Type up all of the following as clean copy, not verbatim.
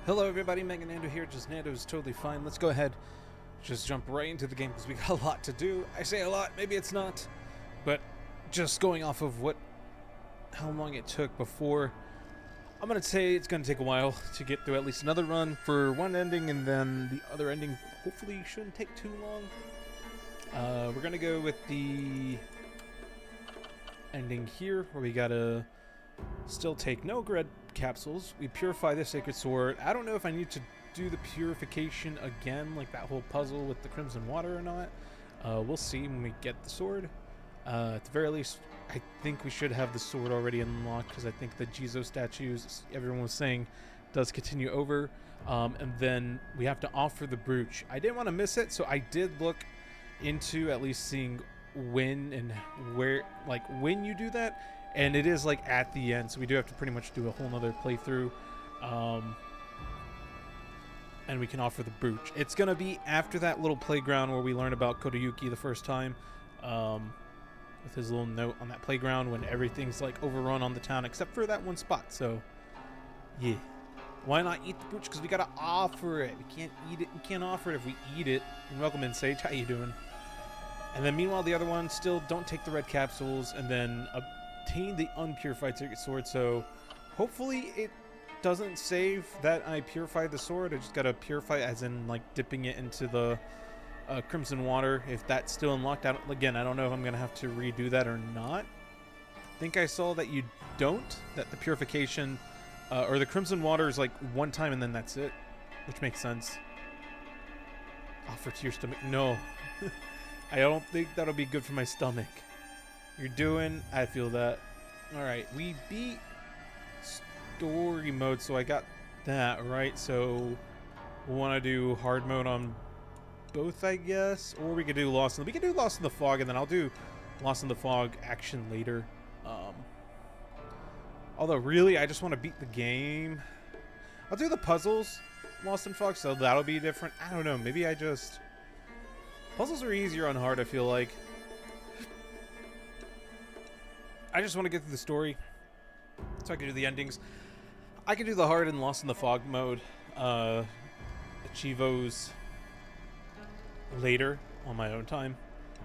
Hello everybody, Nando here, just Nando is totally fine. Let's go ahead, just jump right into the game because we got a lot to do. I say a lot, maybe it's not, but just going off of how long it took before, I'm going to say it's going to take a while to get through at least another run for one ending, and then the other ending hopefully shouldn't take too long. We're going to go with the ending here, where we got to still take no red capsules. We purify the sacred sword. I don't know if I need to do the purification again, like that whole puzzle with the crimson water or not. We'll see when we get the sword. At the very least, I think we should have the sword already unlocked, because I think the Jizo statues, everyone was saying, does continue over. And then we have to offer the brooch. I didn't want to miss it, so I did look into at least seeing when and where, like when you do that. And it is like at the end, so we do have to pretty much do a whole nother playthrough. And we can offer the brooch. It's going to be after that little playground where we learn about Kodayuki the first time. With his little note on that playground when everything's like overrun on the town except for that one spot. So, yeah. Why not eat the brooch? Because we got to offer it. We can't eat it. We can't offer it if we eat it. And welcome in, Sage. How you doing? And then meanwhile, the other one, still don't take the red capsules. And then obtain the unpurified sacred sword. So hopefully it doesn't save that I purified the sword. I just gotta purify, as in like dipping it into the crimson water. If that's still unlocked, I don't know if I'm gonna have to redo that or not. I think I saw that you don't, that the purification or the crimson water is like one time and then that's it, which makes sense. Offer to your stomach. No. I don't think that'll be good for my stomach. You're doing, I feel that. Alright, we beat story mode, so I got that, right? So we'll want to do hard mode on both, I guess. Or we could do Lost in the Fog, and then I'll do Lost in the Fog action later. Although, really, I just want to beat the game. I'll do the puzzles, Lost in Fog, so that'll be different. I don't know, maybe I just... Puzzles are easier on hard, I feel like. I just want to get through the story so I can do the endings. I can do the hard and Lost in the Fog mode Achievos later on my own time,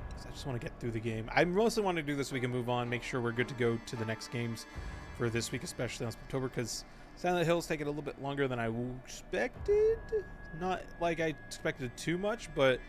because I just want to get through the game. I mostly want to do this so we can move on, make sure we're good to go to the next games for this week, especially on October, because Silent Hill's taking a little bit longer than I expected. Not like I expected too much, but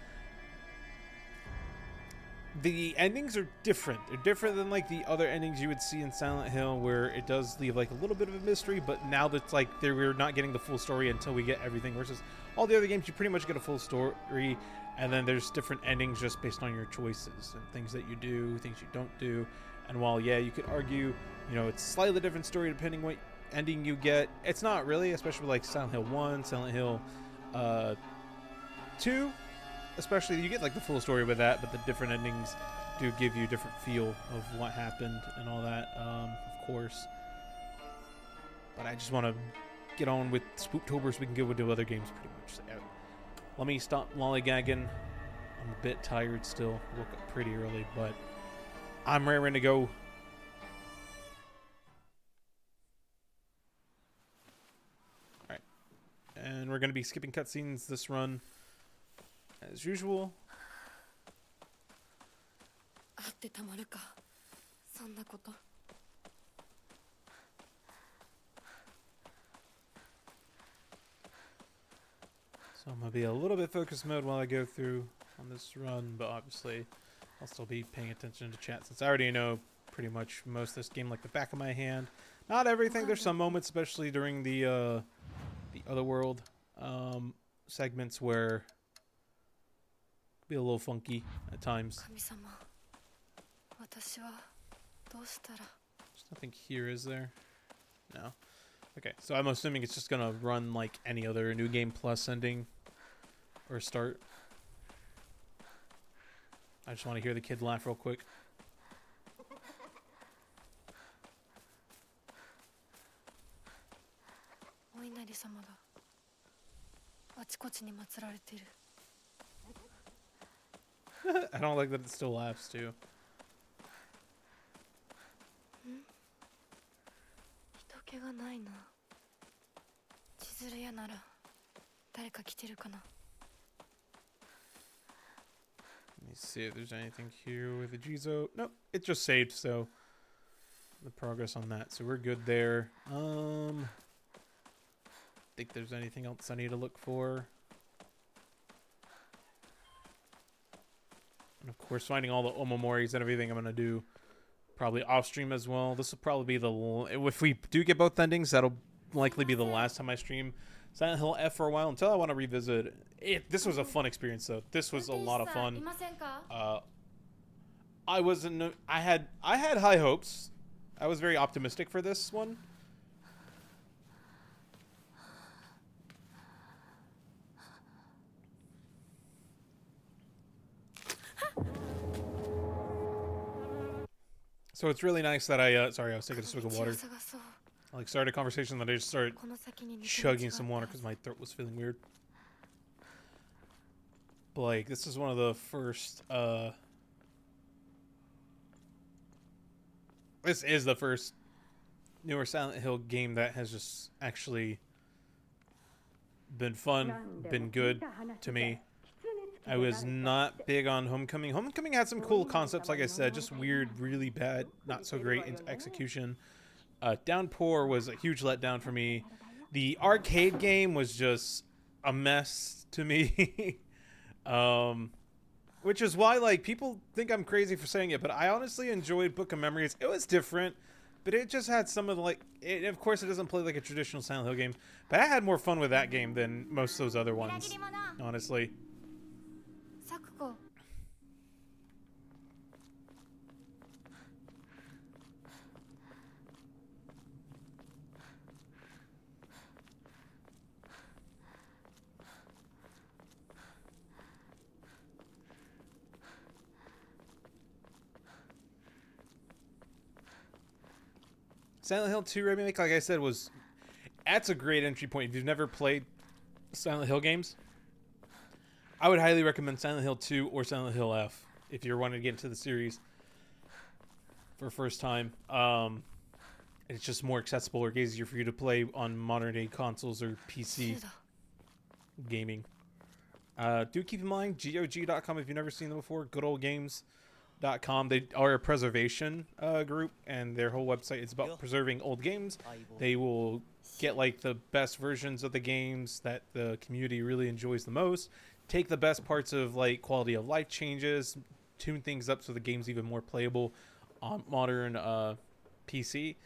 the endings are different. They're different than like the other endings you would see in Silent Hill, where it does leave like a little bit of a mystery, but now that's like we're not getting the full story until we get everything, versus all the other games you pretty much get a full story, and then there's different endings just based on your choices and things that you do, things you don't do. And while, yeah, you could argue, you know, it's a slightly different story depending what ending you get, it's not really, especially with like Silent Hill 1, Silent Hill 2, especially, you get like the full story with that, but the different endings do give you a different feel of what happened and all that, of course. But I just want to get on with Spooktober so we can go into other games pretty much. So, let me stop lollygagging. I'm a bit tired still. Woke up pretty early, but I'm raring to go. Alright. And we're going to be skipping cutscenes this run, as usual. So I'm going to be a little bit focused mode while I go through on this run, but obviously I'll still be paying attention to chat, since I already know pretty much most of this game like the back of my hand. Not everything. There's some moments, especially during the other world segments, where it'll be a little funky at times. There's nothing here, is there? No. Okay, so I'm assuming it's just gonna run like any other New Game Plus ending or start. I just want to hear the kid laugh real quick. I don't like that it still laughs too. 気がないな。地 Let me see if there's anything here with the Jizo. Nope, it just saved, so the progress on that. So we're good there. Think there's anything else I need to look for. And of course, finding all the Omomoris and everything I'm going to do probably off stream as well. This will probably be if we do get both endings, that'll likely be the last time I stream Silent Hill F for a while until I want to revisit it. This was a fun experience though. This was a lot of fun. I had high hopes. I was very optimistic for this one. So it's really nice that sorry, I was taking a swig of water. I started a conversation that I just started chugging some water because my throat was feeling weird. But this is one of the first, this is the first newer Silent Hill game that has just actually been fun, been good to me. I was not big on Homecoming. Homecoming had some cool concepts, like I said, just weird, really bad, not so great in execution. Downpour was a huge letdown for me. The arcade game was just a mess to me. Which is why, people think I'm crazy for saying it, but I honestly enjoyed Book of Memories. It was different, but it just had some of the, of course, it doesn't play like a traditional Silent Hill game, but I had more fun with that game than most of those other ones, honestly. Silent Hill 2 remake, like I said, that's a great entry point. If you've never played Silent Hill games, I would highly recommend Silent Hill 2 or Silent Hill F if you're wanting to get into the series for first time. It's just more accessible or easier for you to play on modern day consoles or PC gaming. Do keep in mind GOG.com if you've never seen them before. Good Old Games.com. They are a preservation group, and their whole website is about preserving old games. They will get the best versions of the games that the community really enjoys the most, take the best parts of quality of life changes, tune things up so the game's even more playable on modern PC.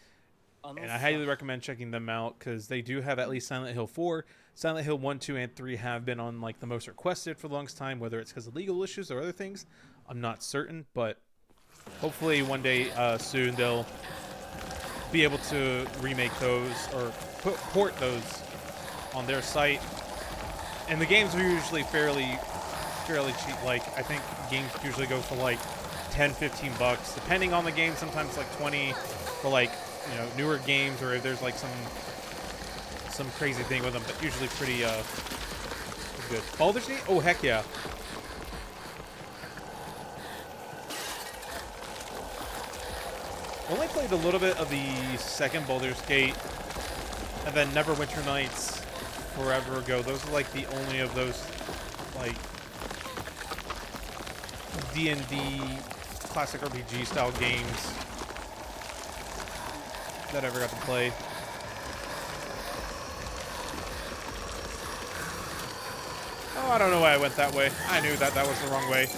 And I highly recommend checking them out because they do have at least Silent Hill 4. Silent Hill 1, 2, and 3 have been on the most requested for the longest time, whether it's because of legal issues or other things. I'm not certain, but hopefully one day soon they'll be able to remake those or port those on their site. And the games are usually fairly cheap. I think games usually go for $10-15, depending on the game. Sometimes 20 for newer games, or if there's some crazy thing with them, but usually pretty good. Baldur's Gate? Oh heck yeah. Only played a little bit of the second Baldur's Gate, and then Neverwinter Nights forever ago. Those are the only of those D&D classic RPG style games that I ever got to play. Oh, I don't know why I went that way. I knew that was the wrong way.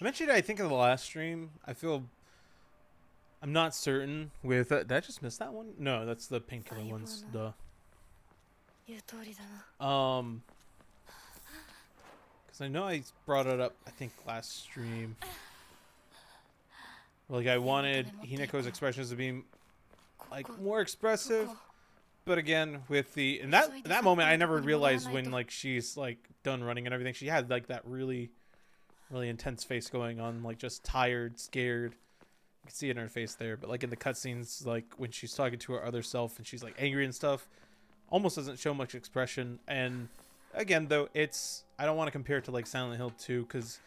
I mentioned it, I think, in the last stream. I feel I'm not certain with. Did I just miss that one? No, that's the painkiller ones. Duh. 言う通りだな。Because I know I brought it up. I think last stream. Like I wanted Hineko's expressions to be like more expressive, but again with the in that moment I never realized when like she's like done running and everything, she had like that really intense face going on, like just tired, scared. You can see it in her face there, but like in the cutscenes, like when she's talking to her other self and she's like angry and stuff, almost doesn't show much expression. And again, though, it's I don't want to compare it to like Silent Hill 2 because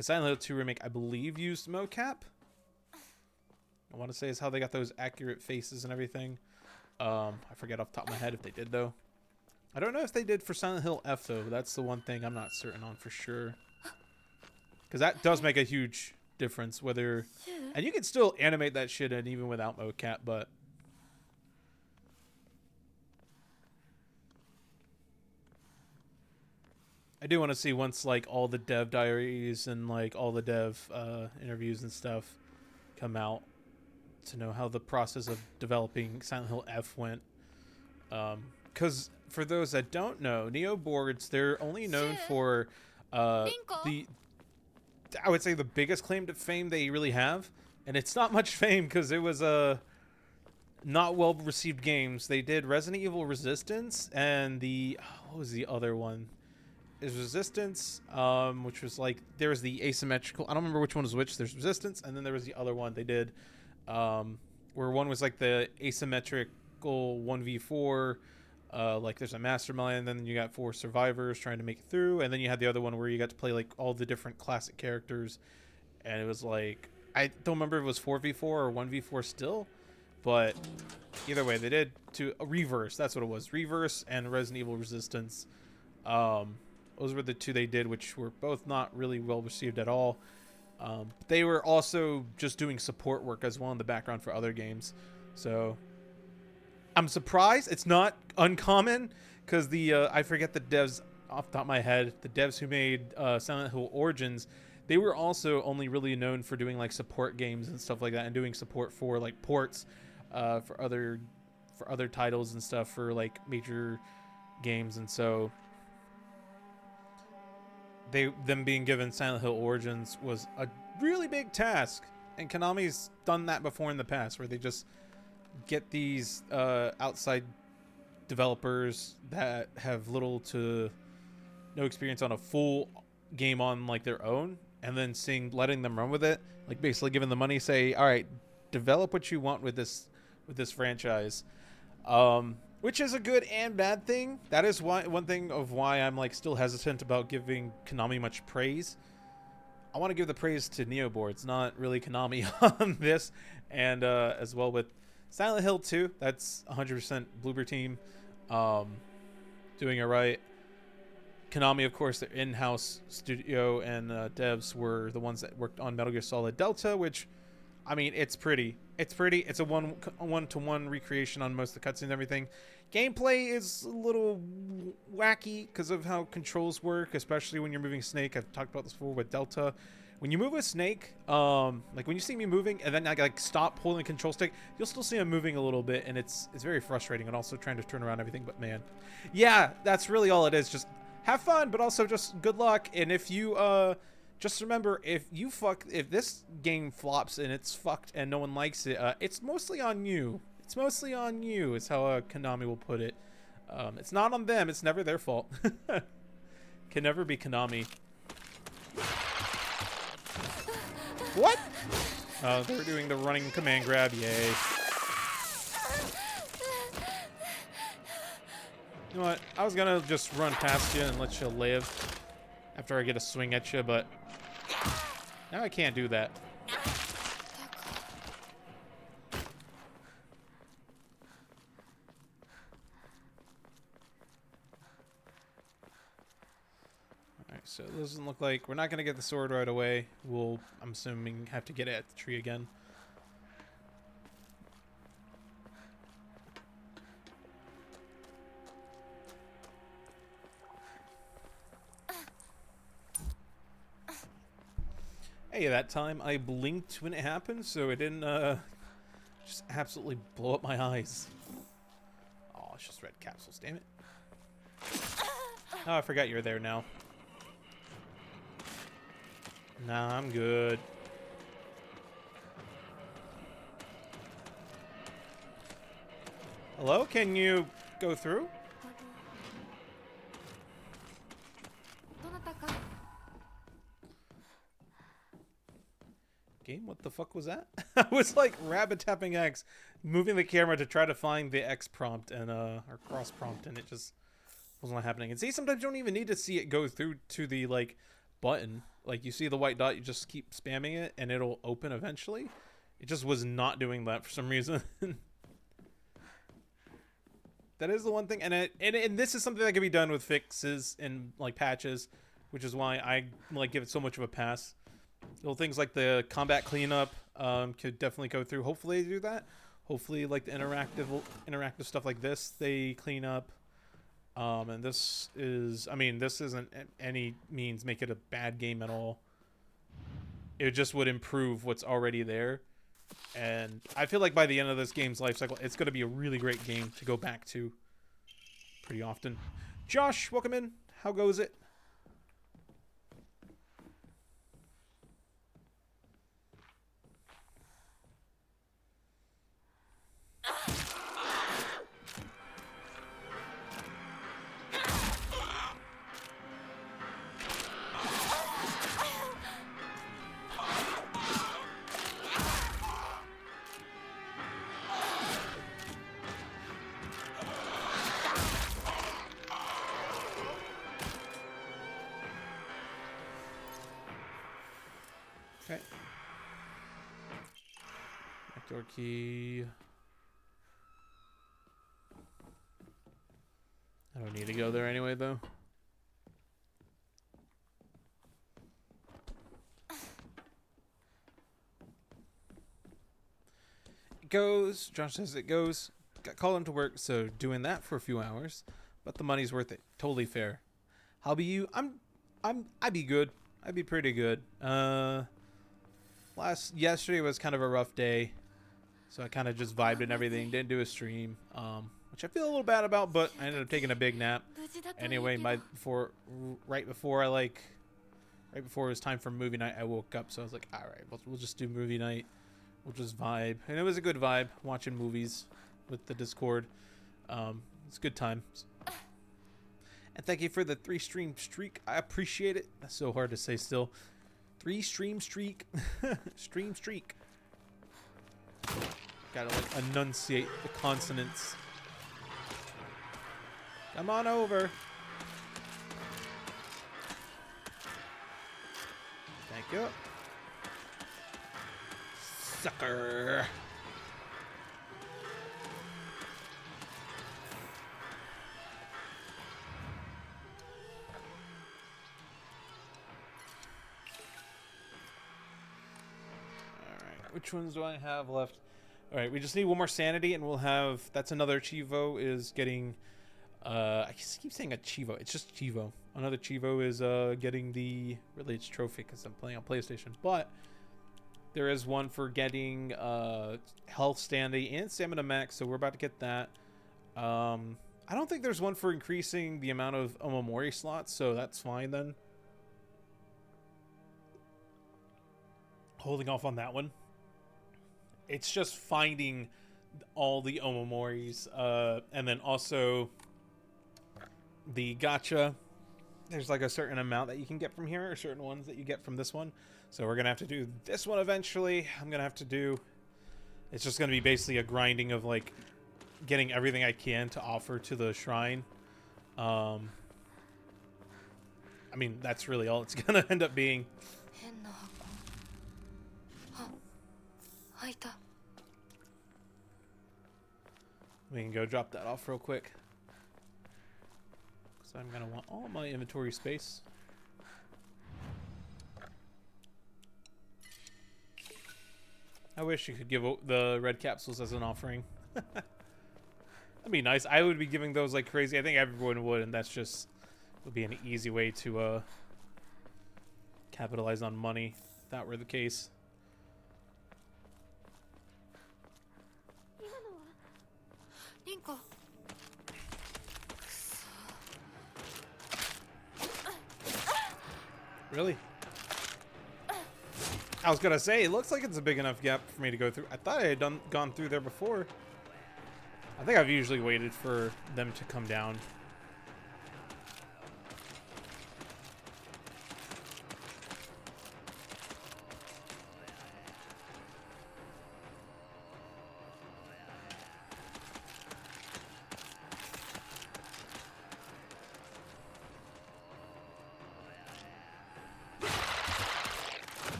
Silent Hill 2 remake I believe used mocap. I want to say is how they got those accurate faces and everything. I forget off the top of my head if they did though. I don't know if they did for Silent Hill F though. That's the one thing I'm not certain on for sure. Because that does make a huge difference whether... And you can still animate that shit in even without mocap, but... I do want to see once like all the dev diaries and like all the dev interviews and stuff come out to know how the process of developing Silent Hill F went. Because for those that don't know, Neo boards, they're only known for the... I would say the biggest claim to fame they really have, and it's not much fame because it was not well received games. They did Resident Evil Resistance and the what was the other one? Is Resistance, which was like there was the asymmetrical. I don't remember which one was which. There's Resistance, and then there was the other one they did, where one was like the asymmetrical 1v4. Like there's a mastermind, and then you got 4 survivors trying to make it through, and then you had the other one where you got to play like all the different classic characters, and it was like I don't remember if it was 4v4 or 1v4 still, but either way they did to Reverse. That's what it was, Reverse and Resident Evil Resistance. Those were the 2 they did, which were both not really well received at all. They were also just doing support work as well in the background for other games, so. I'm surprised it's not uncommon because the I forget the devs off the top of my head. The devs who made Silent Hill Origins, they were also only really known for doing like support games and stuff like that, and doing support for like ports for other titles and stuff for like major games. And so them being given Silent Hill Origins was a really big task, and Konami's done that before in the past where they just get these outside developers that have little to no experience on a full game on like their own, and then letting them run with it, like basically giving the money, say, all right, develop what you want with this franchise, which is a good and bad thing. That is one thing of why I'm like still hesitant about giving Konami much praise. I want to give the praise to Neo boards, not really Konami on this, and as well with Silent Hill 2, that's 100% Bloober Team doing it right. Konami, of course, their in-house studio and devs were the ones that worked on Metal Gear Solid Delta, which, I mean, it's pretty. It's a one-to-one recreation on most of the cutscenes and everything. Gameplay is a little wacky because of how controls work, especially when you're moving Snake. I've talked about this before with Delta. When you move with Snake, like when you see me moving and then I like stop holding the control stick, you'll still see him moving a little bit, and it's very frustrating, and also trying to turn around everything. But man, yeah, that's really all it is. Just have fun, but also just good luck. And if you just remember, if this game flops and it's fucked and no one likes it, it's mostly on you. It's mostly on you, is how Konami will put it. It's not on them. It's never their fault. Can never be Konami. What? Oh, they're doing the running command grab. Yay. You know what? I was gonna just run past you and let you live after I get a swing at you, but now I can't do that. Alright, so it doesn't look like we're not gonna get the sword right away. We'll, I'm assuming, have to get it at the tree again. Hey, that time I blinked when it happened, so it didn't just absolutely blow up my eyes. Oh, it's just red capsules, damn it. Oh, I forgot you're there now. Nah, I'm good. Hello? Can you go through? どなたか Game? What the fuck was that? I was like rabbit tapping X, moving the camera to try to find the X prompt and or cross prompt, and it just wasn't happening. And see, sometimes you don't even need to see it go through to the like button. Like you see the white dot, you just keep spamming it and it'll open eventually. It just was not doing that for some reason. That is the one thing, and this is something that can be done with fixes and like patches, which is why I like give it so much of a pass. Little things like the combat cleanup could definitely go through. Hopefully they do that. Hopefully, like the interactive stuff like this, they clean up. And this is, I mean, this isn't any means make it a bad game at all. It just would improve what's already there. And I feel like by the end of this game's life cycle, it's going to be a really great game to go back to pretty often. Josh, welcome in. How goes it? Okay. Backdoor key. I don't need to go there anyway, though. It goes. Josh says it goes. Got called into work, so doing that for a few hours, but the money's worth it. Totally fair. How be you? I'd be good. I'd be pretty good. Yesterday was kind of a rough day, so I kind of just vibed and everything. Didn't do a stream, which I feel a little bad about, but I ended up taking a big nap. Anyway, right before it was time for movie night, I woke up, so I was like, all right, we'll just do movie night. We'll just vibe, and it was a good vibe watching movies with the Discord. It's a good time. And thank you for the 3-stream streak. I appreciate it. That's so hard to say still. 3-stream streak. Stream streak. Gotta like enunciate the consonants. Come on over. Thank you. Sucker. Which ones do I have left? All right, we just need one more sanity, and we'll have. That's another Chivo is getting. I keep saying a Chivo. It's just Chivo. Another Chivo is getting the. Really, it's trophy because I'm playing on PlayStation. But there is one for getting health standing and stamina max. So we're about to get that. I don't think there's one for increasing the amount of Omamori slots. So that's fine then. Holding off on that one. It's just finding all the Omamoris, and then also the gacha. There's like a certain amount that you can get from here, or certain ones that you get from this one. So we're gonna have to do this one eventually. I'm gonna have to do. It's just gonna be basically a grinding of like getting everything I can to offer to the shrine. I mean, that's really all it's gonna end up being. We can go drop that off real quick. So I'm gonna want all my inventory space. I wish you could give the red capsules as an offering. That'd be nice. I would be giving those like crazy. I think everyone would, and that's just would be an easy way to capitalize on money. that were the case. 今のはリンコ。 Really? I was gonna say, it looks like it's a big enough gap for me to go through. I thought I had gone through there before. I think I've usually waited for them to come down.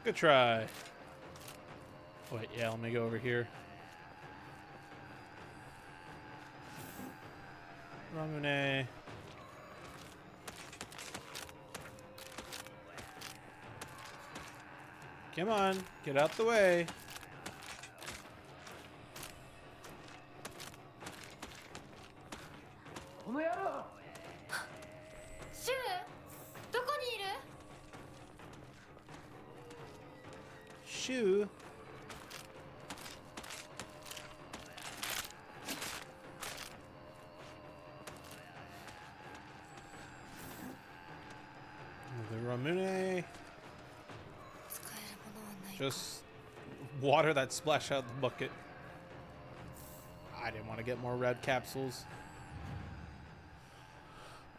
Good try. Wait, yeah, let me go over here. Ramune. Come on, get out the way. この野郎。シュウ、どこにいる？ Shoo. The Ramune. Just water that splash out the bucket. I didn't want to get more red capsules.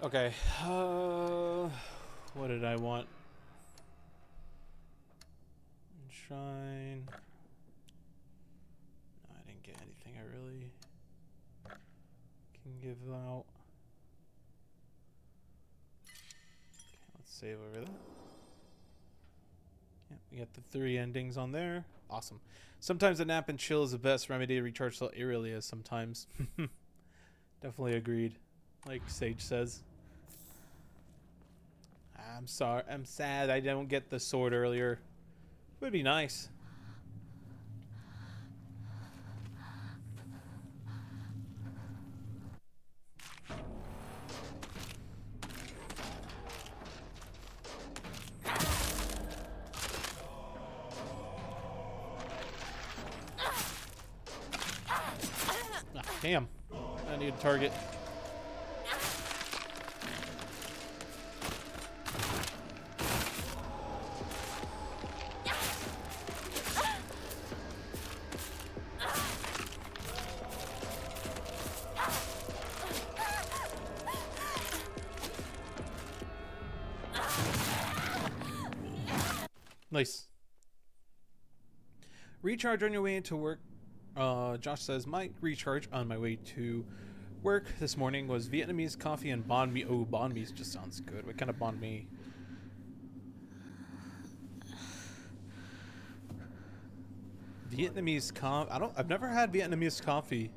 Okay. What did I want? Shrine. No, I didn't get anything I really can give out. Okay, let's save over there. Yeah, we got the 3 endings on there. Awesome. Sometimes a nap and chill is the best remedy to recharge. So it really is sometimes. Definitely agreed. Like Sage says. I'm sorry. I'm sad I didn't get the sword earlier. Would be nice. Ah, damn. I need a target. Nice. Recharge on your way into work. Josh says, my recharge on my way to work this morning was Vietnamese coffee and banh mi. Oh, banh mi just sounds good. What kind of banh mi? Vietnamese I've never had Vietnamese coffee.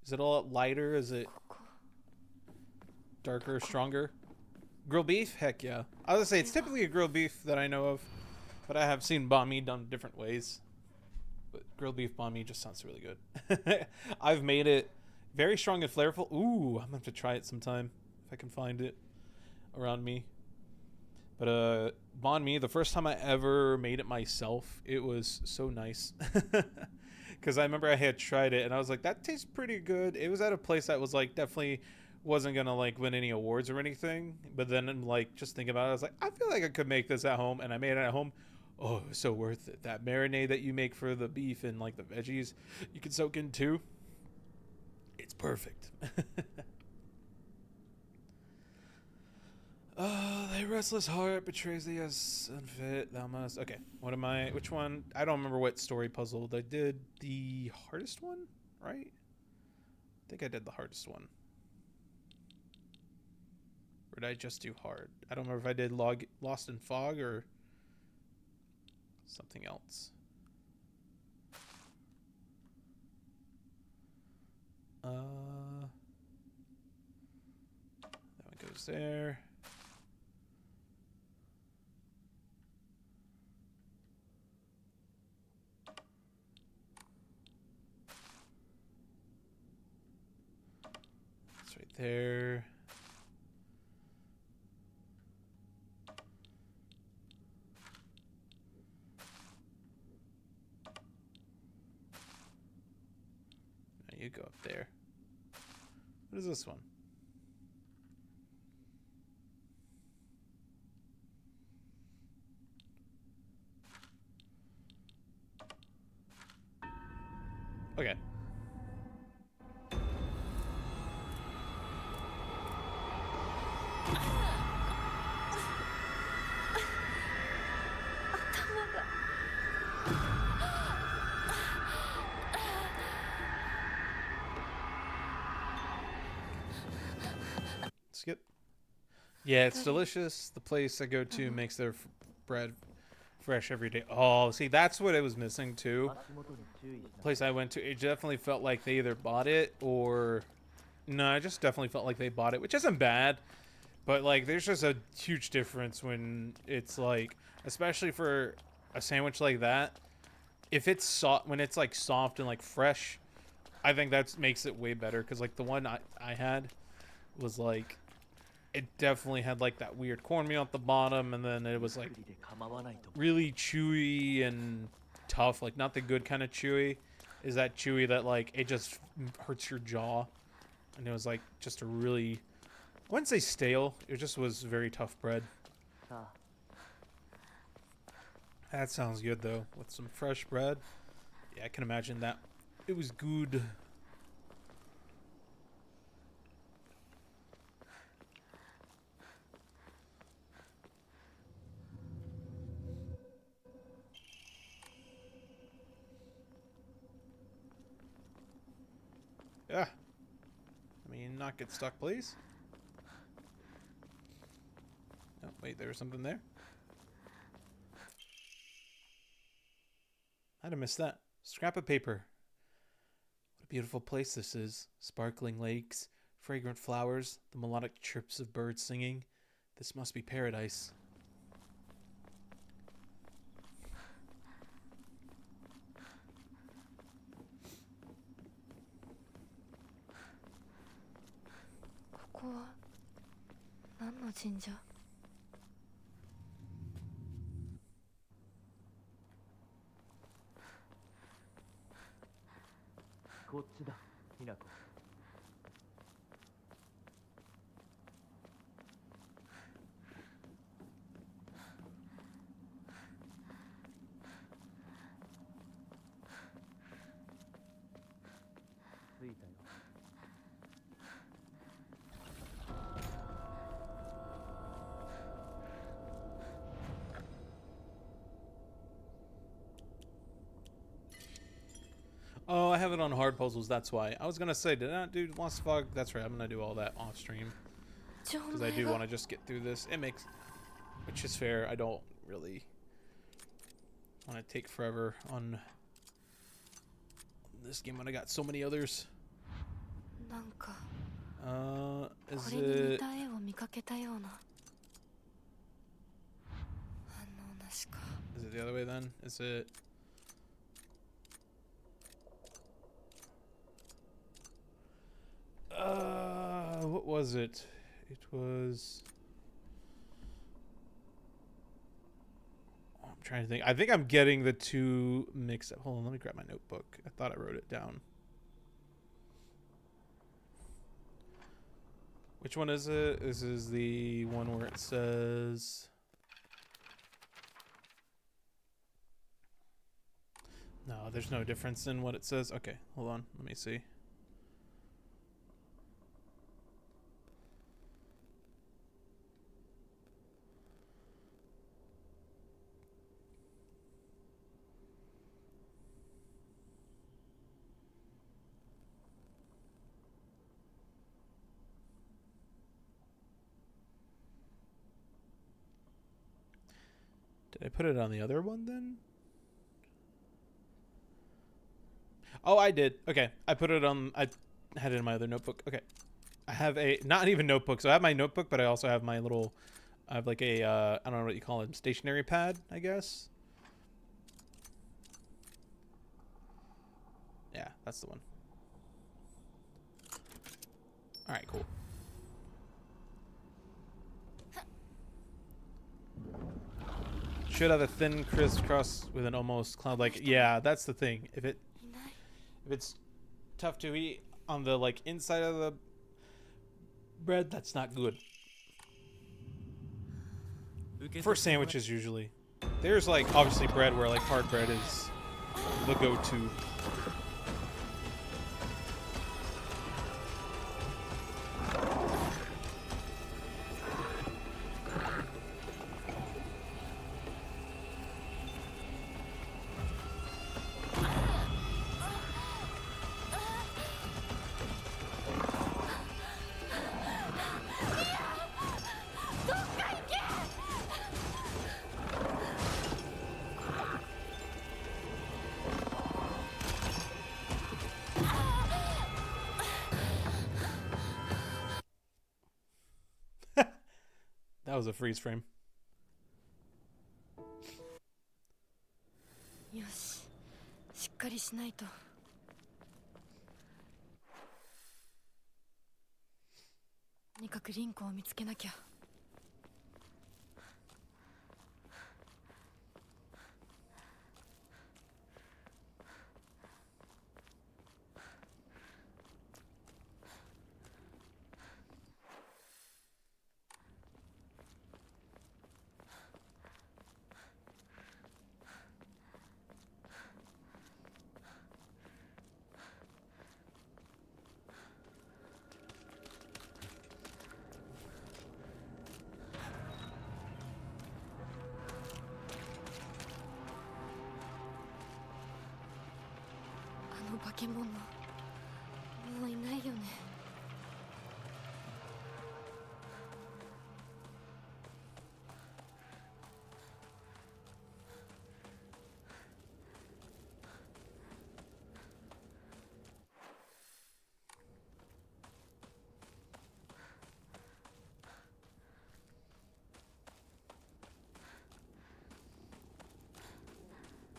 Is it all lighter? Is it darker, stronger? Grilled beef? Heck yeah. I was gonna say, it's typically a grilled beef that I know of, but I have seen banh mi done different ways. But grilled beef banh mi just sounds really good. I've made it very strong and flavorful. Ooh, I'm gonna have to try it sometime if I can find it around me. But banh mi, the first time I ever made it myself, it was so nice. Because I remember I had tried it and I was like, that tastes pretty good. It was at a place that was like definitely wasn't gonna like win any awards or anything, but then like just thinking about it, I was like, I feel like I could make this at home, and I made it at home. Oh, it was so worth it. That marinade that you make for the beef and like the veggies you can soak in too, it's perfect. Thy restless heart betrays thee as unfit thou must. Okay, what am I? Which one? I don't remember what story puzzle. I did the hardest one, right? I think I did the hardest one. Or did I just do hard? I don't remember if I did Lost in Fog or something else. That one goes there. It's right there. You go up there. What is this one? Okay. Skip. Yeah, it's delicious. The place I go to makes their bread fresh every day. Oh, see, that's what it was missing too. The place I went to, it definitely felt like they either bought it or... No, I just definitely felt like they bought it, which isn't bad. But, like, there's just a huge difference when it's, like... Especially for a sandwich like that. If it's soft... When it's, like, soft and, like, fresh, I think that makes it way better. Because, like, the one I had was, like... It definitely had, like, that weird cornmeal at the bottom. And then it was, like, really chewy and tough. Like, not the good kind of chewy. Is that chewy that, like, it just hurts your jaw. And it was, like, just a really... I wouldn't say stale. It just was very tough bread. That sounds good, though. With some fresh bread. Yeah, I can imagine that. It was good. Yeah. I mean, not get stuck, please. Oh, wait, there was something there? I'd have missed that. Scrap of paper. What a beautiful place this is. Sparkling lakes, fragrant flowers, the melodic chirps of birds singing. This must be paradise. Jinja. こっちだ、ひなこ。着いたよ。Oh, I have it on hard puzzles, that's why. I was gonna say, did I not do Lost Fog? That's right, I'm gonna do all that off stream. Because I do want to just get through this. It makes... Which is fair, I don't really want to take forever on this game when I got so many others. Is it... Is it the other way then? Is it... what was it? It was... Oh, I'm trying to think. I think I'm getting the two mixed up. Hold on, let me grab my notebook. I thought I wrote it down. Which one is it? This is the one where it says... No, there's no difference in what it says. Okay, hold on. Let me see. Did I put it on the other one then? Oh, I did. Okay. I put it on... I had it in my other notebook. Okay. I have a... Not even notebook. So I have my notebook, but I also have my little... I have like a... I don't know what you call it. Stationary pad, I guess. Yeah, that's the one. Alright, cool. Should have a thin crisscross with an almost cloud-like... Yeah, that's the thing. If it's tough to eat on the like inside of the bread. That's not good. For sandwiches, usually. There's like obviously bread where like hard bread is the go-to. That was a freeze frame. よし、しっかりしないと。とにかくリンコを見つけなきゃ。あの化け物、もういないよね。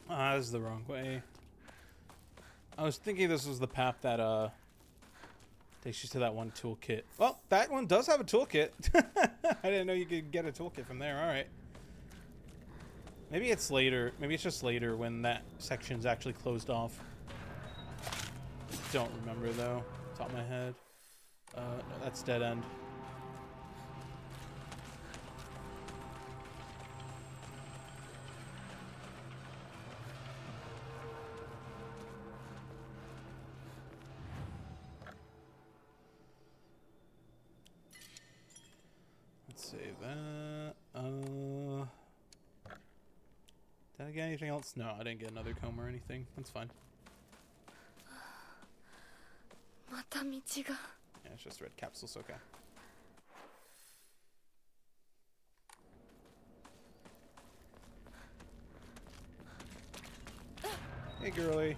Ah, this is the wrong way. I was thinking this was the path that takes you to that one toolkit. Well, that one does have a toolkit. I didn't know you could get a toolkit from there. All right. Maybe it's later. Maybe it's just later when that section's actually closed off. Don't remember though. Top of my head. No, that's dead end. Let's save that. Did I get anything else? No, I didn't get another comb or anything. That's fine. また道が。 Yeah, it's just red capsules. Okay. Hey, girly.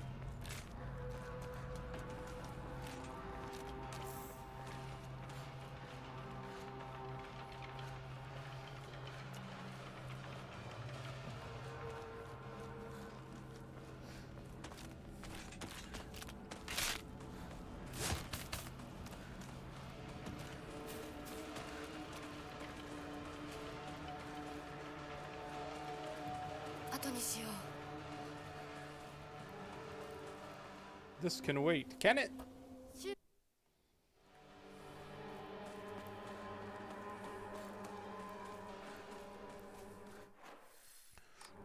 This can wait. Can it?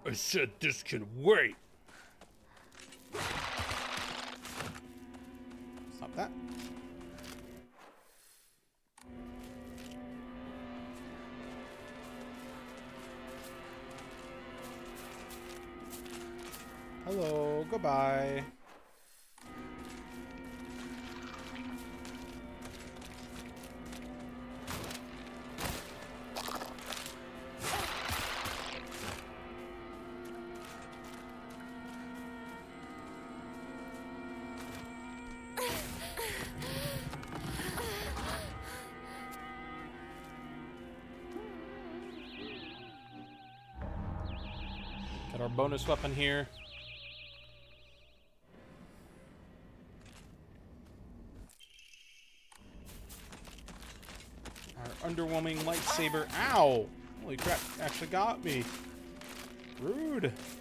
I said this can wait. Stop that. Hello, goodbye. Got our bonus weapon here. Our underwhelming lightsaber. Ow! Holy crap, actually got me. Rude. . 。 . 。 . 。 . 。 . 。 . 。 . 。 . 。 。 . 。 。 . 。 。 . 。 。 . 。 。 . 。 。 . 。 。 . 。 。 . 。 。 . 。 「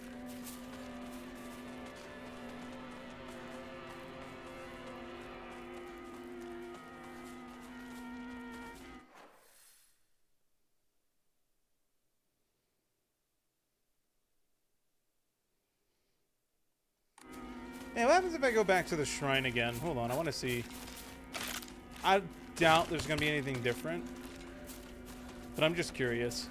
Hey, what happens if I go back to the shrine again? Hold on, I want to see. I doubt there's going to be anything different. But I'm just curious.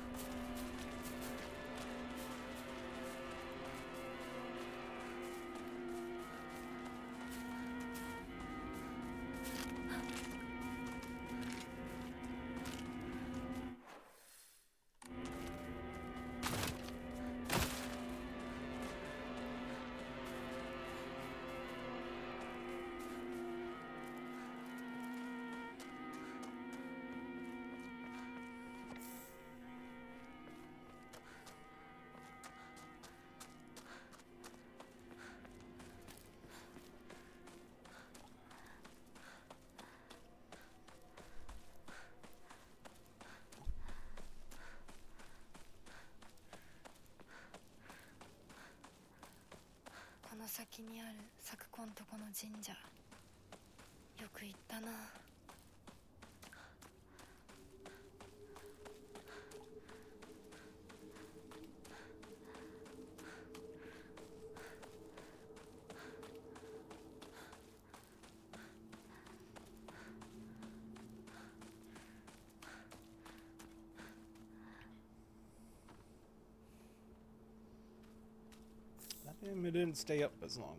It didn't stay up as long.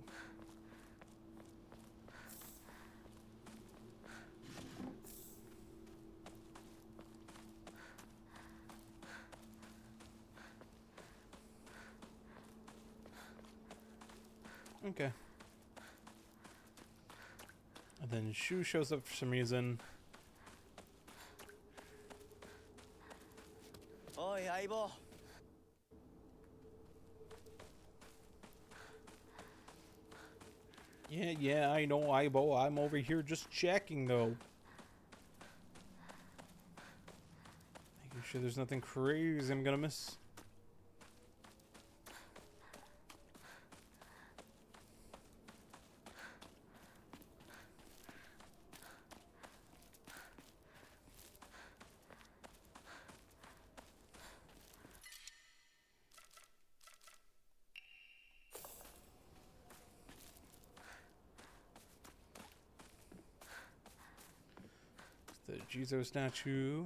Okay. And then Shu shows up for some reason. Oi, Aibo. Yeah, I know, Aibo. I'm over here just checking, though. Making sure there's nothing crazy I'm gonna miss. The Jizo statue.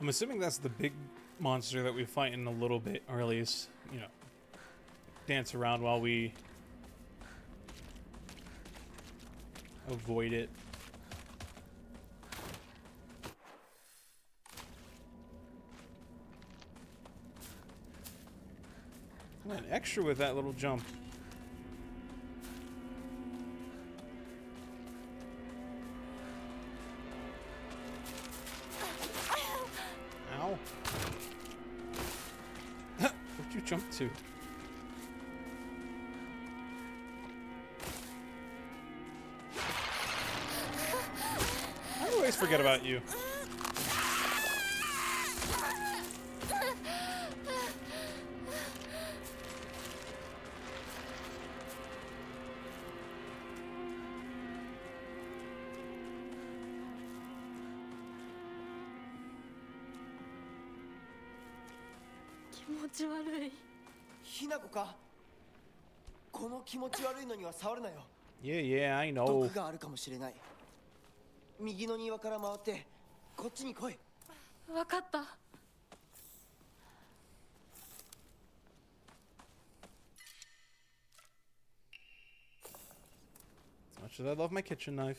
I'm assuming that's the big monster that we fight in a little bit, or at least, you know, dance around while we avoid it. I went extra with that little jump. Ow. Where'd you jump to? I always forget about you. Yeah, I know. 毒があるかもしれない。右の庭から回ってこっちに来い。わかった。As much as I love my kitchen knife.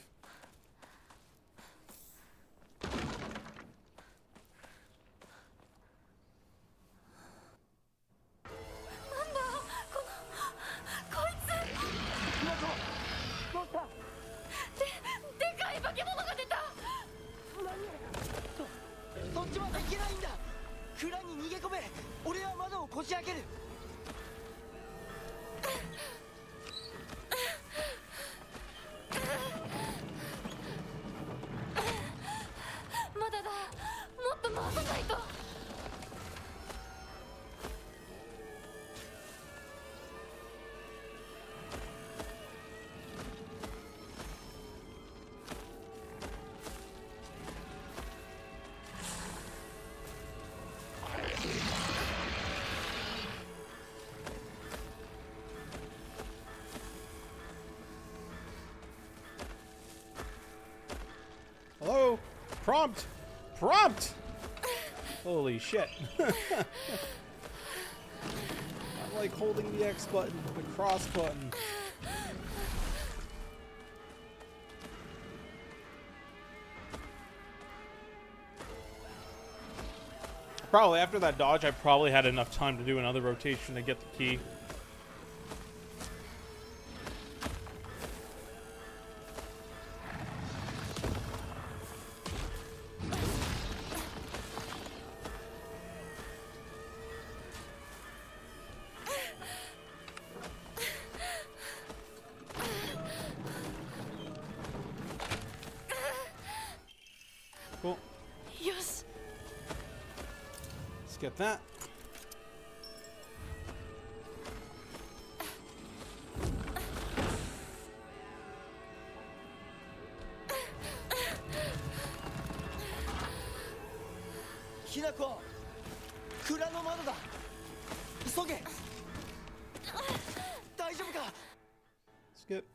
こじ開ける。まだだ。もっと回さないと。Hello? Prompt! Prompt! Holy shit. I like holding the X button, the cross button. Probably after that dodge, I probably had enough time to do another rotation to get the key. Cool. よし。 Let's get that. Hinako, 蔵の窓だ。急げ。大丈夫か。 Skip.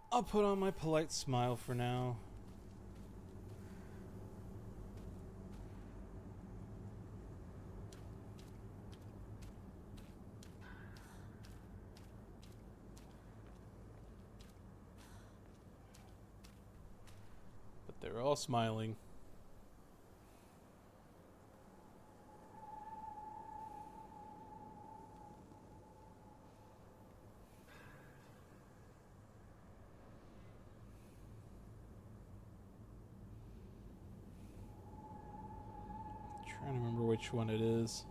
I'll put on my polite smile for now. But they're all smiling. Trying to remember which one it is.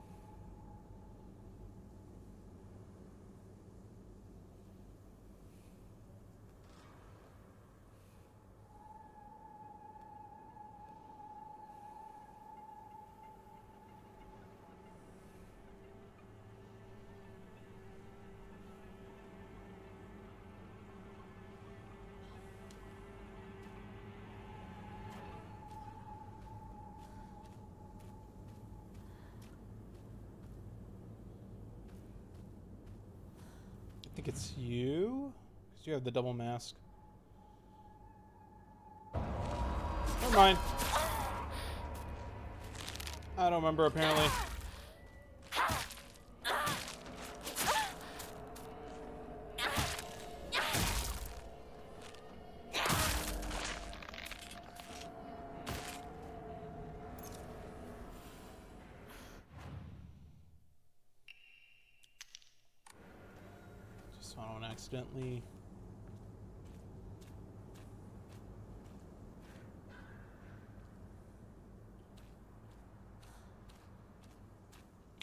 I think it's you? Because you have the double mask. Never mind. I don't remember, apparently. Just so I don't accidentally...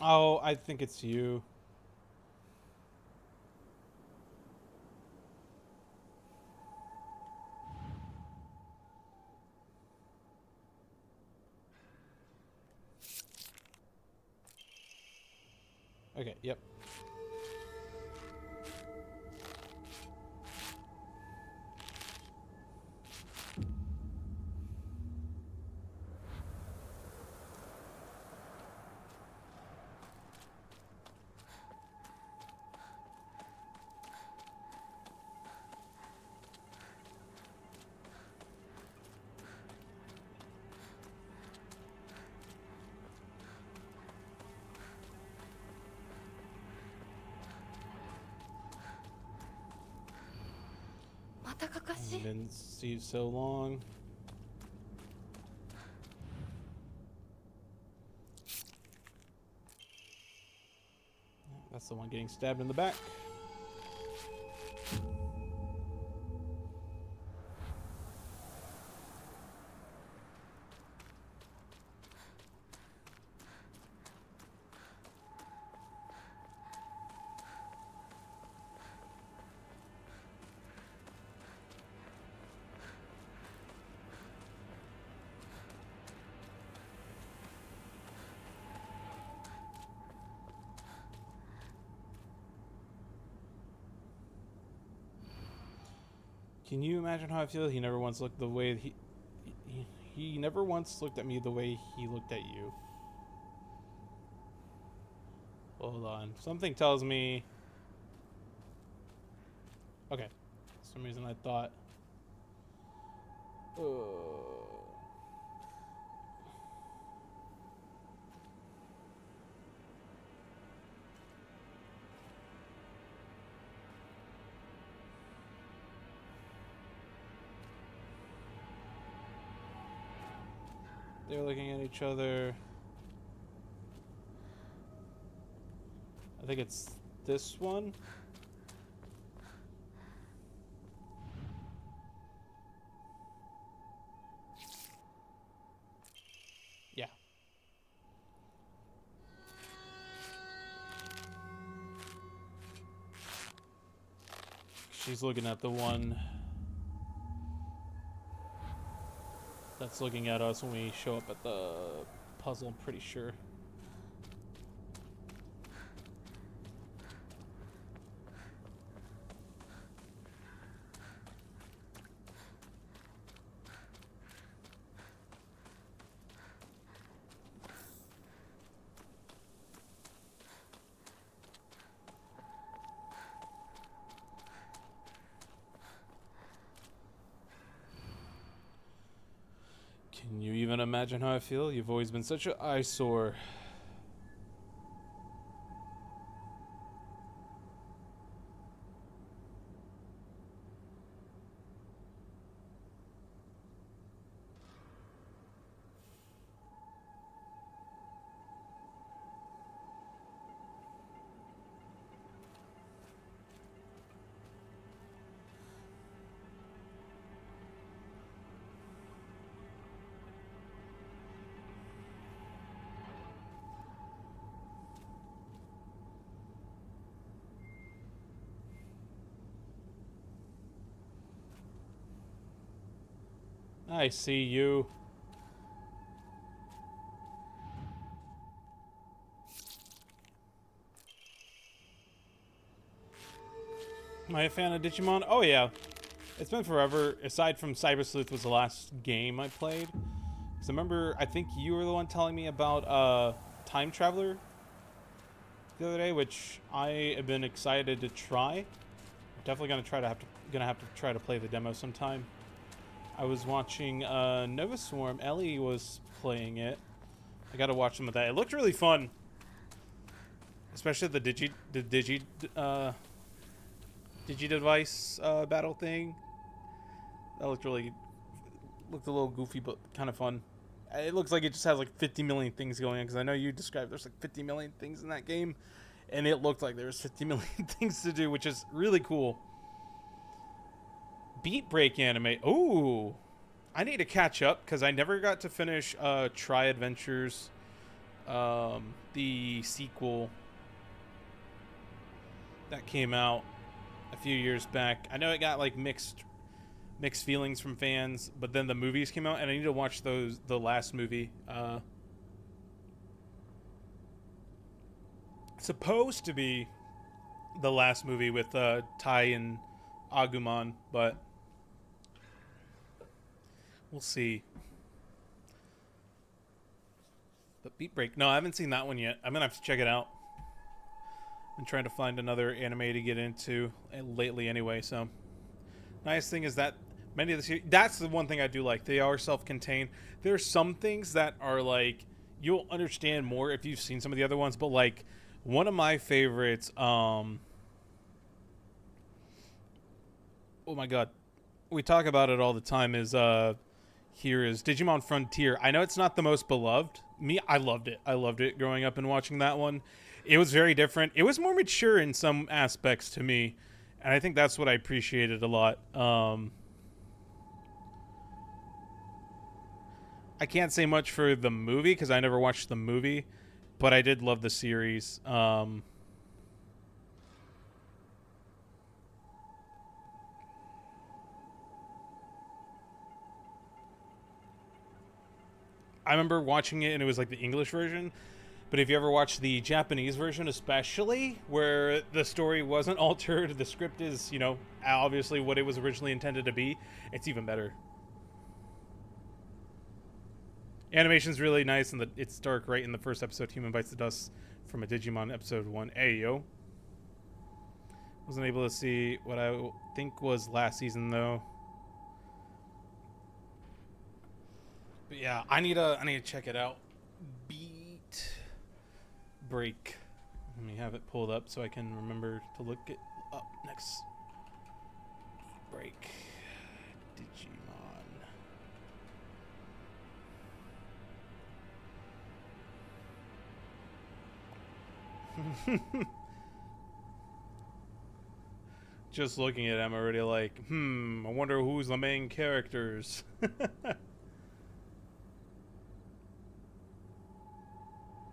Oh, I think it's you. Okay, yep. 高かしい。 Been see you so long. That's the one getting stabbed in the back. Can you imagine how I feel? He never once looked the way he never once looked at me the way he looked at you. Hold on. Something tells me. Okay. For some reason I thought. They're looking at each other. I think it's this one. Yeah. She's looking at the one that's looking at us when we show up at the puzzle, I'm pretty sure. Can you even imagine how I feel? You've always been such an eyesore. I see you. Am I a fan of Digimon? Oh yeah. It's been forever. Aside from Cyber Sleuth was the last game I played. Because I remember, I think you were the one telling me about Time Traveler the other day, which I have been excited to try. Definitely gonna have to try to play the demo sometime. I was watching Nova Swarm. Ellie was playing it. I got to watch some of that. It looked really fun, especially the Digi device battle thing. That looked a little goofy, but kind of fun. It looks like it just has like 50 million things going on, because I know you described there's like 50 million things in that game, and it looked like there was 50 million things to do, which is really cool. Beat Break anime. Ooh, I need to catch up because I never got to finish Try Adventures, the sequel that came out a few years back. I know it got like mixed feelings from fans, but then the movies came out, and I need to watch the last movie. Supposed to be the last movie with Tai and Agumon, but we'll see. But Beat Break, no, I haven't seen that one yet. I'm gonna have to check it out. I'm trying to find another anime to get into lately anyway, so nice thing is that many of the that's the one thing I do like. They are self-contained. There are some things that are like you'll understand more if you've seen some of the other ones, but like one of my favorites, oh my god, we talk about it all the time is here is Digimon Frontier. I know it's not the most beloved. Me, I loved it. I loved it growing up and watching that one. It was very different. It was more mature in some aspects to me, and I think that's what I appreciated a lot. I can't say much for the movie because I never watched the movie, but I did love the series. I remember watching it and it was like the English version. But if you ever watch the Japanese version, especially, where the story wasn't altered, the script is, you know, obviously what it was originally intended to be, it's even better. Animation's really nice, and it's dark right in the first episode, Human Bites the Dust, from a Digimon episode 1. Hey, yo. Wasn't able to see what I think was last season, though. But yeah, I need to check it out. Beat Break. Let me have it pulled up so I can remember to look it up next. Beat Break. Digimon. Just looking at it, I'm already like, I wonder who's the main characters.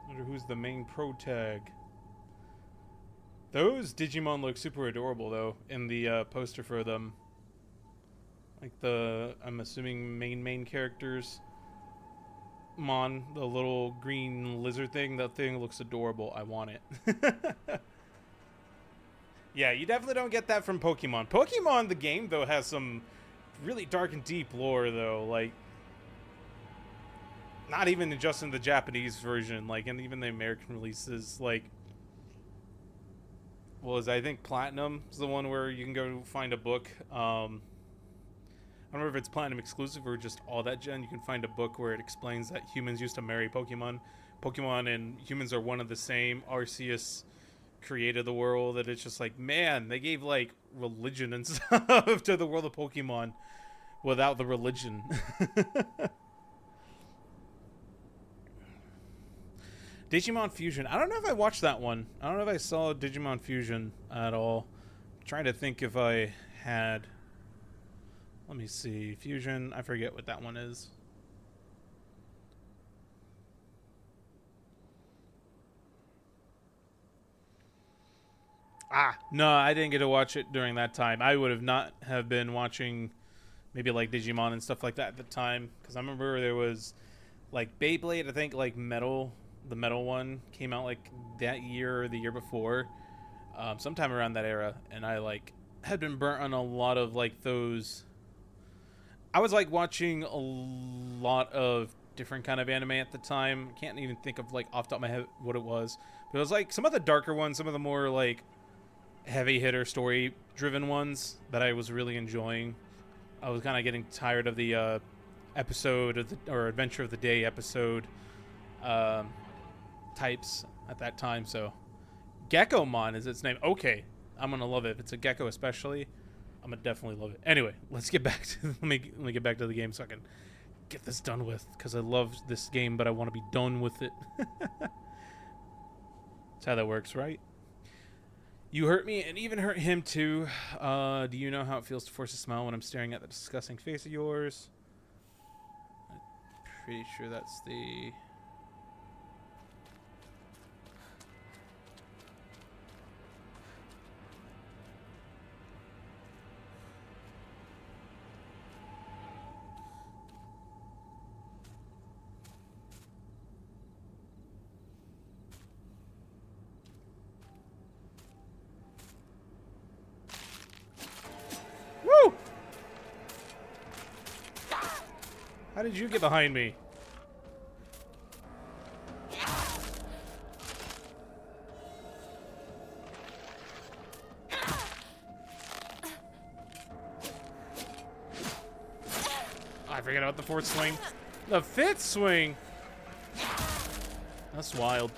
Wonder who's the main protag. Those Digimon look super adorable though in the poster for them. Like the, I'm assuming main characters. Mon, the little green lizard thing, that thing looks adorable. I want it. Yeah, you definitely don't get that from Pokemon. Pokemon, the game, though, has some really dark and deep lore, though. Like, not even just in the Japanese version, like, and even the American releases, like, I think Platinum is the one where you can go find a book. I don't remember if it's Platinum exclusive or just all that gen. You can find a book where it explains that humans used to marry Pokemon. Pokemon and humans are one of the same. Arceus created the world, and it's just like, man, they gave like religion and stuff to the world of Pokemon without the religion. Digimon Fusion. I don't know if I watched that one. I don't know if I saw Digimon Fusion at all. I'm trying to think if I had. Let me see. Fusion. I forget what that one is. No, I didn't get to watch it during that time. I would have not have been watching maybe like Digimon and stuff like that at the time, because I remember there was like Beyblade. I think like the metal one came out like that year or the year before, sometime around that era, and I like had been burnt on a lot of like those. I was like watching a lot of different kind of anime at the time. Can't even think of like off the top of my head what it was, but it was like some of the darker ones, some of the more like heavy hitter story driven ones that I was really enjoying. I was kind of getting tired of the episode of or adventure of the day episode types at that time. So Geckomon is its name. Okay, I'm gonna love it. If it's a gecko especially, I'm gonna definitely love it. Anyway, let's get back to let me get back to the game so I can get this done with, because I love this game but I want to be done with it. That's how that works, right? You hurt me and even hurt him too. Do you know how it feels to force a smile when I'm staring at the disgusting face of yours? I'm pretty sure that's the... Woo! How did you get behind me? I forget about the fourth swing. The fifth swing! That's wild.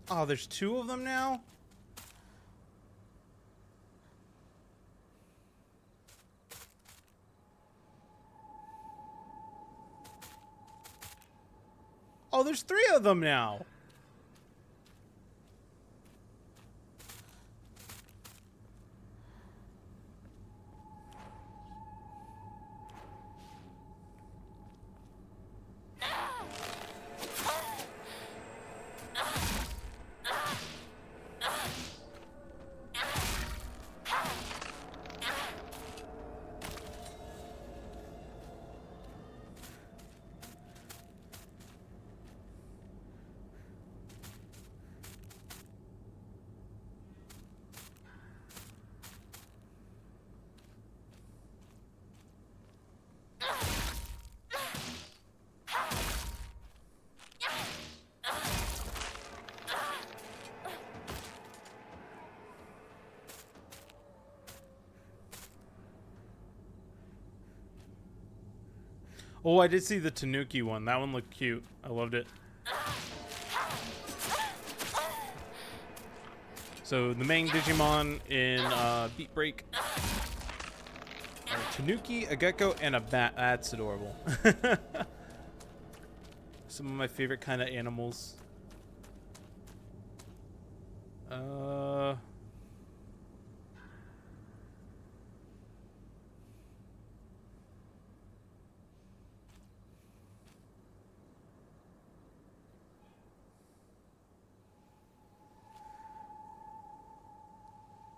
Oh, there's two of them now? Oh, there's three of them now. Oh, I did see the Tanuki one. That one looked cute. I loved it. So the main Digimon in Beat Break are Tanuki, a gecko, and a bat. That's adorable. Some of my favorite kind of animals.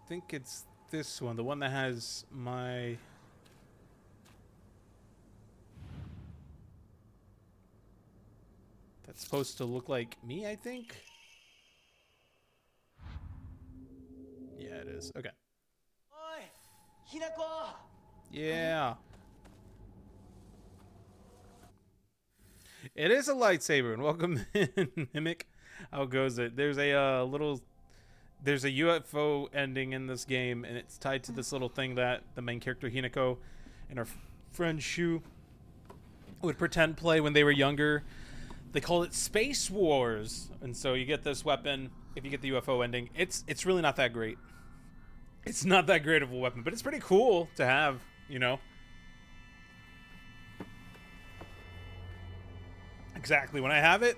I think it's this one, the one that has my... That's supposed to look like me, I think? Yeah, it is. Okay. Oi, Hinako! Yeah. It is a lightsaber, and welcome in, Mimic. How goes it? There's a there's a UFO ending in this game, and it's tied to this little thing that the main character Hinako and her friend Shu would pretend play when they were younger. They call it Space Wars, and so you get this weapon if you get the UFO ending. It's really not that great. It's not that great of a weapon, but it's pretty cool to have, you know. Exactly. When I have it,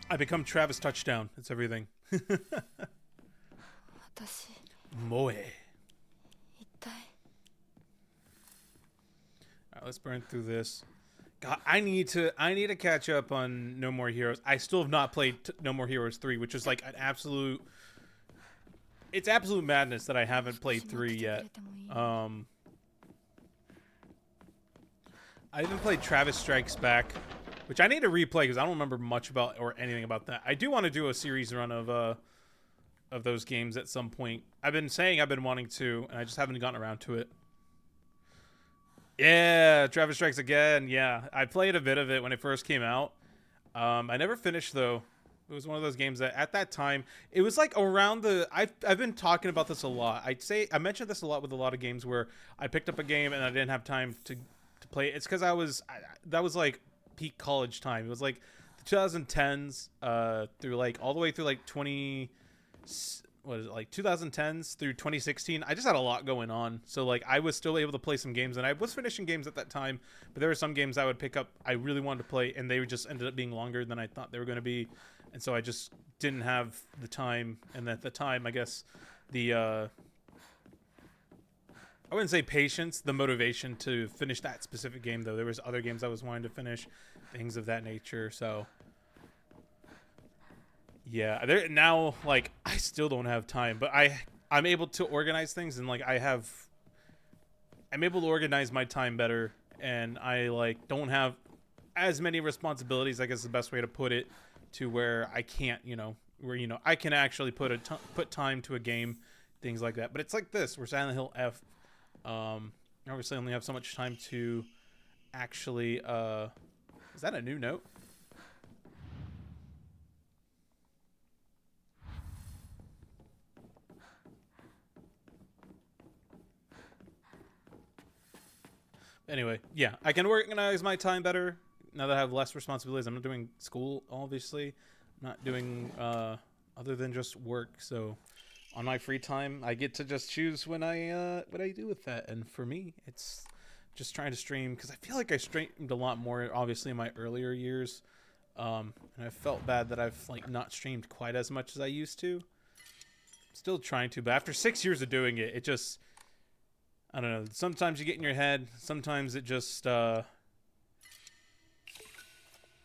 I become Travis Touchdown. It's everything. 私 Moe. 一体 Alright, let's burn through this. God, I need to catch up on No More Heroes. I still have not played No More Heroes 3, which is like an absolute... It's absolute madness that I haven't played 3 yet. I even played Travis Strikes Back, which I need to replay because I don't remember much about or anything about that. I do want to do a series run of those games at some point. I've been saying I've been wanting to, and I just haven't gotten around to it. Yeah, Travis Strikes Again. Yeah, I played a bit of it when it first came out. I never finished though. It was one of those games that at that time it was like around the. I've been talking about this a lot. I mentioned this a lot with a lot of games where I picked up a game and I didn't have time to play it. It's because that was like peak college time. It was like the 2010s through like all the way through like 2010s through 2016. I just had a lot going on, so like I was still able to play some games, and I was finishing games at that time, but there were some games I would pick up I really wanted to play, and they just ended up being longer than I thought they were going to be, and so I just didn't have the time. And at the time, I guess the I wouldn't say patience, the motivation to finish that specific game, though. There was other games I was wanting to finish, things of that nature. So yeah, there now, like, I still don't have time, but I'm able to organize things, and like I'm able to organize my time better, and I like don't have as many responsibilities, I guess is the best way to put it, to where I can't, where I can actually put time to a game, things like that. But it's like this, where Silent Hill F, obviously I only have so much time to actually is that a new note? Anyway, yeah, I can organize my time better now that I have less responsibilities. I'm not doing school, obviously. I'm not doing other than just work. So on my free time, I get to just choose what I do with that. And for me, it's just trying to stream because I feel like I streamed a lot more, obviously, in my earlier years. And I felt bad that I've like not streamed quite as much as I used to. Still trying to, but after 6 years of doing it, it just, I don't know. Sometimes you get in your head. Sometimes it just,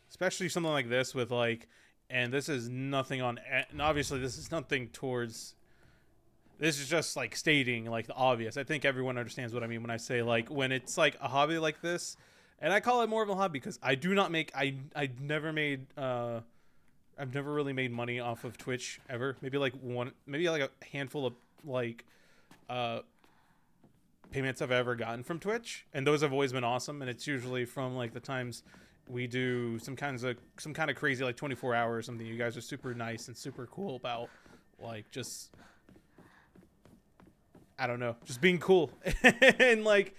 especially something like this with like, and this is nothing on, and obviously this is nothing towards, this is just like stating like the obvious. I think everyone understands what I mean when I say like, when it's like a hobby like this, and I call it more of a hobby because I do not make, I never made, I've never really made money off of Twitch ever. Maybe like a handful of like payments I've ever gotten from Twitch, and those have always been awesome. And it's usually from like the times we do some kind of crazy like 24 hours or something. You guys are super nice and super cool about like just, I don't know, just being cool and like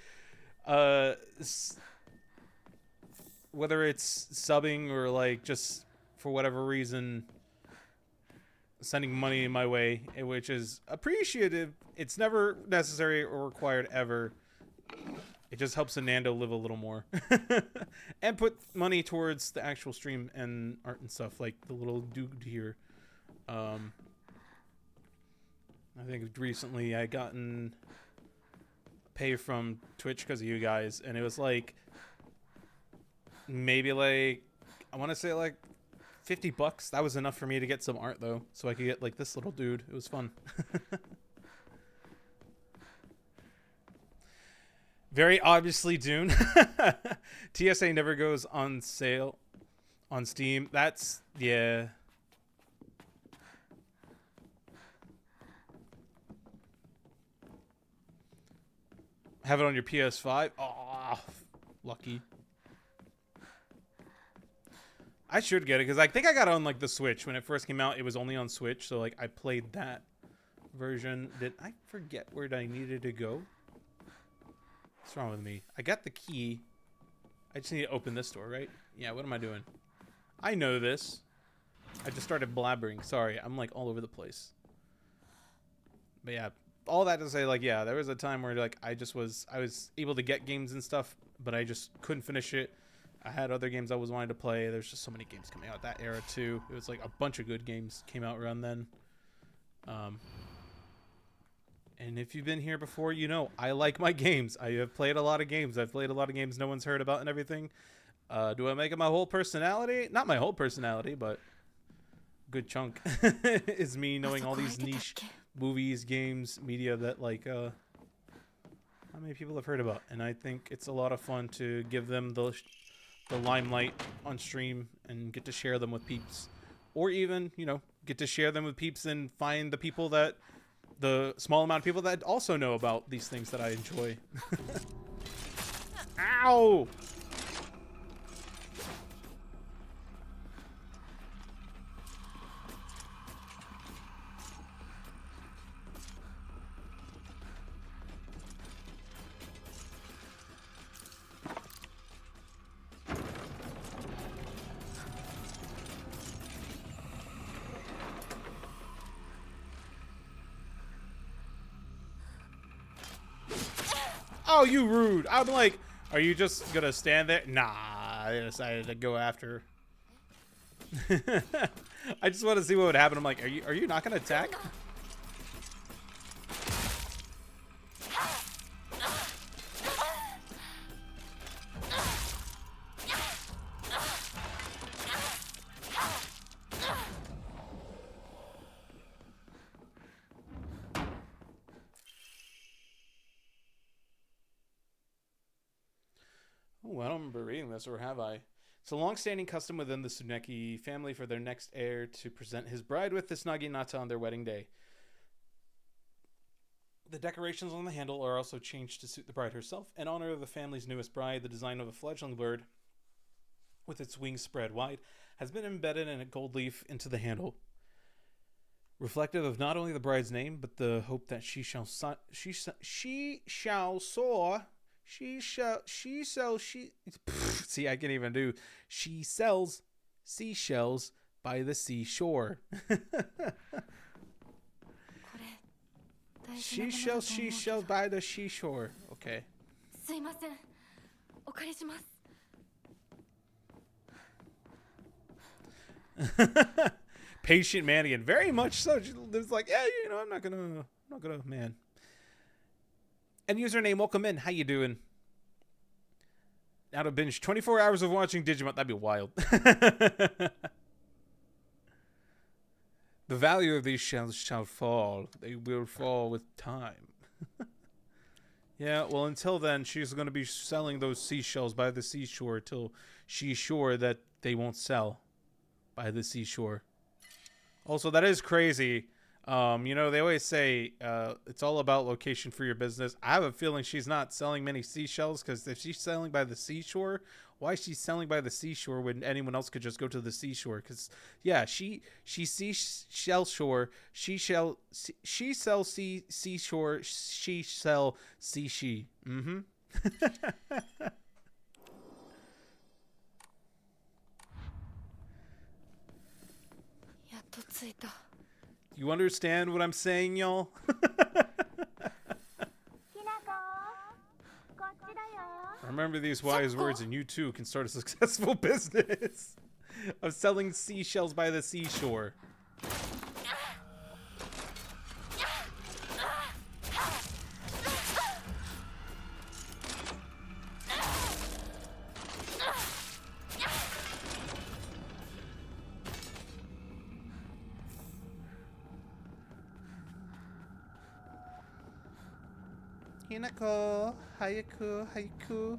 whether it's subbing or like just for whatever reason sending money my way, which is appreciative. It's never necessary or required ever. It just helps the Nando live a little more and put money towards the actual stream and art and stuff, like the little dude here. I think recently I gotten pay from Twitch because of you guys, and it was like maybe like, I want to say like $50. That was enough for me to get some art though, so I could get like this little dude. It was fun. Very obviously Dune. TSA never goes on sale on Steam. That's, yeah. Have it on your PS5? Oh, lucky. I should get it because I think I got it on like the Switch when it first came out. It was only on Switch, so like I played that version. Did I forget where I needed to go? What's wrong with me? I got the key. I just need to open this door, right? Yeah, what am I doing? I know this. I just started blabbering. Sorry, I'm like all over the place. But yeah, all that to say, like, yeah, there was a time where like I was able to get games and stuff, but I just couldn't finish it. I had other games I was wanting to play. There's just so many games coming out that era too. It was like a bunch of good games came out around then. And if you've been here before, you know I like my games. I have played a lot of games. I've played a lot of games no one's heard about and everything. Do I make it my whole personality? Not my whole personality, but good chunk is me knowing all these niche movies, games, media that like not many people have heard about. And I think it's a lot of fun to give them the limelight on stream and get to share them with peeps, or even, you know, get to share them with peeps and find the small amount of people that also know about these things that I enjoy. Ow! Oh, you rude. I'm like, are you just gonna stand there? Nah, I decided to go after. I just want to see what would happen. I'm like, are you not gonna attack? Oh, I don't remember reading this, or have I? It's a long-standing custom within the Tsuneki family for their next heir to present his bride with this naginata on their wedding day. The decorations on the handle are also changed to suit the bride herself. In honor of the family's newest bride, the design of a fledgling bird with its wings spread wide has been embedded in a gold leaf into the handle, reflective of not only the bride's name, but the hope that she shall soar. See, I can't even do. She sells seashells by the seashore. これ大事なものだと思うけど。 Seashells by the seashore. Okay. すいません、お借りします。 Patient Mannigan, very much so. It's like, yeah, you know, I'm not gonna, man. And username, welcome in. How you doing? Now to binge 24 hours of watching Digimon. That'd be wild. The value of these shells shall fall. They will fall with time. Yeah, well, until then, she's going to be selling those seashells by the seashore till she's sure that they won't sell by the seashore. Also, that is crazy. You know, they always say it's all about location for your business. I have a feeling she's not selling many seashells, because if she's selling by the seashore, why is she selling by the seashore when anyone else could just go to the seashore? Because, yeah, she seashell shore, she sells seashore, she sell sea. Mm-hmm. やっと着いた。 You understand what I'm saying, y'all? Remember these wise words, and you too can start a successful business of selling seashells by the seashore. Hinako, haiku.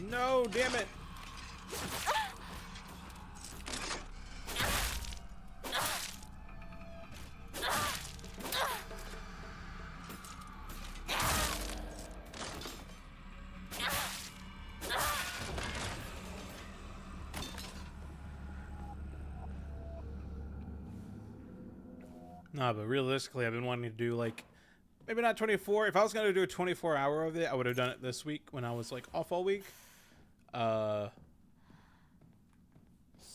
No, damn it. Nah, but realistically, I've been wanting to do, like, maybe not 24. If I was going to do a 24-hour of it, I would have done it this week when I was, like, off all week.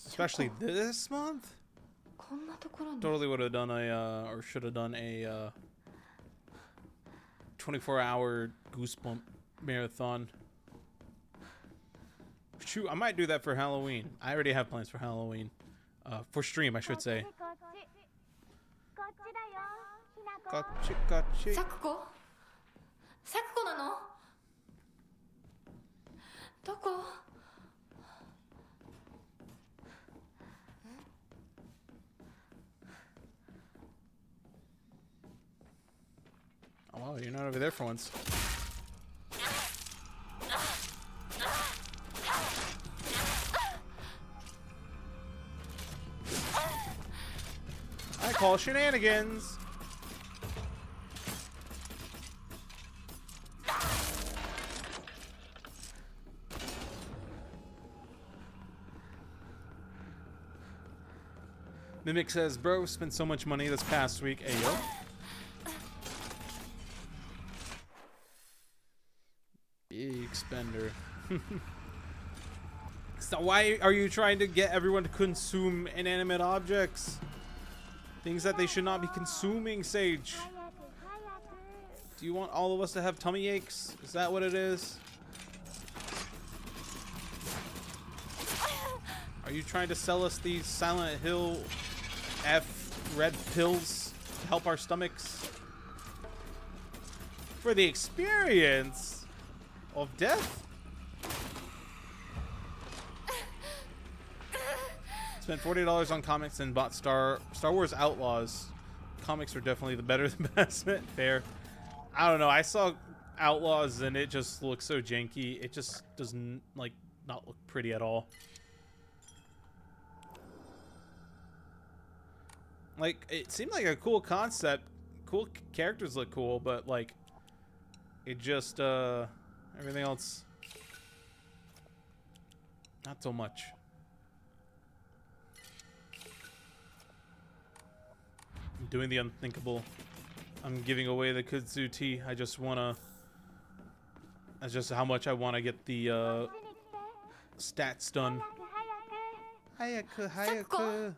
Especially this month. こんなところに。 Totally would have done a, or should have done a 24-hour Goosebump marathon. Shoot, I might do that for Halloween. I already have plans for Halloween. For stream, I should say. Gotcha. サクコ？サクコなの？どこ？ Oh, wow, you're not over there for once. I call shenanigans. Mimic says, bro, spent so much money this past week. Ayo. Big spender. So why are you trying to get everyone to consume inanimate objects? Things that they should not be consuming, Sage. Do you want all of us to have tummy aches? Is that what it is? Are you trying to sell us these Silent Hill F red pills to help our stomachs? For the experience of death? Spent $40 on comics and bought Star Wars Outlaws. Comics are definitely the better investment. Fair. I don't know. I saw Outlaws and it just looks so janky. It just doesn't, like, not look pretty at all. Like, it seemed like a cool concept. Cool characters look cool, but, like, it just, everything else, not so much. I'm doing the unthinkable. I'm giving away the kudzu tea. I just wanna. That's just how much I want to get the stats done. Hayaku, hayaku.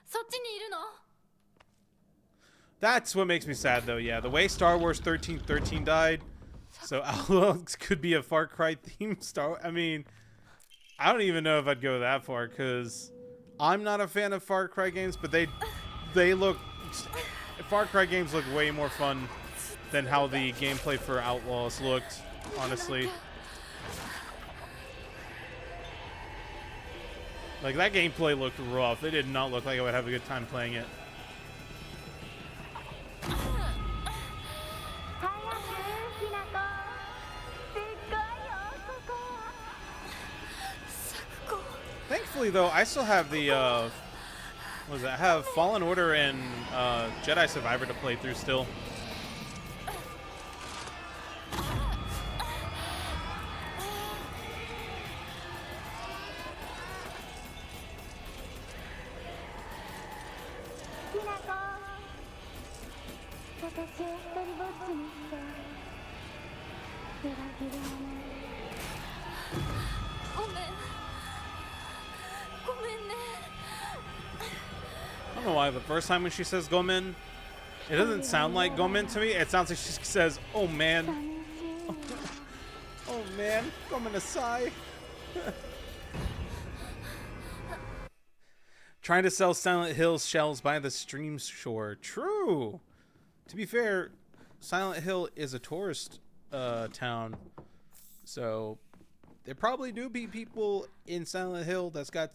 そっちにいるの？ That's what makes me sad, though. Yeah, the way Star Wars 1313 died, so Outlaws could be a Far Cry themed Star. I mean, I don't even know if I'd go that far because I'm not a fan of Far Cry games, but they look. Far Cry games look way more fun than how the gameplay for Outlaws looked. Honestly, like that gameplay looked rough. It did not look like I would have a good time playing it. Thankfully, though, I still have the what was it? I have Fallen Order and Jedi Survivor to play through still. I don't know why, but first time when she says Gomen, it doesn't sound like Gomen to me. It sounds like she says, "Oh man, oh man, Gomen asai." Trying to sell Silent Hill shells by the stream shore. True. To be fair, Silent Hill is a tourist town, so there probably do be people in Silent Hill that's got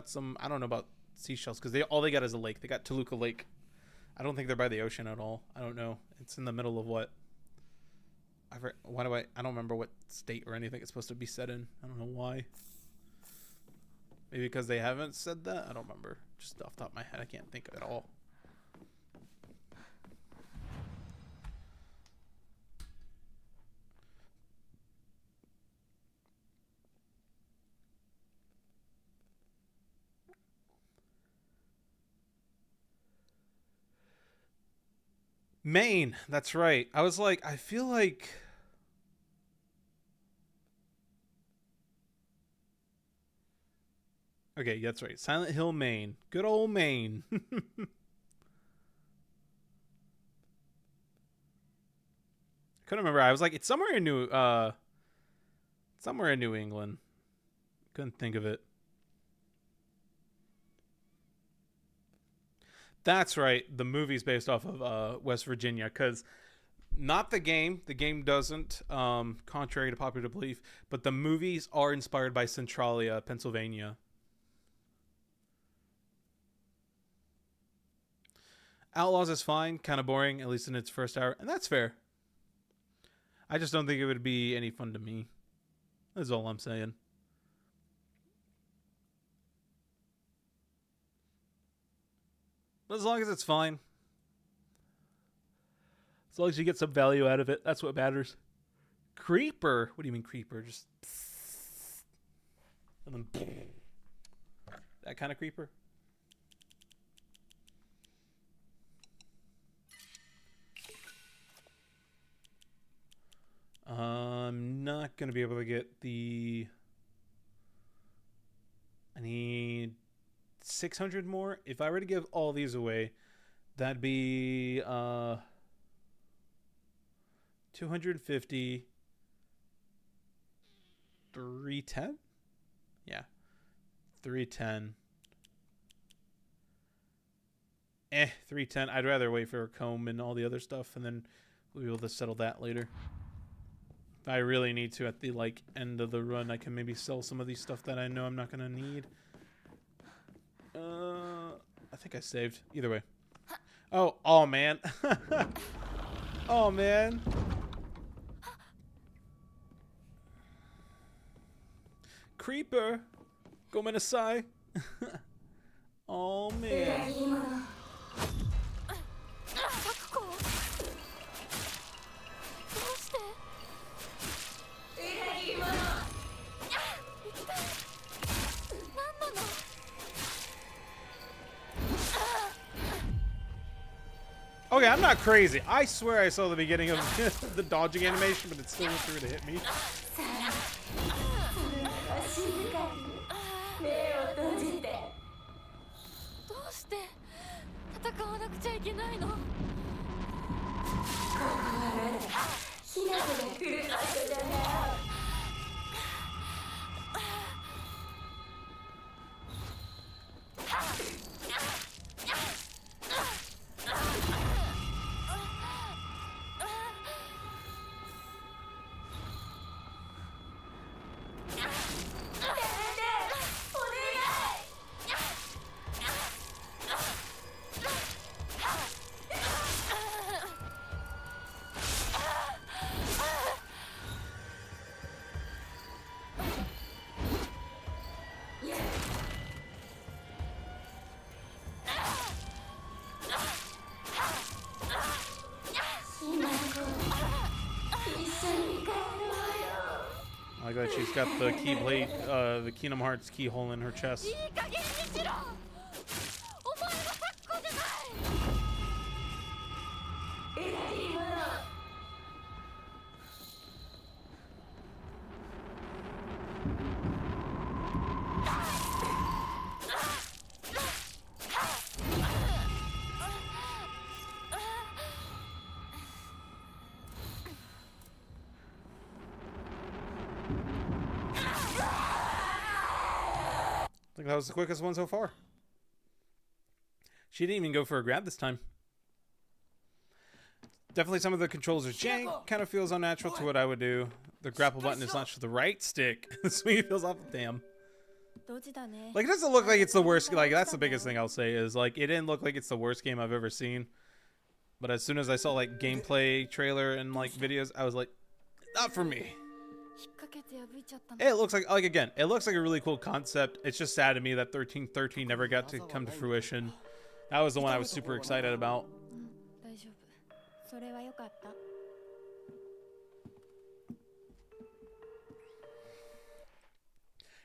some. I don't know about seashells because all they got is a lake. They got Toluca Lake. I don't think they're by the ocean at all. I don't know. It's in the middle of what? I don't remember what state or anything it's supposed to be set in. I don't know why. Maybe because they haven't said that? I don't remember. Just off the top of my head, I can't think of it all. Maine, that's right. I was like, I feel like... Okay, that's right. Silent Hill, Maine. Good old Maine. Couldn't remember. I was like, it's somewhere in New England. Couldn't think of it. That's right. The movie's based off of West Virginia, because not the game. The game doesn't, contrary to popular belief, but the movies are inspired by Centralia, Pennsylvania. Outlaws is fine, kind of boring, at least in its first hour, and that's fair. I just don't think it would be any fun to me. That's all I'm saying. As long as it's fine. As long as you get some value out of it, that's what matters. Creeper? What do you mean creeper? Just... And then... That kind of creeper? I'm not going to be able to get the... I need 600 more. If I were to give all these away, that'd be 250, 310? Yeah. 310. 310. I'd rather wait for a comb and all the other stuff, and then we'll be able to settle that later. If I really need to at the end of the run, I can maybe sell some of these stuff that I know I'm not gonna need. I think I saved. Either way. Oh man. Oh man. Creeper. Gomenasai. Oh man. Okay, I'm not crazy. I swear I saw the beginning of the dodging animation, but it still went through to hit me. 静かに目を閉じてどうして戦わなくちゃいけないのここはまだヒナコが来る場所じゃないI like that she's got the keyblade, the Kingdom Hearts keyhole in her chest. いい加減にしろお前は100個じゃない偉いもの I think that was the quickest one so far. She didn't even go for a grab this time. Definitely some of the controls are jank. Kind of feels unnatural to what I would do. The grapple button is not to the right stick. The swing feels off the damn. Like, it doesn't look like it's the worst. Like, that's the biggest thing I'll say is, like, it didn't look like it's the worst game I've ever seen. But as soon as I saw, like, gameplay trailer and, like, videos, I was like, not for me. It looks like again, it looks like a really cool concept. It's just sad to me that 1313 never got to come to fruition. That was the one I was super excited about.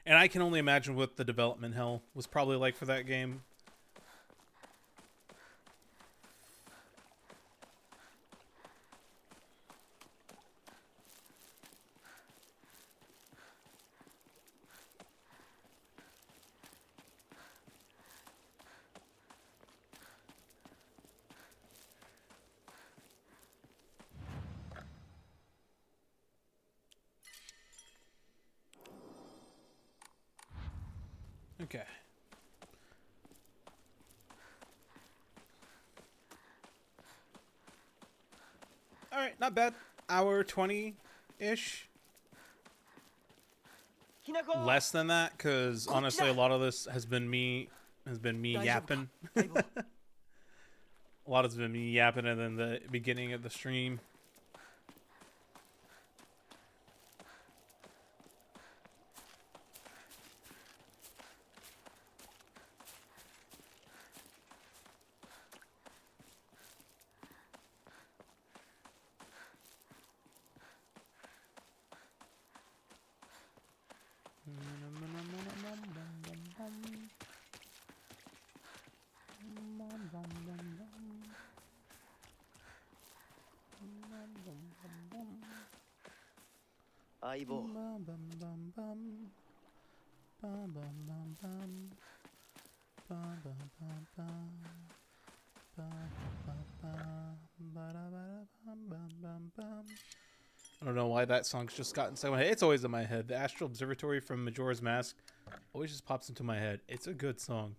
And I can only imagine what the development hell was probably like for that game. Okay. All right, not bad. Hour 20-ish. Less than that, because honestly, a lot of this has been me yapping. A lot has been me yapping, and then the beginning of the stream. I don't know why that song's just gotten so in my head. It's always in my head. The Astral Observatory from Majora's Mask always just pops into my head. It's a good song.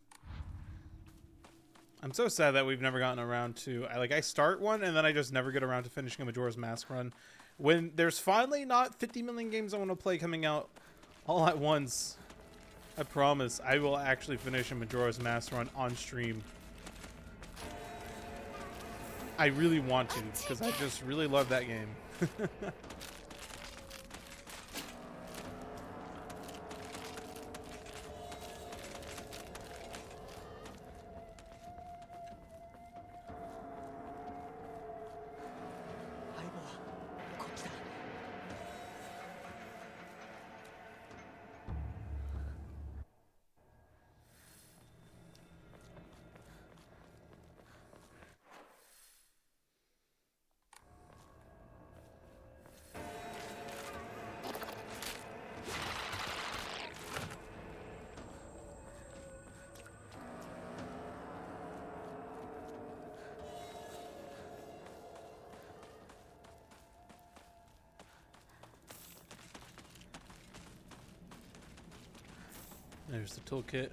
I'm so sad that we've never gotten around to... I start one, and then I just never get around to finishing a Majora's Mask run. When there's finally not 50 million games I want to play coming out all at once, I promise I will actually finish a Majora's Mask run on stream. I really want to, because I just really love that game. There's the toolkit.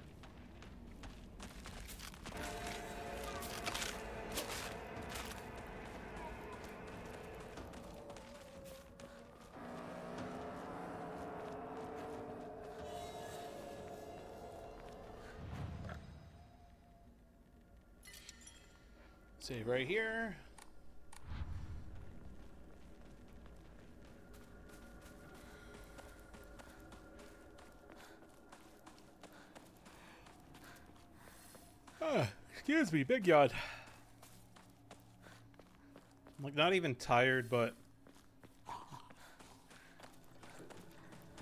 Save right here. Excuse me, big yawn. I'm like not even tired, but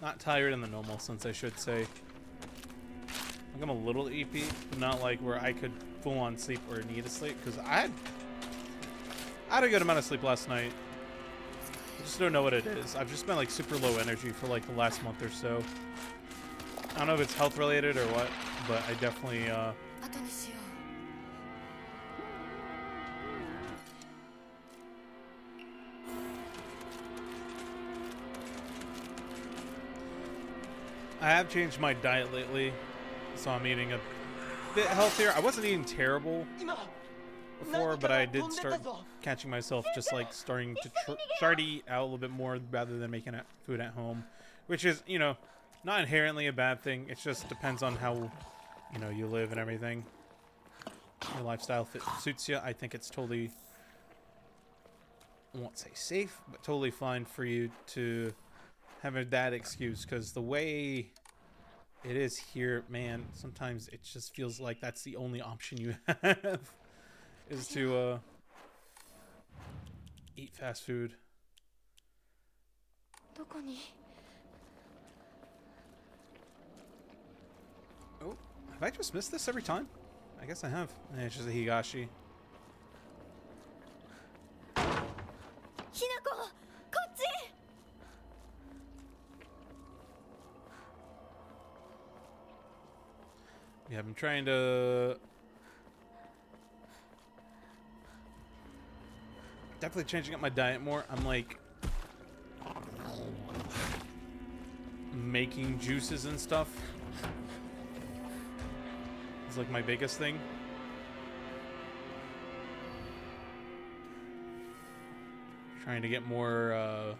not tired in the normal sense, I should say. Like I'm a little EP, but not like where I could full on sleep or need to sleep, because I had a good amount of sleep last night. I just don't know what it is. I've just been like super low energy for like the last month or so. I don't know if it's health related or what, but I definitely 後にしよ I have changed my diet lately, so I'm eating a bit healthier. I wasn't eating terrible 今 before, but I did start catching myself just like starting to try to eat out a little bit more rather than making food at home, which is, you know, not inherently a bad thing. It just depends on how, you know, you live and everything. Your lifestyle suits you. I think it's totally, I won't say safe, but totally fine for you to have that excuse, because the way it is here, man, sometimes it just feels like that's the only option you have is to eat fast food. どこに Oh, have I just missed this every time? I guess I have. It's just a Higashi. ひなここっち Yeah, I'm trying to definitely changing up my diet more. I'm like making juices and stuff. It's like my biggest thing. Trying to get more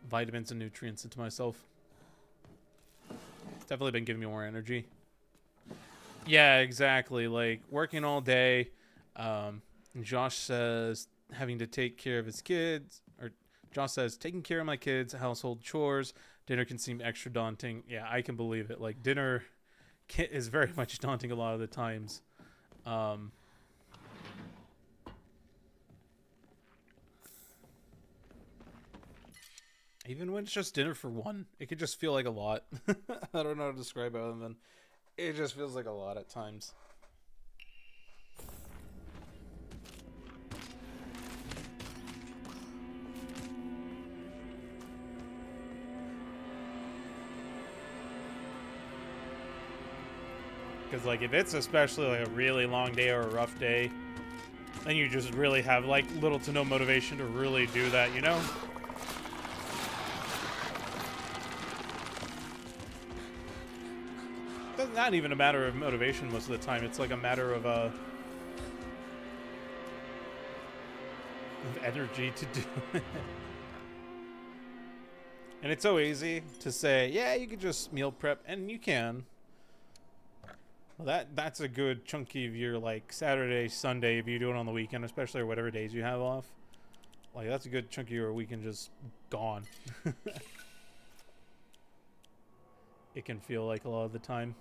vitamins and nutrients into myself. It's definitely been giving me more energy. Yeah, exactly. Like working all day. Josh says having to take care of his kids, or Josh says taking care of my kids, household chores, dinner can seem extra daunting. Yeah, I can believe it. Like dinner is very much daunting a lot of the times. Even when it's just dinner for one, it could just feel like a lot. I don't know how to describe it other than it just feels like a lot at times. Because, like, if it's especially, like, a really long day or a rough day, then you just really have, like, little to no motivation to really do that, you know? It's not even a matter of motivation most of the time. It's, like, a matter of energy to do it. And it's so easy to say, yeah, you could just meal prep, and you can. Well, that's a good chunky of your like Saturday, Sunday if you do it on the weekend, especially or whatever days you have off. Like that's a good chunk of your weekend just gone. It can feel like a lot of the time.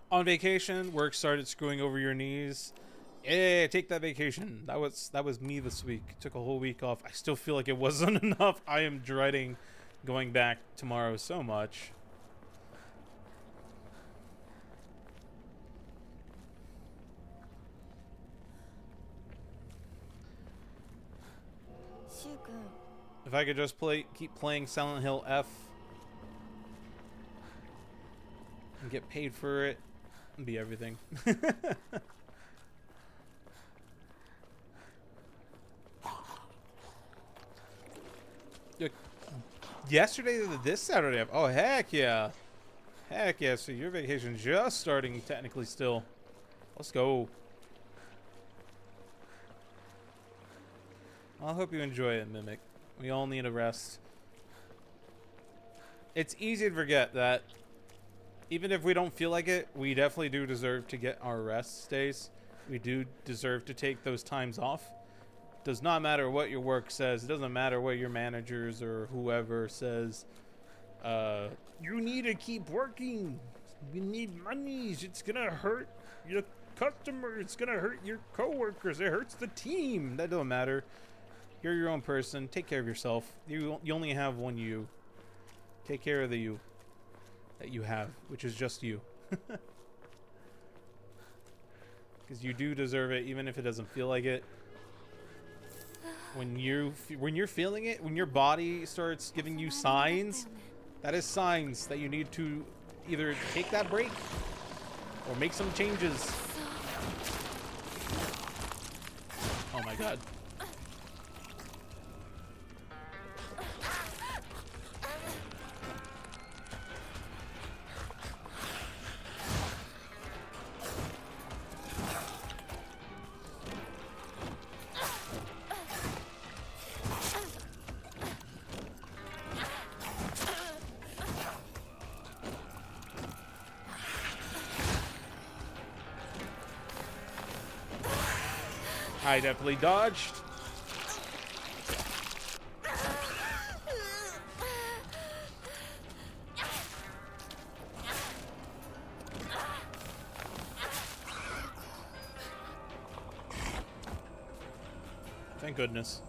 On vacation, work started screwing over your knees. Yeah, take that vacation. That was me this week. Took a whole week off. I still feel like it wasn't enough. I am dreading going back tomorrow so much. If I could just keep playing Silent Hill F and get paid for it, it'd be everything. Yeah, yesterday to this Saturday. Oh, heck yeah. Heck yeah. So your vacation's just starting technically still. Let's go. I hope you enjoy it, Mimic. We all need a rest. It's easy to forget that even if we don't feel like it, we definitely do deserve to get our rest days. We do deserve to take those times off. Does not matter what your work says. It doesn't matter what your managers or whoever says. You need to keep working. You need monies. It's gonna hurt your customers. It's gonna hurt your coworkers. It hurts the team. That don't matter. You're your own person. Take care of yourself. You only have one you. Take care of the you that you have, which is just you. Because you do deserve it, even if it doesn't feel like it. When you're feeling it, when your body starts giving you signs, that is signs that you need to either take that break or make some changes. Oh my god. I definitely dodged. Thank goodness.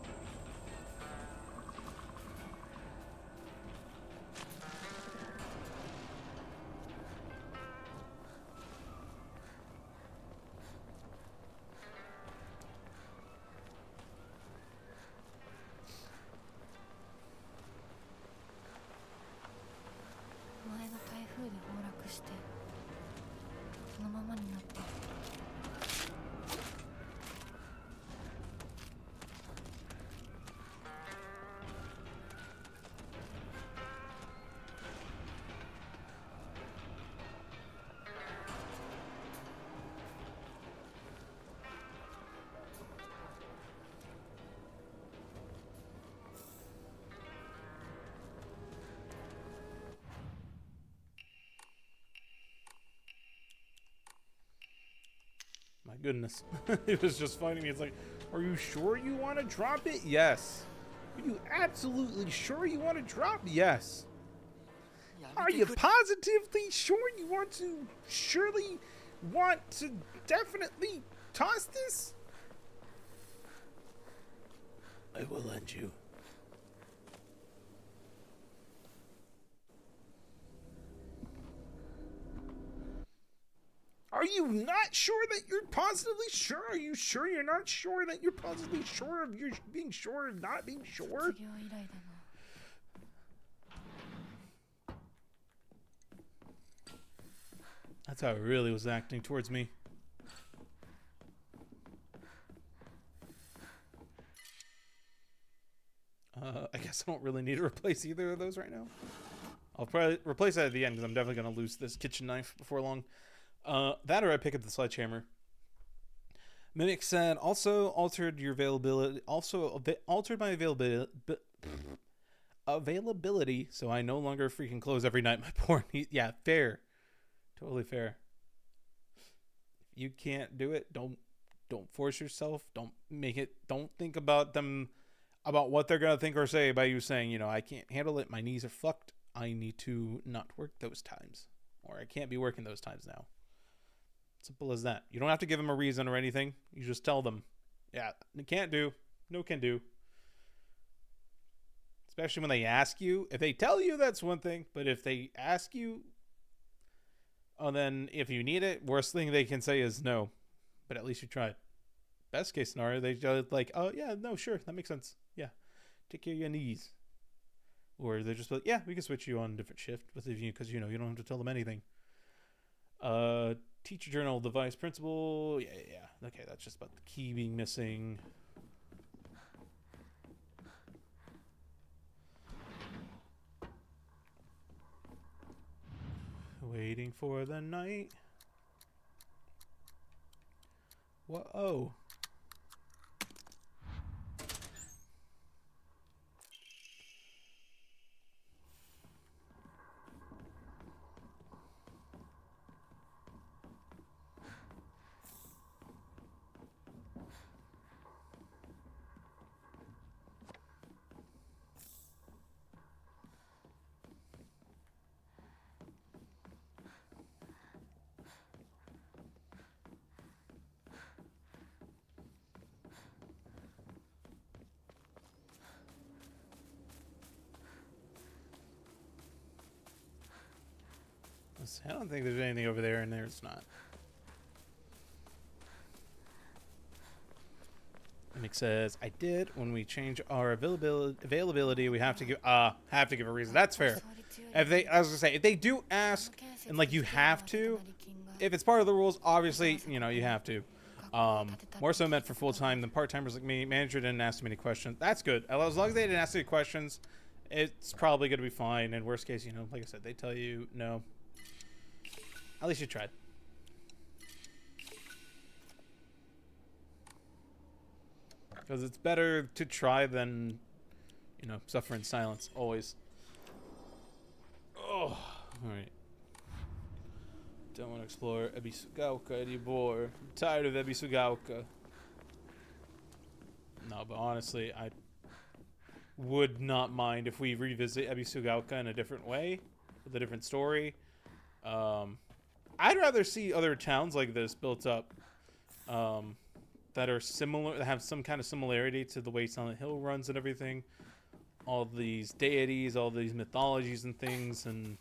My goodness. It was just funny. It's like, are you sure you want to drop it? Yes. Are you absolutely sure you want to drop? Yes. Are you positively sure you want to surely want to definitely toss this? I will lend you. Are you not sure that you're positively sure? Are you sure you're not sure that you're positively sure of your being sure of not being sure? That's how it really was acting towards me. I guess I don't really need to replace either of those right now. I'll probably replace that at the end because I'm definitely going to lose this kitchen knife before long. That or I pick up the sledgehammer. Mimic said, also altered your availability. Also altered my availability, so I no longer freaking close every night. My poor yeah, fair. Totally fair. If you can't do it, don't force yourself. Don't think about them, about what they're gonna think or say by you saying, you know, I can't handle it. My knees are fucked. I need to not work those times, or I can't be working those times now. Simple as that. You don't have to give them a reason or anything. You just tell them, yeah, can't do. No can do. Especially when they ask you. If they tell you, that's one thing. But if they ask you, oh, then if you need it, worst thing they can say is no. But at least you tried. Best case scenario, they just like, oh, yeah, no, sure. That makes sense. Yeah. Take care of your knees. Or they're just like, yeah, we can switch you on a different shift with you because, you know, you don't have to tell them anything. Teacher journal, device principal. Yeah. Okay, that's just about the key being missing. Waiting for the night. What? Oh. I don't think there's anything over there, and there's not. Mick says, "I did. When we change our availability, we have to give a reason." That's fair. If they, I was gonna say, if they do ask, and like you have to, if it's part of the rules, obviously, you know, you have to. More so meant for full time than part timers like me. Manager didn't ask too many questions. That's good. As long as they didn't ask any questions, it's probably gonna be fine. And worst case, you know, like I said, they tell you no. At least you tried. Because it's better to try than, you know, suffer in silence. Always. Oh, alright. Don't want to explore Ebisugaoka anymore. I'm tired of Ebisugaoka. No, but honestly, I would not mind if we revisit Ebisugaoka in a different way. With a different story. I'd rather see other towns like this built up. That are similar, that have some kind of similarity to the way Silent Hill runs and everything. All these deities, all these mythologies and things, and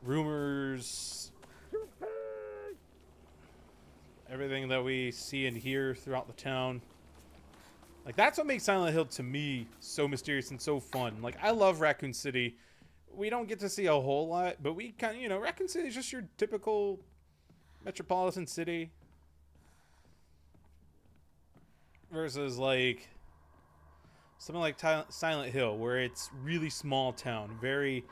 rumors. Everything that we see and hear throughout the town. Like, that's what makes Silent Hill, to me, so mysterious and so fun. Like, I love Raccoon City. We don't get to see a whole lot, but we kind of, you know, Raccoon City is just your typical metropolitan city. Versus like something like Silent Hill, where it's really small town, very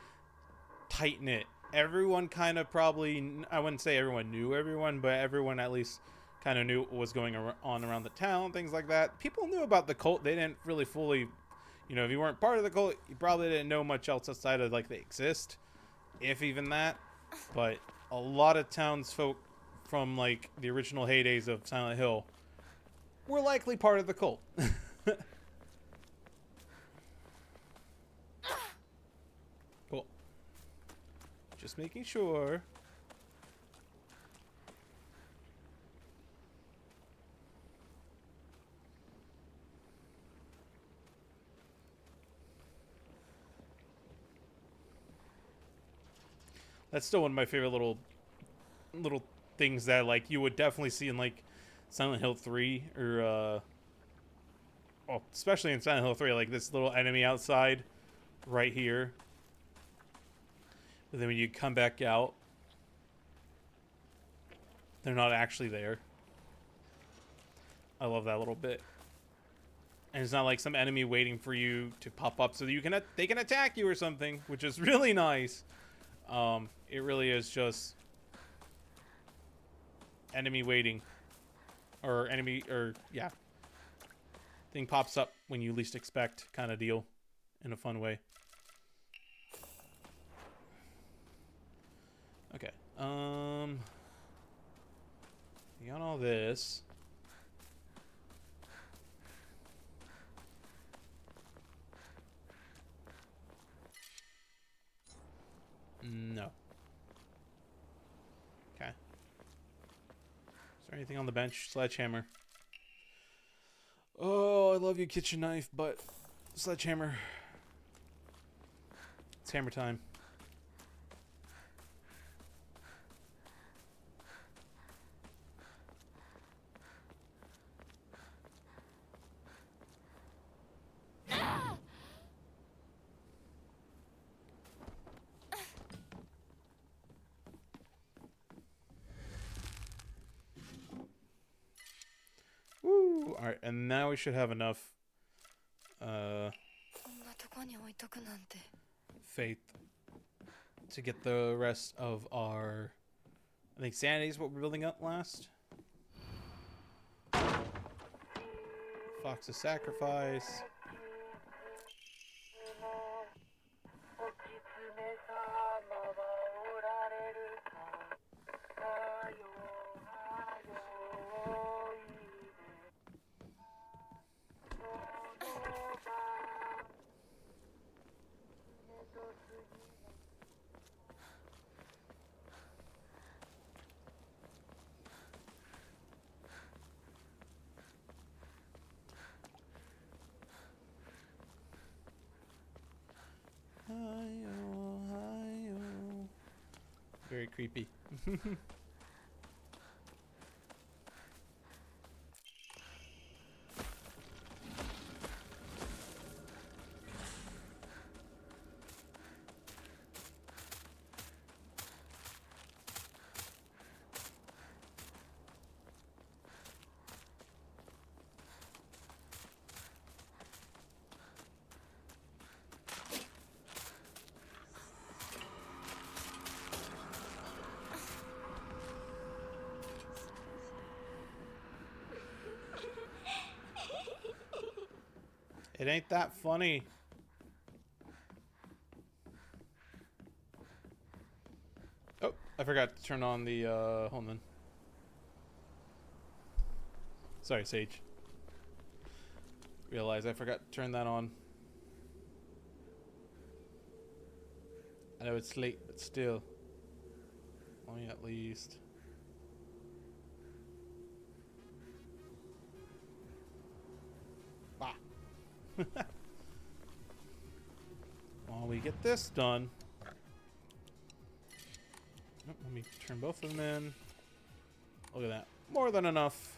tight knit. Everyone kind of probably, I wouldn't say everyone knew everyone, but everyone at least kind of knew what was going on around the town, things like that. People knew about the cult. They didn't really fully, you know, if you weren't part of the cult, you probably didn't know much else outside of like they exist, if even that. But a lot of townsfolk from like the original heydays of Silent Hill were likely part of the cult. Cool. Just making sure. That's still one of my favorite little things that like you would definitely see in like Silent Hill 3 or well, especially in Silent Hill 3, like this little enemy outside right here. But then when you come back out, they're not actually there. I love that little bit. And it's not like some enemy waiting for you to pop up so that you can they can attack you or something, which is really nice. It really is just enemy waiting. Or enemy, or yeah. Thing pops up when you least expect, kind of deal. In a fun way. Okay. You got all this. No. Okay. Is there anything on the bench? Sledgehammer. Oh, I love you, kitchen knife, but sledgehammer. It's hammer time. Woo! Alright, and now we should have enough faith to get the rest of our... I think sanity is what we're building up last. Fox's sacrifice. Very creepy. It ain't that funny. Oh, I forgot to turn on the, hold on. Sorry, Sage. Realize I forgot to turn that on. I know it's late, but still. Only at least. Ah. While we get this done. Oh, let me turn both of them in. Look at that. More than enough.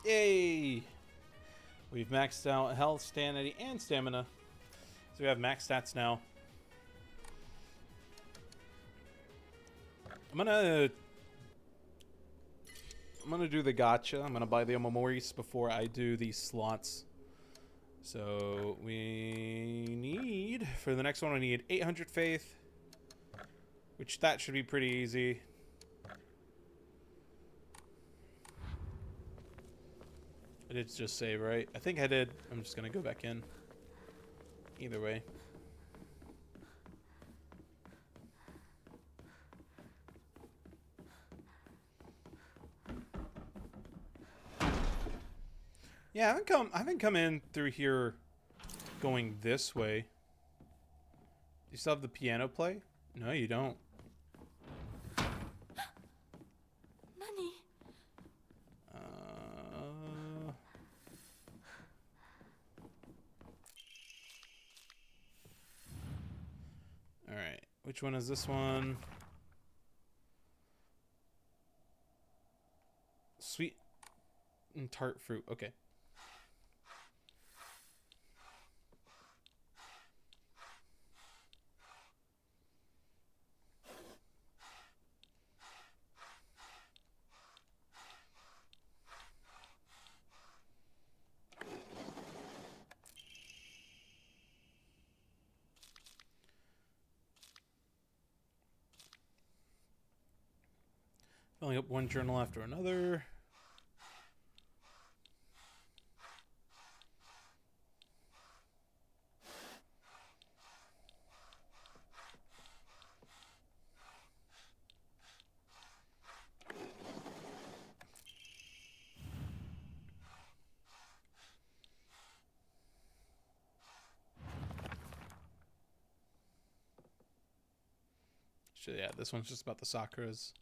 Yay! We've maxed out health, sanity, and stamina. So we have max stats now. I'm gonna do the gacha. I'm gonna buy the Omomoris before I do these slots. So we need, for the next one, we need 800 faith, which that should be pretty easy. I did just save, right? I think I did. I'm just gonna go back in. Either way. Yeah, I haven't come in through here going this way. You still have the piano play? No, you don't. Nani? Alright. Which one is this one? Sweet and tart fruit. Okay. Filling up one journal after another. So yeah, this one's just about the Sakuras.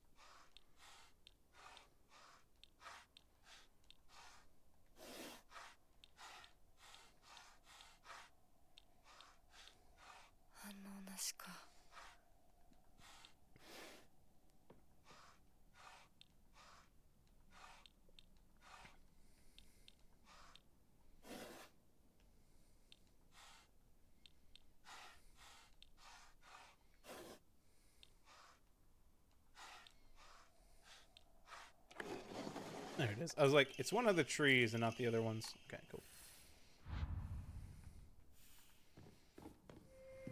There it is. I was like, it's one of the trees and not the other ones. Okay, cool.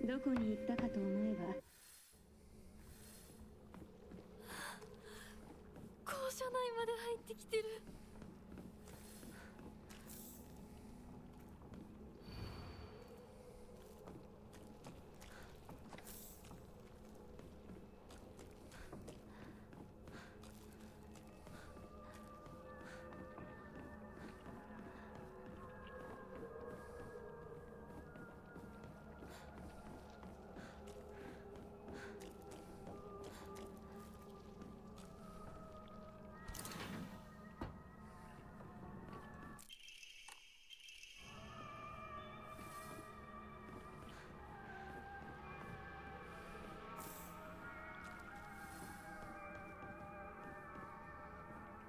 どこに行ったかと思えば校舎内まで入ってきてる。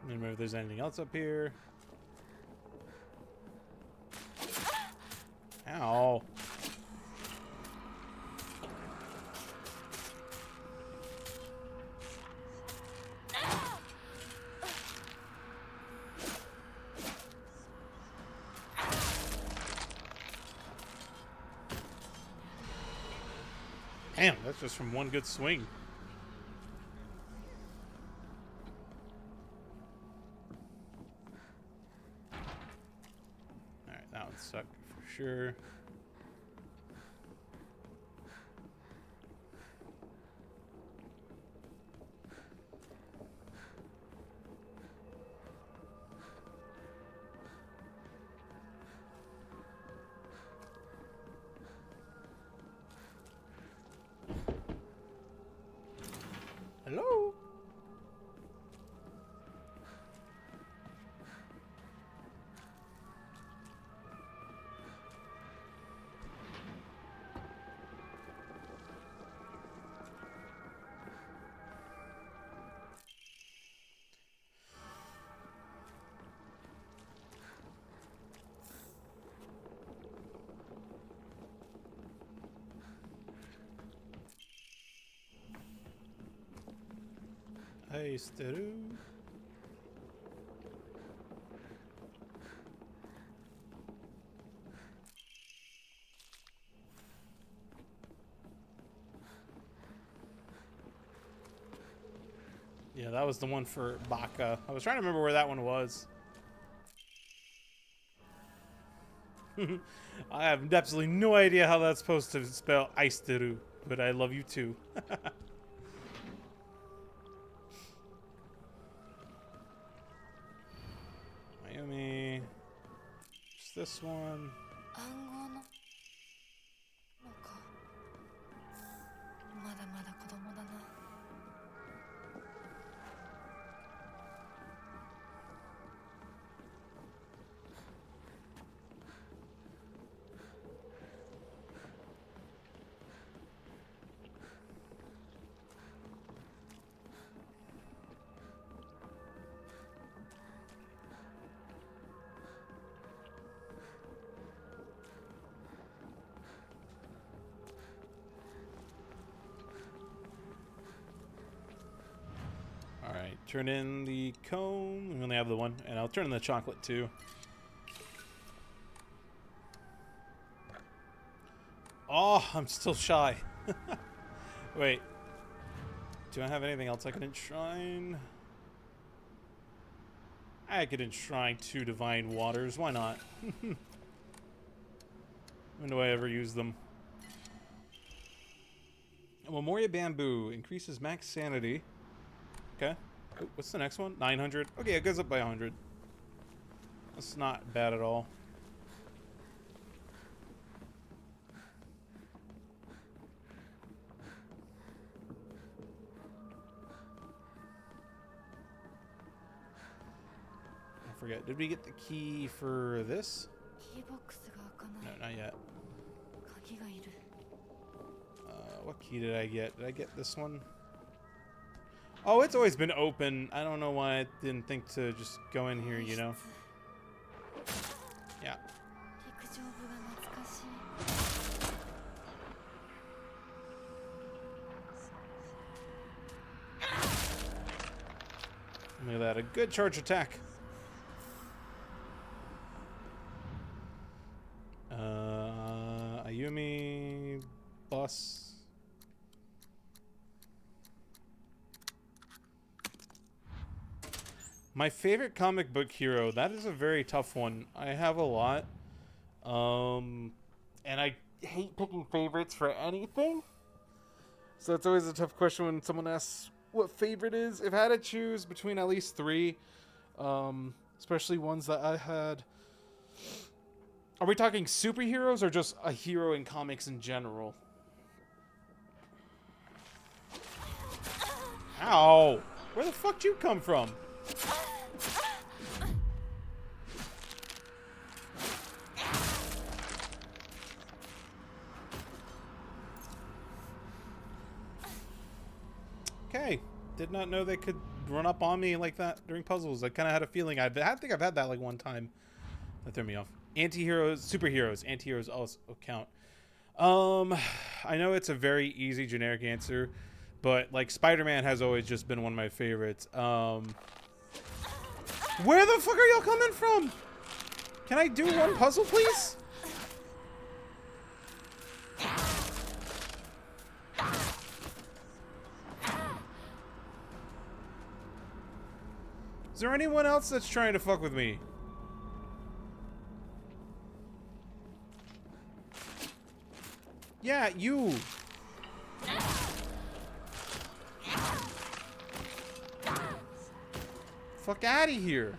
Remember if there's anything else up here. Ow. Damn, that's just from one good swing. Alright, that one sucked for sure. Hello? Hey, Steru. Yeah, that was the one for Baka. I was trying to remember where that one was. I have absolutely no idea how that's supposed to spell Aisteru, but I love you too. Miami. Just this one. 暗号のか。まだまだ子供だな。Alright, turn in the cone. We only have the one. And I'll turn in the chocolate too. Oh, I'm still shy. Wait. Do I have anything else I can enshrine? I could enshrine 2 divine waters. Why not? When do I ever use them? Memoria Bamboo increases max sanity. Okay. Oh, what's the next one? 900. Okay, it goes up by 100. That's not bad at all. I forget. Did we get the key for this? キーボックスが開か No, ない。 not yet. 鍵がいる。 What key did I get? Did I get this one? Oh, it's always been open. I don't know why I didn't think to just go in here, you know? Yeah. 陸上部が懐かしい。 Look at that. A good charge attack. Ayumi, boss boss. My favorite comic book hero. That is a very tough one. I have a lot. And I hate picking favorites for anything. So it's always a tough question when someone asks what favorite is. If I had to choose between at least 3, especially ones that I had. Are we talking superheroes or just a hero in comics in general? Ow! Where the fuck did you come from? Okay. Did not know they could run up on me like that during puzzles. I kind of had a feeling. I think I've had that like one time. That threw me off. Anti-heroes, superheroes. Anti-heroes also count. I know it's a very easy generic answer, but like Spider-Man has always just been one of my favorites. Where the fuck are y'all coming from? Can I do one puzzle, please? Is there anyone else that's trying to fuck with me? Yeah, you. Fuck out of here.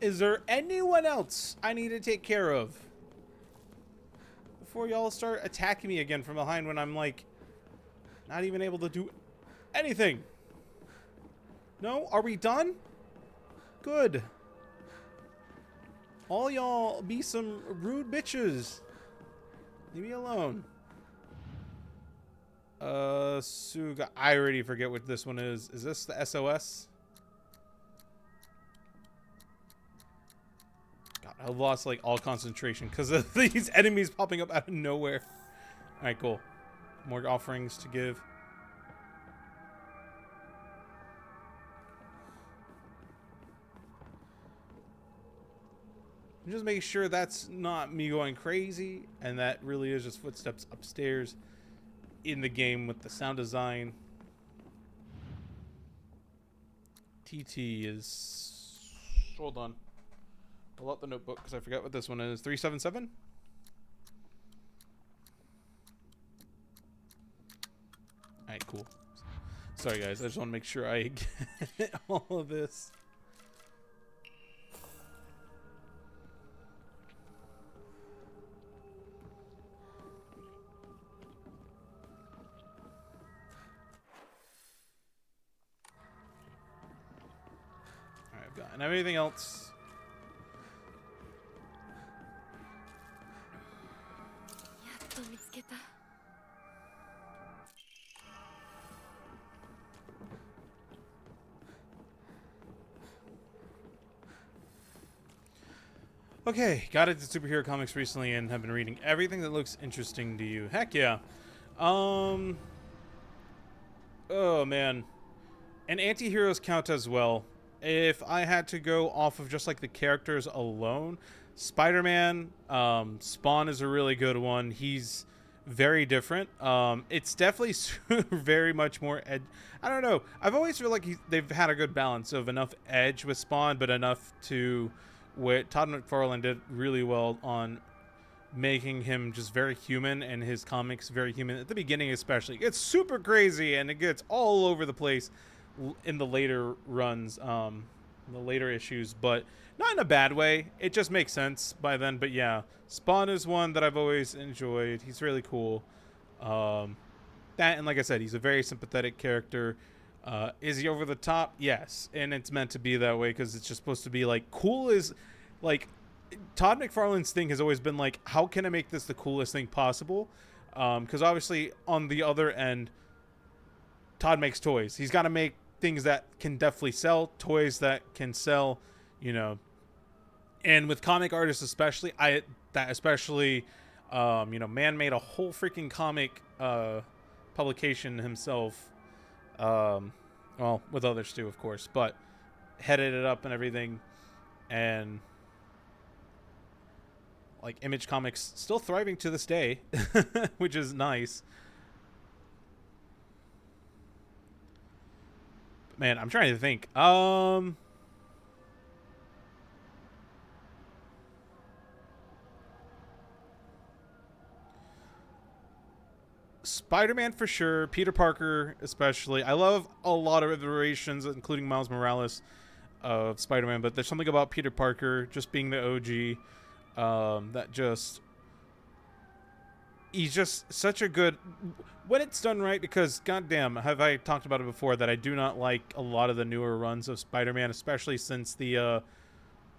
Is there anyone else I need to take care of before y'all start attacking me again from behind when I'm like not even able to do anything? No? Are we done? Good. All y'all be some rude bitches. Leave me alone. Suga. I already forget what this one is. Is this the SOS? God, I lost like all concentration because of these enemies popping up out of nowhere. Alright, cool. More offerings to give. Just make sure that's not me going crazy and that really is just footsteps upstairs in the game with the sound design. TT is... Hold on. Pull out the notebook because I forgot what this one is. 377? Alright, cool. Sorry guys, I just want to make sure I get all of this. And everything else. Okay, got into superhero comics recently and have been reading everything that looks interesting to you. Heck yeah. Oh man. And anti-heroes count as well. If I had to go off of just like the characters alone, Spider-Man, Spawn is a really good one. He's very different. It's definitely very much more edge. I don't know. I've always feel like they've had a good balance of enough edge with Spawn, but enough to what Todd McFarlane did really well on making him just very human and his comics very human at the beginning, especially. It's super crazy and it gets all over the place in the later runs, the later issues, but not in a bad way. It just makes sense by then. But yeah, Spawn is one that I've always enjoyed. He's really cool. That, and like I said, he's a very sympathetic character. Is he over the top? Yes, and it's meant to be that way because it's just supposed to be like cool. Is like Todd McFarlane's thing has always been like, how can I make this the coolest thing possible? Because obviously on the other end, Todd makes toys. He's got to make things that can definitely sell, toys that can sell, you know. And with comic artists especially, you know, man made a whole freaking comic publication himself. Well, with others too, of course, but headed it up and everything. And like Image Comics still thriving to this day, which is nice. Man, I'm trying to think. Spider-Man for sure, Peter Parker especially. I love a lot of iterations, including Miles Morales of Spider-Man, but there's something about Peter Parker just being the OG that just he's just such a good when it's done right, because goddamn have I talked about it before that I do not like a lot of the newer runs of Spider-Man, especially since the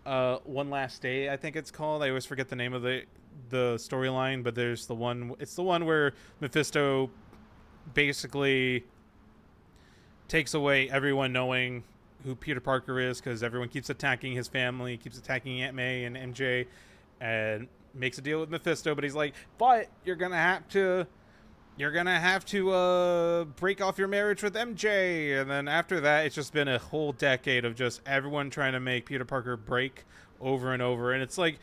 One Last Day, I think it's called. I always forget the name of the storyline, but there's the one, it's the one where Mephisto basically takes away everyone knowing who Peter Parker is, because everyone keeps attacking his family, keeps attacking Aunt May and MJ, and makes a deal with Mephisto, but he's like, but you're gonna have to break off your marriage with MJ. And then after that, it's just been a whole decade of just everyone trying to make Peter Parker break over and over, and it's like,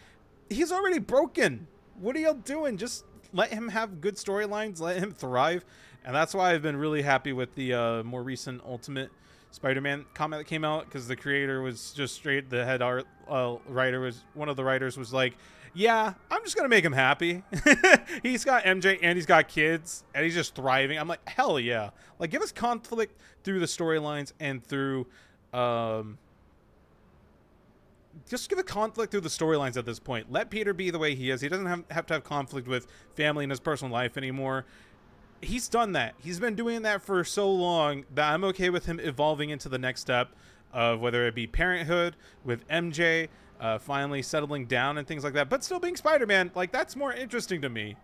he's already broken. What are y'all doing? Just let him have good storylines, let him thrive. And that's why I've been really happy with the more recent Ultimate Spider-Man comic that came out, because the creator was just straight, the head art writer was, one of the writers was like, yeah, I'm just gonna make him happy. He's got MJ and he's got kids and he's just thriving. I'm like, hell yeah. Like, give us conflict through the storylines and through just give a conflict through the storylines at this point. Let Peter be the way he is. He doesn't have to have conflict with family in his personal life anymore. He's done that. He's been doing that for so long that I'm okay with him evolving into the next step of whether it be parenthood with MJ, finally settling down and things like that, but still being Spider-Man. Like, that's more interesting to me.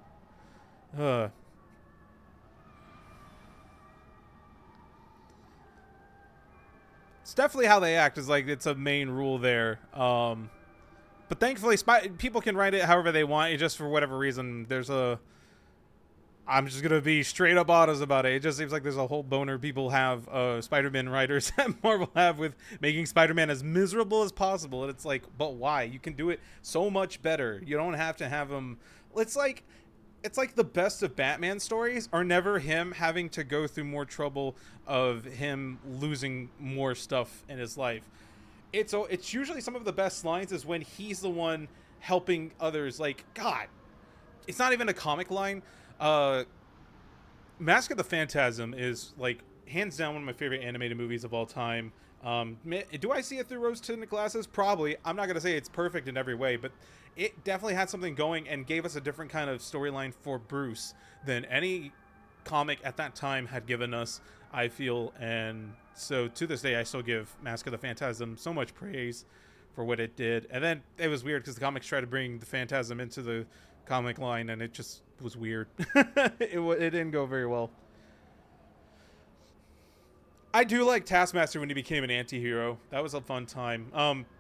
It's definitely how they act is like, it's a main rule there. But thankfully, people can write it however they want. It just, for whatever reason, there's a... I'm just going to be straight up honest about it. It just seems like there's a whole boner people have, Spider-Man writers that Marvel have with making Spider-Man as miserable as possible. And it's like, but why? You can do it so much better. You don't have to have him... It's like the best of Batman stories are never him having to go through more trouble of him losing more stuff in his life. It's usually some of the best lines is when he's the one helping others. Like, God, it's not even a comic line. Mask of the Phantasm is, like, hands down one of my favorite animated movies of all time. Do I see it through rose-tinted glasses? Probably. I'm not going to say it's perfect in every way, but it definitely had something going and gave us a different kind of storyline for Bruce than any comic at that time had given us, I feel. And so to this day, I still give Mask of the Phantasm so much praise for what it did. And then it was weird because the comics tried to bring the Phantasm into the comic line, and it just was weird. It didn't go very well. I do like Taskmaster when he became an anti-hero. That was a fun time.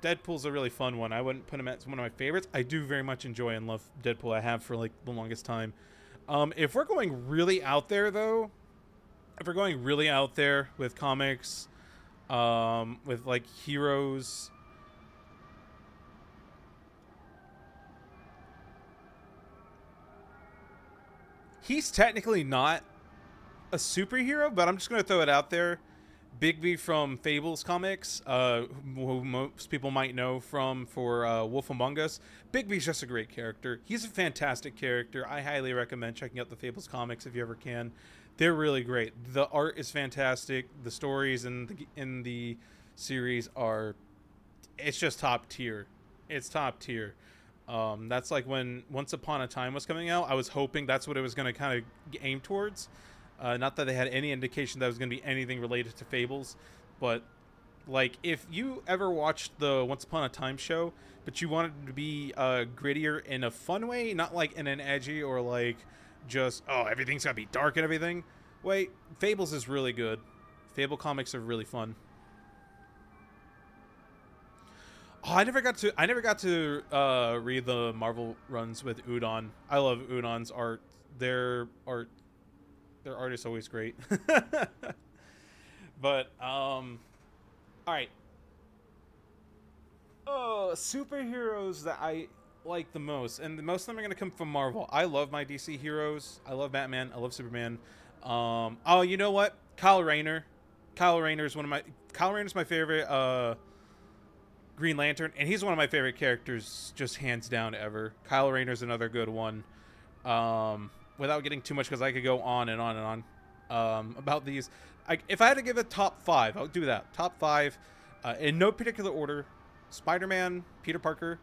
Deadpool's a really fun one. I wouldn't put him as one of my favorites. I do very much enjoy and love Deadpool. I have for like the longest time. If we're going really out there though, if we're going really out there with comics, with like heroes, he's technically not a superhero, but I'm just going to throw it out there. Bigby from Fables comics, who most people might know for Wolf Among Us. Bigby's just a great character. He's a fantastic character. I highly recommend checking out the Fables comics if you ever can. They're really great. The art is fantastic. The stories in the series are... It's just top tier. It's top tier. That's like when Once Upon a Time was coming out. I was hoping that's what it was going to kind of aim towards. Not that they had any indication that was going to be anything related to Fables, but like if you ever watched the Once Upon a Time show, but you wanted to be grittier in a fun way, not like in an edgy or like just, oh, everything's got to be dark and everything. Wait, Fables is really good. Fable comics are really fun. Oh, I never got to read the Marvel runs with Udon. I love Udon's art. Their art is always great. But all right. Superheroes that I like the most, and most of them are going to come from Marvel. I love my DC heroes. I love Batman. I love Superman. Oh, you know what? Kyle Rayner. Kyle Rayner's my favorite Green Lantern, and he's one of my favorite characters, just hands down ever. Kyle Rayner's another good one. Without getting too much, because I could go on and on and on about these. If I had to give a top 5, I'll do that. Top 5, in no particular order: Spider-Man, Peter Parker,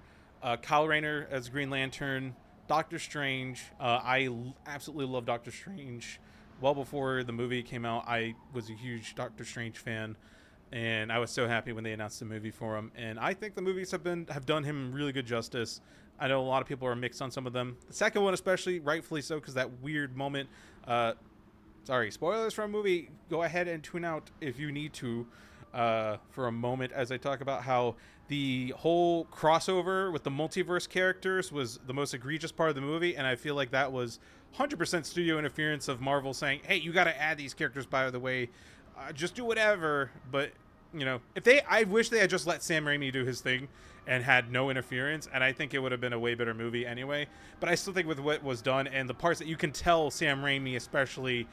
Kyle Rayner as Green Lantern, Doctor Strange. Absolutely love Doctor Strange. Well before the movie came out, I was a huge Doctor Strange fan, and I was so happy when they announced the movie for him. And I think the movies have done him really good justice. I know a lot of people are mixed on some of them. The second one, especially, rightfully so, because that weird moment. Sorry, spoilers from a movie. Go ahead and tune out if you need to for a moment as I talk about how the whole crossover with the multiverse characters was the most egregious part of the movie, and I feel like that was 100% studio interference of Marvel saying, hey, you got to add these characters, by the way. Just do whatever. But, you know, I wish they had just let Sam Raimi do his thing and had no interference, and I think it would have been a way better movie anyway. But I still think with what was done and the parts that you can tell Sam Raimi especially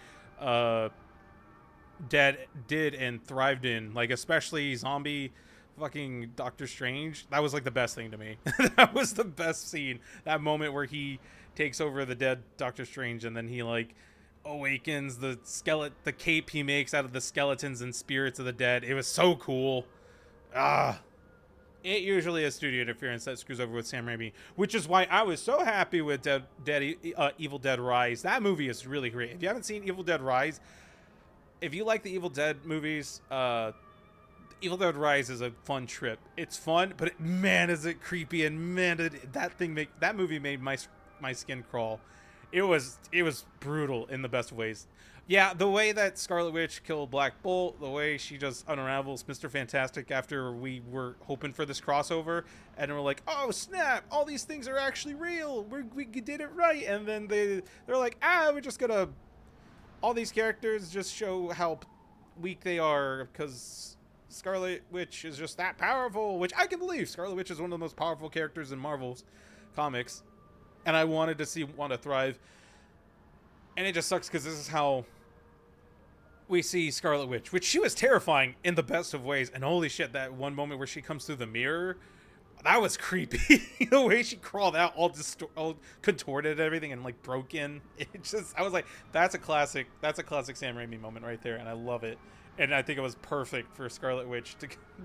did and thrived in, like especially zombie fucking Doctor Strange, that was like the best thing to me. That was the best scene. That moment where he takes over the dead Doctor Strange and then he like awakens the cape he makes out of the skeletons and spirits of the dead. It was so cool. It usually is studio interference that screws over with Sam Raimi, which is why I was so happy with Evil Dead Rise. That movie is really great. If you haven't seen Evil Dead Rise, if you like the Evil Dead movies, Evil Dead Rise is a fun trip. It's fun, but man, is it creepy, and man, did that movie made my skin crawl. It was brutal in the best ways. Yeah, the way that Scarlet Witch killed Black Bolt, the way she just unravels Mr. Fantastic after we were hoping for this crossover, and we're like, oh snap, all these things are actually real. We did it right, and then they're like, we're just gonna. All these characters just show how weak they are because Scarlet Witch is just that powerful, which I can believe. Scarlet Witch is one of the most powerful characters in Marvel's comics, and I wanted to see Wanda thrive. And it just sucks because this is how we see Scarlet Witch, which she was terrifying in the best of ways. And holy shit, that one moment where she comes through the mirror, that was creepy. The way she crawled out, all contorted and everything, and like broken. I was like, that's a classic Sam Raimi moment right there, and I love it. And I think it was perfect for Scarlet Witch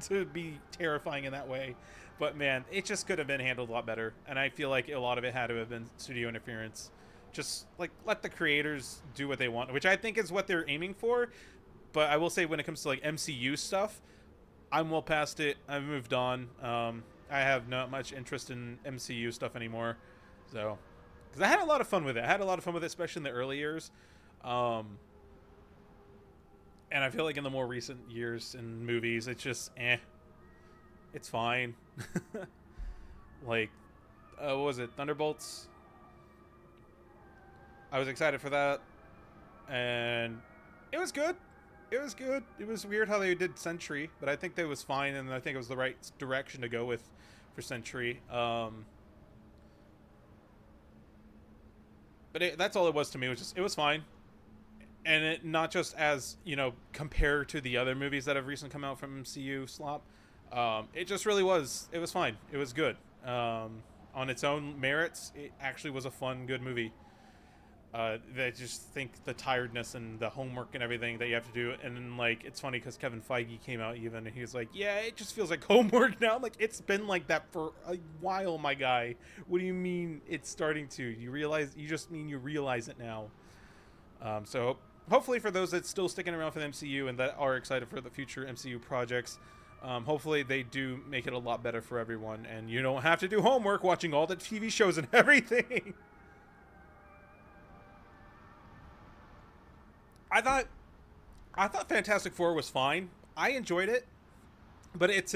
to be terrifying in that way. But man, it just could have been handled a lot better. And I feel like a lot of it had to have been studio interference. Just like let the creators do what they want, which I think is what they're aiming for. But I will say when it comes to like MCU stuff, I'm well past it. I've moved on. I have not much interest in MCU stuff anymore. So, because I had a lot of fun with it. Especially in the early years. And I feel like in the more recent years in movies, it's just it's fine. Like, what was it? Thunderbolts? I was excited for that, and it was good. It was weird how they did Sentry, but I think that was fine, and I think it was the right direction to go with for Sentry. But that's all it was to me. It was fine, and it not just as compared to the other movies that have recently come out from MCU slop. It just really was. It was fine. It was good. On its own merits, it actually was a fun, good movie. They just think the tiredness and the homework and everything that you have to do, and then like it's funny because Kevin Feige came out and he was like, yeah, it just feels like homework now. I'm like, it's been like that for a while, my guy. What do you mean it's starting to? You just mean you realize it now. So hopefully for those that still sticking around for the MCU and that are excited for the future MCU projects, hopefully they do make it a lot better for everyone, and you don't have to do homework watching all the TV shows and everything. I thought Fantastic Four was fine. I enjoyed it, but it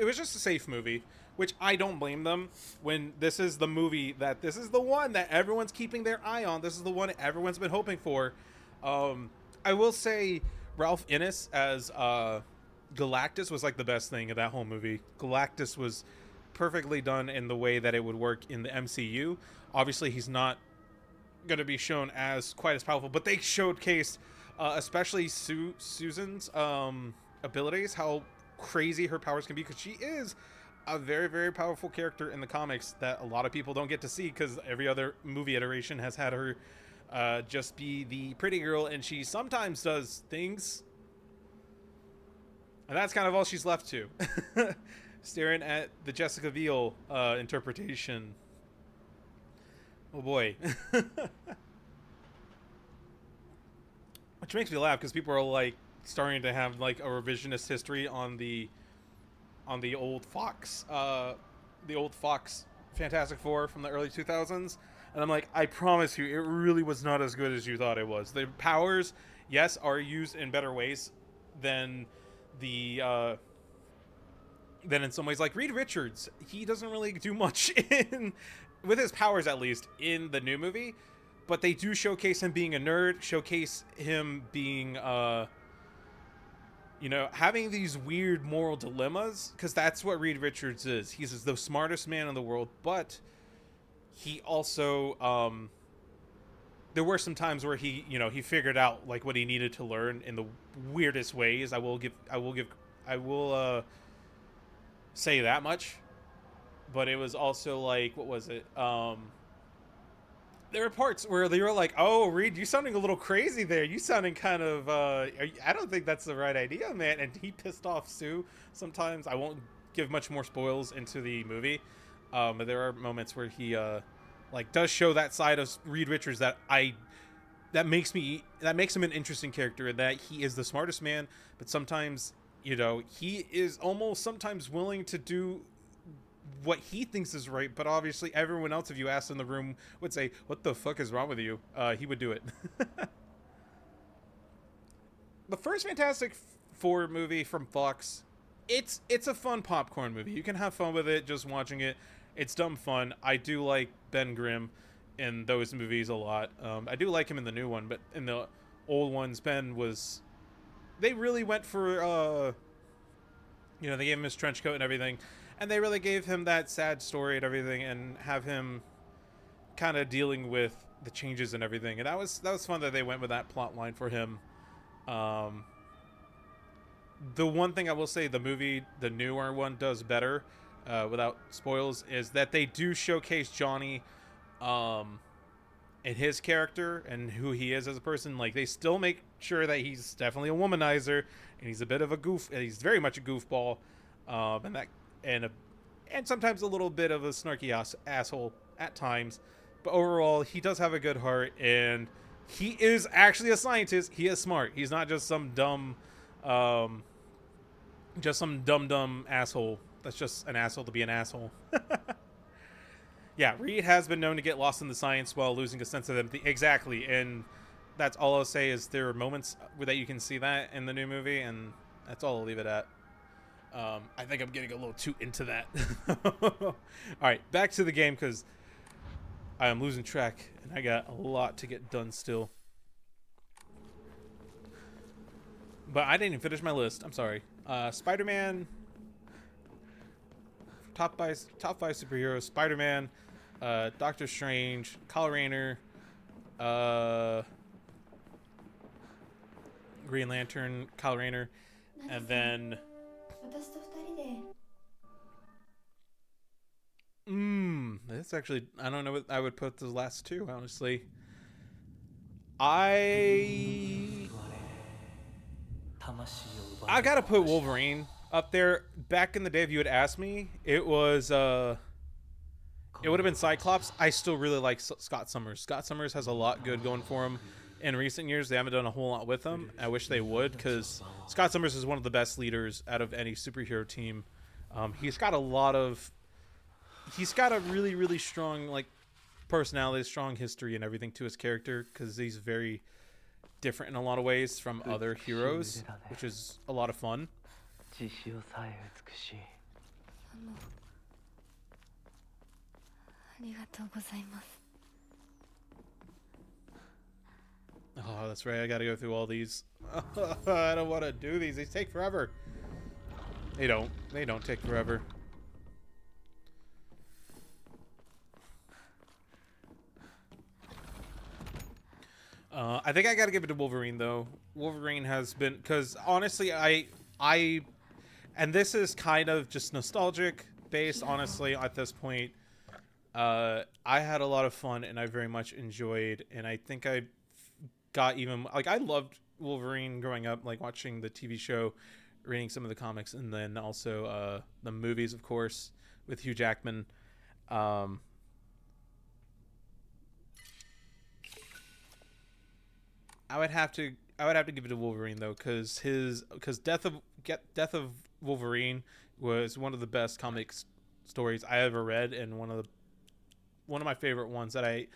was just a safe movie, which I don't blame them when this is the one that everyone's keeping their eye on. This is the one everyone's been hoping for. I will say Ralph Innes as Galactus was like the best thing of that whole movie. Galactus was perfectly done in the way that it would work in the MCU. Obviously, he's not going to be shown as quite as powerful, but they showcased, especially Susan's abilities, how crazy her powers can be, because she is a very, very powerful character in the comics that a lot of people don't get to see, because every other movie iteration has had her just be the pretty girl, and she sometimes does things, and that's kind of all she's left to. Staring at the Jessica Biel interpretation. Oh boy. Which makes me laugh, because people are like starting to have like a revisionist history on the old Fox Fantastic Four from the early 2000s, and I'm like, I promise you, it really was not as good as you thought it was. The powers, yes, are used in better ways than the than in some ways. Like Reed Richards, he doesn't really do much in with his powers, at least in the new movie, but they do showcase him being a nerd, showcase him being you know, having these weird moral dilemmas, because that's what Reed Richards is. He's the smartest man in the world, but he also there were some times where he, you know, he figured out like what he needed to learn in the weirdest ways. I will say that much. But it was also like, what was it? There were parts where they were like, "Oh, Reed, you sounding a little crazy there. You sounding kind of I don't think that's the right idea, man." And he pissed off Sue sometimes. I won't give much more spoils into the movie, but there are moments where he like does show that side of Reed Richards that makes him an interesting character, and that he is the smartest man, but sometimes, you know, he is almost sometimes willing to do what he thinks is right, but obviously everyone else, if you asked in the room, would say, "What the fuck is wrong with you?" He would do it. The first Fantastic Four movie from Fox, it's a fun popcorn movie. You can have fun with it just watching it. It's dumb fun. I do like Ben Grimm in those movies a lot. I do like him in the new one, but in the old ones, Ben was... They really went for, you know, they gave him his trench coat and everything, and they really gave him that sad story and everything, and have him kind of dealing with the changes and everything. And that was fun that they went with that plot line for him. The one thing I will say the movie, the newer one, does better, without spoils, is that they do showcase Johnny and his character and who he is as a person. Like, they still make sure that he's definitely a womanizer, and he's a bit of a goof, and he's very much a goofball, and sometimes a little bit of a snarky asshole at times, but overall he does have a good heart, and he is actually a scientist. He is smart. He's not just some dumb asshole that's just an asshole to be an asshole. Yeah, Reed has been known to get lost in the science while losing a sense of empathy. Exactly, and that's all I'll say, is there are moments that you can see that in the new movie, and that's all I'll leave it at. I think I'm getting a little too into that. All right, back to the game, because I am losing track, and I got a lot to get done still. But I didn't even finish my list. I'm sorry. Spider-Man. Top five superheroes: Spider-Man, Doctor Strange, Kyle Rayner, Green Lantern, Kyle Rayner, and then that's actually, I don't know what I would put the last two, honestly. I gotta put Wolverine up there. Back in the day, if you had asked me, it would have been Cyclops. I still really like Scott Summers. Scott Summers has a lot good going for him. In recent years, they haven't done a whole lot with him. I wish they would, because Scott Summers is one of the best leaders out of any superhero team. He's got a really, really strong, like, personality, strong history and everything to his character, because he's very different in a lot of ways from other heroes, which is a lot of fun. Oh, that's right. I gotta go through all these. I don't want to do these. These take forever. They don't take forever. I think I gotta give it to Wolverine though. Wolverine has been, because honestly, I, and this is kind of just nostalgic based. Honestly, at this point, I had a lot of fun and I very much enjoyed, and I think I got even like I loved Wolverine growing up, like watching the TV show, reading some of the comics, and then also the movies, of course, with Hugh Jackman. I would have to give it to Wolverine though, because Death of Wolverine was one of the best comics stories I ever read, and one of my favorite ones that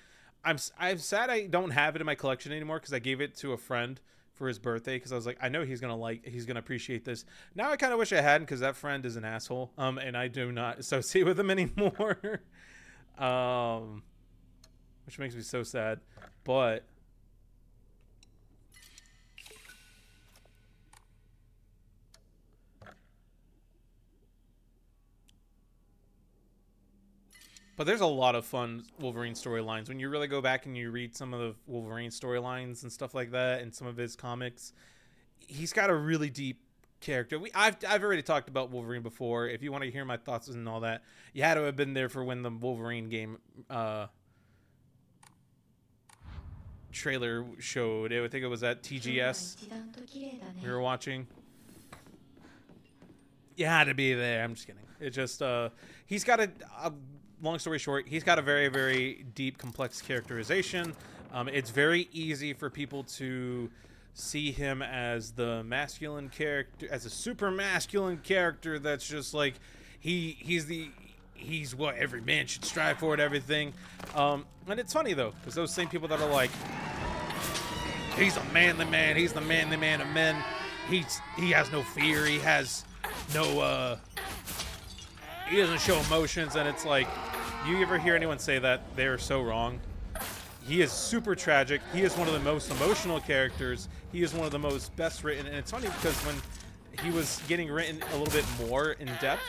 I'm sad I don't have it in my collection anymore, because I gave it to a friend for his birthday, because I was like, I know he's gonna appreciate this. Now I kind of wish I hadn't, because that friend is an asshole, and I do not associate with him anymore, which makes me so sad. But there's a lot of fun Wolverine storylines. When you really go back and you read some of the Wolverine storylines and stuff like that, and some of his comics, he's got a really deep character. I've already talked about Wolverine before. If you want to hear my thoughts and all that, you had to have been there for when the Wolverine game trailer showed. I think it was at TGS we were watching. You had to be there. I'm just kidding. It just he's got a long story short, he's got a very, very deep, complex characterization. It's very easy for people to see him as the masculine character, as a super masculine character that's just like he's what every man should strive for and everything. And it's funny though, because those same people that are like, he's a manly man, he's the manly man of men, he has no fear, he has no he doesn't show emotions, and it's like, you ever hear anyone say that, they're so wrong. He is super tragic. He is one of the most emotional characters. He is one of the most best written, and it's funny because when he was getting written a little bit more in depth,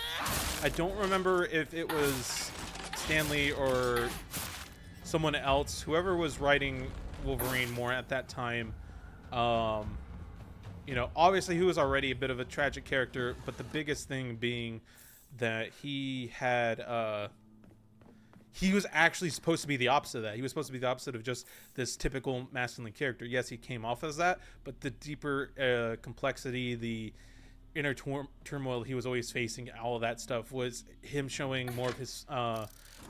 I don't remember if it was Stanley or someone else, whoever was writing Wolverine more at that time. You know, obviously he was already a bit of a tragic character, but the biggest thing being that he had he was actually supposed to be the opposite of that. He was supposed to be the opposite of just this typical masculine character. Yes, he came off as that, but the deeper complexity, the inner turmoil he was always facing, all of that stuff was him showing more of his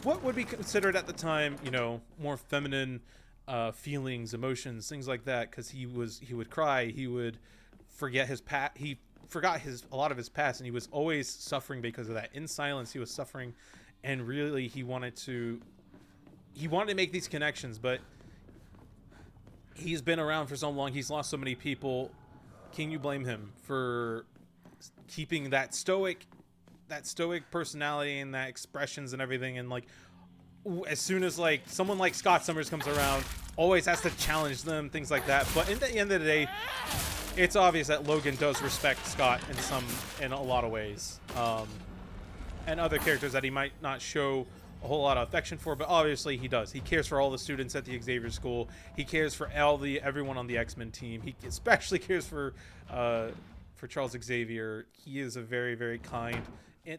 what would be considered at the time, you know, more feminine feelings, emotions, things like that, because he would cry, he would forget his he forgot a lot of his past, and he was always suffering because of that. In silence, he was suffering, and really he wanted to make these connections, but he's been around for so long, he's lost so many people. Can you blame him for keeping that stoic personality and that expressions and everything? And like, as soon as like someone like Scott Summers comes around, always has to challenge them, things like that. But in the end of the day, it's obvious that Logan does respect Scott in a lot of ways, and other characters that he might not show a whole lot of affection for, but obviously he does. He cares for all the students at the Xavier School. He cares for everyone on the X-Men team. He especially cares for Charles Xavier. He is a very, very kind, in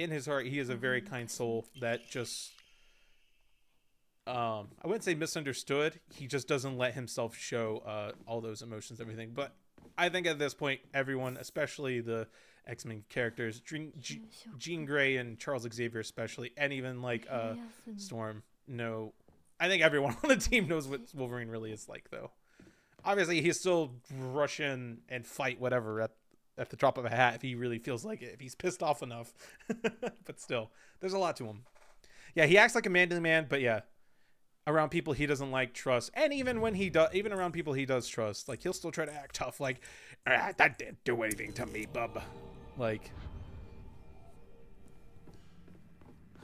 his heart, he is a very kind soul that just, I wouldn't say misunderstood. He just doesn't let himself show all those emotions, everything. But I think at this point, everyone, especially the X-Men characters, Jean Grey and Charles Xavier especially, and even like Storm, know. I think everyone on the team knows what Wolverine really is like, though. Obviously, he'll still rush in and fight whatever at the drop of a hat if he really feels like it, if he's pissed off enough. But still, there's a lot to him. Yeah, he acts like a manly man, but yeah, around people he doesn't like, trust, and even around people he does trust, like he'll still try to act tough, like, that didn't do anything to me, bub. Like,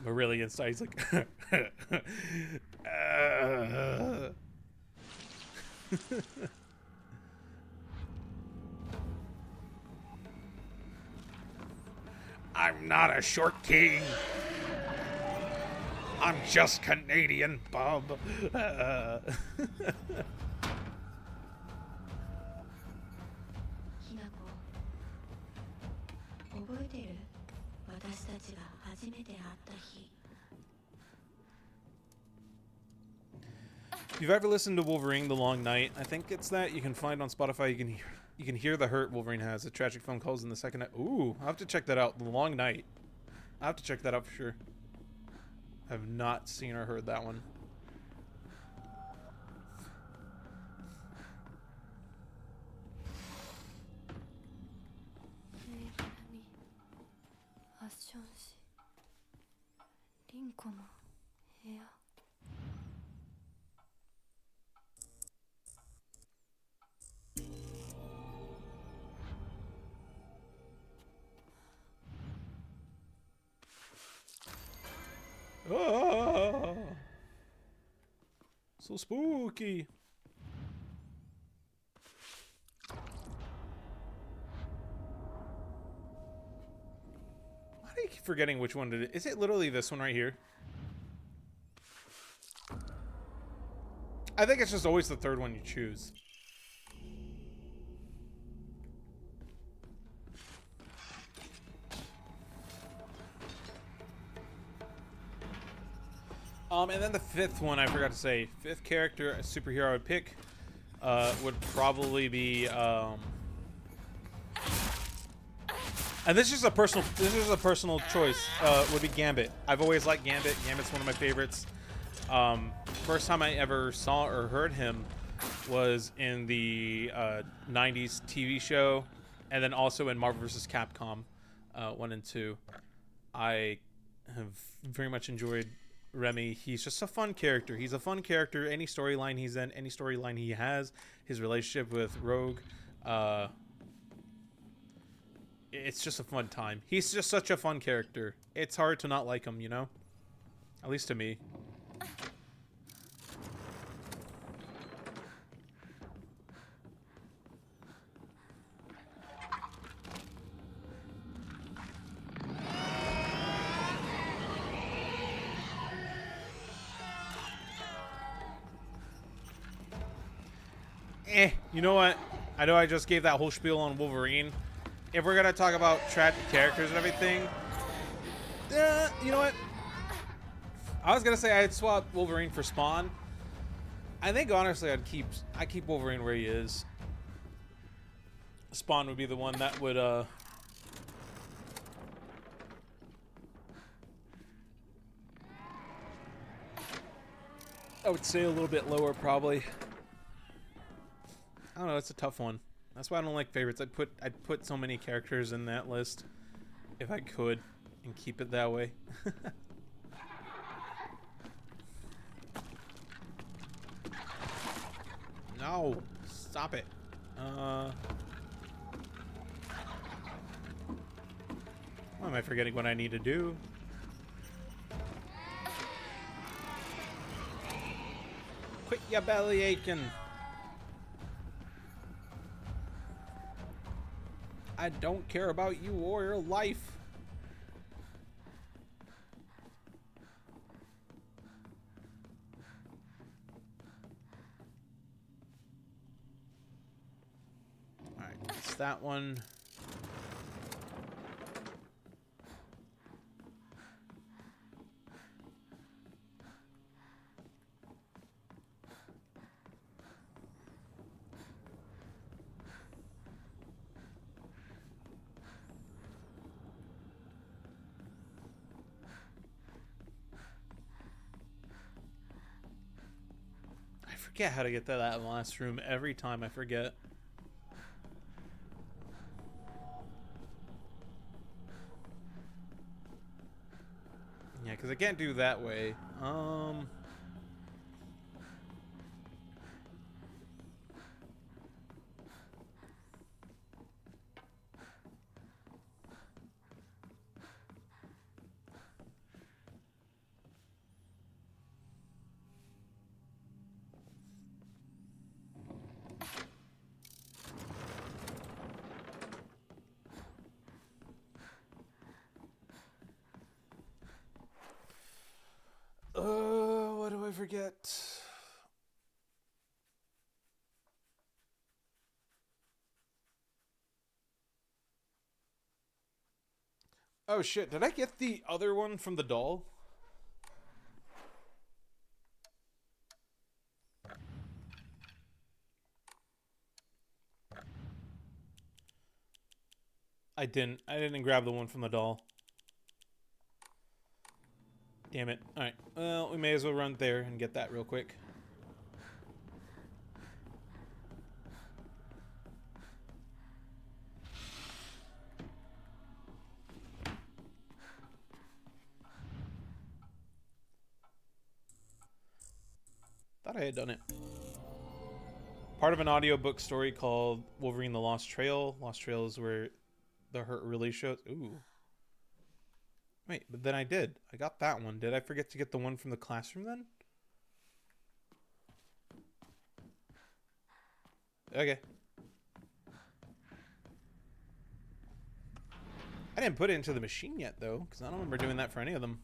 but really inside he's like, I'm not a short king. I'm just Canadian, Bob. きなこ覚えてる私たちが初めて会った日 If you've ever listened to Wolverine: The Long Night, I think it's that you can find on Spotify. You can hear the hurt Wolverine has. A tragic phone calls in the second night. Ooh, I'll have to check that out. The Long Night. I'll have to check that out for sure. I've not seen or heard that one. ファッション誌リンコの部屋 Ah, so spooky. Why do you keep forgetting which one it is? Is it literally this one right here? I think it's just always the third one you choose. And then the fifth one, I forgot to say. Fifth character, a superhero I would pick, would probably be, and this is a personal choice, would be Gambit. I've always liked Gambit. Gambit's one of my favorites. First time I ever saw or heard him was in the 90s TV show, and then also in Marvel vs. Capcom 1 and 2. I have very much enjoyed Remy. He's just a fun character. He's a fun character. Any storyline he's in, any storyline he has, his relationship with Rogue, it's just a fun time. He's just such a fun character. It's hard to not like him, you know? At least to me. You know what? I know I just gave that whole spiel on Wolverine. If we're gonna talk about tragic characters and everything, you know what? I was gonna say I'd swap Wolverine for Spawn. I think honestly I'd keep Wolverine where he is. Spawn would be the one that would I would say a little bit lower probably. I don't know, it's a tough one. That's why I don't like favorites. I'd put so many characters in that list if I could and keep it that way. No, stop it. Why am I forgetting what I need to do? Quit your belly aching. I don't care about you or your life. Alright, it's that one. I forget how to get to that last room every time. I forget. Yeah, because I can't do that way. forget. Oh shit, did I get the other one from the doll? I didn't. I didn't grab the one from the doll. Damn it. Alright. Well, we may as well run there and get that real quick. Thought I had done it. Part of an audiobook story called Wolverine the Lost Trail. Lost Trail is where the hurt really shows. Ooh. Wait, but then I did. I got that one. Did I forget to get the one from the classroom then? Okay. I didn't put it into the machine yet, though, because I don't remember doing that for any of them.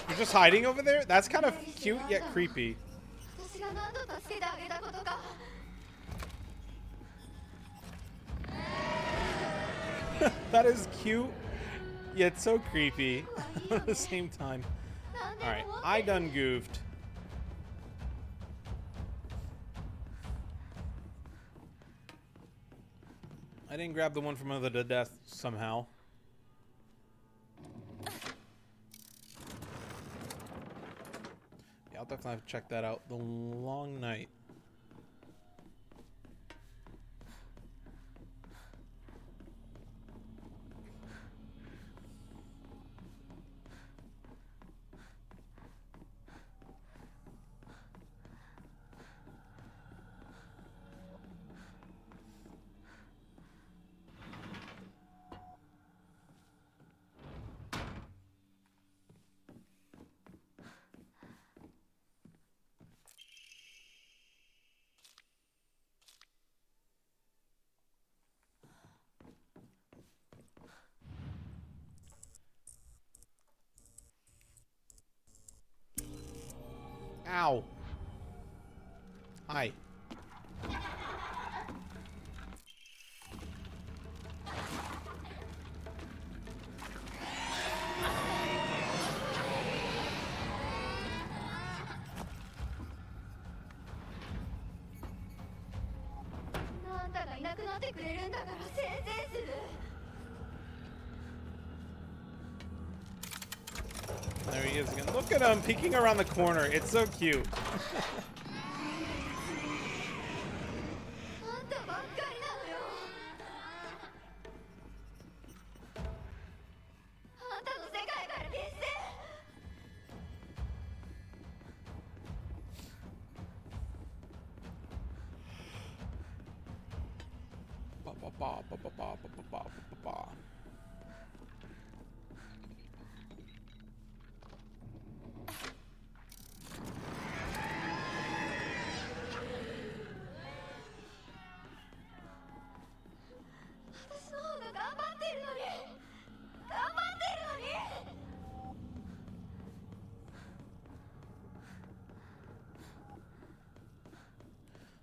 You're just hiding over there? That's kind of cute yet creepy. That is cute yet so creepy at the same time. Alright, I done goofed. I didn't grab the one from Under the Death somehow. Yeah, I'll definitely have to check that out. The Long Night. Ow. Hi. There he is again. Look at him peeking around the corner. It's so cute.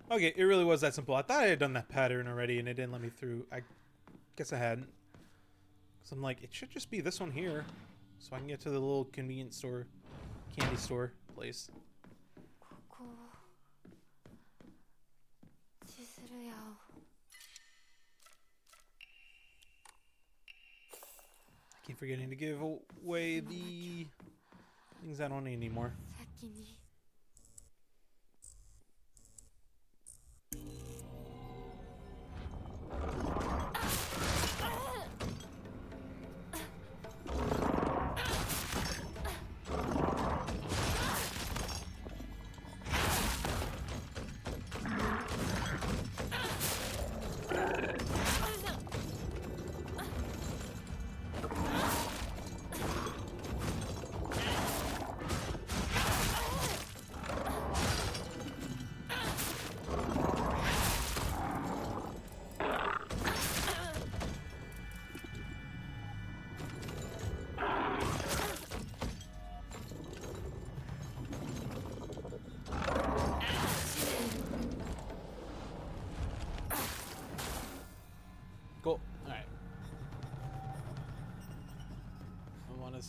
Okay, it really was that simple. I thought I had done that pattern already and it didn't let me through. I guess I hadn't. Because I'm like, it should just be this one here. So I can get to the little convenience store, candy store place. I keep forgetting to give away the things I don't need anymore.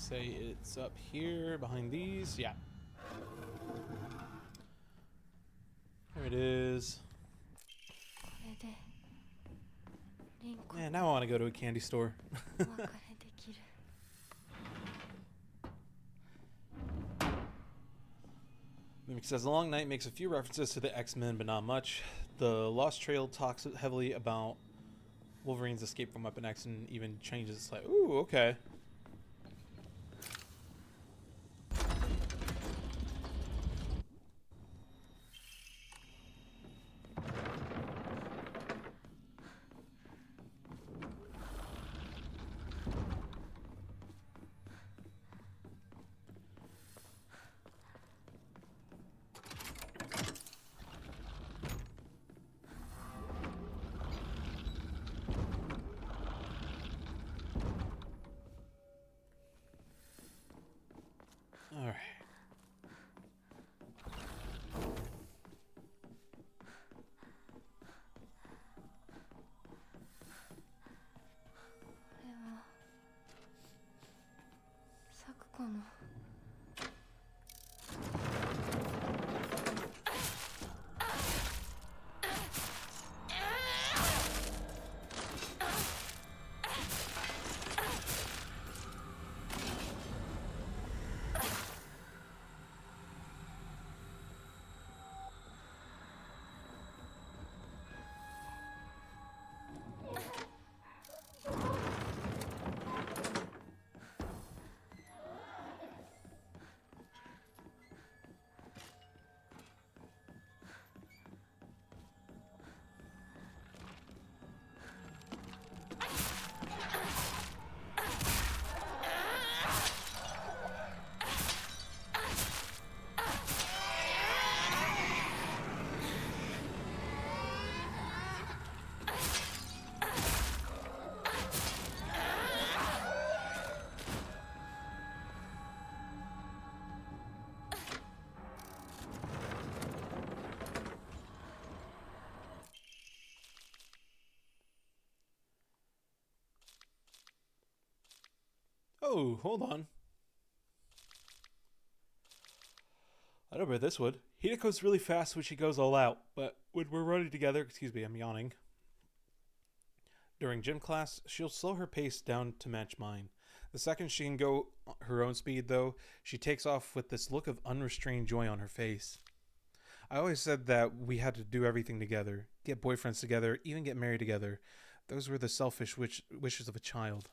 say it's up here behind these. Yeah. There it is. これでリンコ Yeah, now I want to go to a candy store. お別れできる Mimic says the Long Night makes a few references to the X-Men, but not much. The Lost Trail talks heavily about Wolverine's escape from Weapon X and even changes its like, ooh, okay. All right. これは咲子の Oh, hold on. I don't bet this would. Hideko's really fast when she goes all out, but when we're running together, excuse me, I'm yawning. During gym class, she'll slow her pace down to match mine. The second she can go her own speed, though, she takes off with this look of unrestrained joy on her face. I always said that we had to do everything together, get boyfriends together, even get married together. Those were the selfish wishes of a child.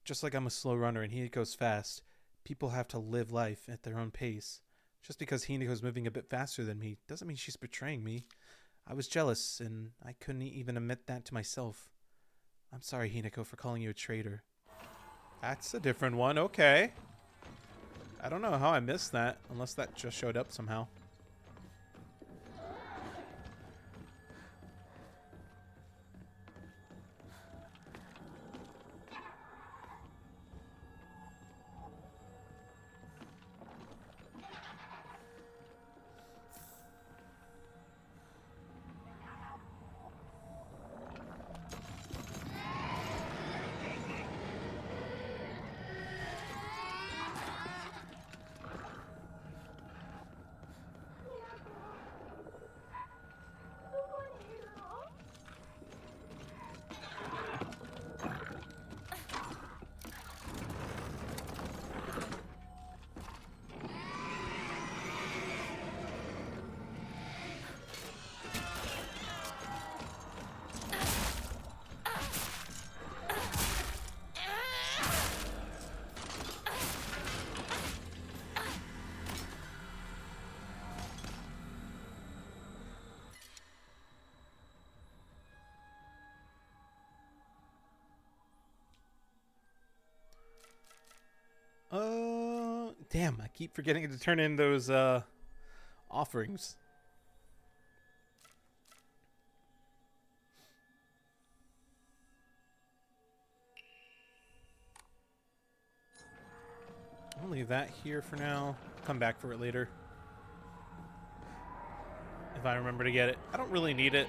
Just like I'm a slow runner and Hideko's fast, people have to live life at their own pace. Just because Hideko's moving a bit faster than me doesn't mean she's betraying me. I was jealous, and I couldn't even admit that to myself. I'm sorry, Hideko, for calling you a traitor. That's a different one, okay. I don't know how I missed that, unless that just showed up somehow. Damn, I keep forgetting to turn in those offerings. I'll leave that here for now. Come back for it later. If I remember to get it. I don't really need it.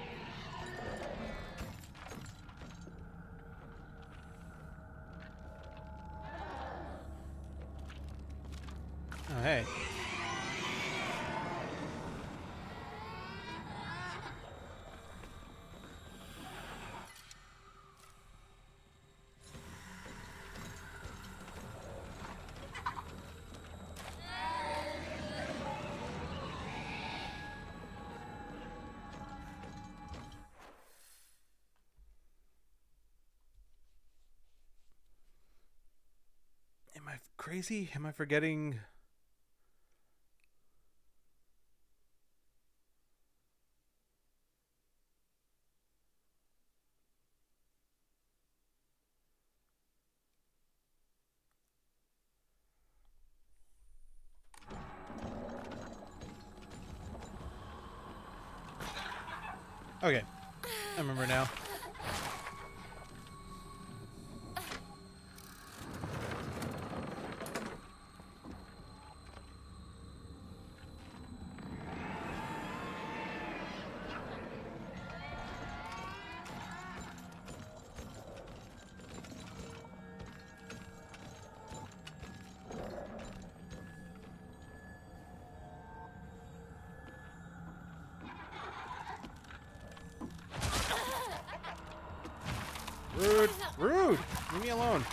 Oh, hey. Am I crazy? Am I forgetting? Okay, I remember now. Rude! Rude! Leave me alone.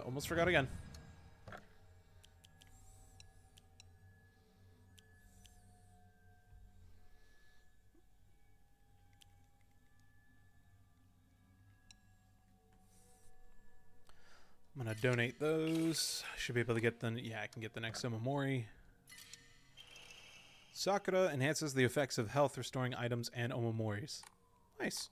Almost forgot again. I'm gonna donate those. Should be able to get the, yeah, I can get the next Omamori. Sakura enhances the effects of health restoring items and Omamoris. Nice.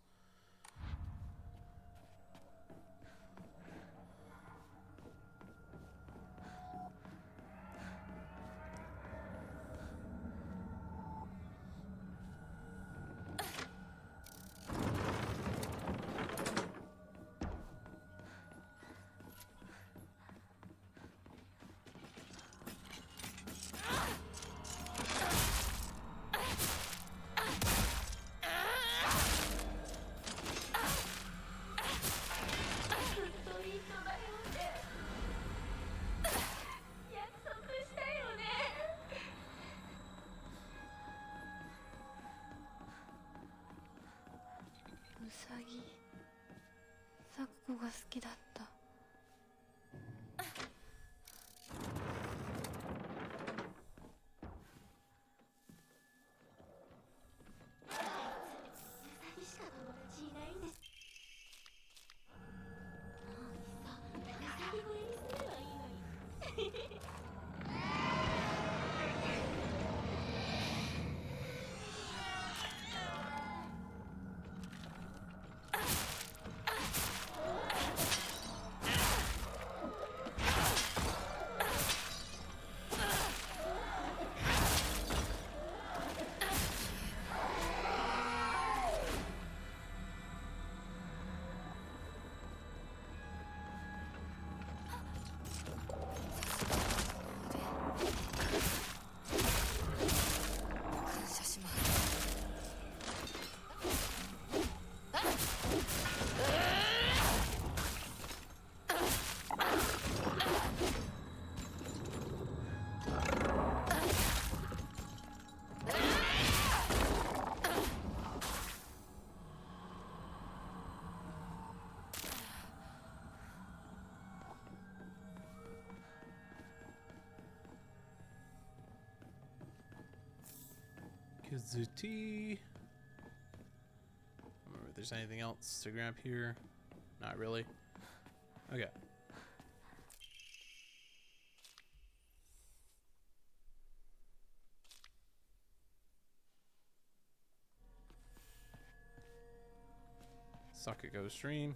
Kazuti. Remember if there's anything else to grab here. Not really. Okay. Suck it, go stream.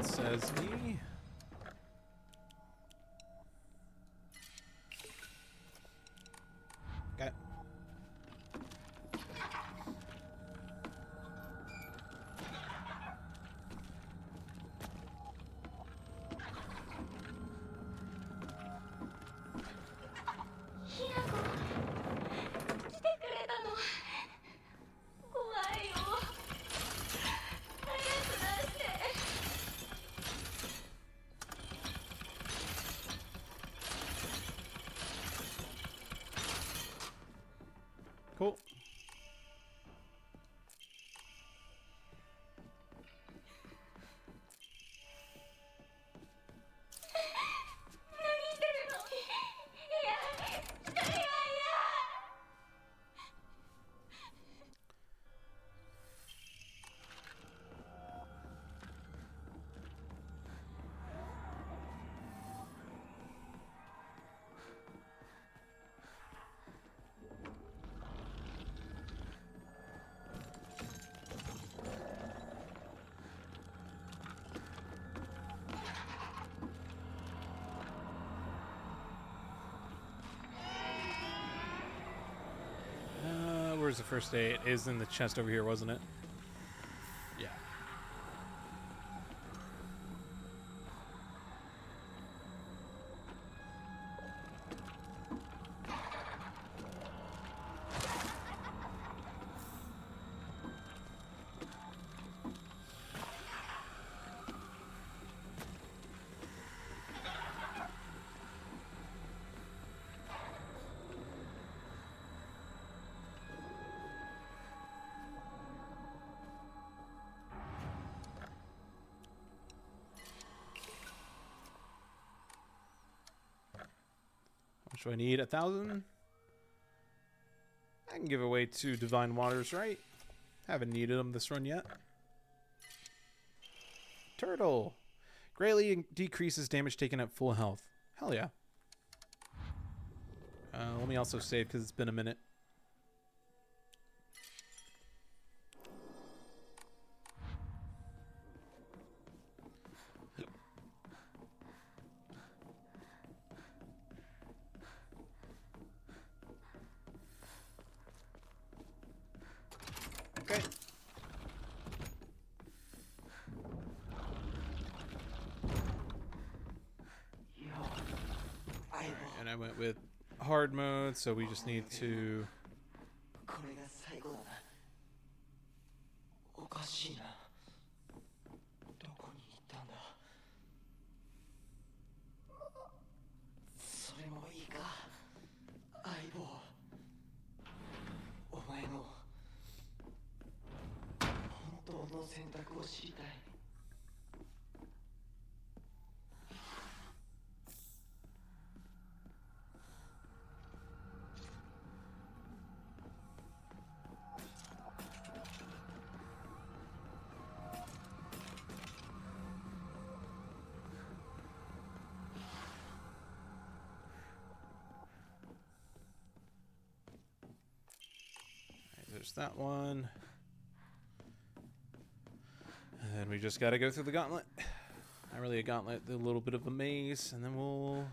says me. Okay. Cool. Where's the first aid? It is in the chest over here, wasn't it? Yeah. Which do I need? 1,000? I can give away 2 Divine Waters, right? Haven't needed them this run yet. Turtle! Greatly decreases damage taken at full health. Hell yeah. Let me also save because it's been a minute. Okay. And I went with hard mode, so we just need to... これが最後だな。おかしいな。どこに行ったんだ。それもいいか。相棒。お前の本当の選択を知りたい。There's that one. And then we just got to go through the gauntlet. Not really a gauntlet, a little bit of a maze, and then we'll...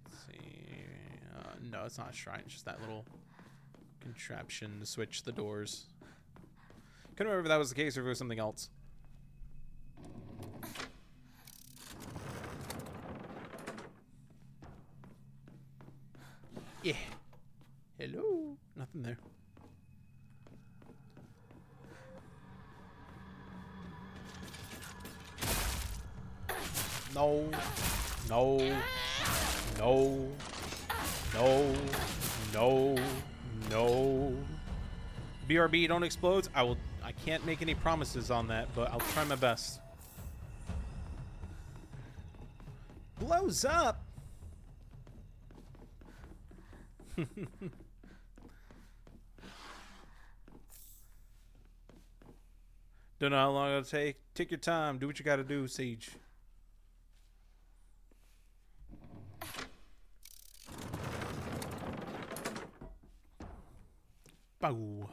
Let's see... no, it's not a shrine. It's just that little contraption to switch the doors. Couldn't remember if that was the case or if it was something else. Yeah. Hello. Nothing there. No. No. No. No. No. No. BRB, don't explode. I can't make any promises on that, but I'll try my best. Blows up. Don't know how long it'll take. Take your time. Do what you gotta do, Sage. Bow.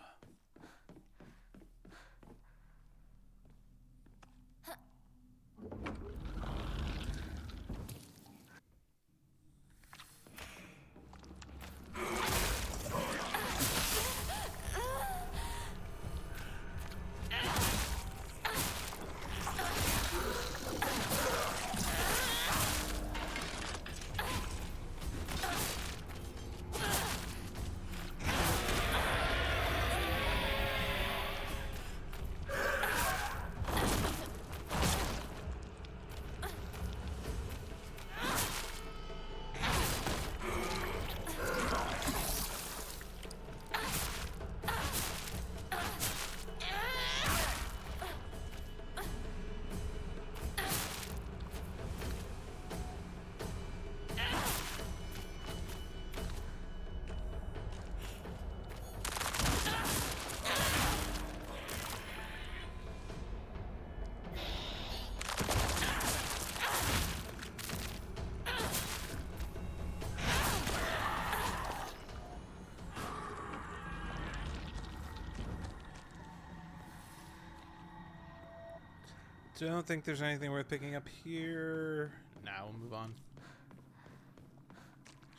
Don't think there's anything worth picking up here. Nah, we'll move on.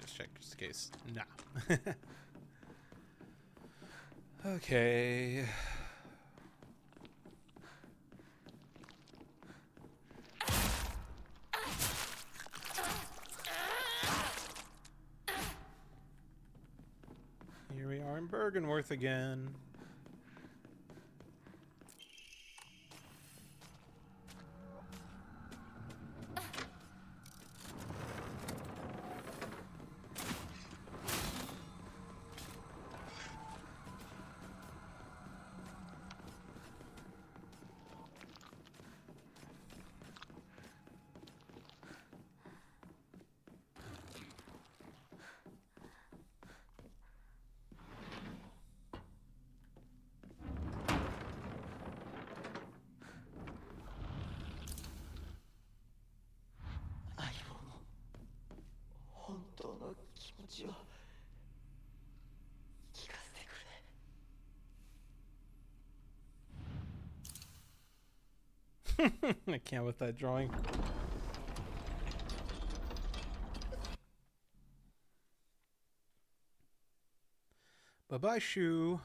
Just check just in case. Nah. Okay. Here we are in Bergenworth again. I can't with that drawing. Bye-bye, Shu.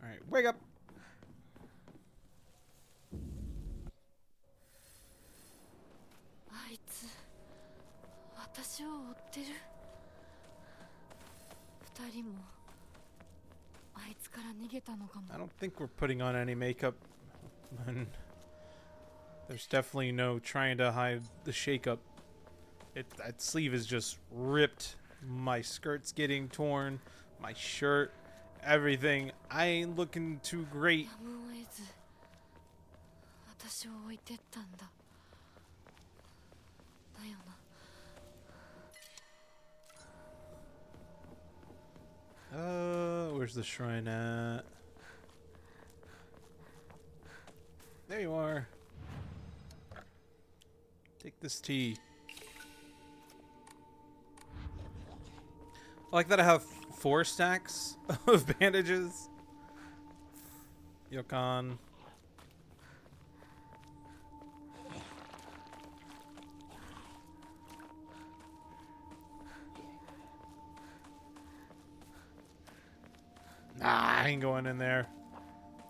Alright, wake up! I don't think we're putting on any makeup. There's definitely no trying to hide the shakeup. That sleeve is just ripped. My skirt's getting torn. My shirt. Everything. I ain't looking too great. Where's the shrine at? There you are. Take this tea. I like that I have 4 stacks of bandages. Yokon. Nah, I ain't going in there.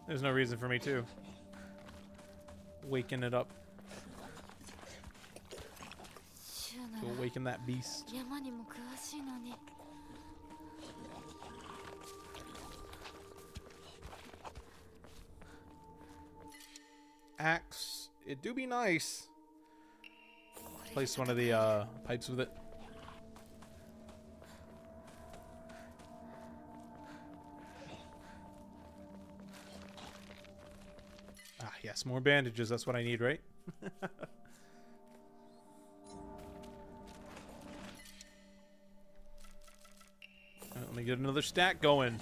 There's no reason for me to. Waking it up. To awaken that beast. Axe. It do be nice. Place one of the pipes with it. Ah, yes, more bandages. That's what I need, right? Let me get another stack going.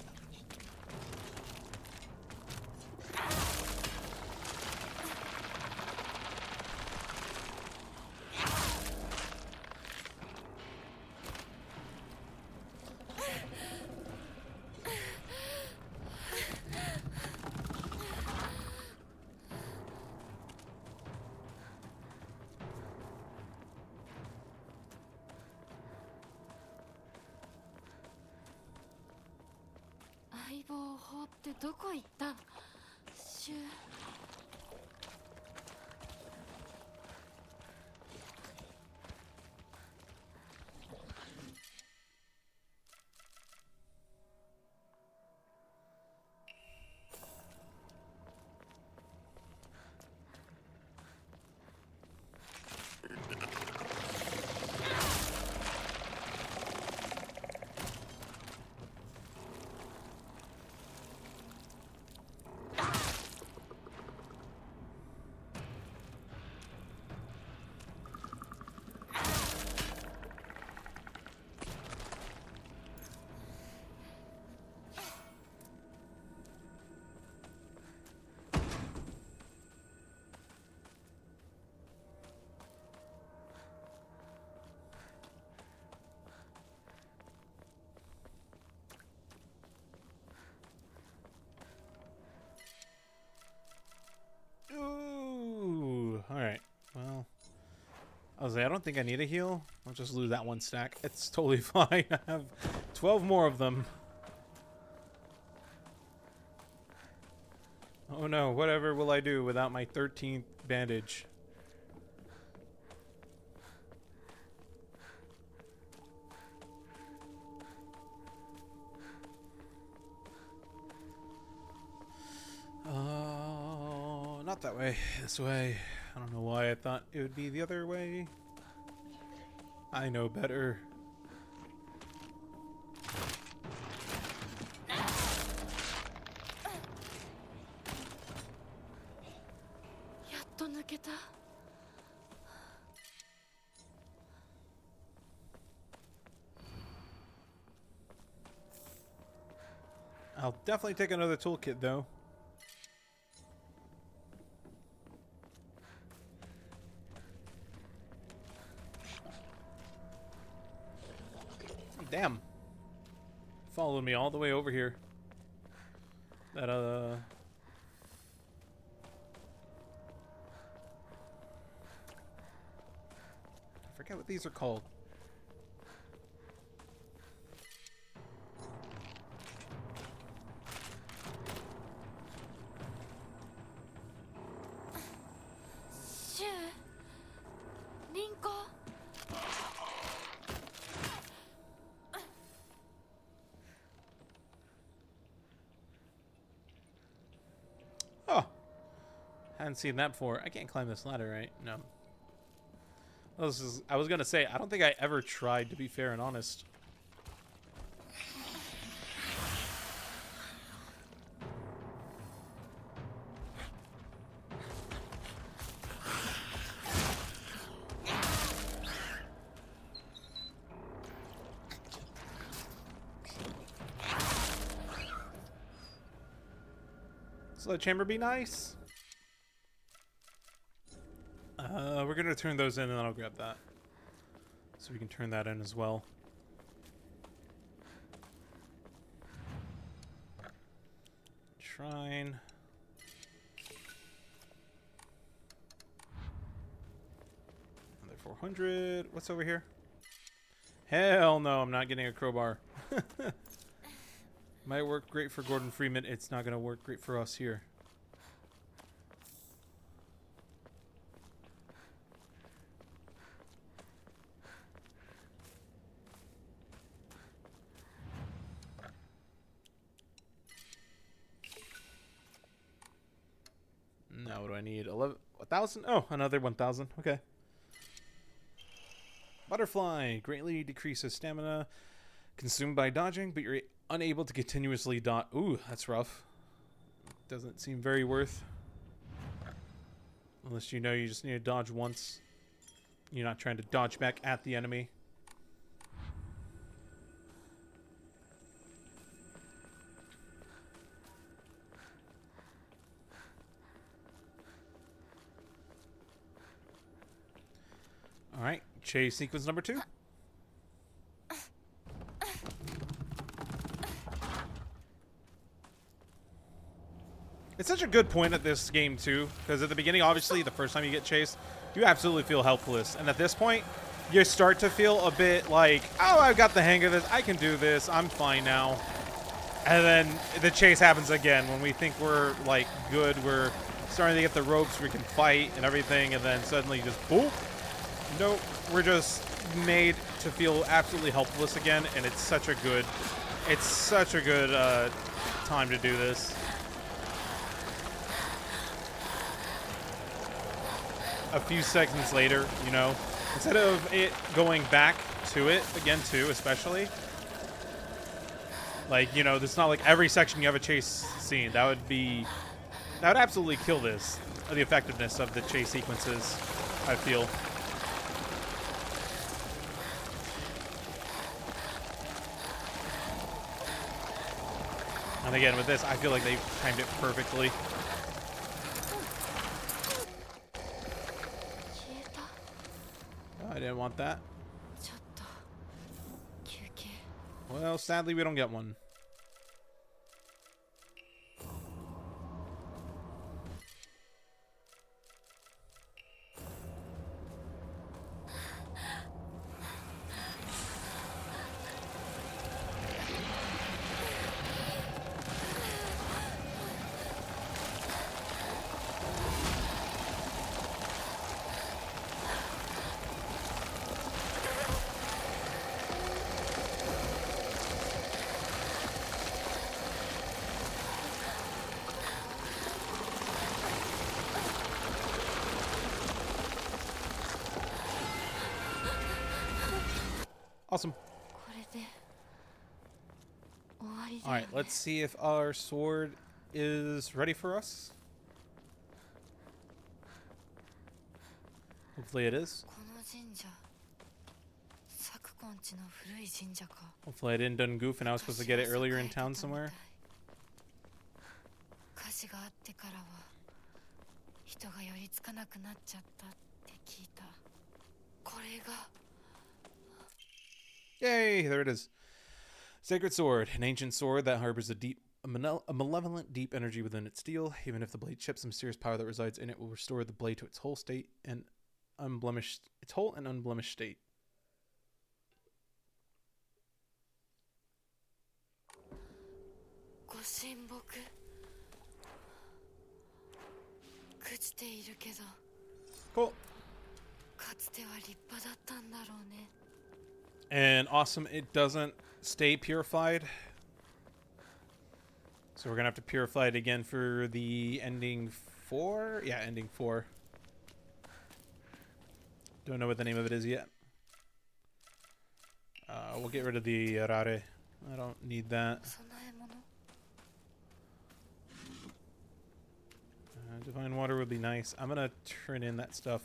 was like, I don't think I need a heal. I'll just lose that one stack. It's totally fine. I have 12 more of them. Oh no, whatever will I do without my 13th bandage? Not that way. This way. I don't know why I thought it would be the other way. I know better. I'll definitely take another toolkit though. Damn. Followed me all the way over here. That, I forget what these are called. Hadn't seen that before. I can't climb this ladder, right? No. I was gonna say, I don't think I ever tried, to be fair and honest. So the chamber be nice. We're gonna turn those in and then I'll grab that. So we can turn that in as well. Shrine. Another 400. What's over here? Hell no, I'm not getting a crowbar. Might work great for Gordon Freeman. It's not gonna work great for us here. Now what do I need? 1,000? Oh, another 1,000. Okay. Butterfly greatly decreases stamina consumed by dodging, but you're unable to continuously dodge. Ooh, that's rough. Doesn't seem very worth. Unless you know you just need to dodge once. You're not trying to dodge back at the enemy. All right, chase sequence number 2. It's such a good point at this game too, because at the beginning, obviously, the first time you get chased, you absolutely feel helpless, and at this point, you start to feel a bit like, oh, I've got the hang of this, I can do this, I'm fine now. And then the chase happens again when we think we're like good, we're starting to get the ropes, we can fight and everything, and then suddenly just boop. Nope, we're just made to feel absolutely helpless again, and it's such a good time to do this. A few seconds later, you know, instead of it going back to it again too, especially, like, you know, it's not like every section you have a chase scene. That would absolutely kill this, the effectiveness of the chase sequences, I feel. And again, with this, I feel like they timed it perfectly. Oh, I didn't want that. Well, sadly, we don't get one. Awesome. これで終わりだ All よ right, ね let's see if our sword is ready for us. Hopefully it is. この神社昨今地の古い神社か Hopefully I didn't done goof and I was supposed to get it earlier in town somewhere. 火事があってからは人が寄りつかなくなっちゃったって聞いたこれが Yay, there it is. Sacred Sword, an ancient sword that harbors a malevolent deep energy within its steel. Even if the blade chips, the mysterious power that resides in it will restore the blade to its whole and unblemished state. ご神木朽ちているけど Cool. かつては立派だったんだろうね And awesome, it doesn't stay purified. So we're going to have to purify it again for the ending 4. Yeah, ending 4. Don't know what the name of it is yet. We'll get rid of the rare. I don't need that. 供え物 Divine water would be nice. I'm going to turn in that stuff.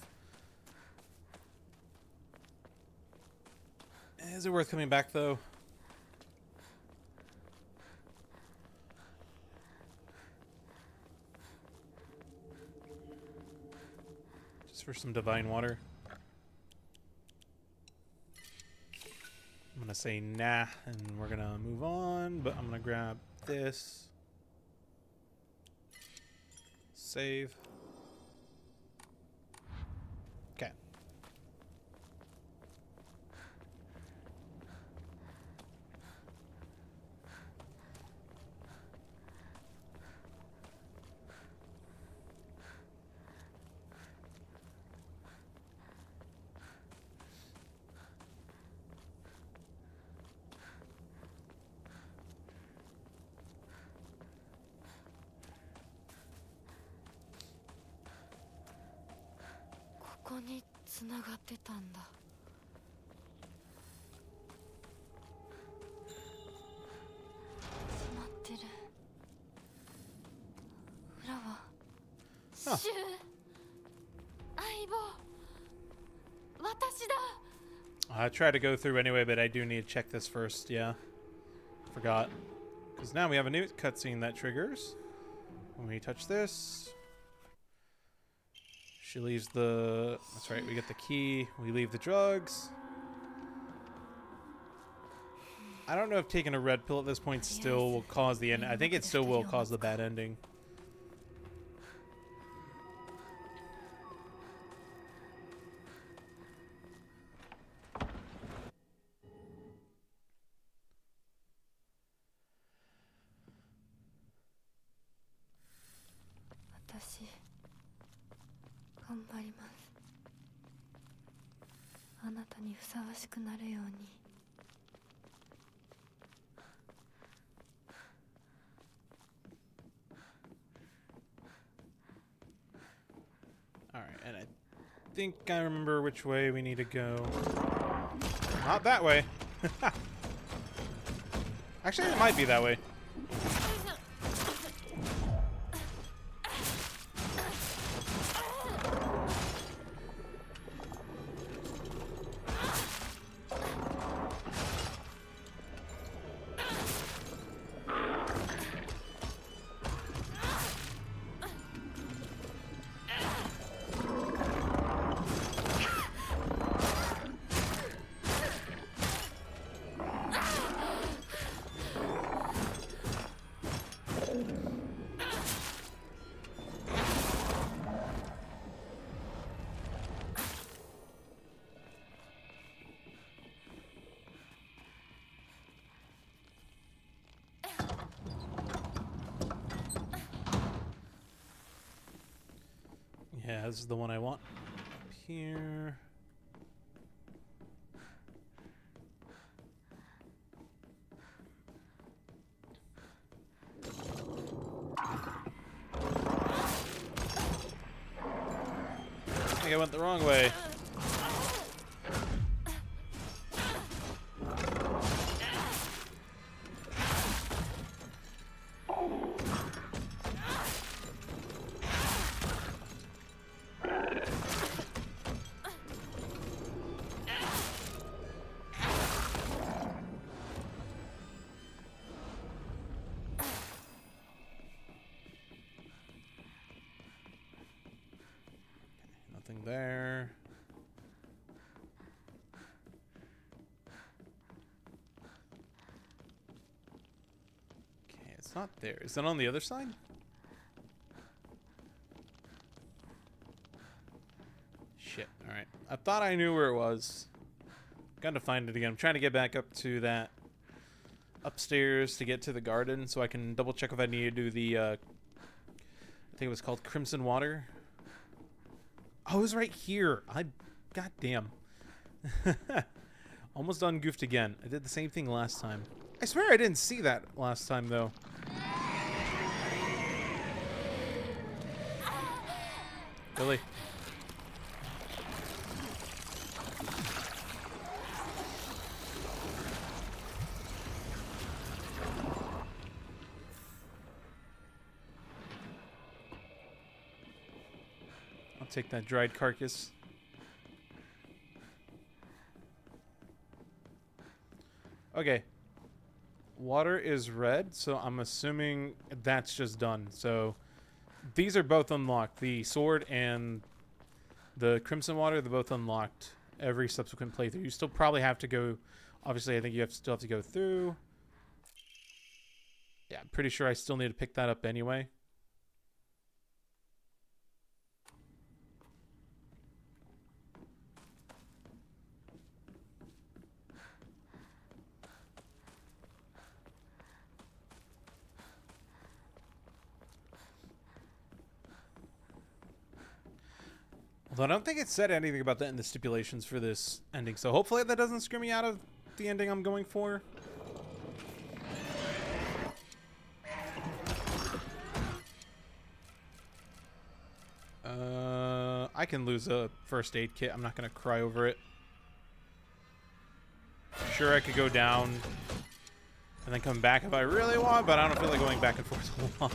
Is it worth coming back, though? Just for some divine water. I'm going to say nah, and we're going to move on, but I'm going to grab this. Save. Okay.ここに繋がってたんだ詰まってる裏はシュウ相棒私だ I tried to go through anyway, but I do need to check this first. Yeah. Forgot. Because now we have a new cutscene that triggers. When we touch this, she leaves the... That's right, we get the key. We leave the drugs. I don't know if taking a red pill at this point still will cause the end. I think it still will cause the bad ending.私頑張りますあなたにふさわしくなるように Alright, and I think I remember which way we need to go. Not that way. Actually, it might be that way. Yeah, this is the one I want. Up here. I think I went the wrong way. there. Okay, it's not there. Is it on the other side? Shit. Alright. I thought I knew where it was. Gotta find it again. I'm trying to get back up to that upstairs to get to the garden so I can double check if I need to do the I think it was called Crimson Water. Oh, it was right here. Goddamn. Almost done goofed again. I did the same thing last time. I swear I didn't see that last time though. Really? Take that dried carcass. Okay. Water is red, so I'm assuming that's just done. So these are both unlocked. The sword and the crimson water, they're both unlocked every subsequent playthrough. You still probably have to go. Obviously, I think you still have to go through. Yeah, I'm pretty sure I still need to pick that up anyway. Although I don't think it said anything about that in the stipulations for this ending, so hopefully that doesn't screw me out of the ending I'm going for. I can lose a first aid kit. I'm not going to cry over it. Sure, I could go down and then come back if I really want, but I don't feel like going back and forth a lot.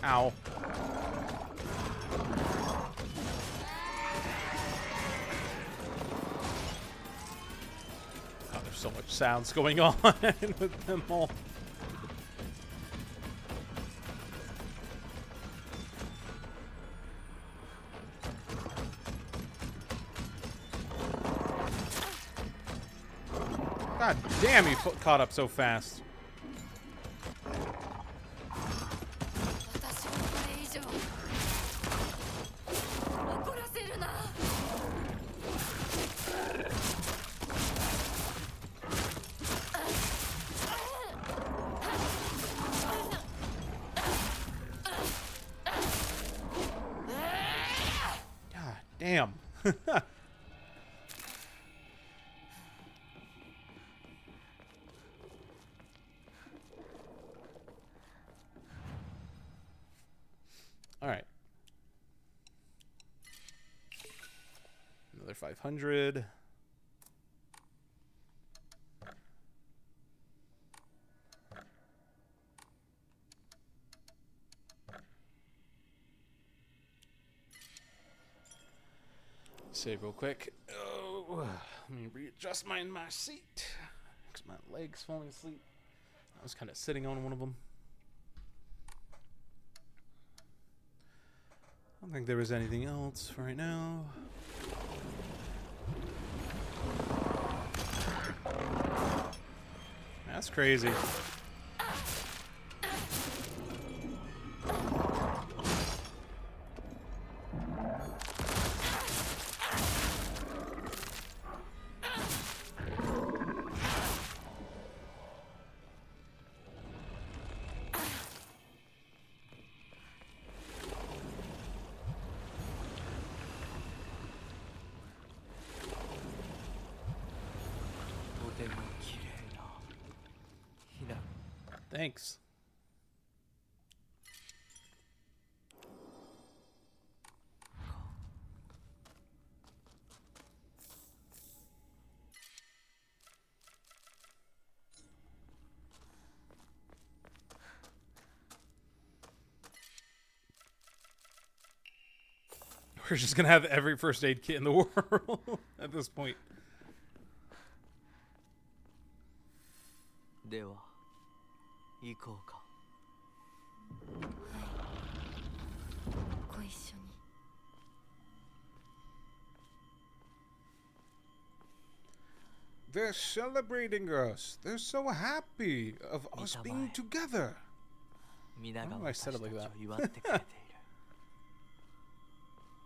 Ow. So much sounds going on with them all. God damn, he caught up so fast. Damn. All right. Another 500. Save real quick. Oh, let me readjust my seat because my leg's falling asleep. I was kind of sitting on one of them. I don't think there was anything else for right now. That's crazy. Thanks. We're just gonna have every first aid kit in the world at this point. では行こうか。ご一緒に。They're celebrating us. They're so happy of us being together. 皆が Why do I 私 said た it ち like を that? 祝ってくれている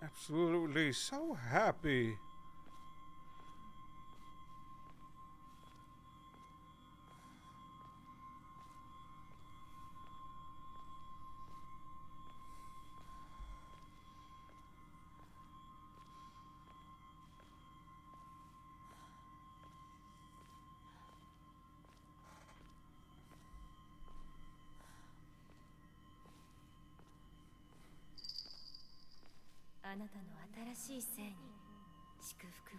Absolutely so happy.「あなたの新しい生に祝福を」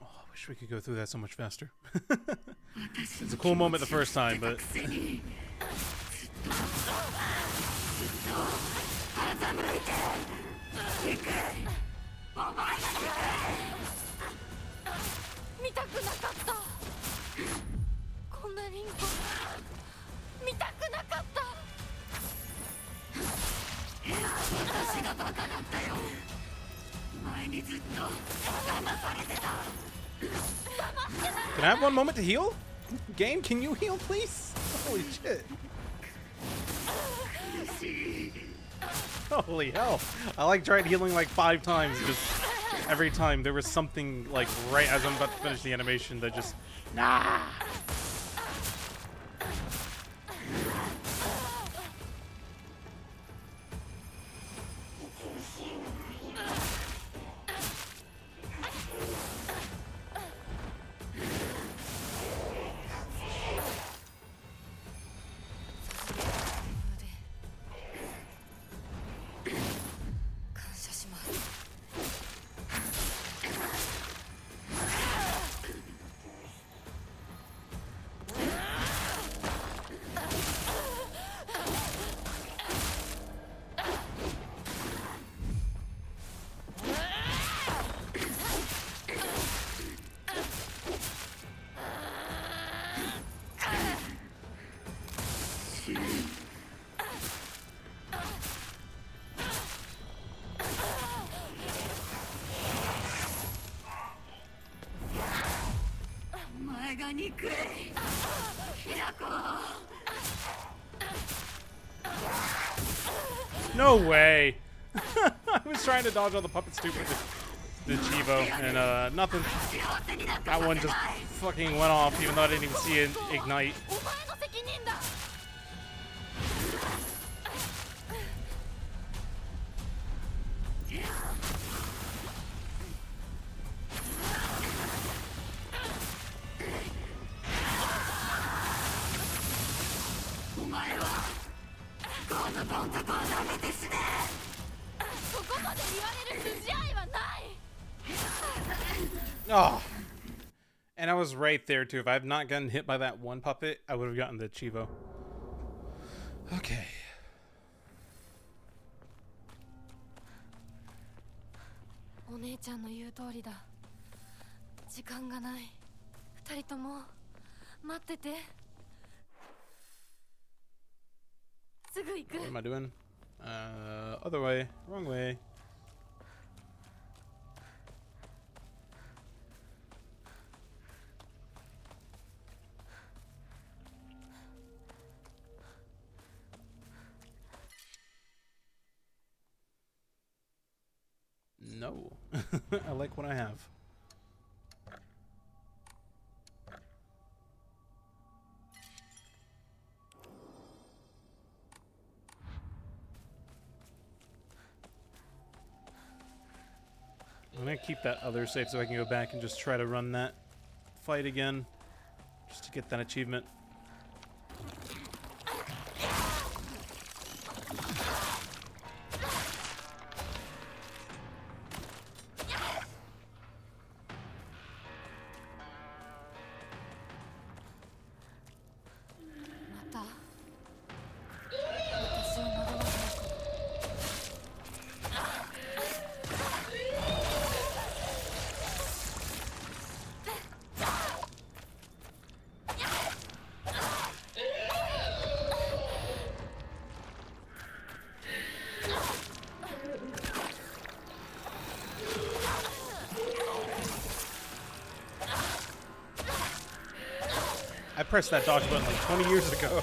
Oh, I wish we could go through that so much faster. It's a cool moment the first time, but 見たくなかったこんなリンコ見たくなかった私がバカだったよ前にずっと騙されてた can I have one moment to heal? Game, can you heal, please? Holy shit. Holy hell. I like tried healing like 5 times. Just every time there was something like right as I'm about to finish the animation that just nah. No way. I was trying to dodge all the puppet stupid the Chivo and nothing. That one just fucking went off even though I didn't even see it ignite. お前の責任だ Oh. And I was right there too. If I had not gotten hit by that one puppet, I would have gotten the Chivo. Okay. お姉ちゃんの言う通りだ時間がない二人とも待っててすぐ行く What am I doing? Other way. Wrong way. No. I like what I have. I'm gonna keep that other save so I can go back and just try to run that fight again. Just to get that achievement. pressed that dodge button like 20 years ago.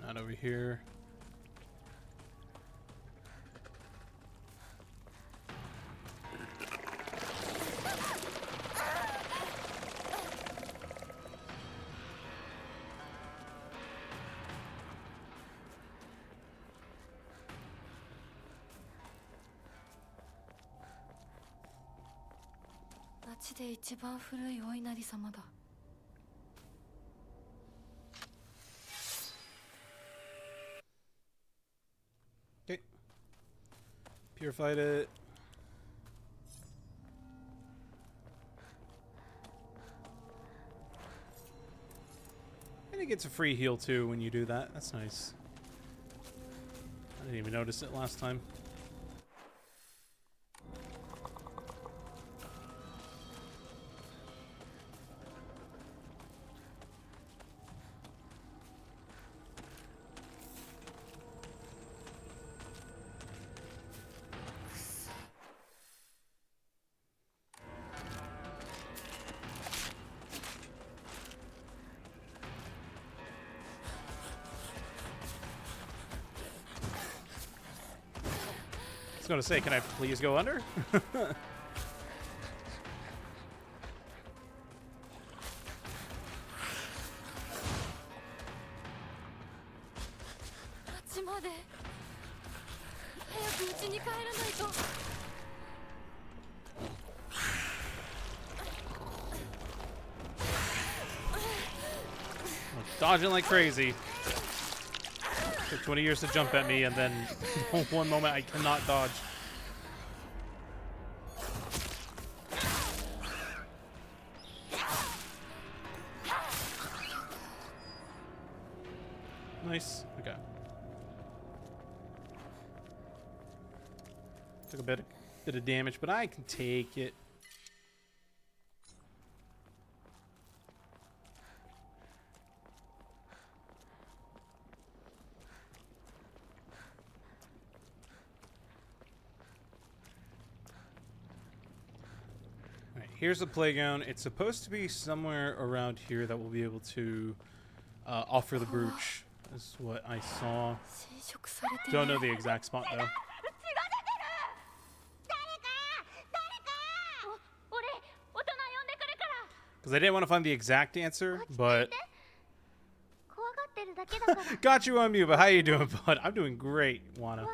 Not over here. Okay. Purified it. And it gets a free heal too when you do that. That's nice. I didn't even notice it last time. I was gonna say, can I please go under? Dodging like crazy. Took 20 years to jump at me, and then one moment I cannot dodge. Nice. Okay. Took a bit of damage, but I can take it. Here's the playground. It's supposed to be somewhere around here that we'll be able to offer the brooch, is what I saw. Don't know the exact spot though. Because I didn't want to find the exact answer, but... Got you on mute, but how you doing, bud? I'm doing great, Wana.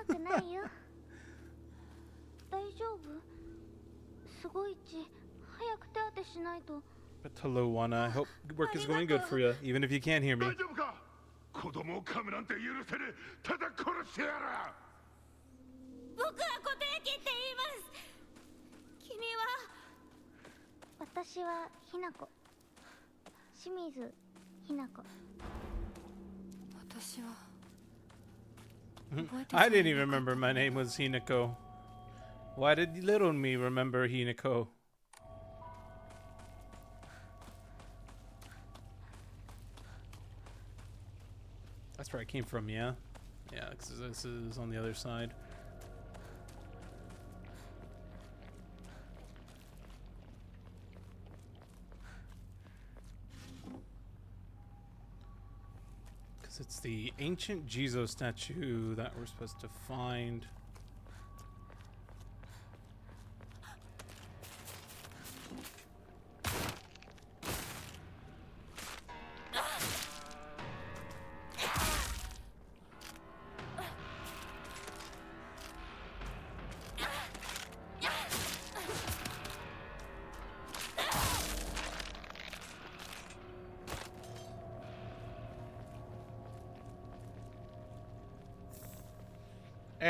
But hello, Wana. I hope work is going good for you, even if you can't hear me. I didn't even remember my name was Hinako. Why did little me remember Hinako? That's where I came from, yeah? Yeah, because this is on the other side. Because it's the ancient Jizo statue that we're supposed to find.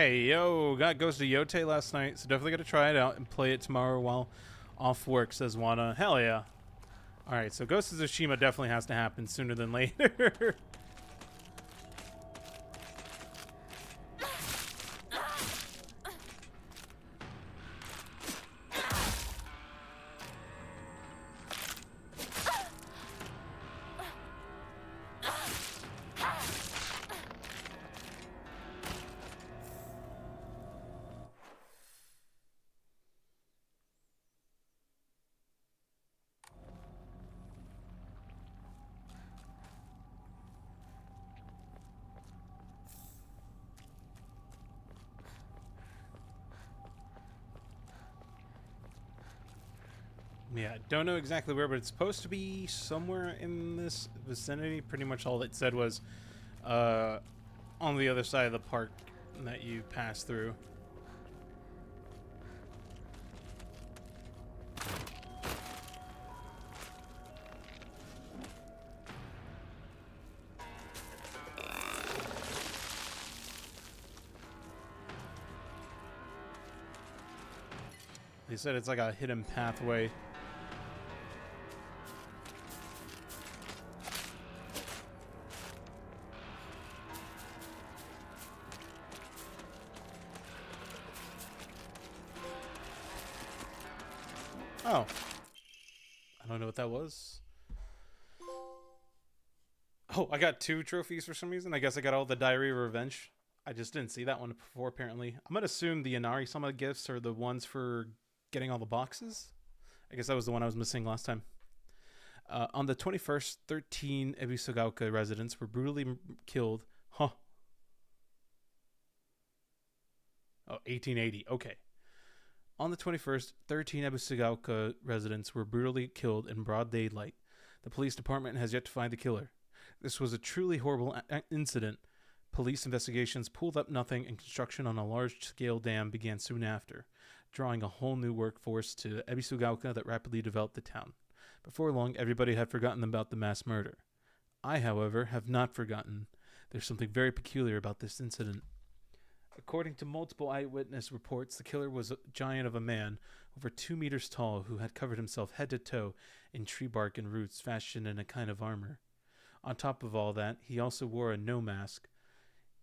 Hey, yo, got Ghost of Yote last night, so definitely got to try it out and play it tomorrow while off work, says Wana. Hell yeah. Alright, so Ghost of Tsushima definitely has to happen sooner than later. Yeah, don't know exactly where, but it's supposed to be somewhere in this vicinity. Pretty much all it said was on the other side of the park that you pass through. They said it's like a hidden pathway. Oh. I don't know what that was. Oh, I got 2 trophies for some reason. I guess I got all the Diary of Revenge. I just didn't see that one before, apparently. I'm going to assume the Inari-sama gifts are the ones for getting all the boxes. I guess that was the one I was missing last time. On the 21st, 13 Ebisugaoka residents were brutally killed. Huh. Oh, 1880. Okay. On the 21st, 13 Ebisugaoka residents were brutally killed in broad daylight. The police department has yet to find the killer. This was a truly horrible incident. Police investigations pulled up nothing, and construction on a large-scale dam began soon after, drawing a whole new workforce to Ebisugaoka that rapidly developed the town. Before long, everybody had forgotten about the mass murder. I, however, have not forgotten. There's something very peculiar about this incident. According to multiple eyewitness reports, the killer was a giant of a man, over 2 meters tall, who had covered himself head to toe in tree bark and roots fashioned in a kind of armor. On top of all that, he also wore a no mask.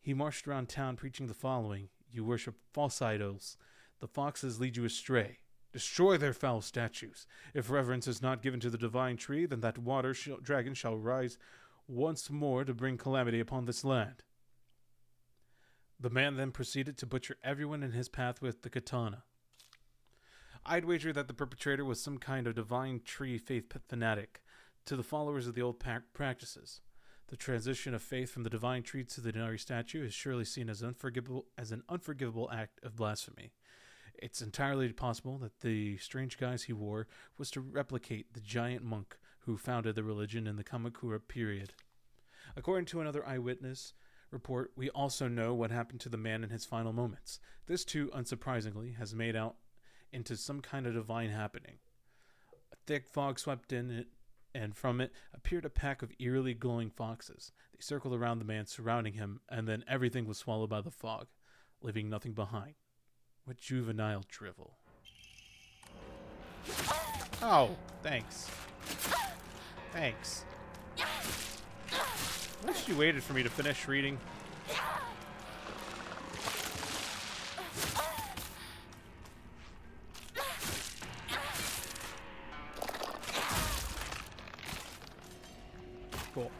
He marched around town preaching the following: "You worship false idols. The foxes lead you astray. Destroy their foul statues. If reverence is not given to the divine tree, then that dragon shall rise once more to bring calamity upon this land." The man then proceeded to butcher everyone in his path with the katana. I'd wager that the perpetrator was some kind of divine tree faith fanatic, to the followers of the old practices. The transition of faith from the divine tree to the Inari statue is surely seen as an unforgivable act of blasphemy. It's entirely possible that the strange guise he wore was to replicate the giant monk who founded the religion in the Kamakura period. According to another eyewitness report, we also know what happened to the man in his final moments. This too, unsurprisingly, has made out into some kind of divine happening. A thick fog swept in it, and from it appeared a pack of eerily glowing foxes. They circled around the man, surrounding him, and then everything was swallowed by the fog, leaving nothing behind. What juvenile drivel. Oh, thanks. Thanks. I wish you waited for me to finish reading. Cool.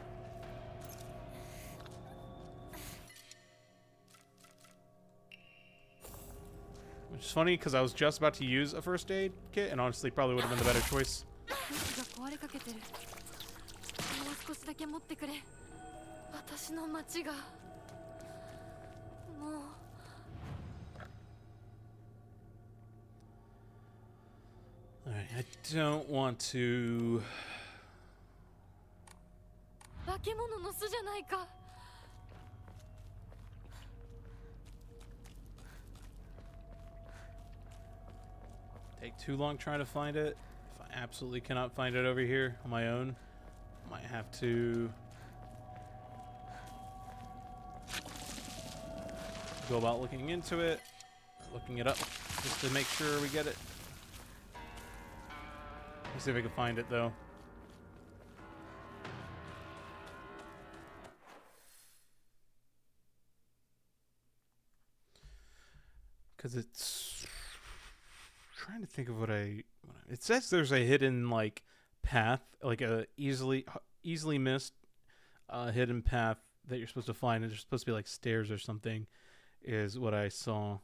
Which is funny because I was just about to use a first aid kit, and honestly probably would have been the better choice. Alright, I don't want to... take too long trying to find it. If I absolutely cannot find it over here on my own, I might have to go about looking into it, looking it up, just to make sure we get it. Let's see if I can find it, though. Because it's... trying to think of what I... It says there's a hidden, like, path, like a easily missed hidden path that you're supposed to find, and there's supposed to be, like, stairs or something, is what I saw.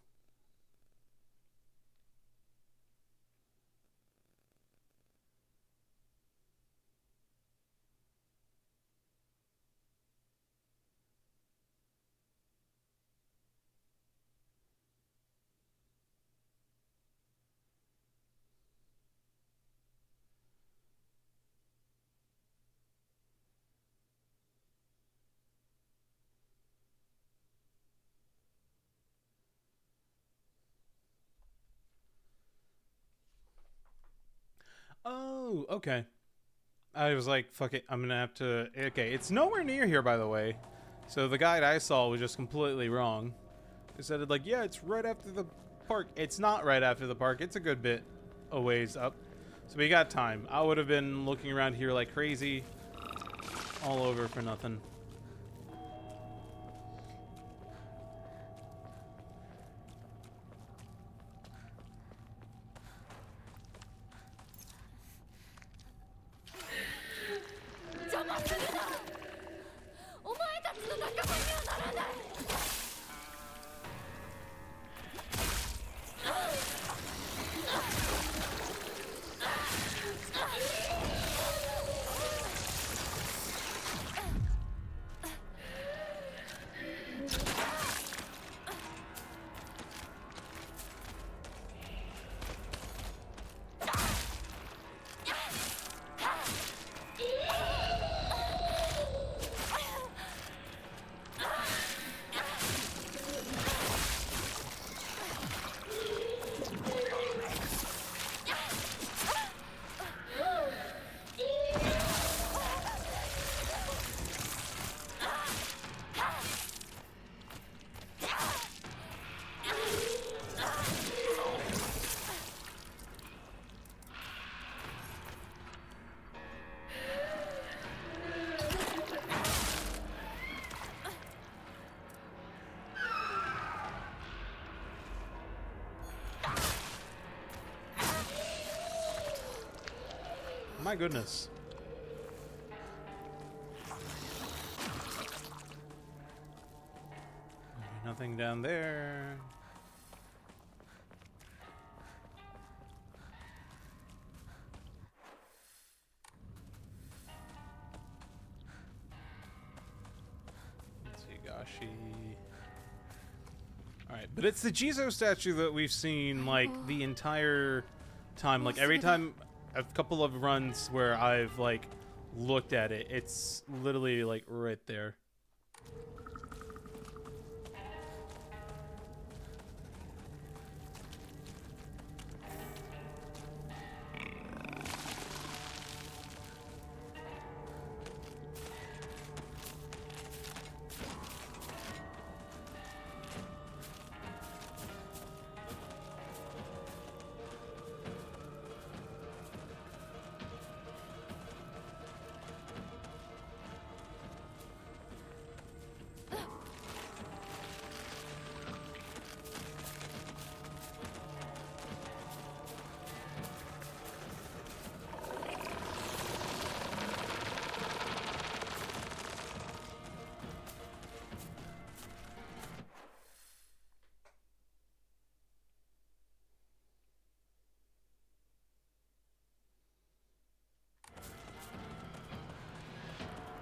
Oh, okay. I was like, fuck it, I'm gonna have to... Okay, it's nowhere near here, by the way. So the guide I saw was just completely wrong. It said, like, yeah, it's right after the park. It's not right after the park. It's a good bit a ways up. So we got time. I would have been looking around here like crazy. All over for nothing. My goodness. Nothing down there. Let's see, Gashi. Alright, but it's the Jizo statue that we've seen, like, the entire time. Like, every time, a couple of runs where I've, like, looked at it, it's literally, like, right there.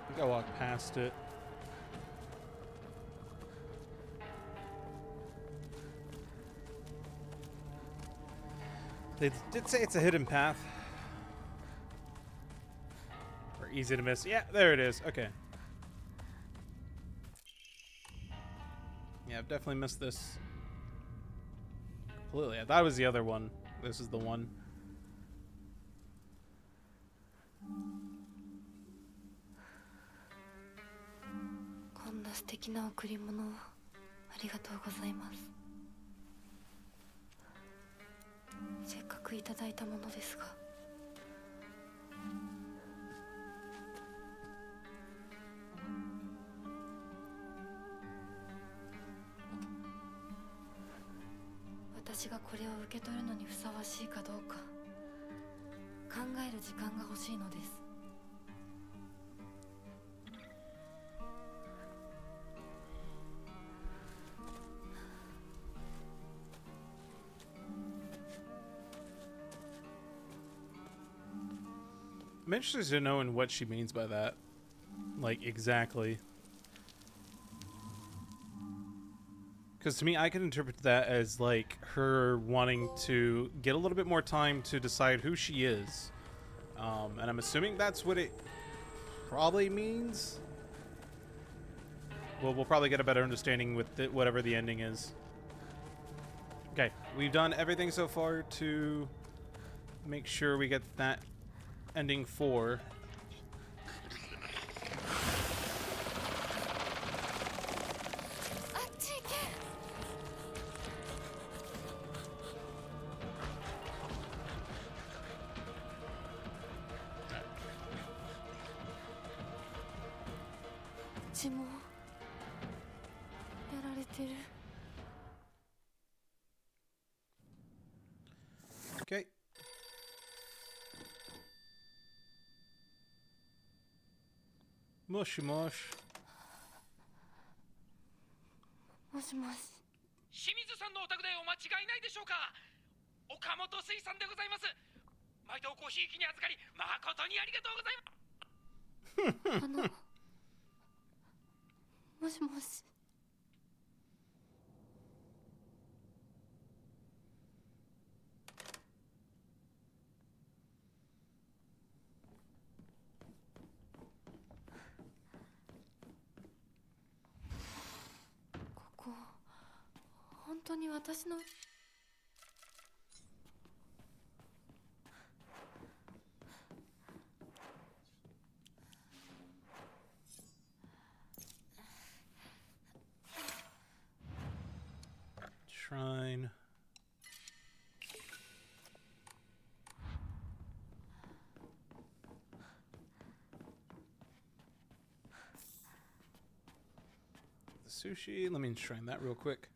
I think I walked past it. They did say it's a hidden path. Or easy to miss. Yeah, there it is. Okay. Yeah, I've definitely missed this completely. I thought it was the other one. This is the one. こんな素敵な贈り物ありがとうございます。せっかくいただいたものですが。私がこれを受け取るのにふさわしいかどうか考える時間が欲しいのです。I'm interested to know in what she means by that. Like, exactly. Because to me, I can interpret that as, like, her wanting to get a little bit more time to decide who she is. And I'm assuming that's what it probably means. Well, we'll probably get a better understanding with whatever the ending is. Okay, we've done everything so far to make sure we get that ending 4. Okay. Mush mush. もしもし。清水さんのお宅でお間違いないでしょうか。岡本水産でございます。毎度ごひいきに預かり誠にありがとうございます。もしもし。ここ本当に私の。Shrine. The sushi. Let me enshrine that real quick.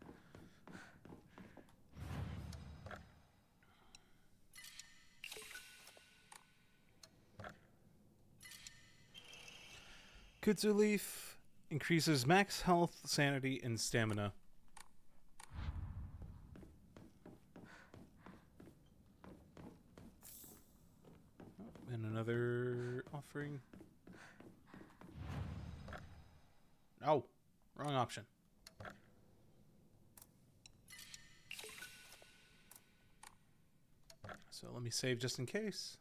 Kudzu leaf increases max health, sanity, and stamina. And another offering. Oh, wrong option. So let me save just in case.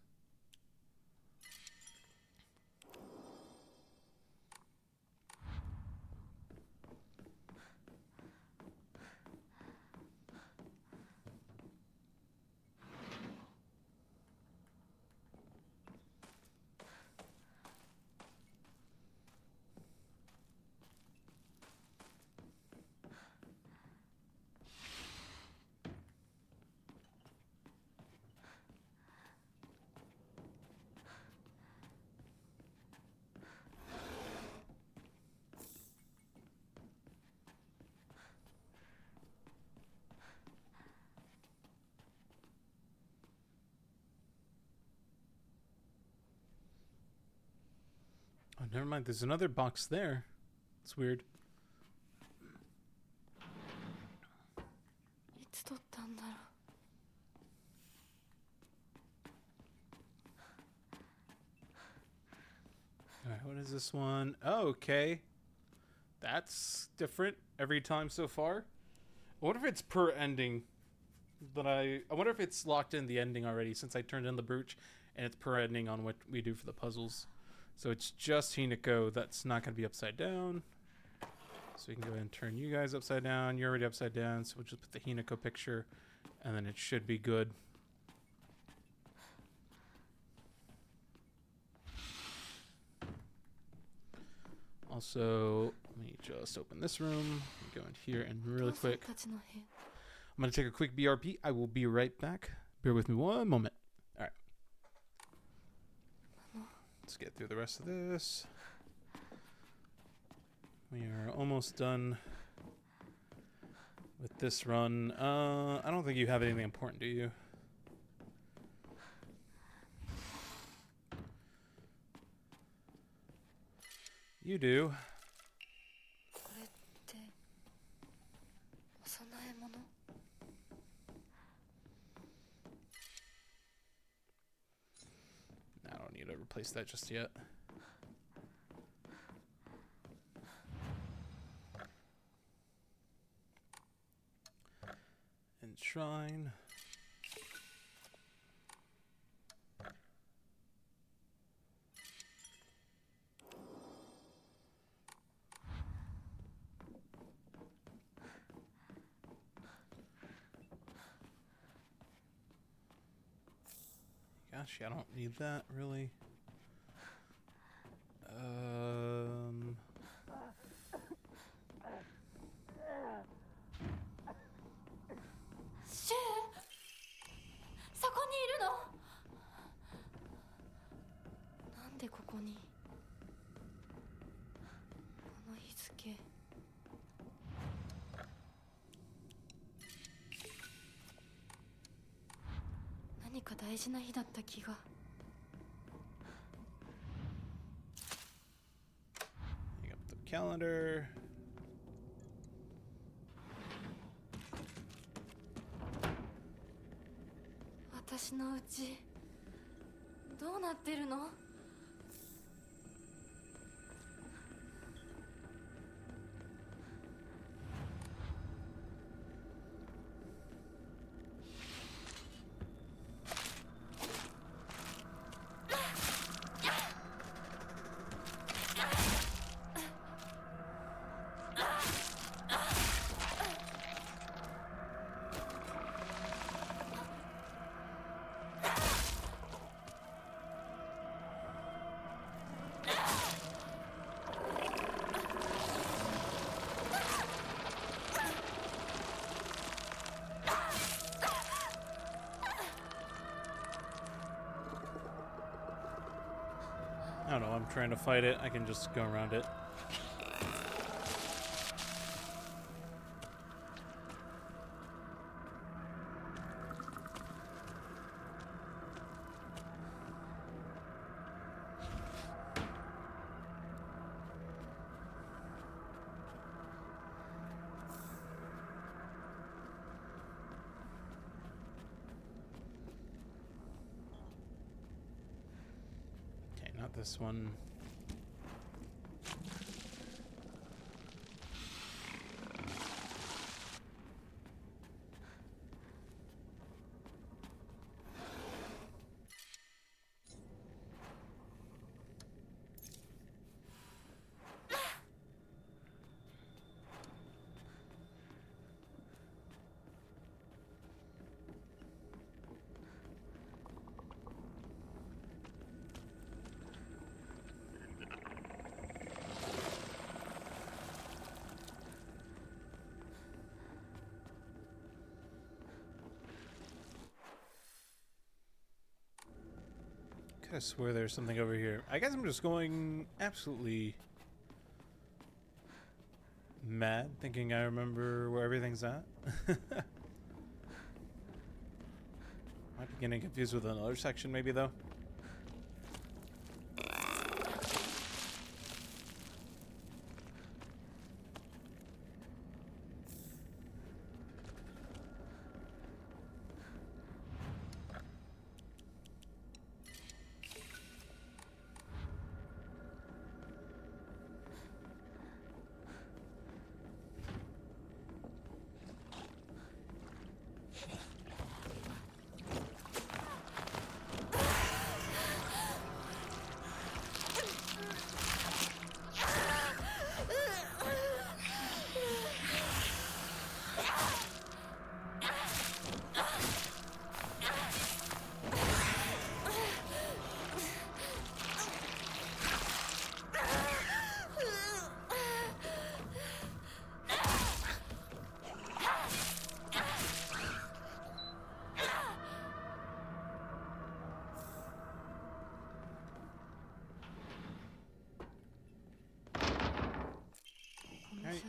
Oh, never mind. There's another box there. It's weird. いつ取ったんだろう。Alright, what is this one? Oh, okay. That's different every time so far. I wonder if it's per ending. But I wonder if it's locked in the ending already since I turned in the brooch and it's per ending on what we do for the puzzles. So it's just Hinako that's not going to be upside down. So we can go ahead and turn you guys upside down. You're already upside down, so we'll just put the Hinako picture and then it should be good. Also, Let me just open this room. Go in here and really お父さん quick. たちの部屋 I'm going to take a quick BRP. I will be right back. Bear with me one moment. All right. Let's get through the rest of this. We are almost done with this run. I don't think you have anything important, do you? You do. これってお供え物 I don't need to replace that just yet. Enshrine. Gosh, I don't need that really.シュウそこにいるのなんでここにこの日付何か大事な日だった気が Hang up the calendar. 私のうちどうなってるの I don't know, I'm trying to fight it. I can just go around it. Okay, not this one. I swear there's something over here. I guess I'm just going absolutely mad, thinking I remember where everything's at. Might be getting confused with another section, maybe, though.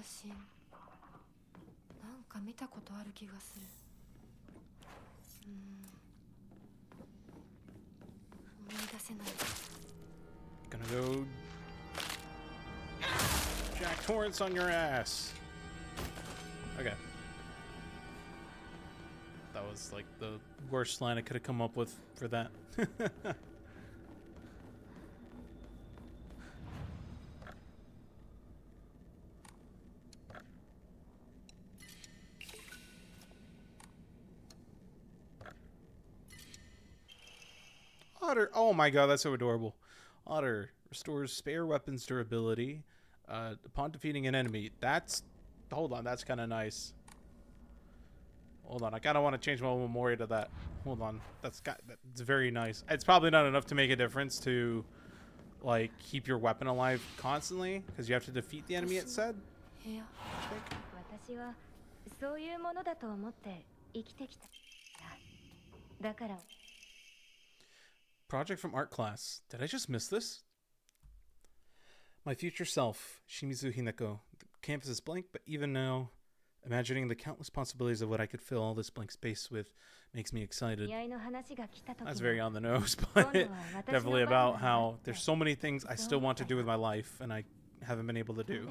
真なんか見たことある気がする。思い出せない。 Gonna go Jack Torrance on your ass. Okay. That was like the worst line I could have come up with for that. Otter. Oh my god, that's so adorable. Otter restores spare weapons durability upon defeating an enemy. That's... Hold on, that's kind of nice. Hold on, I kind of want to change my memory to that. Hold on, that's very nice. It's probably not enough to make a difference to, like, keep your weapon alive constantly, because you have to defeat the enemy, it said. 私はそういうものだと思って生きてきた。だから。 Project from art class. Did I just miss this? My future self, Shimizu Hinako. The campus is blank, but even now, imagining the countless possibilities of what I could fill all this blank space with makes me excited. That's very on the nose, but definitely about how there's so many things I still want to do with my life, and I haven't been able to do.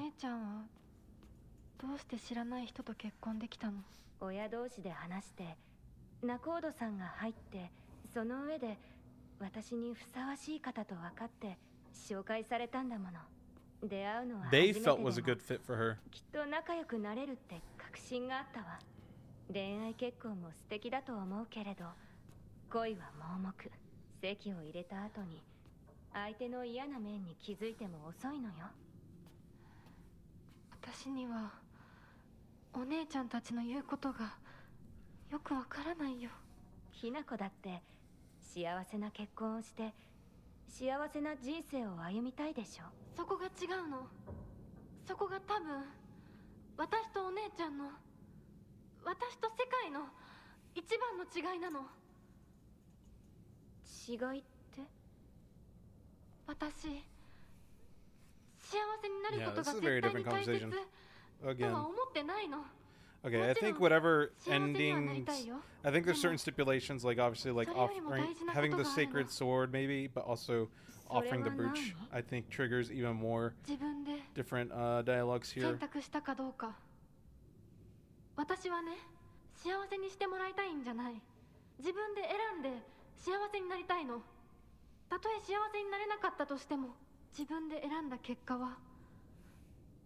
どうして知らない人と結婚できたの？親同士で話して、仲人さんが入って、その上で私にふさわしい方と分かって紹介されたんだもの。出会うのは初めてでも、 They felt was a good fit for her. きっと仲良くなれるって確信があったわ。恋愛結婚も素敵だと思うけれど、恋は盲目。籍を入れた後に相手の嫌な面に気づいても遅いのよ。私にはお姉ちゃんたちの言うことがよくわからないよ。ひな子だって幸せな結婚をして幸せな人生を歩みたいでしょ。そこが違うの。そこが多分私とお姉ちゃんの、私と世界の一番の違いなの。違いって？私幸せになることが絶対に大切とは思ってないの。 Okay, I think whatever endings, I think there's certain stipulations, like obviously like offering, having the sacred sword maybe, but also offering the brooch, I think triggers even more different dialogues here. 選択したかどうか。私はね、幸せにしてもらいたいんじゃない。自分で選んで幸せになりたいの。たとえ幸せになれなかったとしても、自分で選んだ結果は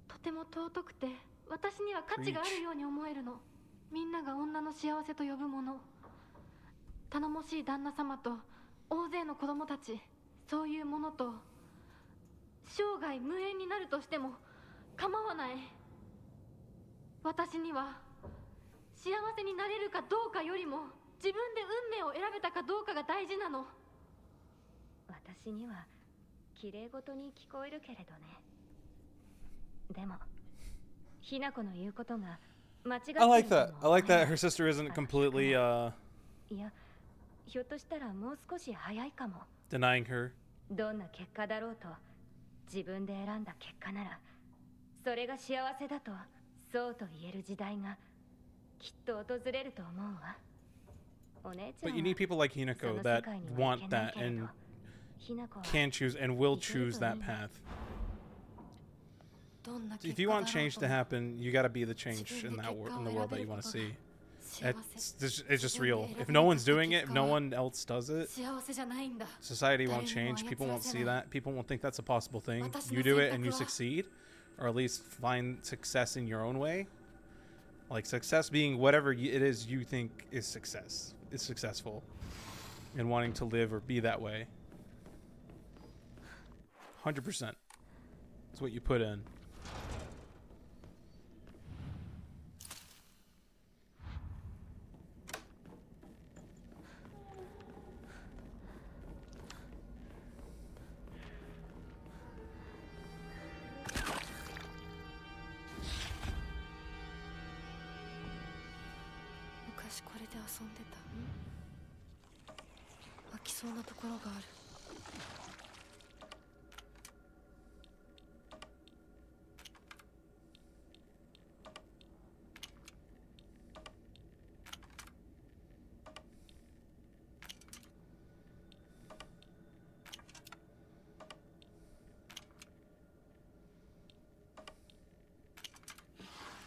とても尊くて、私には価値があるように思えるの。みんなが女の幸せと呼ぶもの、頼もしい旦那様と大勢の子供たち、そういうものと生涯無縁になるとしても構わない。私には幸せになれるかどうかよりも自分で運命を選べたかどうかが大事なの。私には綺麗事に聞こえるけれどね。でもひな子の言うことが間違っている。 I like that. I like that her sister isn't completely いや、ひょっとしたらもう少し早いかも。 denying her. どんな結果だろうと自分で選んだ結果ならそれが幸せだとそうと言える時代がきっと訪れると思うわ。お姉ちゃんは But you need people like Hinako that want that and can choose and will choose that path. If you want change to happen, you got to be the change in that in the world that you want to see. It's just real. If no one's doing it, if no one else does it, society won't change. People won't see that. People won't think that's a possible thing. You do it and you succeed, or at least find success in your own way. Like success being whatever it is you think is successful, and wanting to live or be that way. 100%. That's what you put in.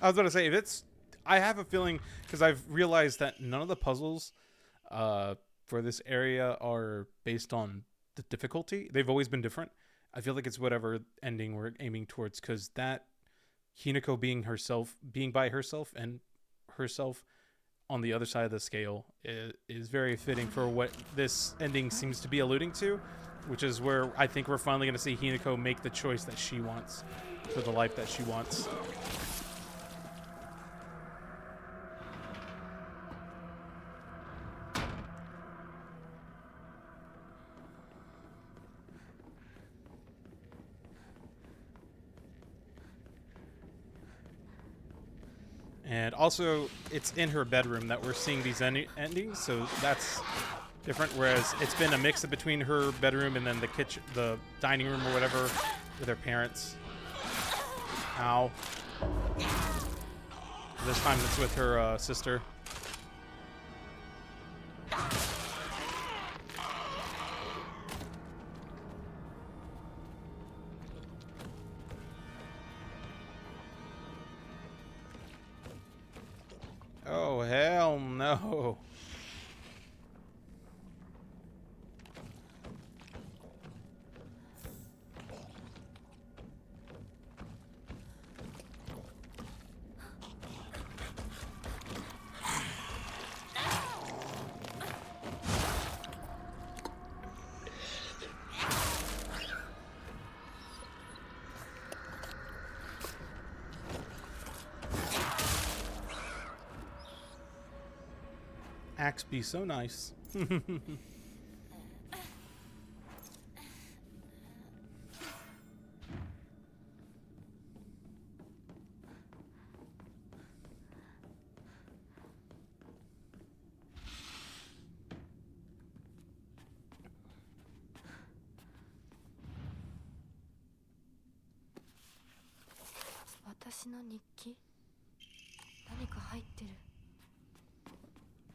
I was about to say, if it's, I have a feeling, because I've realized that none of the puzzles for this area are based on the difficulty. They've always been different. I feel like it's whatever ending we're aiming towards, because that Hinako being by herself and herself on the other side of the scale is very fitting for what this ending seems to be alluding to, which is where I think we're finally going to see Hinako make the choice that she wants for the life that she wants. And also, it's in her bedroom that we're seeing these endings, so that's different. Whereas it's been a mix between her bedroom and then the kitchen, the dining room or whatever, with her parents. Ow. This time it's with her sister. Oh, hell no. Axe be so nice.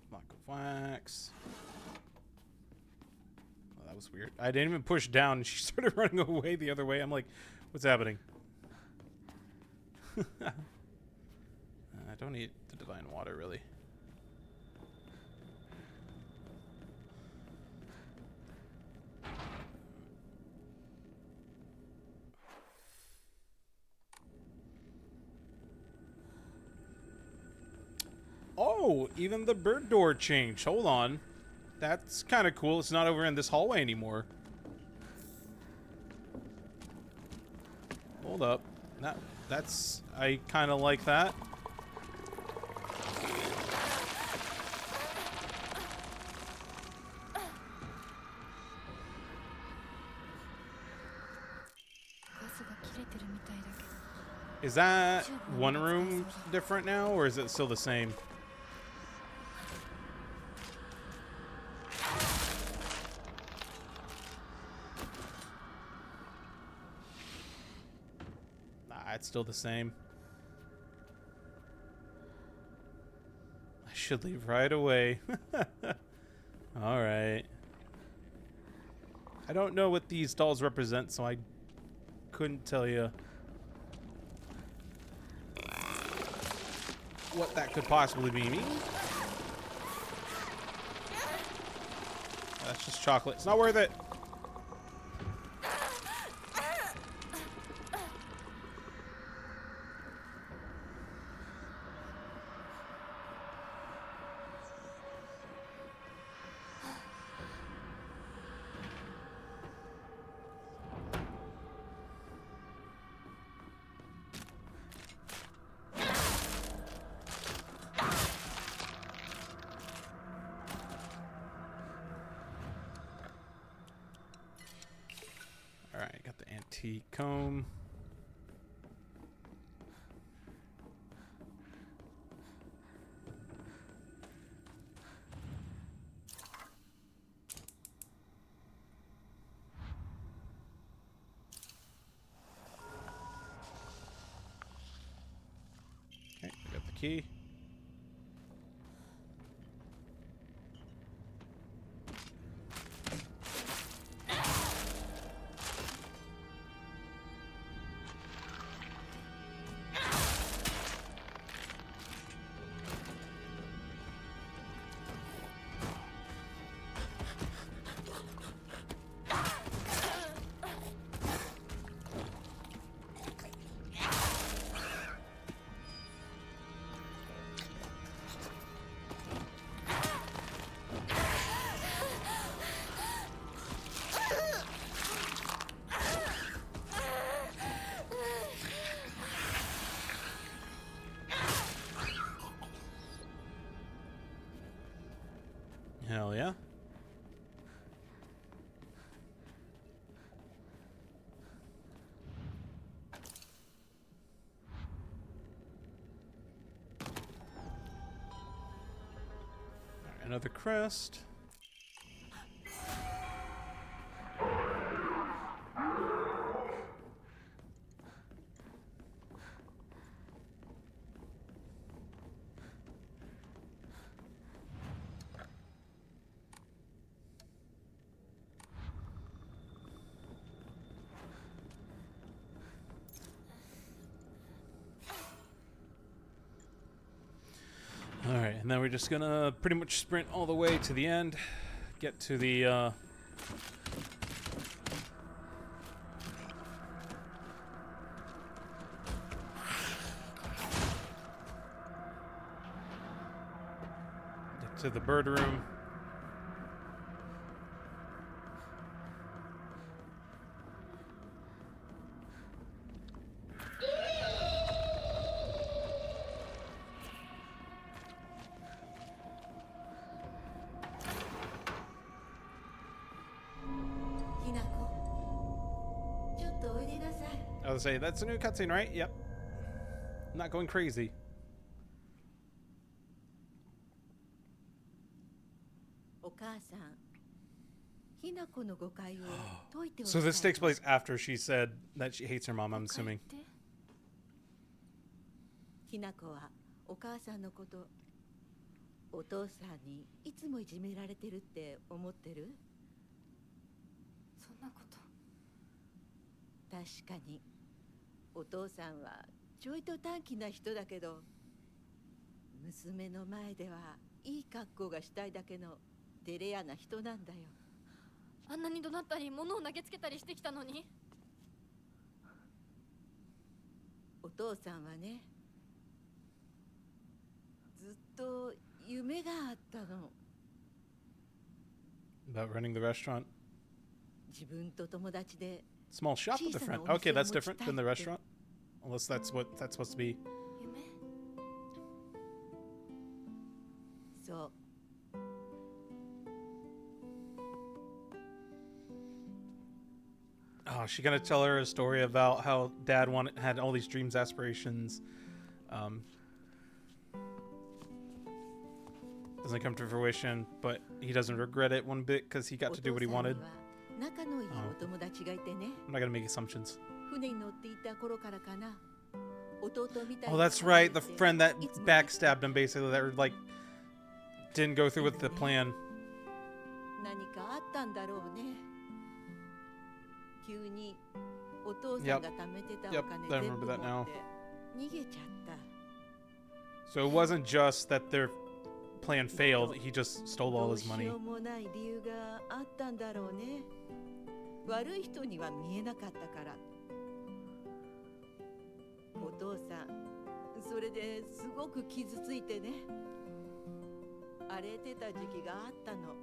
Block of wax. Oh, that was weird. I didn't even push down and she started running away the other way. I'm like, what's happening? I don't need the divine water, really. Oh, even the bird door changed. Hold on. That's kind of cool. It's not over in this hallway anymore. Hold up. That's... I kind of like that. Is that one room different now, or is it still the same? It's still the same. I should leave right away. Alright. I don't know what these dolls represent, so I couldn't tell you what that could possibly be. That's just chocolate. It's not worth it. Alright, got the antique comb. Okay, I got the key. another crest. Alright, and then we're just gonna pretty much sprint all the way to the end. Get to the, get to the bird room. I was say that's a new cutscene, right? Yep. I'm not going crazy. So this takes place after she said that she hates her mom, I'm assuming. ひなこはお母さんのこと、お父さんにいつもいじめられてるって思ってる？そんなこと。確かにお父さんはちょいと短気な人だけど、娘の前ではいい格好がしたいだけのデレアな人なんだよ。あんなに怒鳴ったり物を投げつけたりしてきたのに。お父さんはね、ずっと夢があったの。About running the restaurant? 自分と友達で Small shop with a friend. Okay, that's different than the restaurant. Unless that's what that's supposed to be. 夢？そう。Oh, is she gonna tell her a story about how dad had all these dreams, aspirations, doesn't come to fruition, but he doesn't regret it one bit because he got to do what he wanted. I'm not gonna make assumptions. Oh, that's right, the friend that backstabbed him, basically, that like didn't go through with the plan. Yep, I remember that now. So it wasn't just that their plan failed, he just stole all his money. 悪い人には見えなかったから。お父さん、それですごく傷ついてね。荒れてた時期があったの。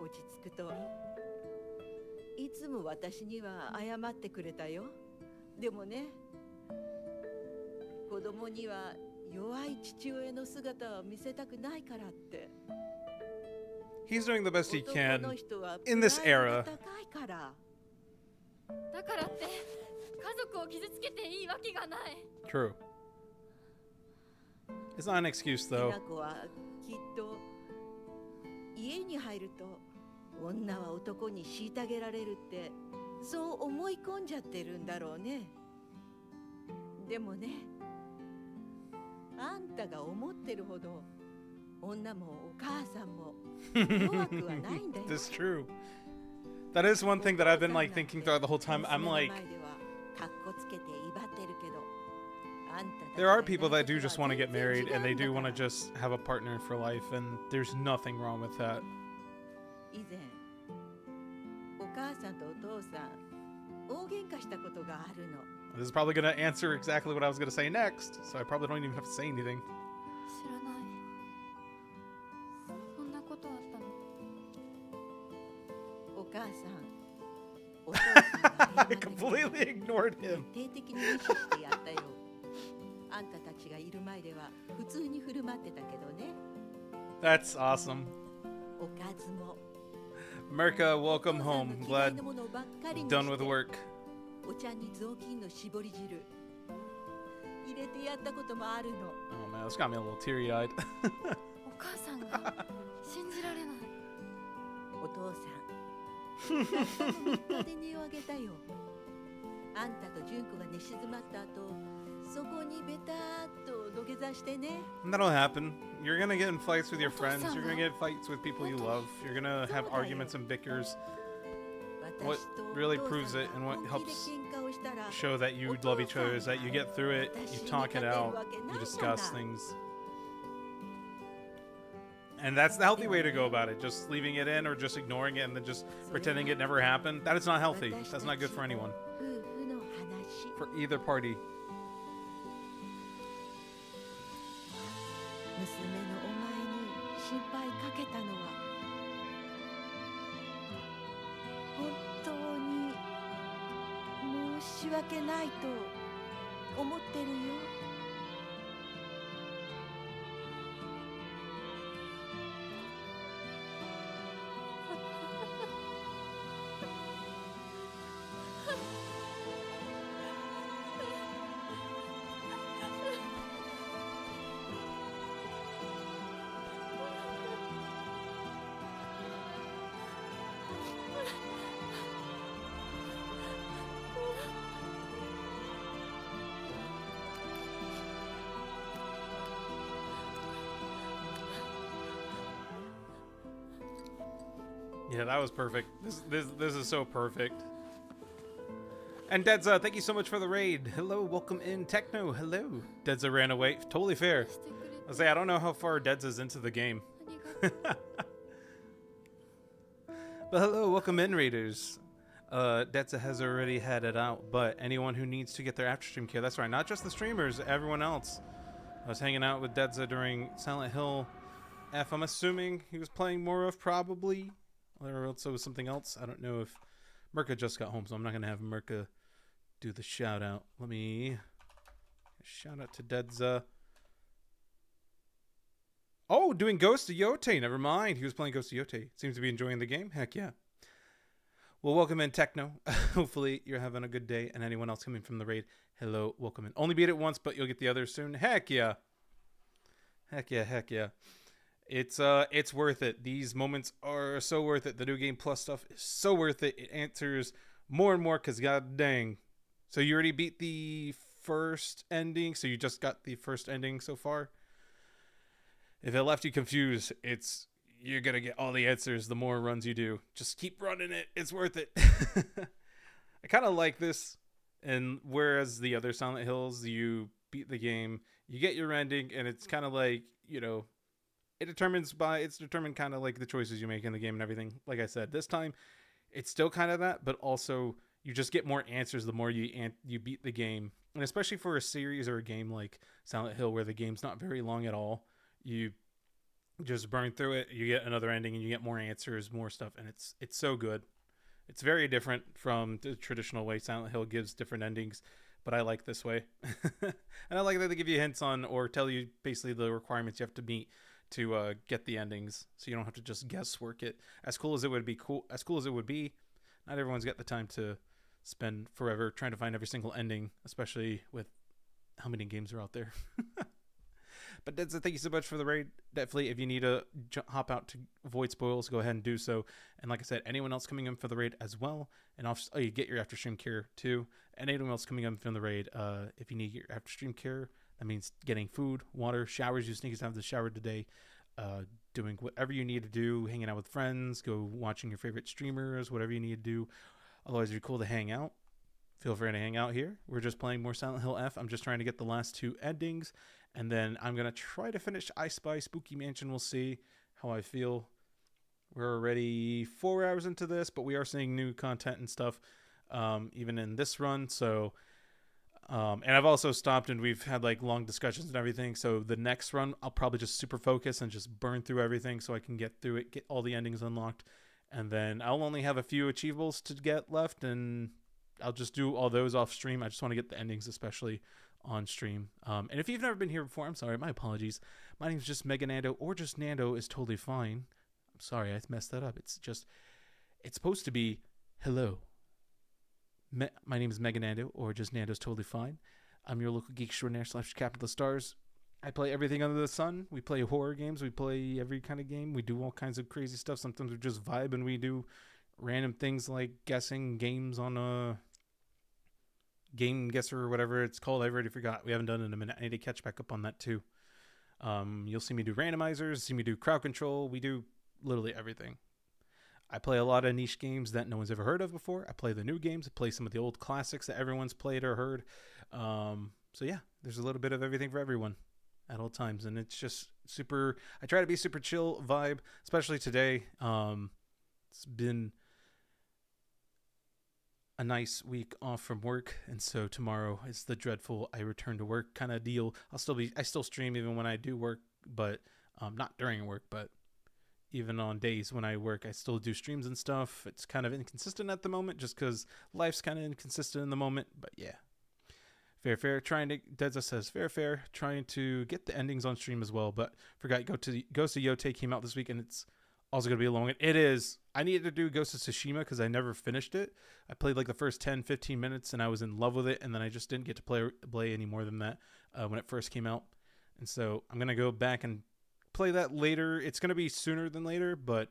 落ち着くと、いつも私には謝ってくれたよ。でもね、子供には弱い父親の姿を見せたくないからって。He's doing the best he can in this era. だからって家族を傷つけていいわけがない。True. It's not an excuse though. ひなこはきっと家に入ると女は男に虐げられるってそう思い込んじゃってるんだろうね。でもね、あんたが思ってるほど女もお母さんも This is true. That is one thing that I've been like thinking throughout the whole time. I'm like, there are people that do just want to get married and they do want to just have a partner for life, and there's nothing wrong with that. This is probably going to answer exactly what I was going to say next, so I probably don't even have to say anything. I completely ignored him. That's awesome. America, welcome home. I'm glad I'm done with work. 入れてやったこともあるの。 Oh man, this got me a little teary-eyed. お母さんが信じられない。お父さんたったの3日で音をあげたよ。あんたと純子が寝静まった後、そこにベターっと土下座してね。 That'll happen. You're gonna get in fights with your friends. You're gonna get fights with people you love. You're gonna have arguments and bickers. What really proves it and what helps show that you love each other is that you get through it, you talk it out, you discuss things. And that's the healthy way to go about it. Just leaving it in or just ignoring it and then just pretending it never happened. That is not healthy. That's not good for anyone. 夫婦の話。 For either party. 娘のお前に心配かけたのは本当に申し訳ないと思ってるよ。Yeah, that was perfect. This is so perfect. And Dedza, thank you so much for the raid. Hello, welcome in. Techno, hello. Dedza ran away. Totally fair. してくれて I say I don't know how far Dedza's into the game. ありがとう。 But hello, welcome in, Raiders. Dedza has already had it out, but anyone who needs to get their after stream care, that's right, not just the streamers, everyone else. I was hanging out with Dedza during Silent Hill F. I'm assuming he was playing more of, probably. Or else it was something else. I don't know if Mirka just got home, so I'm not going to have Mirka do the shout out. Let me shout out to Dedza. Oh, doing Ghost of Yote. Never mind. He was playing Ghost of Yote. Seems to be enjoying the game. Heck yeah. Well, welcome in, Techno. Hopefully you're having a good day. And anyone else coming from the raid, hello, welcome in. Only beat it once, but you'll get the others soon. Heck yeah. Heck yeah, heck yeah. It's worth it. These moments are so worth it. The new game plus stuff is so worth it. It answers more and more because god dang. So you already beat the first ending. So you just got the first ending so far. If it left you confused, you're gonna get all the answers the more runs you do. Just keep running it. It's worth it. I kind of like this. And whereas the other Silent Hills, you beat the game, you get your ending, and it's kind of like, you know, it's determined kind of like the choices you make in the game and everything. Like I said, this time it's still kind of that, but also you just get more answers the more you beat the game. And especially for a series or a game like Silent Hill, where the game's not very long at all, you just burn through it, you get another ending, and you get more answers, more stuff, and it's so good. It's very different from the traditional way Silent Hill gives different endings, but I like this way. And I like that they give you hints on or tell you basically the requirements you have to meet to get the endings, so you don't have to just guesswork it. As cool as it would be, not everyone's got the time to spend forever trying to find every single ending, especially with how many games are out there. But Dedza, thank you so much for the raid. Definitely, if you need to hop out to avoid spoils, go ahead and do so. And like I said, anyone else coming in for the raid as well, and you get your after stream care too. And anyone else coming in from the raid, if you need your after stream care, that means getting food, water, showers. You sneakers have the shower today. Doing whatever you need to do, hanging out with friends, go watching your favorite streamers, whatever you need to do. Otherwise, it'd be cool to hang out. Feel free to hang out here. We're just playing more Silent Hill F. I'm just trying to get the last two endings, and then I'm going to try to finish I Spy Spooky Mansion. We'll see how I feel. We're already 4 hours into this, but we are seeing new content and stuff, even in this run, so... and I've also stopped and we've had like long discussions and everything. So the next run, I'll probably just super focus and just burn through everything so I can get through it, get all the endings unlocked. And then I'll only have a few achievables to get left, and I'll just do all those off stream. I just want to get the endings, especially on stream. And if you've never been here before, I'm sorry, my apologies. My name is just Mega Nando, or just Nando is totally fine. I'm sorry, I messed that up. It's supposed to be hello. My name is Mega Nando, or just Nando's totally fine. I'm your local geek extraordinaire / captain of the stars. I play everything under the sun. We play horror games. We play every kind of game. We do all kinds of crazy stuff. Sometimes we just vibe and we do random things like guessing games on a Game Guesser or whatever it's called. I've already forgot. We haven't done it in a minute. I need to catch back up on that too. You'll see me do randomizers, see me do crowd control. We do literally everything. I play a lot of niche games that no one's ever heard of before. I play the new games. I play some of the old classics that everyone's played or heard. So yeah, there's a little bit of everything for everyone at all times. And it's just super, I try to be super chill vibe, especially today. It's been a nice week off from work, and so tomorrow is the dreadful I return to work kind of deal. I still stream even when I do work, but not during work, but even on days when I work, I still do streams and stuff. It's kind of inconsistent at the moment just because life's kind of inconsistent in the moment, but yeah. Fair, Dedza says, fair, trying to get the endings on stream as well, but forgot Ghost of Yotei came out this week, and it's also going to be a long one. It is. I needed to do Ghost of Tsushima because I never finished it. I played like the first 10, 15 minutes, and I was in love with it, and then I just didn't get to play any more than that when it first came out. And so I'm going to go back and play that later. It's going to be sooner than later, but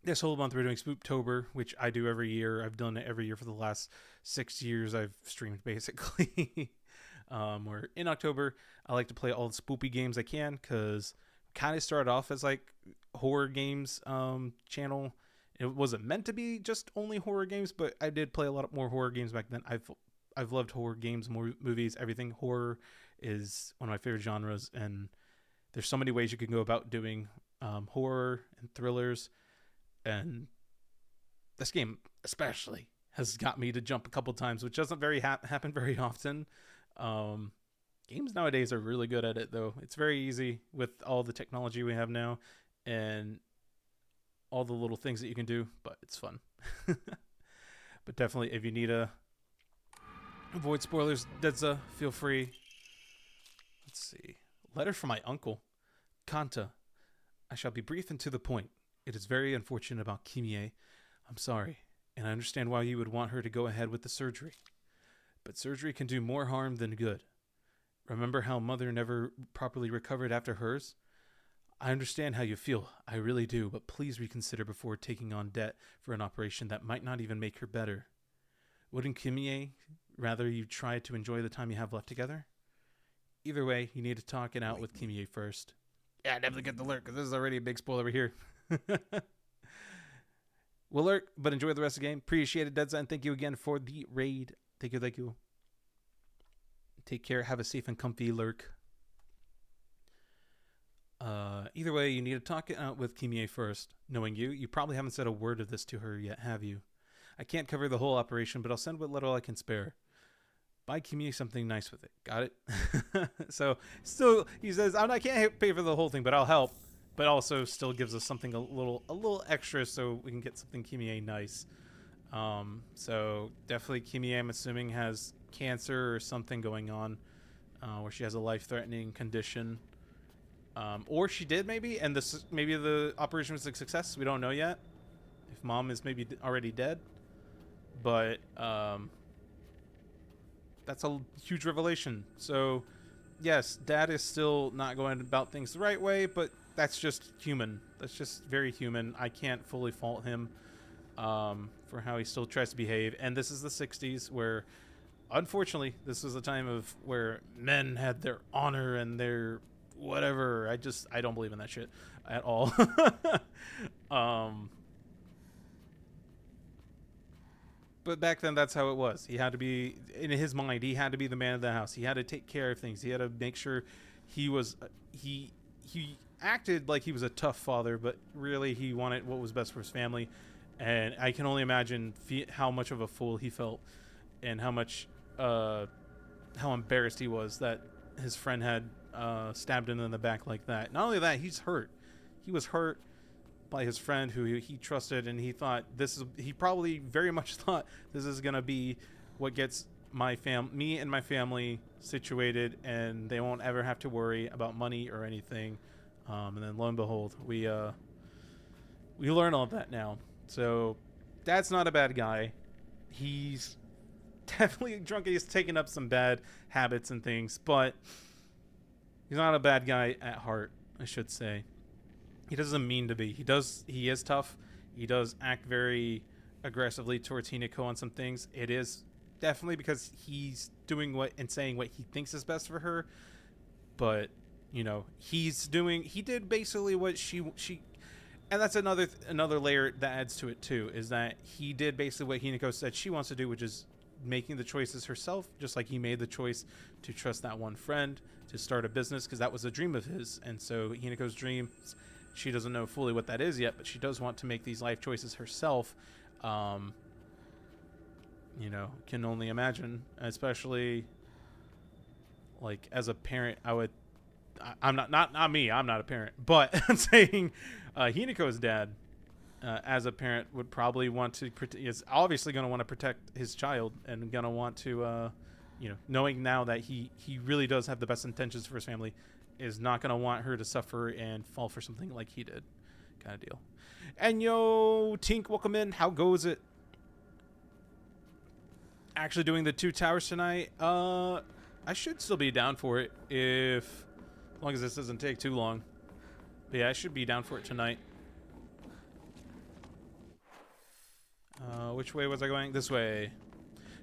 this whole month we're doing Spooktober, which I do every year. I've done it every year for the last 6 years. I've streamed basically. Where in October, I like to play all the spoopy games I can because kind of started off as like horror games channel. It wasn't meant to be just only horror games, but I did play a lot more horror games back then. I've loved horror games, movies, everything. Horror is one of my favorite genres, and there's so many ways you can go about doing horror and thrillers, and this game especially has got me to jump a couple times, which doesn't happen very often. Games nowadays are really good at it, though. It's very easy with all the technology we have now and all the little things that you can do, but it's fun. But definitely, if you need to avoid spoilers, Dedza, feel free. Let's see. Letter from my uncle. Kanta, I shall be brief and to the point. It is very unfortunate about Kimie. I'm sorry, and I understand why you would want her to go ahead with the surgery. But surgery can do more harm than good. Remember how Mother never properly recovered after hers? I understand how you feel, I really do, but please reconsider before taking on debt for an operation that might not even make her better. Wouldn't Kimie rather you try to enjoy the time you have left together? Either way, you need to talk it out with Kimie first. Yeah, I definitely get the lurk, because this is already a big spoiler over here. We'll lurk, but enjoy the rest of the game. Appreciate it, Dedza, and thank you again for the raid. Thank you. Take care. Have a safe and comfy lurk. Either way, you need to talk it out with Kimie first. Knowing you probably haven't said a word of this to her yet, have you? I can't cover the whole operation, but I'll send what little I can spare. Buy Kimie something nice with it. Got it? So, still, he says, I can't pay for the whole thing, but I'll help. But also still gives us something a little extra so we can get something Kimie nice. So definitely Kimie, I'm assuming, has cancer or something going on, where she has a life-threatening condition. Or she did maybe, and maybe the operation was a success. We don't know yet. If Mom is maybe already dead, but that's a huge revelation. So yes, Dad is still not going about things the right way, but that's just human. That's just very human. I can't fully fault him for how he still tries to behave. And this is the 60s where, unfortunately, this was a time of where men had their honor and their whatever. I don't believe in that shit at all. But back then, that's how it was. He had to be, in his mind, he had to be the man of the house. He had to take care of things. He had to make sure he was, he acted like he was a tough father, but really he wanted what was best for his family. And I can only imagine how much of a fool he felt, and how embarrassed he was that his friend had stabbed him in the back like that. Not only that, he's hurt. He was hurt by his friend who he trusted, and he thought he probably very much thought this is gonna be what gets me and my family situated, and they won't ever have to worry about money or anything. And then lo and behold, we learn all of that now. So Dad's not a bad guy. He's definitely drunk and he's taken up some bad habits and things, but he's not a bad guy at heart, I should say. He doesn't mean to be. He is tough. He does act very aggressively towards Hinako on some things. It is definitely because he's doing what and saying what he thinks is best for her, but you know, he did basically what she and that's another layer that adds to it too, is that he did basically what Hinako said she wants to do, which is making the choices herself, just like he made the choice to trust that one friend to start a business, because that was a dream of his. And so Hinako's dream, she doesn't know fully what that is yet, but she does want to make these life choices herself. You know, can only imagine, especially like as a parent, I'm not me, I'm not a parent, but I'm saying Hinako's dad as a parent would probably want to is obviously going to want to protect his child, and going to want to you know, knowing now that he really does have the best intentions for his family, is not going to want her to suffer and fall for something like he did, kind of deal. And yo, Tink, welcome in. How goes it? Actually doing the 2 towers tonight. I should still be down for it as long as this doesn't take too long. But yeah, I should be down for it tonight. Which way was I going? This way.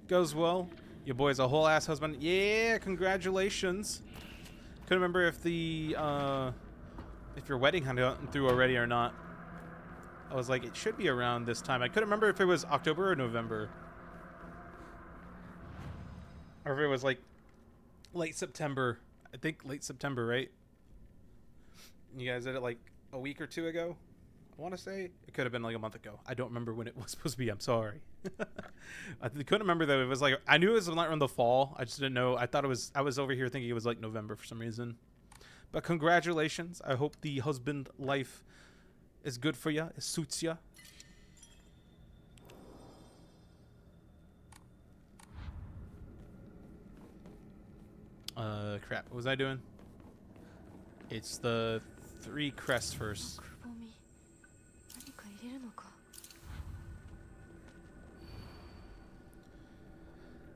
Goes well. Your boy's a whole ass husband. Yeah, congratulations. Couldn't remember if if your wedding had gotten through already or not. I was like, it should be around this time. I couldn't remember if it was October or November. Or if it was like late September. I think late September, right? You guys did it like a week or 2 ago? I want to say it could have been like a month ago. I don't remember when it was supposed to be. I'm sorry. I couldn't remember though. It was like, I knew it was around the fall. I just didn't know. I thought it was, I was over here thinking it was like November for some reason. But congratulations. I hope the husband life is good for you. It suits you. Crap. What was I doing? It's the 3 crests first.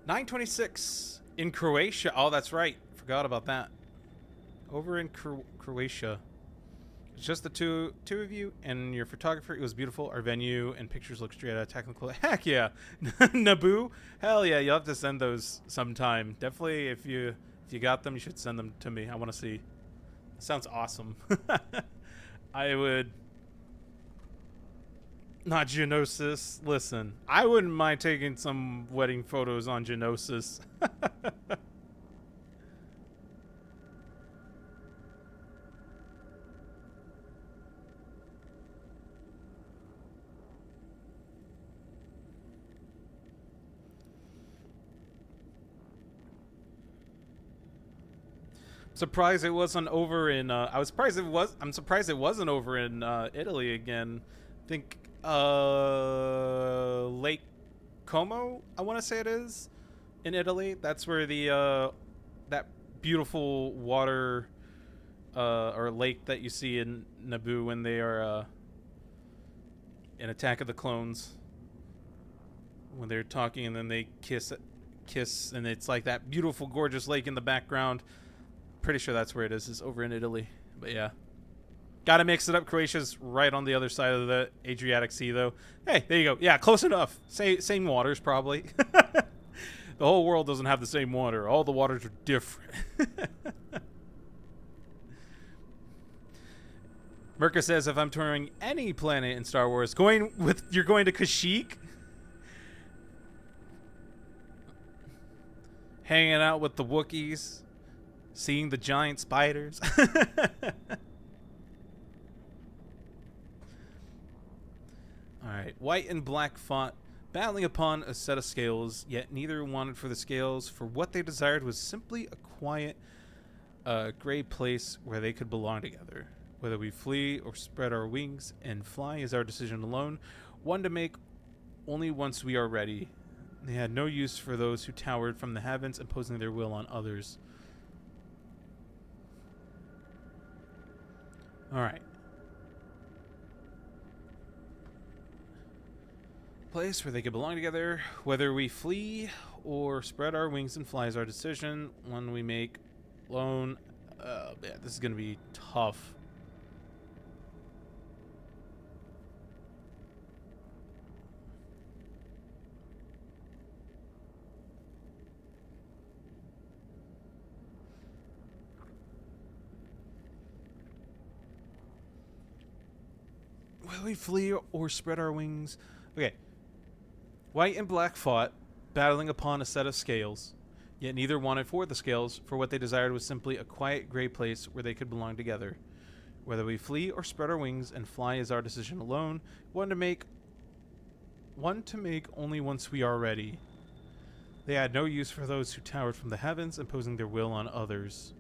9:26 in Croatia. Oh, that's right. Forgot about that. Over in Croatia. It's just the two of you and your photographer. It was beautiful. Our venue and pictures look straight out of technical. Heck yeah. Naboo. Hell yeah. You'll have to send those sometime. Definitely, if you got them, you should send them to me. I want to see. Sounds awesome. I would. Not Genosis. Listen, I wouldn't mind taking some wedding photos on Genosis. Surprised it wasn't over in I'm surprised it wasn't over in Italy again. I think Lake Como, I want to say it is, in Italy. That's where the that beautiful water or lake that you see in Naboo when they are in Attack of the Clones, when they're talking and then they kiss and it's like that beautiful gorgeous lake in the background. Pretty sure that's where it is over in Italy. But yeah, gotta mix it up. Croatia's right on the other side of the Adriatic Sea, though. Hey, there you go. Yeah, close enough. Same waters, probably. The whole world doesn't have the same water. All the waters are different. Merca says, if I'm touring any planet in Star Wars, you're going to Kashyyyk? Hanging out with the Wookiees? Seeing the giant spiders? Alright, white and black fought, battling upon a set of scales, yet neither wanted for the scales, for what they desired was simply a quiet, gray place where they could belong together. Whether we flee or spread our wings and fly is our decision alone, one to make only once we are ready. They had no use for those who towered from the heavens, imposing their will on others. Alright. Place where they could belong together, whether we flee or spread our wings and fly is our decision. When we make lone, yeah, this is gonna be tough. Will we flee or spread our wings? Okay. White and black fought, battling upon a set of scales. Yet neither wanted for the scales, for what they desired was simply a quiet gray place where they could belong together. Whether we flee or spread our wings and fly is our decision alone. One to make only once we are ready. They had no use for those who towered from the heavens, imposing their will on others.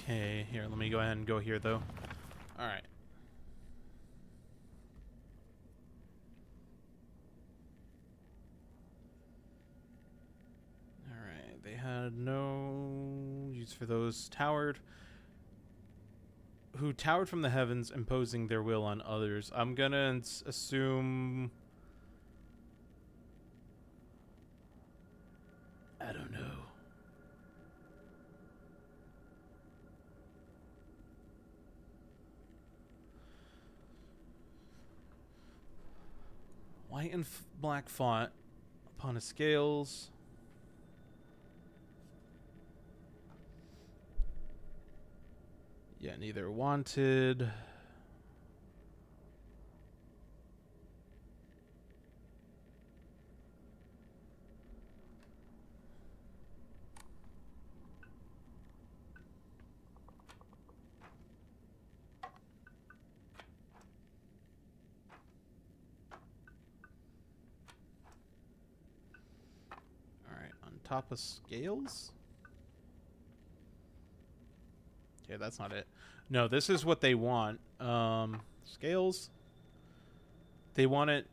Okay, here, let me go ahead and go here, though. Alright. Alright, they had no use for those who towered from the heavens, imposing their will on others. I'm gonna assume... I don't know. White and black fought upon his scales. Yeah, neither wanted. Top of scales? Okay, that's not it. No, this is what they want. Scales. They want it.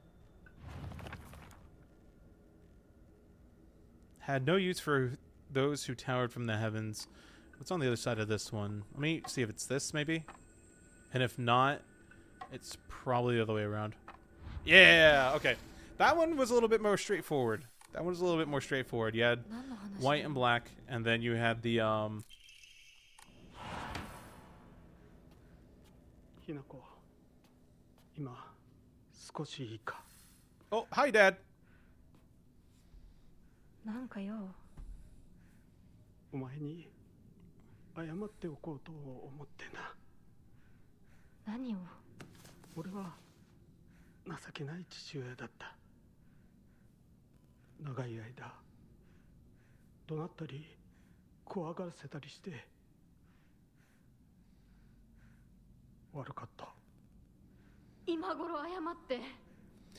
Had no use for those who towered from the heavens. What's on the other side of this one? Let me see if it's this, maybe. And if not, it's probably the other way around. Yeah, okay. That one was a little bit more straightforward. That one's a little bit more straightforward. You had white and black, and then you had the Oh, hi, Dad. なんかよ。お前に謝っておこうと思ってな。何を？俺は情けない父親だった。長い間怒鳴ったり怖がらせたりして悪かった。今頃謝って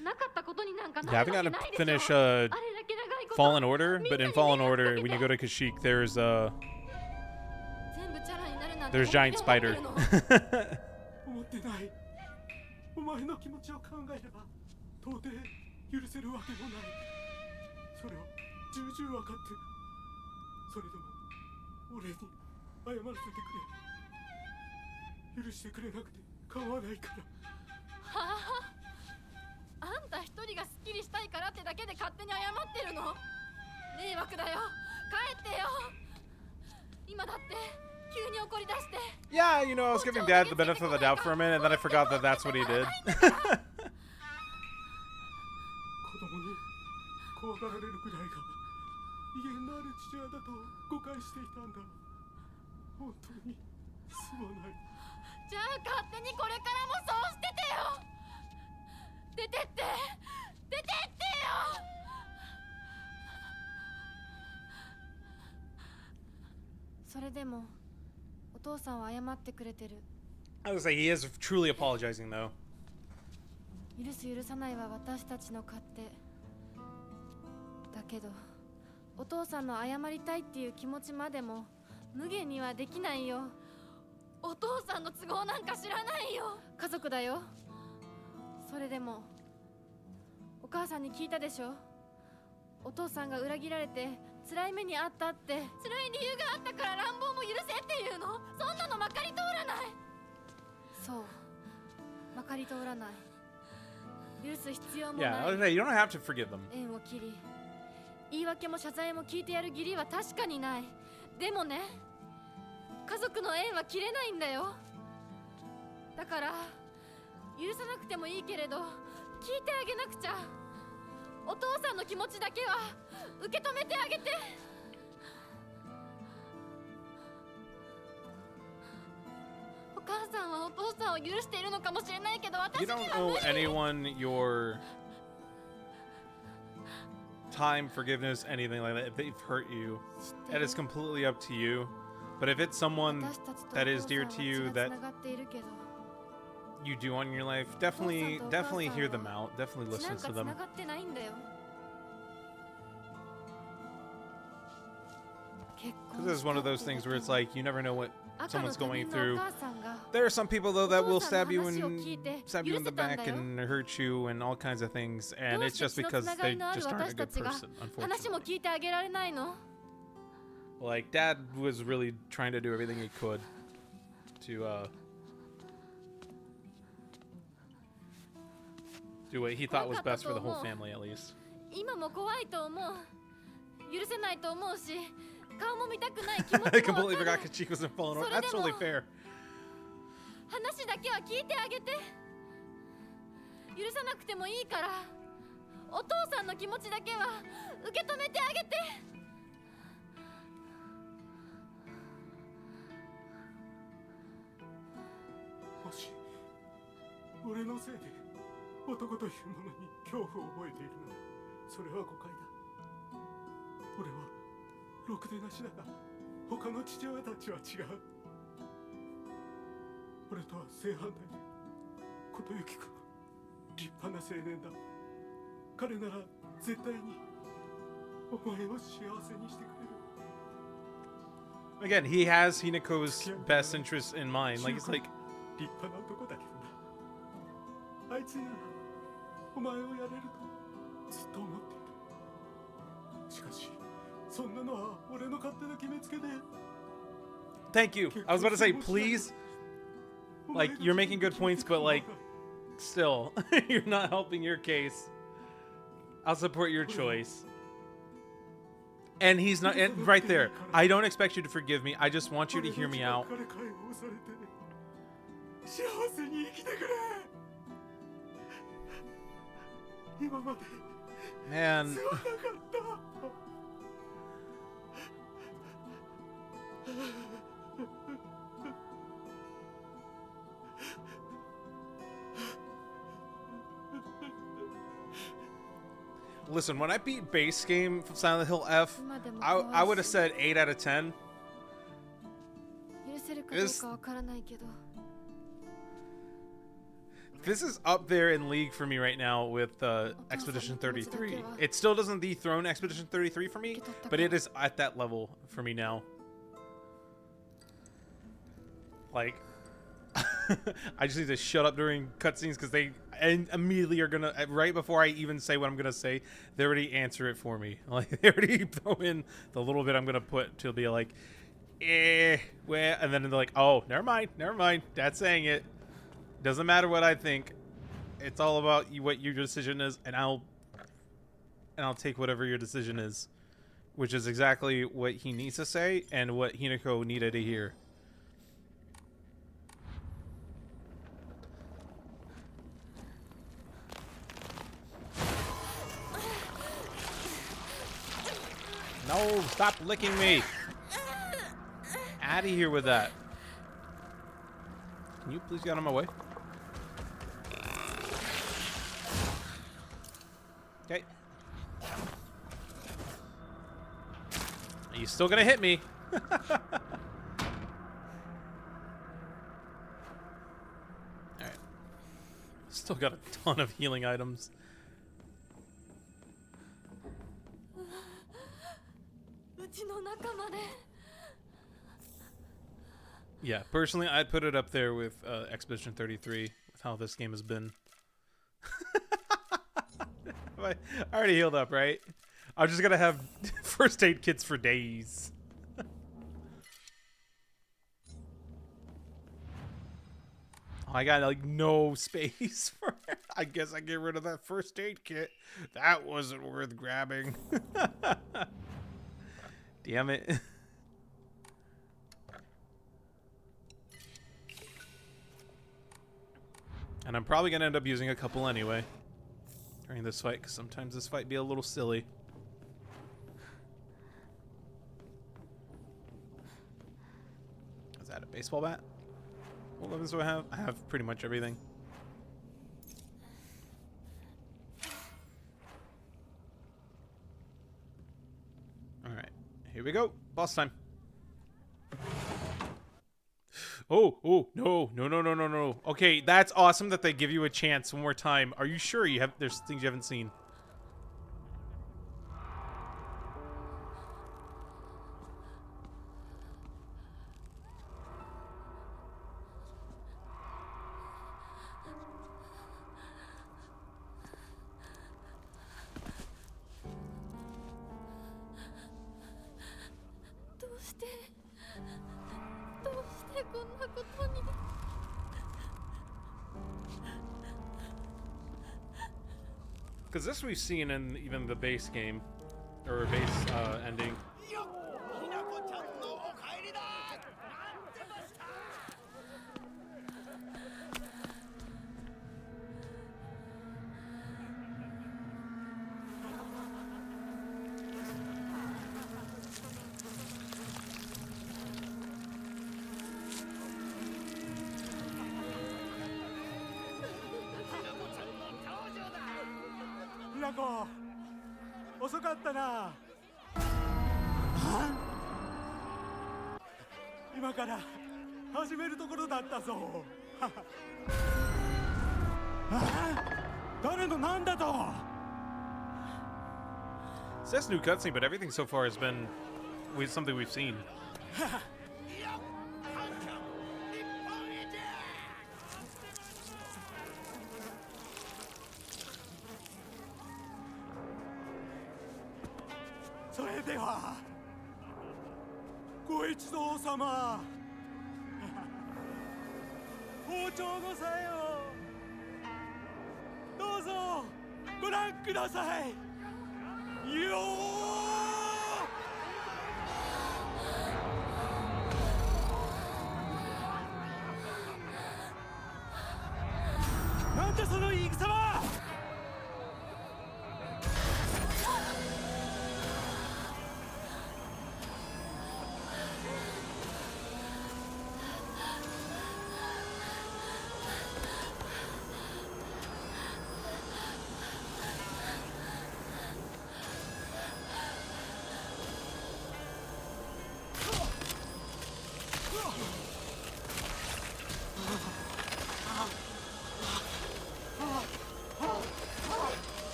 なかったことになんか Yeah, I think I gotta finish Fallen Order, but in Fallen Order, when you go to Kashyyyk, there's giant spider. 思ってない。お前の気持ちを考えれば到底許せるわけもない。それを重々分かってる。それでも俺に謝らせてくれ。許してくれなくて構わないから。はあ、あんた一人がスッキリしたいからってだけで勝手に謝ってるの？迷惑だよ。帰ってよ。今だって急に怒り出して。Yeah, you know, I was giving Dad the benefit of the doubt for a minute, and then I forgot that that's what he did. 怖がられるくらいが威厳のある父親だと誤解していたんだ。本当にすまない。じゃあ勝手にこれからもそうしててよ。出てって出てってよ。それでもお父さんは謝ってくれてる。I was like, he is truly apologizing, though. 許す許さないは私たちの勝手だけど、お父さんの謝りたいっていう気持ちまでも無限にはできないよ。お父さんの都合なんか知らないよ。家族だよ。それでもお母さんに聞いたでしょ。お父さんが裏切られて辛い目にあったって。辛い理由があったから乱暴も許せっていうの。そんなのまかり通らない。そう、まかり通らない。許す必要もない。 Yeah, you don't have to forgive them. 縁を切り言い訳も謝罪も聞いてやる義理は確かにない。でもね、家族の縁は切れないんだよ。だから許さなくてもいいけれど聞いてあげなくちゃ。お父さんの気持ちだけは受け止めてあげて。お母さんはお父さんを許しているのかもしれないけど、私 You には don't 無 owe 理。 anyone your time, forgiveness, anything like that. If they've hurt you, that is completely up to you. But if it's someone 私たちと that お is 父 dear さ to ん you は血 that がつながっているけど、 you do on your life, definitely hear them out. Definitely 血な listen んか to つ them. ながってないんだよ。結婚 This is one of those things where it's like you never know what 赤の someone's 他 going 人のお through. 母さんが There are some people though that will stab you お父さんの話を and 聞いて stab you in the 許せたんだよ。 back and hurt you and all kinds of things, and どう it's して just 血の because つなが they りのある just aren't a 私た good ちが person, 話も unfortunately. 聞いてあげられないの。 Like Dad was really trying to do everything he could to do what he thought was best for the whole family, at least. 今も怖いと思う。許せないと思うし、顔も見たくない気持 I ちも completely わか forgot る。 because she wasn't following over. それで That's も totally fair. 話だけは聞いてあげて。許さなくてもいいから、お父さんの気持ちだけは受け止めてあげて。もし俺のせいで男というものに恐怖を覚えているならそれは誤解だ。俺はろくでなしだが他の父親たちは違う。俺とは正反対で琴行君は立派な青年だ。彼なら絶対にお前を幸せにしてくれる。 Again, he has Hinako's best interests in mind. Like it's like 立派な男だけどな。あいつにならお前をやれるとずっと思っている。しかしそんなのは俺の勝手な決めつけで。 thank you. I was about to say, please. Like you're making good points, but like still, you're not helping your case. I'll support your choice. And he's not and right there. I don't expect you to forgive me. I just want you to hear me out. 彼解放されて幸せに生きてくれ。今まで Man, 世話なかった。listen, when I beat base game from Silent Hill F, I would have said 8 out of 10. 許せるかどうかわからないけど。 This is up there in league for me right now with Expedition 33. It still doesn't dethrone Expedition 33 for me, but it is at that level for me now. Like, I just need to shut up during cutscenes because they immediately are gonna, right before I even say what I'm gonna say, they already answer it for me. Like, they already throw in the little bit I'm gonna put to be like, well, and then they're like, oh, never mind, Dad's saying it. Doesn't matter what I think. It's all about what your decision is, and I'll take whatever your decision is, which is exactly what he needs to say and what Hinako needed to hear. No, stop licking me. Out of here with that. Can you please get out of my way? Okay. He's still gonna hit me. Alright. Still got a ton of healing items. Yeah, personally, I'd put it up there with Expedition 33 with how this game has been. I already healed up, right? I'm just gonna have first aid kits for days. I got like no space for it. I guess I get rid of that first aid kit. That wasn't worth grabbing. Damn it. And I'm probably gonna end up using a couple anyway during this fight, because sometimes this fight be a little silly. Is that a baseball bat? What weapons do I have? I have pretty much everything. Alright, here we go. Boss time. Oh, no. Okay, that's awesome that they give you a chance one more time. Are you sure you have? There's things you haven't seen. Because this we've seen in even the base game, or base ending. Says new cutscene, but everything so far has been something we've seen.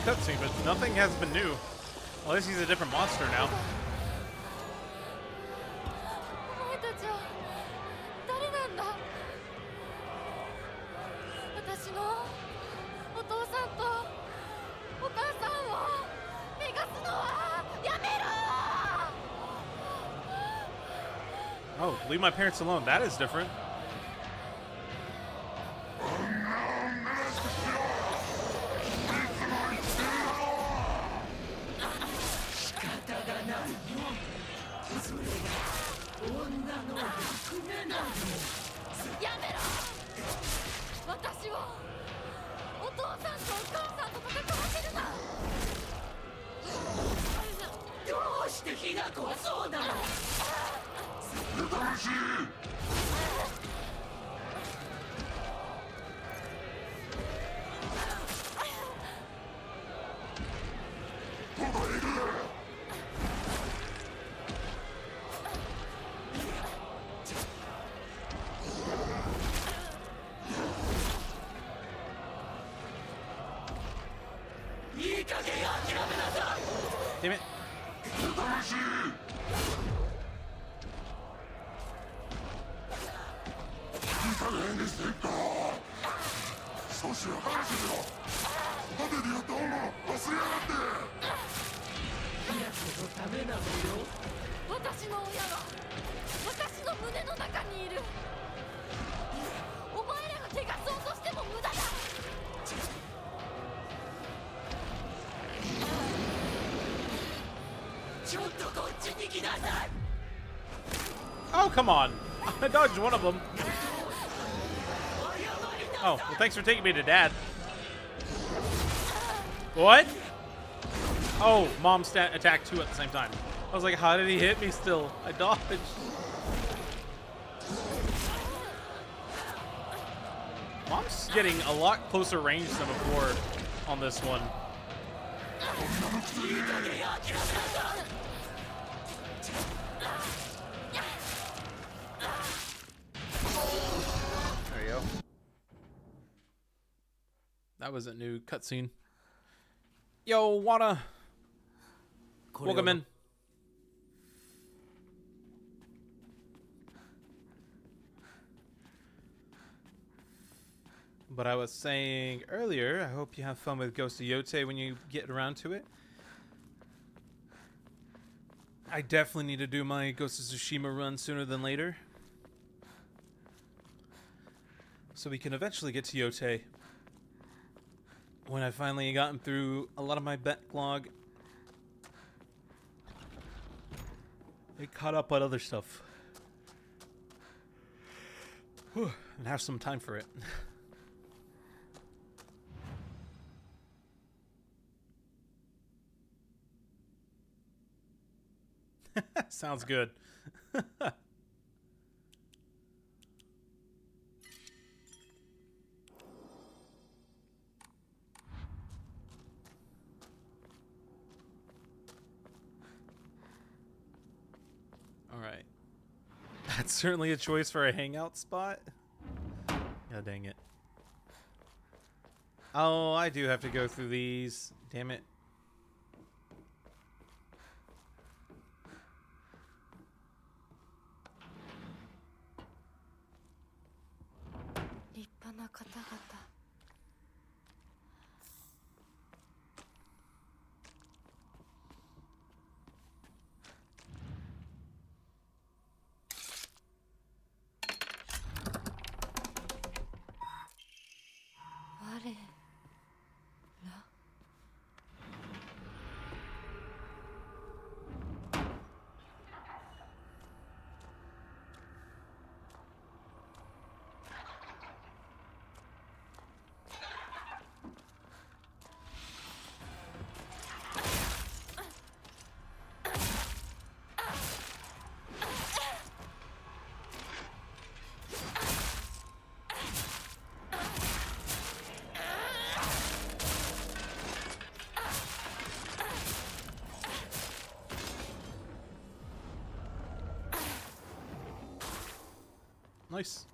Cutscene, but nothing has been new. Unless he's a different monster now. Oh, leave my parents alone. That is different. Damn it. 私の親は私の胸の中にいる。お前らが怪我そうとしても無駄だ。ちょっとこっちに来なさい。 Oh, come on. I dodged one of them. Oh, well, thanks for taking me to Dad. What? Oh, Mom attacked two at the same time. I was like, how did he hit me still? I dodged. Mom's getting a lot closer range than before on this one. There you go. That was a new cutscene. Yo, Wanna. Welcome in. But I was saying earlier, I hope you have fun with Ghost of Yotei when you get around to it. I definitely need to do my Ghost of Tsushima run sooner than later, so we can eventually get to Yotei. When I finally gotten through a lot of my backlog, it caught up on other stuff. Whew, and have some time for it. Sounds good. Alright. That's certainly a choice for a hangout spot. God dang it. Oh, I do have to go through these. Damn it. Nice.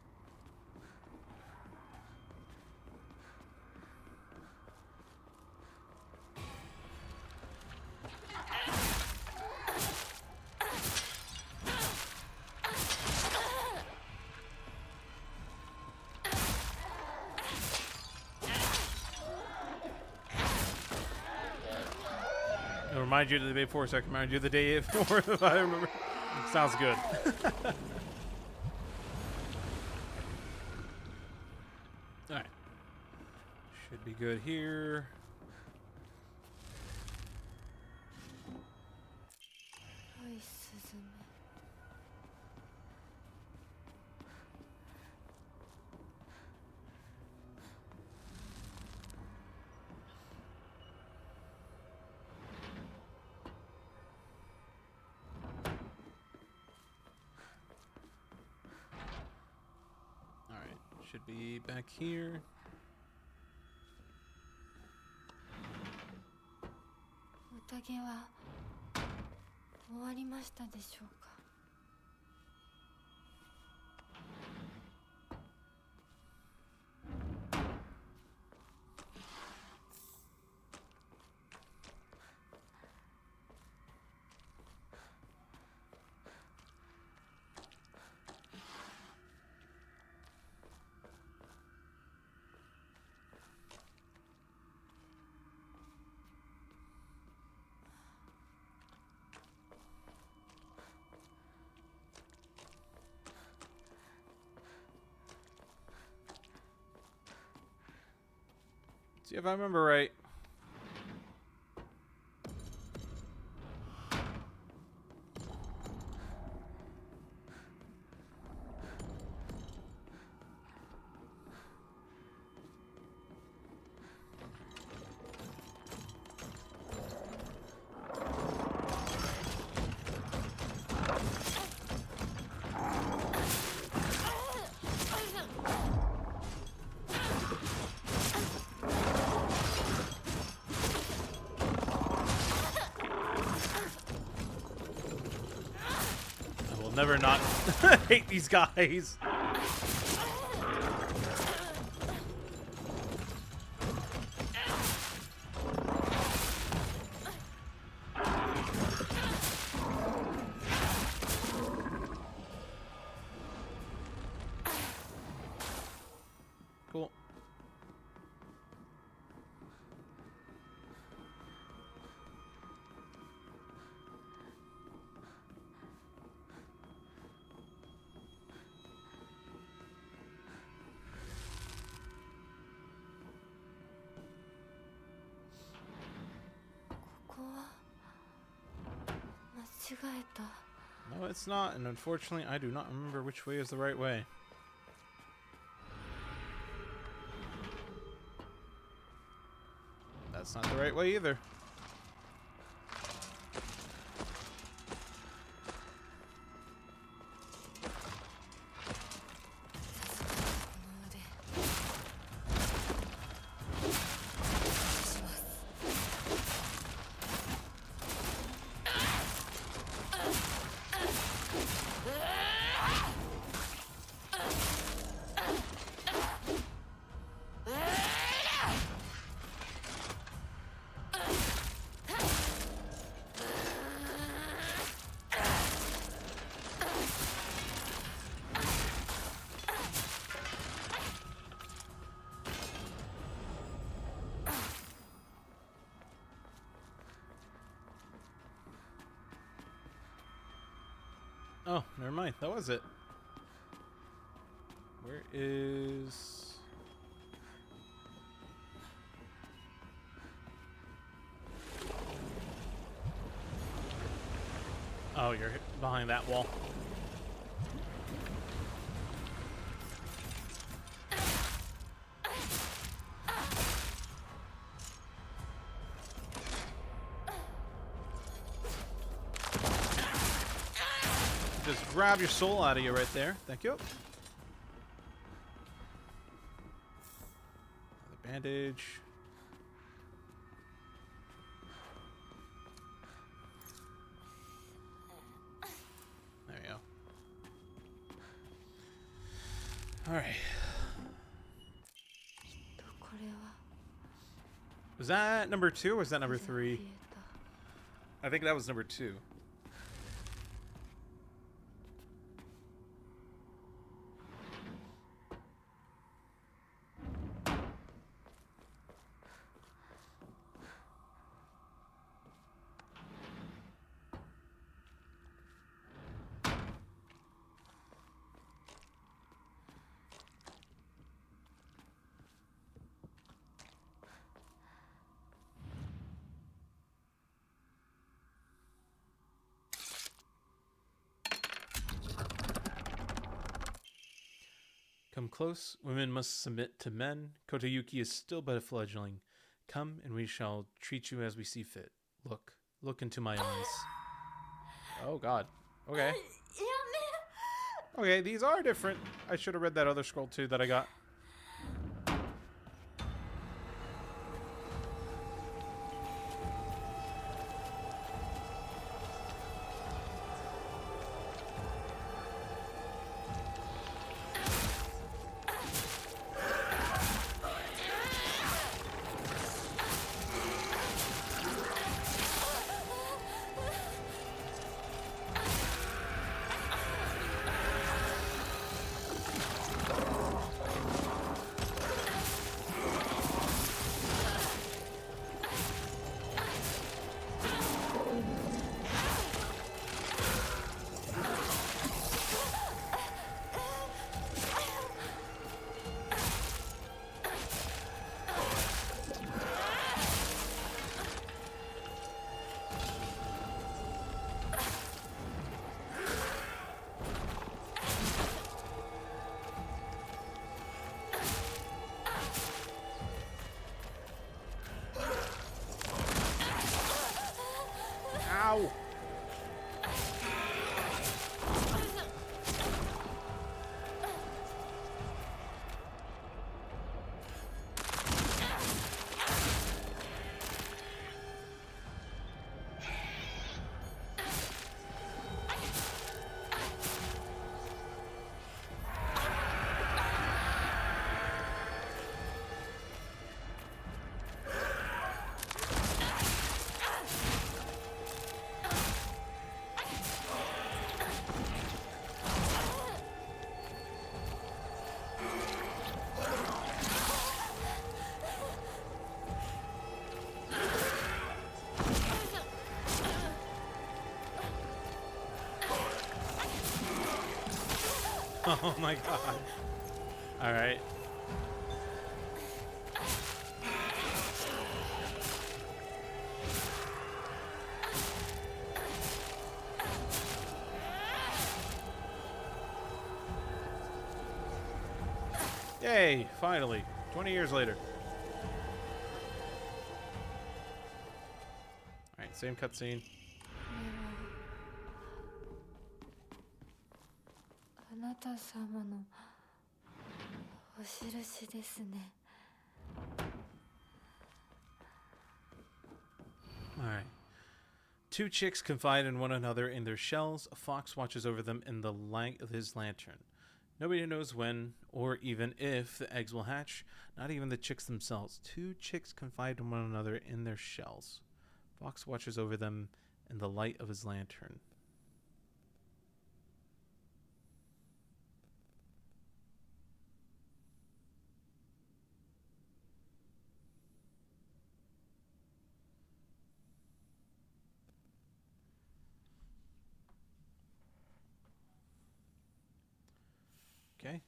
It'll remind you of the day before, so I can remind you of the day before if I remember. Sounds good. Alright. Should be good here. Should be back here. See if I remember right. Never not hate these guys. Cool. No, it's not, and unfortunately, I do not remember which way is the right way. That's not the right way either. Oh, never mind. That was it. Where is... Oh, you're behind that wall. Just grab your soul out of you right there. Thank you. Another bandage. There we go. All right. Was that number 2 or was that number 3? I think that was number 2. Come close, women must submit to men. Kotayuki is still but a fledgling. Come, and we shall treat you as we see fit. Look into my eyes. Oh god. Okay. Okay, these are different. I should have read that other scroll too that I got. Ow! Oh my god. Alright. Yay, finally. 20 years later. Alright, same cutscene. あなた様のお印ですね。 Alright. Two chicks confide in one another in their shells. A fox watches over them in the light of his lantern. Nobody knows when or even if the eggs will hatch, not even the chicks themselves. Two chicks confide in one another in their shells. Fox watches over them in the light of his lantern. Okay.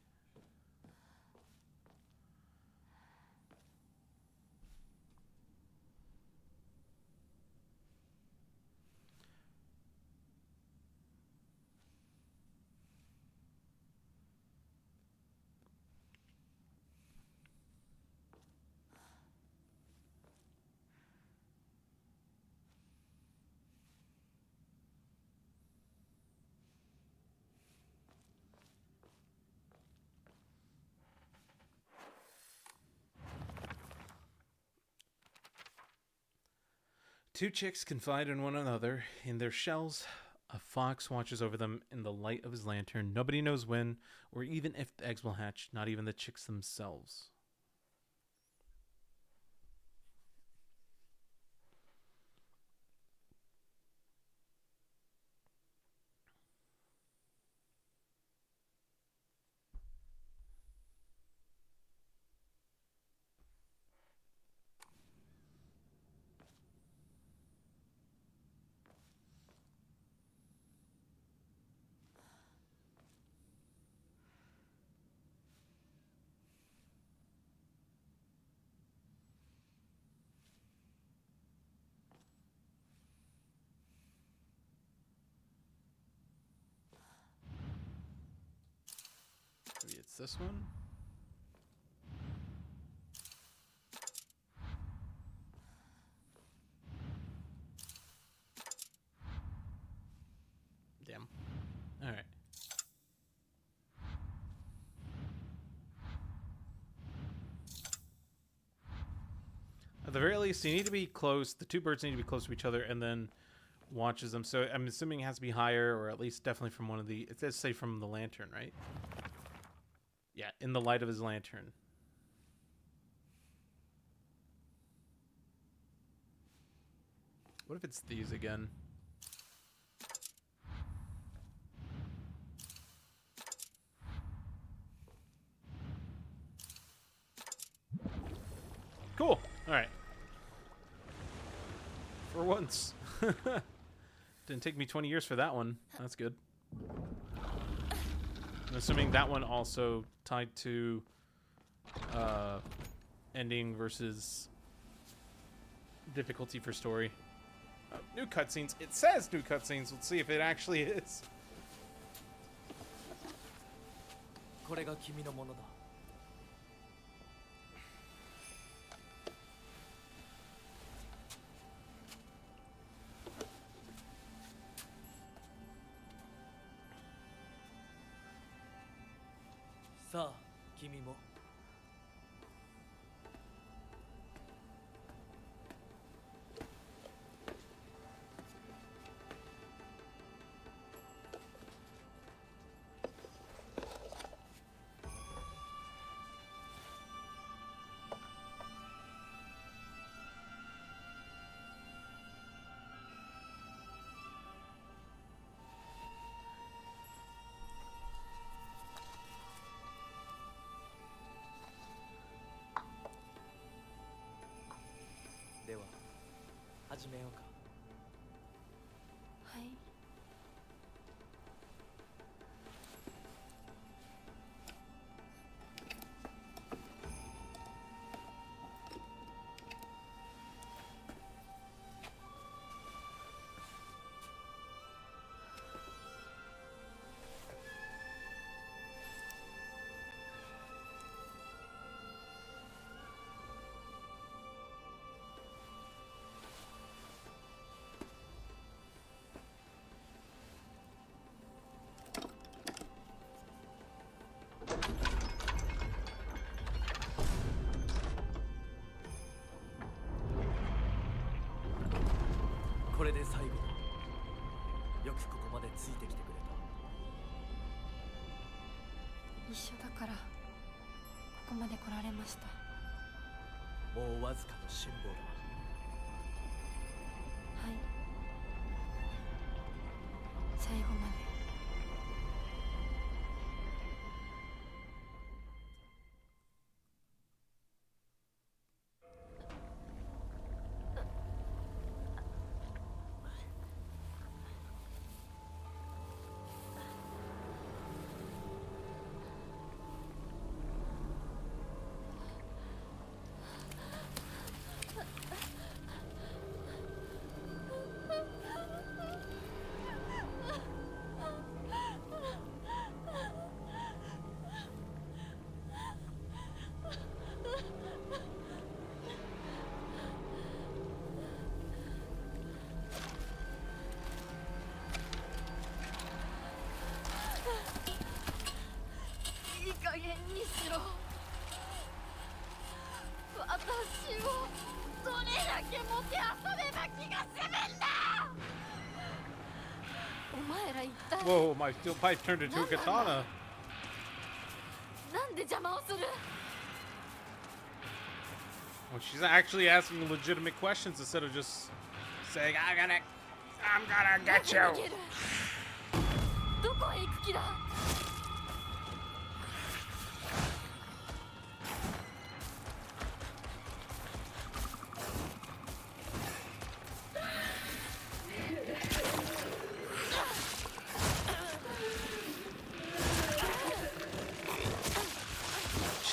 Two chicks confide in one another in their shells. A fox watches over them in the light of his lantern. Nobody knows when or even if the eggs will hatch, not even the chicks themselves. Maybe it's this one? Damn. Alright. At the very least, you need to be close. The two birds need to be close to each other, and then watches them. So I'm assuming it has to be higher, or at least definitely from one of the... It says, say, from the lantern, right? Yeah, in the light of his lantern. What if it's these again? Cool. All right. For once. Didn't take me 20 years for that one. That's good. I'm assuming that one also tied to ending versus difficulty for story. Oh, new cutscenes. It says new cutscenes. Let's see if it actually is. これが君のものだ。さあ君も。では始めようか。はい。これで最後だ。よくここまでついてきてくれ一緒だからここまで来られました。た。もうわずかの辛抱だ。はい。最後まで。いい加減にしろ。私をどれだけもてあそべば気が済むんだ。お前ら一体 Whoa, my steel pipe turned into a katana. なんで邪魔をする。 Well, she's actually asking legitimate questions instead of just saying, I'm gonna get you. 逃げる。どこへ行く気だ。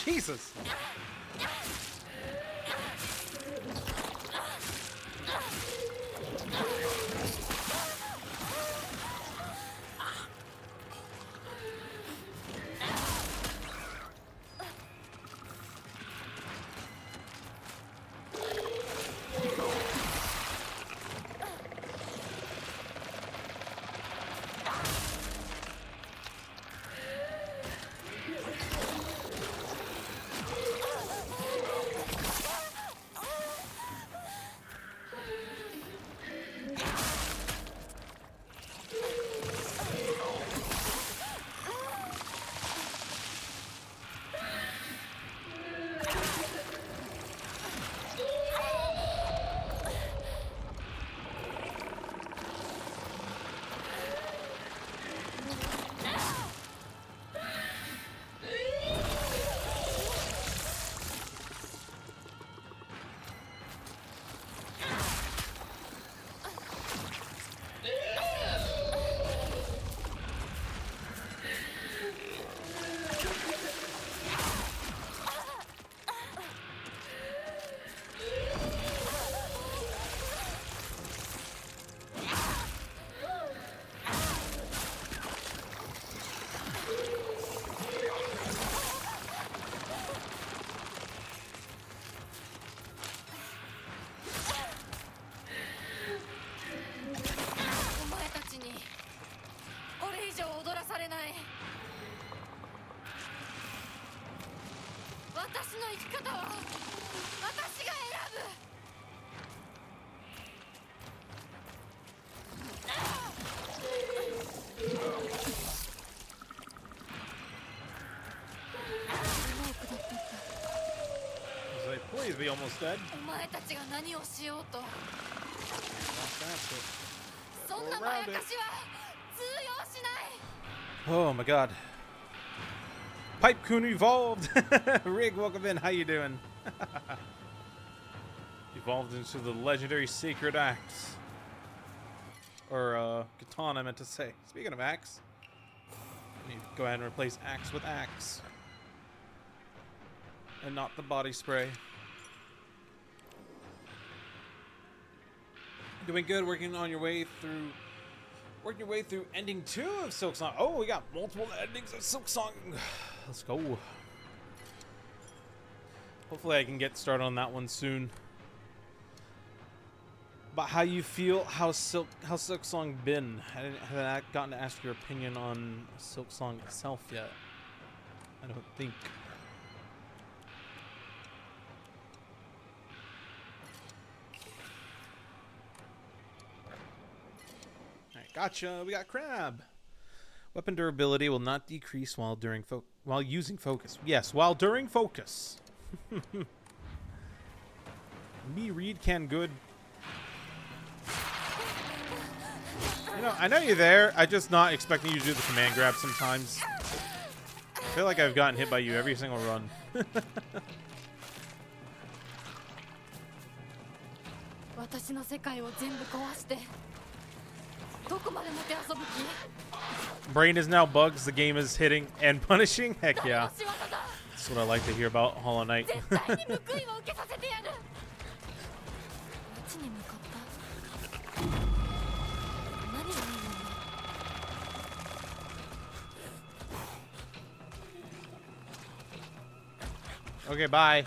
Jesus. Is he almost dead? お前たちが何をしようと That's it. そんなまやかしは通用しない Oh my god. Pipe Kun evolved! Rig, welcome in. How you doing? Evolved into the legendary Sacred Axe. Or, katana, I meant to say. Speaking of axe, I need to go ahead and replace axe with axe. And not the body spray. Doing good, working your way through ending 2 of Silk Song. Oh, we got multiple endings of Silk Song. Let's go. Hopefully I can get started on that one soon. But how you feel, how's Silk Song been? I haven't gotten to ask your opinion on Silk Song itself yet. I don't think. Alright, gotcha. We got Crab. Weapon durability will not decrease while using focus. Yes, while during focus. Me read can good. You know, I know you're there. I'm just not expecting you to do the command grab sometimes. I feel like I've gotten hit by you every single run. 私の世界を全部壊してどこまでもて遊ぶ気 Brain is now bugs. The game is hitting and punishing. Heck 誰 yeah. の仕業だ That's what I like to hear about Hollow Knight. 絶対に報いを受けさせてやる町に向かった何がいいの Okay, bye.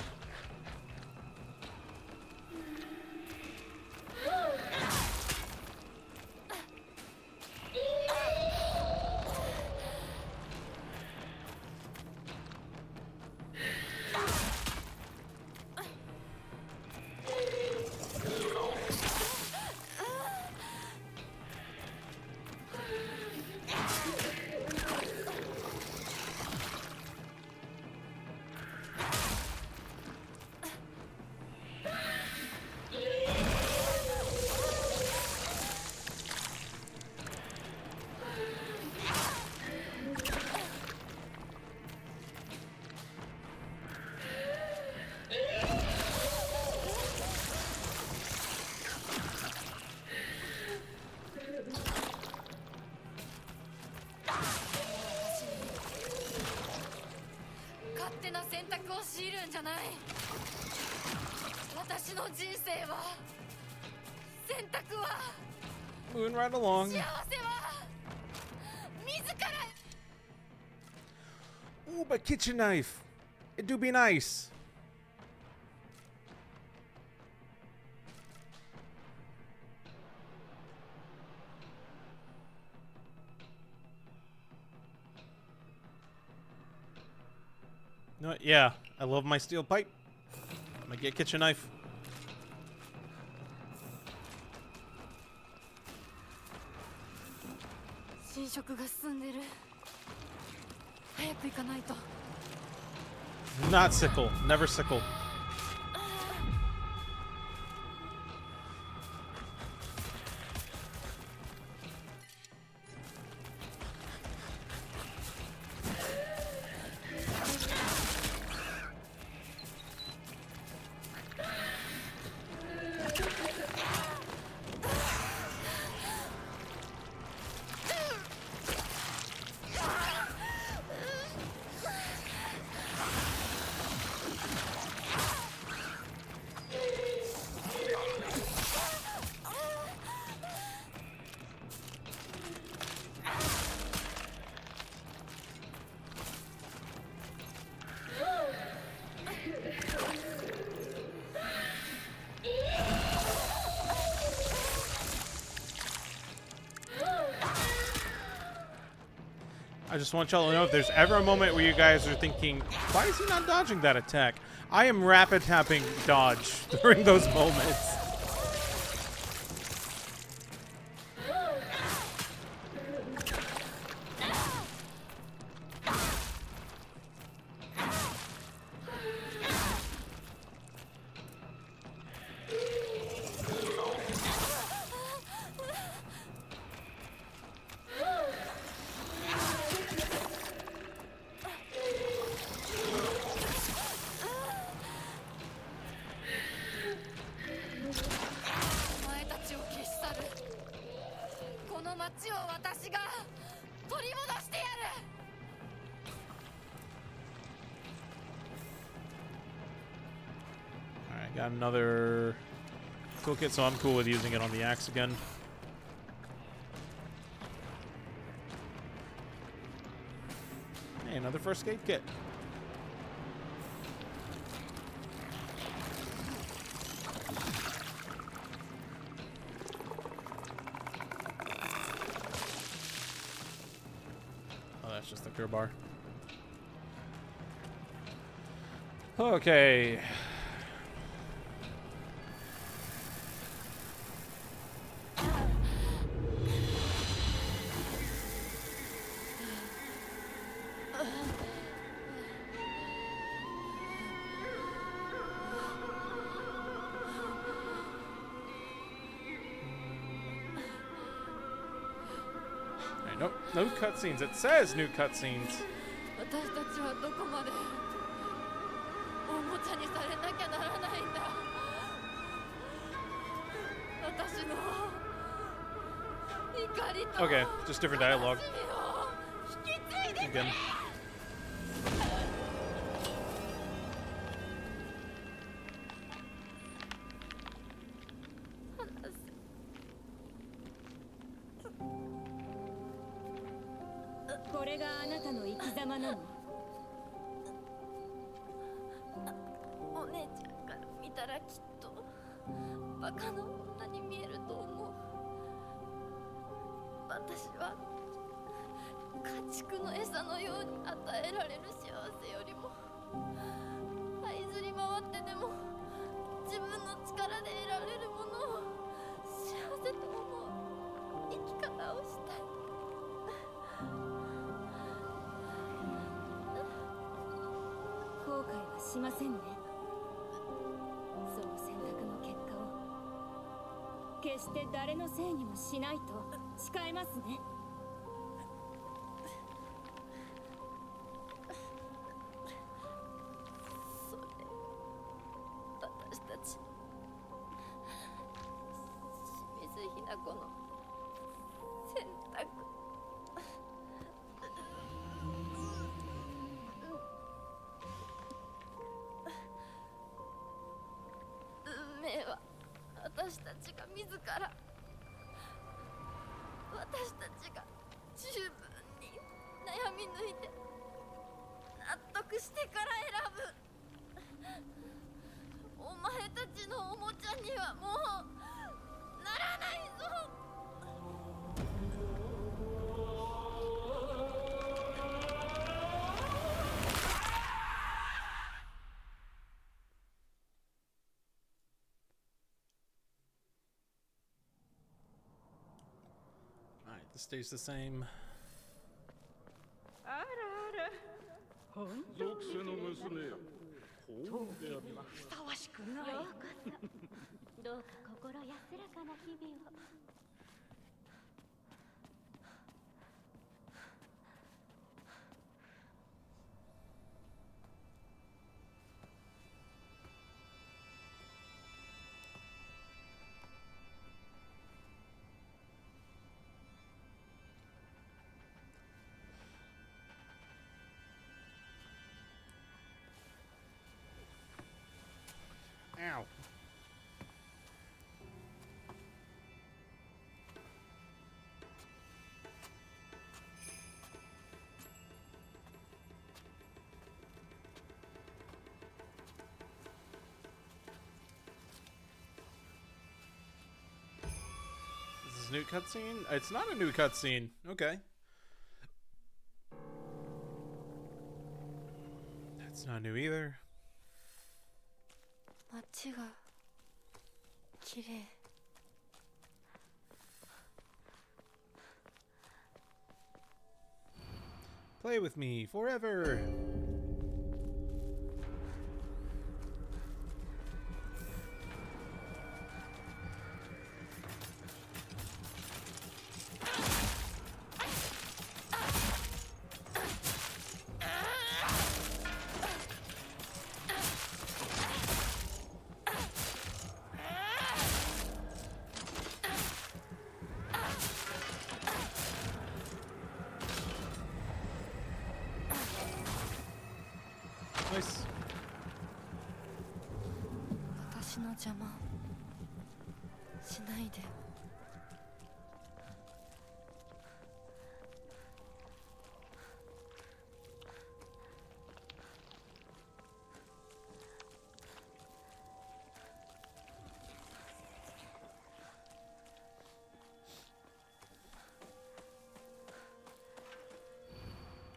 Moving right along. Ooh, but kitchen knife. It do be nice. You know what? Yeah, I love my steel pipe. I'm gonna get kitchen knife. Not sickle. Never sickle. I just want y'all to know if there's ever a moment where you guys are thinking, why is he not dodging that attack? I am rapid tapping dodge during those moments. 街を私が取り戻してやる。 Alright, got another toolkit, so I'm cool with using it on the axe again. Hey, another first aid kit. Oh, that's just the cure bar. Okay. No cutscenes. It says new cutscenes. 私たちはどこまでおもちゃにされなきゃならないんだ。私の怒りと Okay, just different dialogue. 引き継いでくれ。 Again. これがあなたの生き様なの？お姉ちゃんから見たらきっとバカな女に見えると思う。私は家畜の餌のように与えられる幸せよりも這いずり回ってでも自分の力で得られるものを幸せと思う生き方をしたい。後悔はしませんね。その選択の結果を決して誰のせいにもしないと誓いますね。それ私たち清水ひな子の選択。運命は私たちが自ら、私たちが十分に悩み抜いて納得してから選ぶ。お前たちのおもちゃにはもうならないぞ。 Alright, this stays the same. あらあら、本当に属性の娘よ。当家にはふさわしくない。ようこそ。どうか心安らかな日々を。Ow. Is this a new cutscene? It's not a new cutscene. Okay. That's not new either. 街が綺麗。Play with me forever. 邪魔しないで。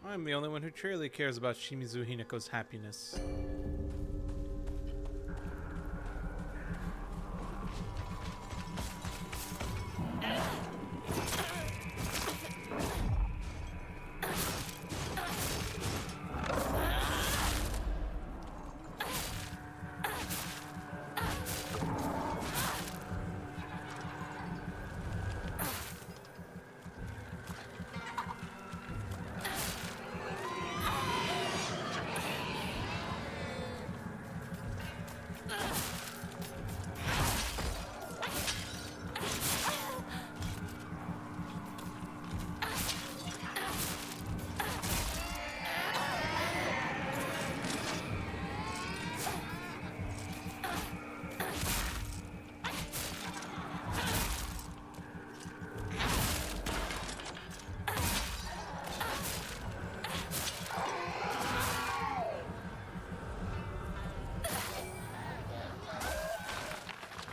I'm the only one who truly cares about Shimizu Hinako's happiness.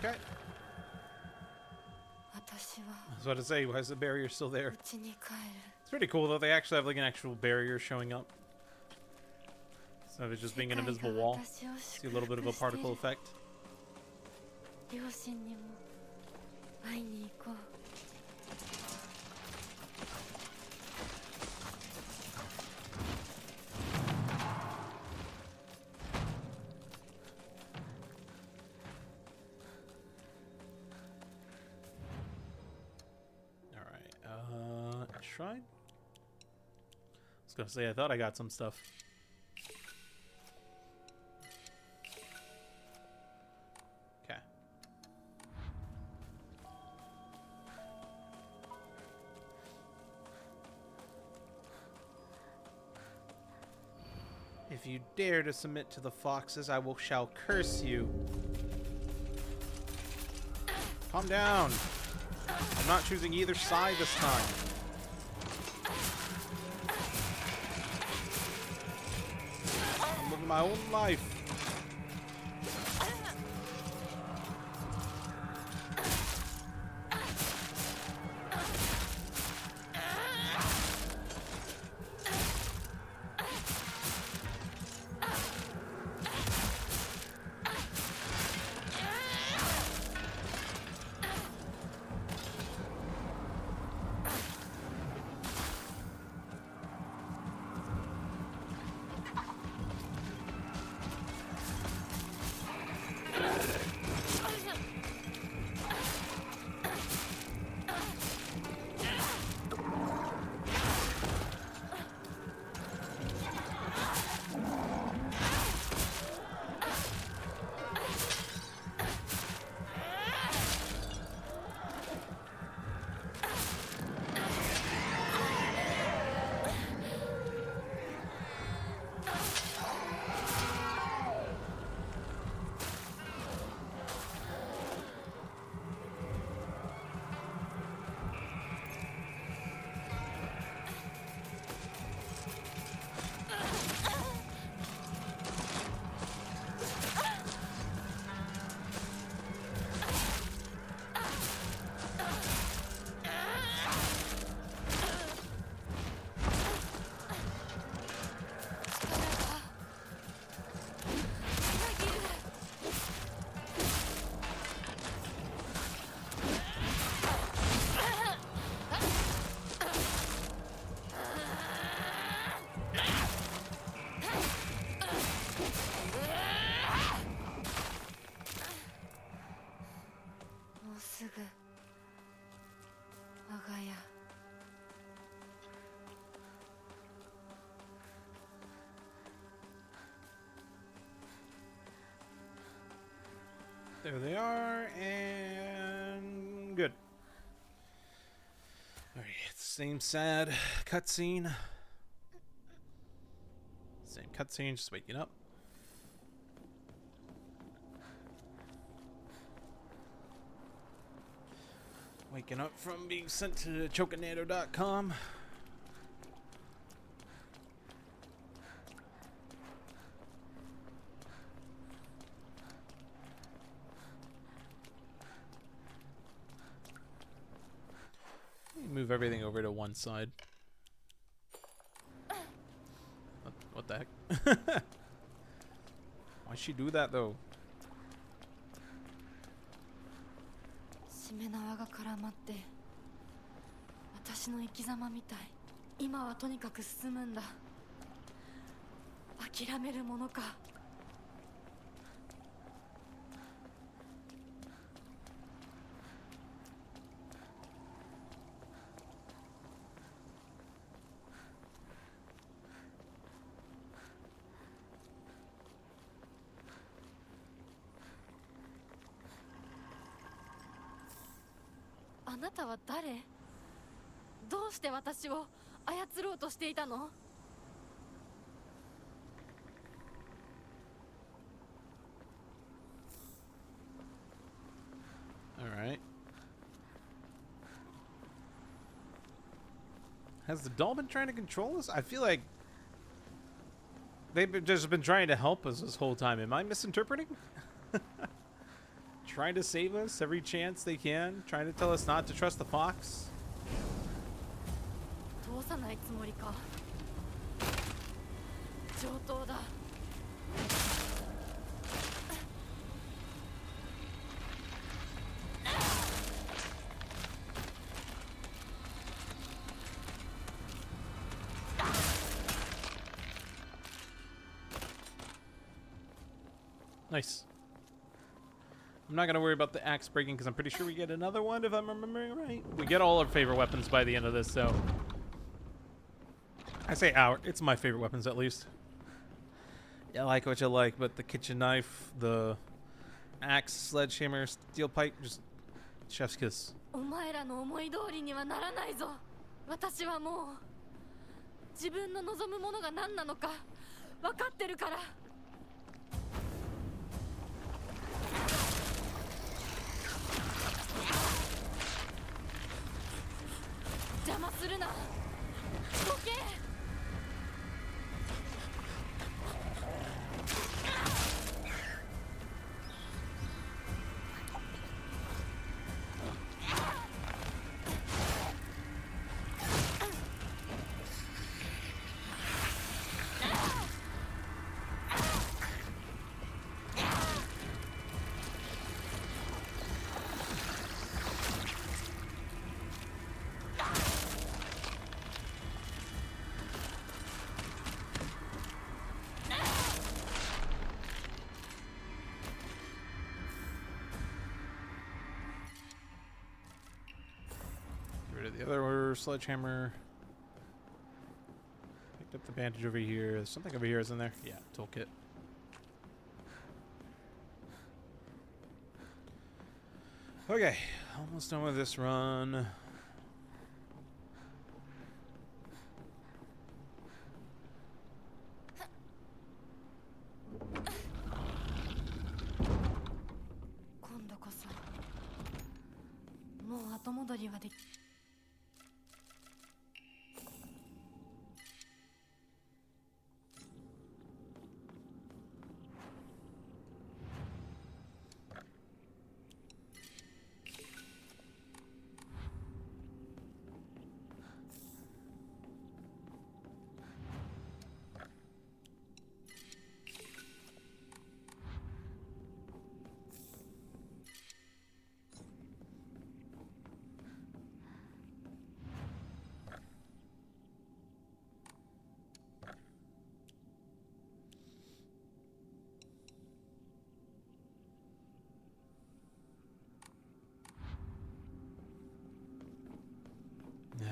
Okay. I was about to say, why is the barrier still there? It's pretty cool though, they actually have like an actual barrier showing up. Instead of it just being an invisible wall. See a little bit of a particle effect. Shrine? I was gonna say, I thought I got some stuff. Okay. If you dare to submit to the foxes, I shall curse you. Calm down. I'm not choosing either side this time. I'm living my own life. There they are, and good. Alright, same sad cutscene. Same cutscene, just waking up. Waking up from being sent to chokinando.com. Move everything over to one side. What the heck? Why'd she do that though? しめ縄が絡まって私の生き様みたい。今はとにかく進むんだ。諦めるものか。あなたは誰？どうして私を操ろうとしていたの？ Alright. Has the doll been trying to control us? I feel like they've just been trying to help us this whole time. Am I misinterpreting? Trying to save us every chance they can. Trying to tell us not to trust the fox. 通さないつもりか。上等だ。Nice. I'm not going to worry about the axe breaking because I'm pretty sure we get another one if I'm remembering right. We get all our favorite weapons by the end of this, so... I say our. It's my favorite weapons, at least. You like what you like, but the kitchen knife, the axe, sledgehammer, steel pipe, just chef's kiss. お前らの思い通りにはならないぞ。私はもう自分の望むものが何なのか分かってるから。邪魔するな。どけ。The other sledgehammer. Picked up the bandage over here. There's something over here, isn't there? Yeah, toolkit. Okay, almost done with this run.今度こそもう後戻りはでき。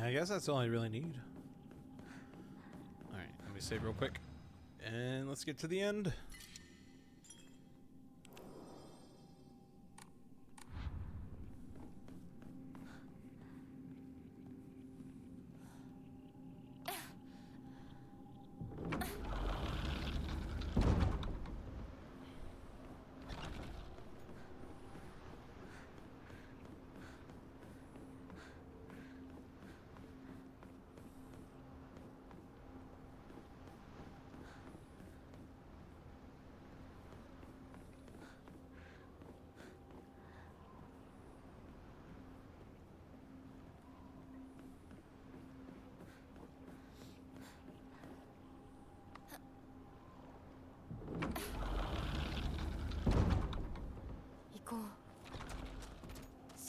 I guess that's all I really need. Alright, let me save real quick. And let's get to the end.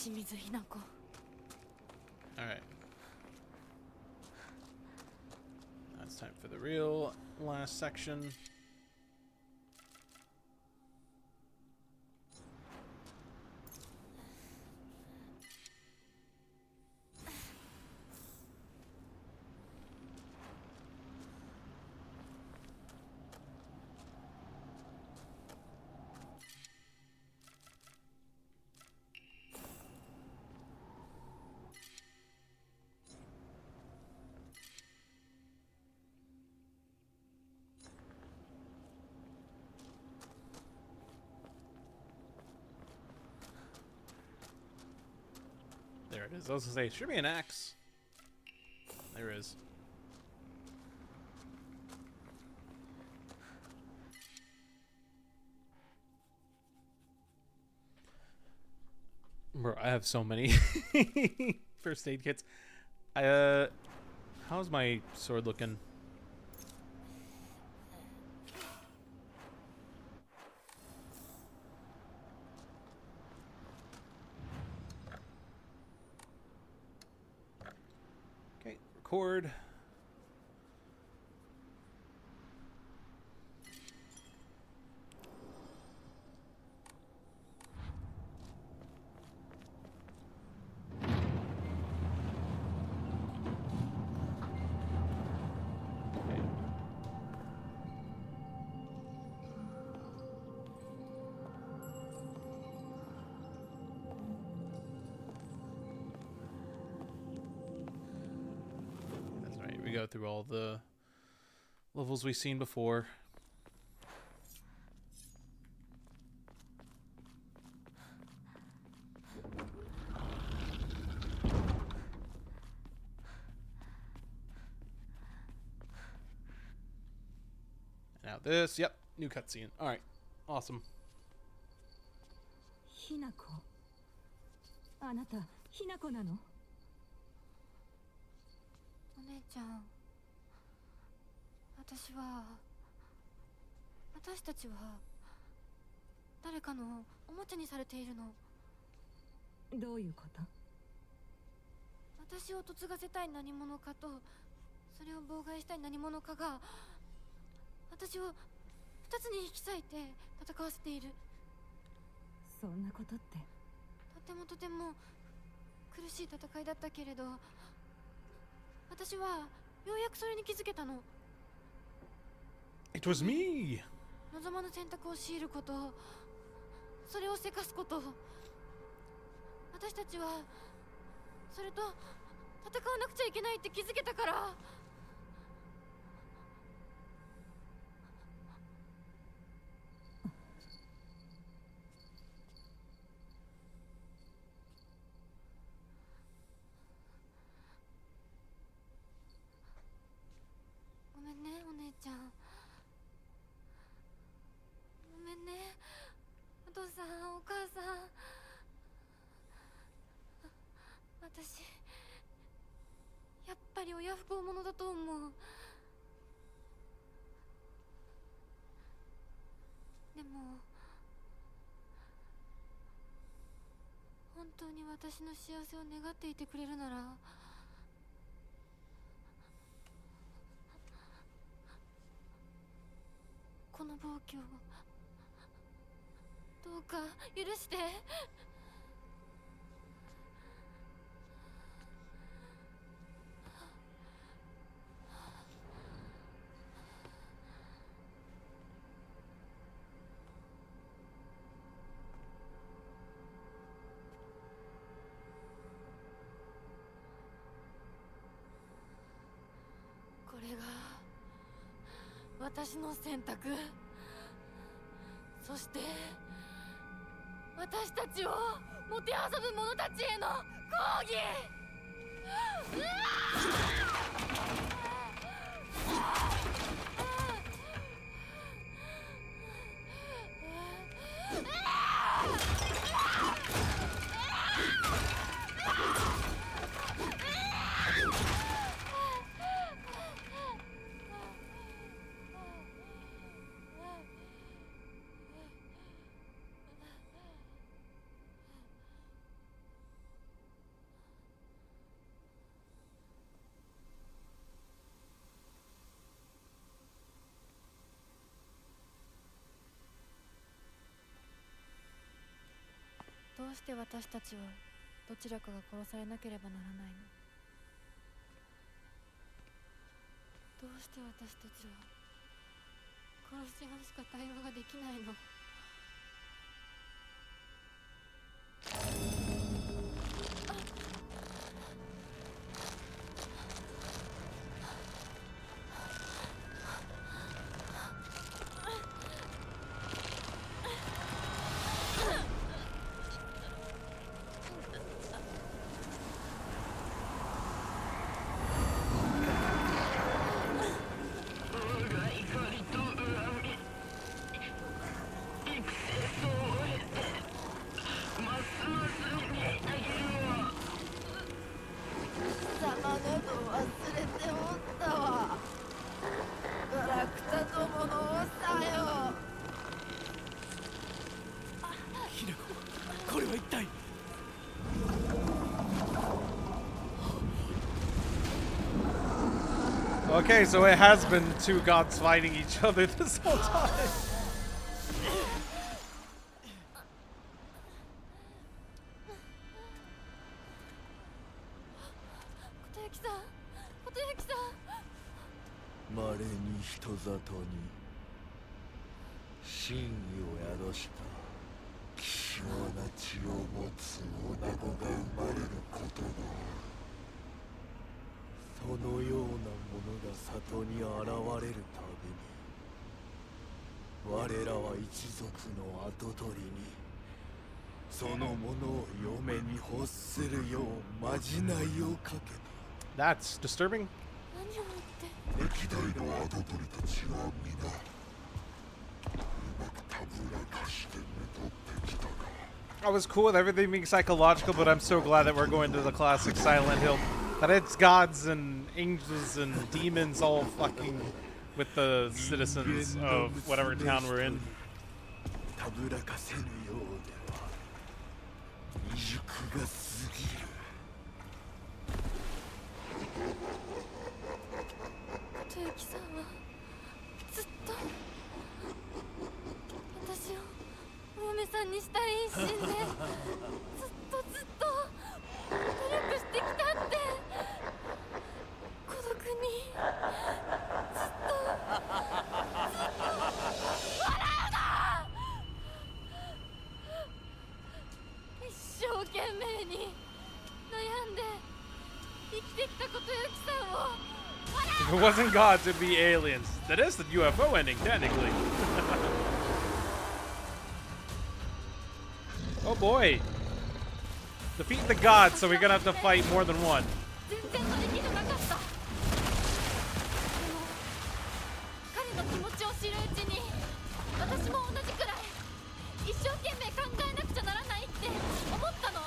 清水ひな子。 All right. Now it's time for the real last section. There it is. I was gonna say, should be an axe. There is. Bro, I have so many first aid kits. How's my sword looking? Okay, record. That's right. We go through all the levels we've seen before. Now this, yep, new cutscene. All right, awesome. ひな子、あなたひな子なの？お姉ちゃん、私たちは誰かのおもちゃにされているの。どういうこと？私を嫁がせたい何者かと、それを妨害したい何者かが私を二つに引き裂いて戦わせている。そんなことって。とても苦しい戦いだったけれど、私はようやくそれに気づけたの。 It was me! 望まぬ選択を強いること、それをせかすこと、私たちはそれと戦わなくちゃいけないって気づけたから。ごめんね、お姉ちゃん。ごめんね、お父さん、お母さん。私やっぱり親不孝者だと思う。でも本当に私の幸せを願っていてくれるなら、この暴挙をどうか許して。これが私の選択、そして私たちをもてあそぶ者たちへの抗議。うわうして私たちはどちらかが殺されなければならないの？どうして私たちは殺し合うしか対話ができないの？これは一体。Okay, so it has been two gods fighting each other this whole time. 稀に人里に真意を宿した希少な血を持つ女子が生まれることがそのようなものが里に現れるたびに我らは一族の跡取りにそのものを嫁に欲するようまじないをかけた。 That's disturbing. 歴代の跡取りたちは皆うまくたぶらかしてめとってきたが I was cool with everything being psychological, but I'm so glad that we're going to the classic Silent Hill. That it's gods and angels and demons all fucking with the citizens of whatever town we're in. たぶらかせぬようでは未熟が過ぎる。とゆきさんはずっと私をお嫁さんにしたい一心でずっと努力してきたって孤独にずっと笑うな！一生懸命に悩んで生きてきたことゆきさんを If it wasn't gods, it'd be aliens. That is the UFO ending, technically. Oh boy. Defeat the gods, so we're gonna have to fight more than one. 全然乗り切れなかった。でも彼の気持ちを知るうちに私も同じくらい一生懸命考えなくちゃならないって思ったの。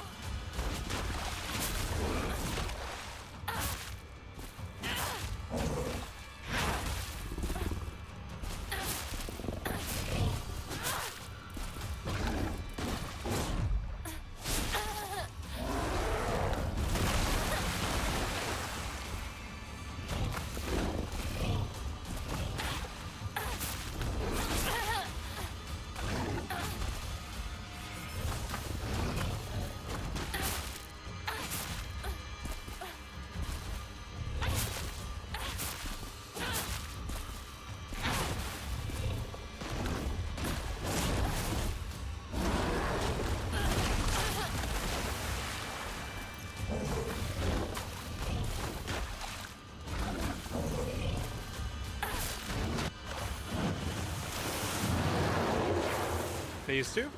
Phase 2?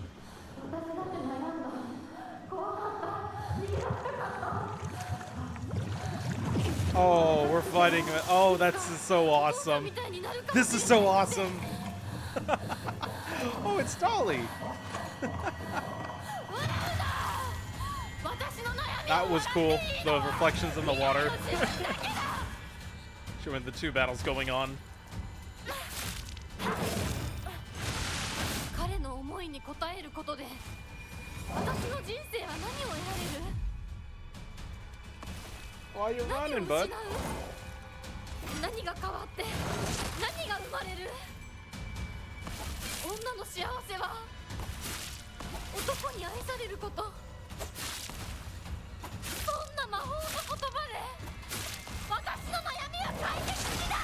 Oh, we're fighting. Oh, that's so awesome. This is so awesome. Oh, it's Dolly. That was cool. The reflections in the water. Showing the two battles going on. 彼の思いに応えることで私の人生は何を得られる？ Why are you running, bud? 何が変わって何が生まれる？女の幸せは男に愛されること、そんな魔法の言葉で私の悩みは解決しない。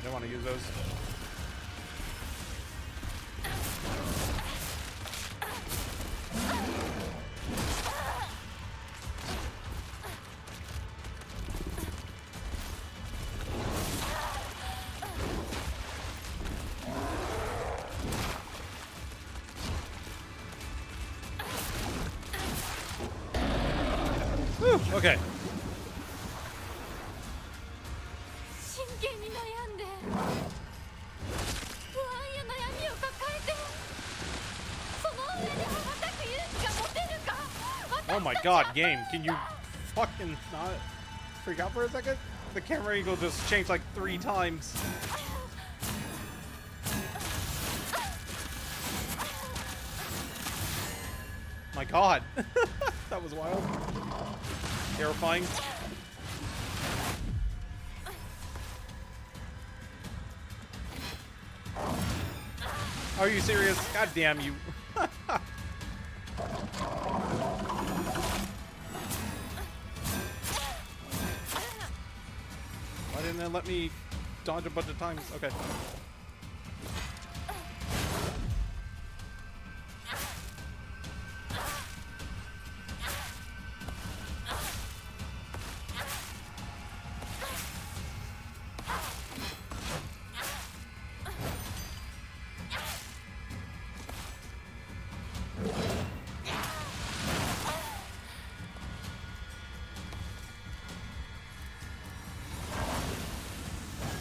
I don't want to use those. Whew, okay. 真剣に悩んで不安や悩みを抱えて、その上で羽ばたく勇気が持てるか。 Oh my god, game. Can you fucking not freak out for a second? The camera angle just changed like 3 times. My god. That was wild. Terrifying. Are you serious? God damn you. Why didn't it let me dodge a bunch of times? Okay.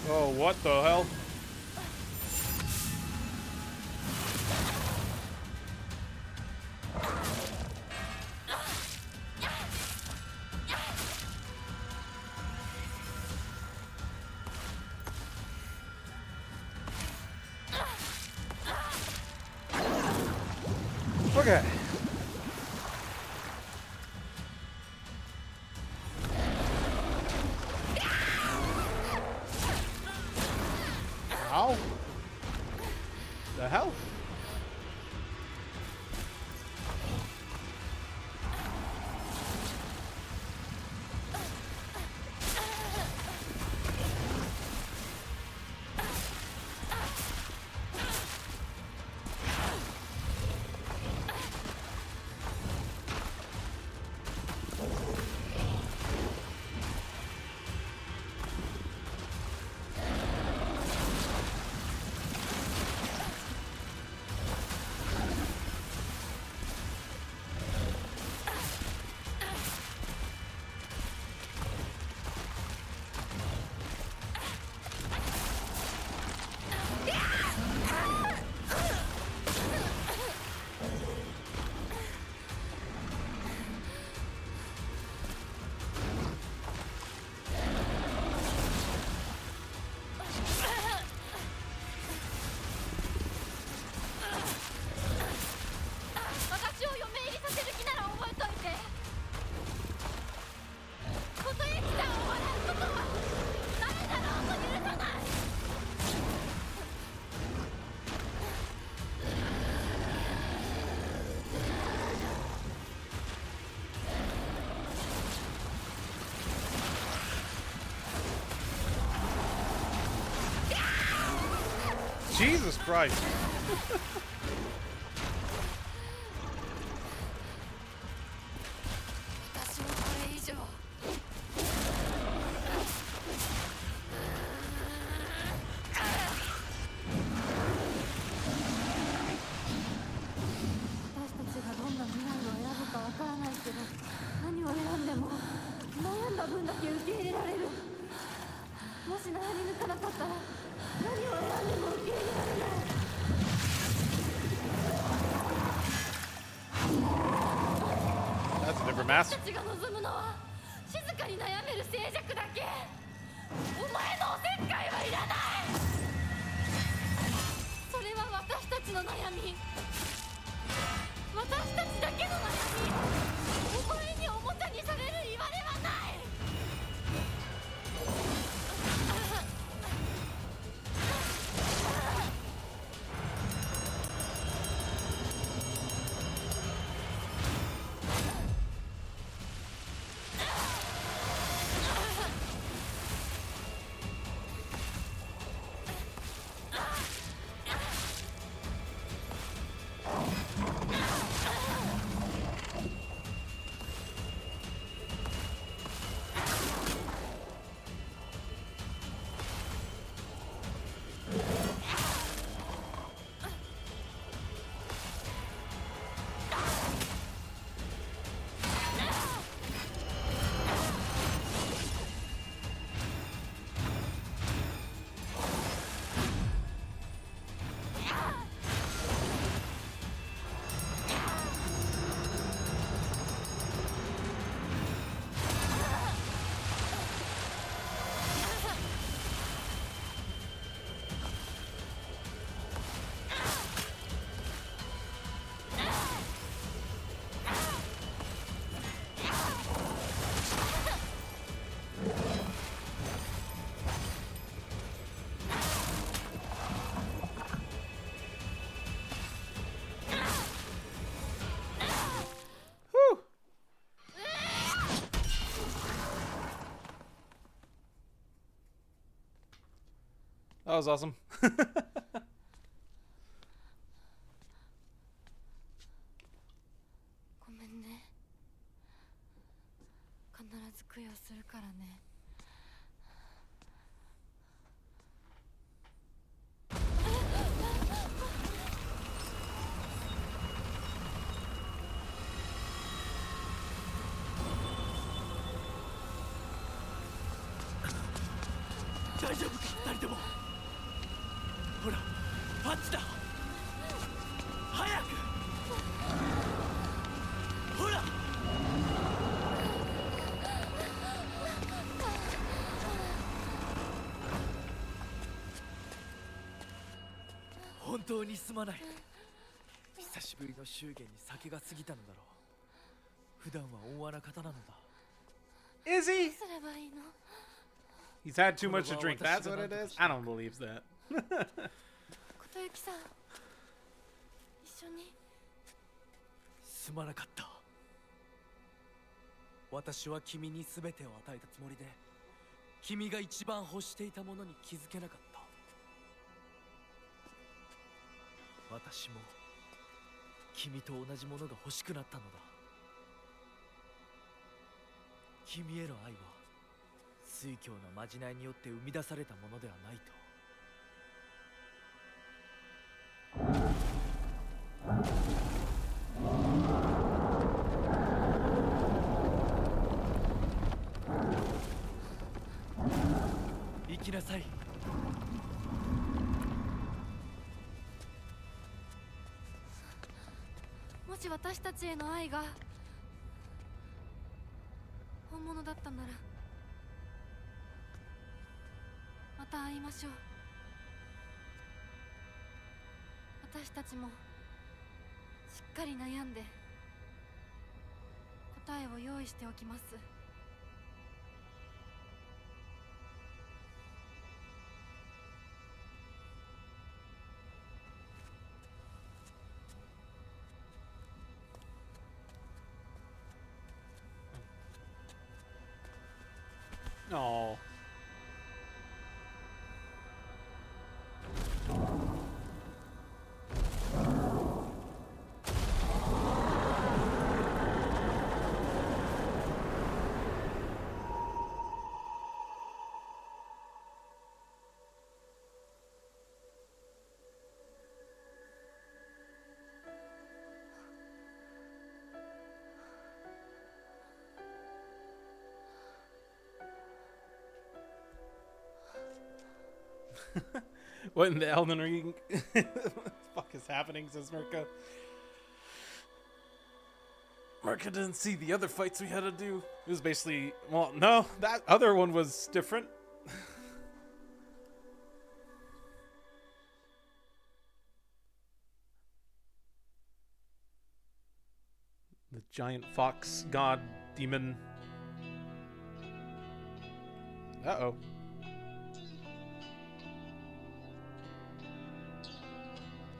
Oh, what the hell? Okay. How? The hell? Jesus Christ. 私もこれ以上私たちがどんな未来を選ぶかわからないけど、何を選んでも悩んだ分だけ受け入れられる。もし悩み抜かなかったら何を選んでも受け入れられない。 That's a different mask. 私たちが望むのは静かに悩める静寂だけ。お前のおせっかいはいらない。それは私たちの悩み、私たちだけの悩み。お前におもちゃにされるいわれはない。That was awesome. ごめんね。必ず供養するからね。大丈夫か二人とも。ほらあっちだ。早くほら。本当にすまない。久しぶりの祝言に酒が過ぎたのだろう。普段は温和な方なのだ。 Is he? どうすればいいの？ He's had too much to drink. That's what it is? I don't believe that. 琴雪さん、一緒に。すまなかった。私は君に全てを与えたつもりで、君が一番欲していたものに気づけなかった。私も君と同じものが欲しくなったのだ。君への愛は酔狂なまじないによって生み出されたものではないと。行きなさい。もし私たちへの愛が本物だったなら、また会いましょう。私たちもしっかり悩んで答えを用意しておきます。Oh. What in the Elden Ring? What the fuck is happening, says Mirka. Mirka didn't see the other fights we had to do. It was basically, well, no, that other one was different. The giant fox god demon. Uh-oh.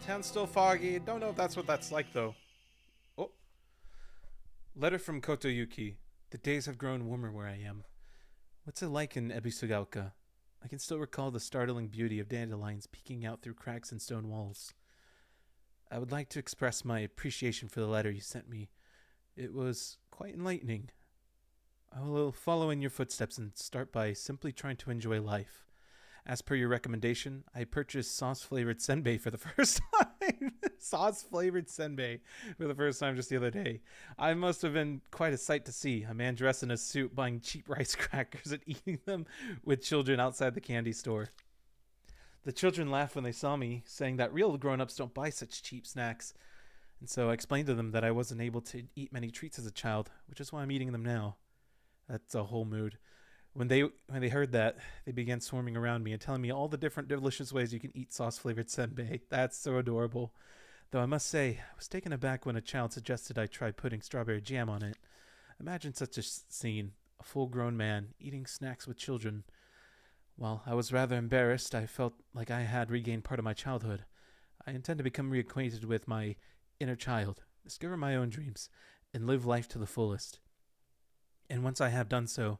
Town's still foggy. Don't know if that's what that's like, though. Oh. Letter from Kotoyuki. The days have grown warmer where I am. What's it like in Ebisugaoka? I can still recall the startling beauty of dandelions peeking out through cracks in stone walls. I would like to express my appreciation for the letter you sent me. It was quite enlightening. I will follow in your footsteps and start by simply trying to enjoy life. As per your recommendation, I purchased sauce-flavored senbei for the first time. Sauce-flavored senbei for the first time just the other day. I must have been quite a sight to see. A man dressed in a suit buying cheap rice crackers and eating them with children outside the candy store. The children laughed when they saw me, saying that real grown-ups don't buy such cheap snacks. And so I explained to them that I wasn't able to eat many treats as a child, which is why I'm eating them now. That's a whole mood. When they heard that, they began swarming around me and telling me all the different delicious ways you can eat sauce-flavored senbei. That's so adorable. Though I must say, I was taken aback when a child suggested I try putting strawberry jam on it. Imagine such a scene, a full-grown man eating snacks with children. While I was rather embarrassed, I felt like I had regained part of my childhood. I intend to become reacquainted with my inner child, discover my own dreams, and live life to the fullest. And once I have done so,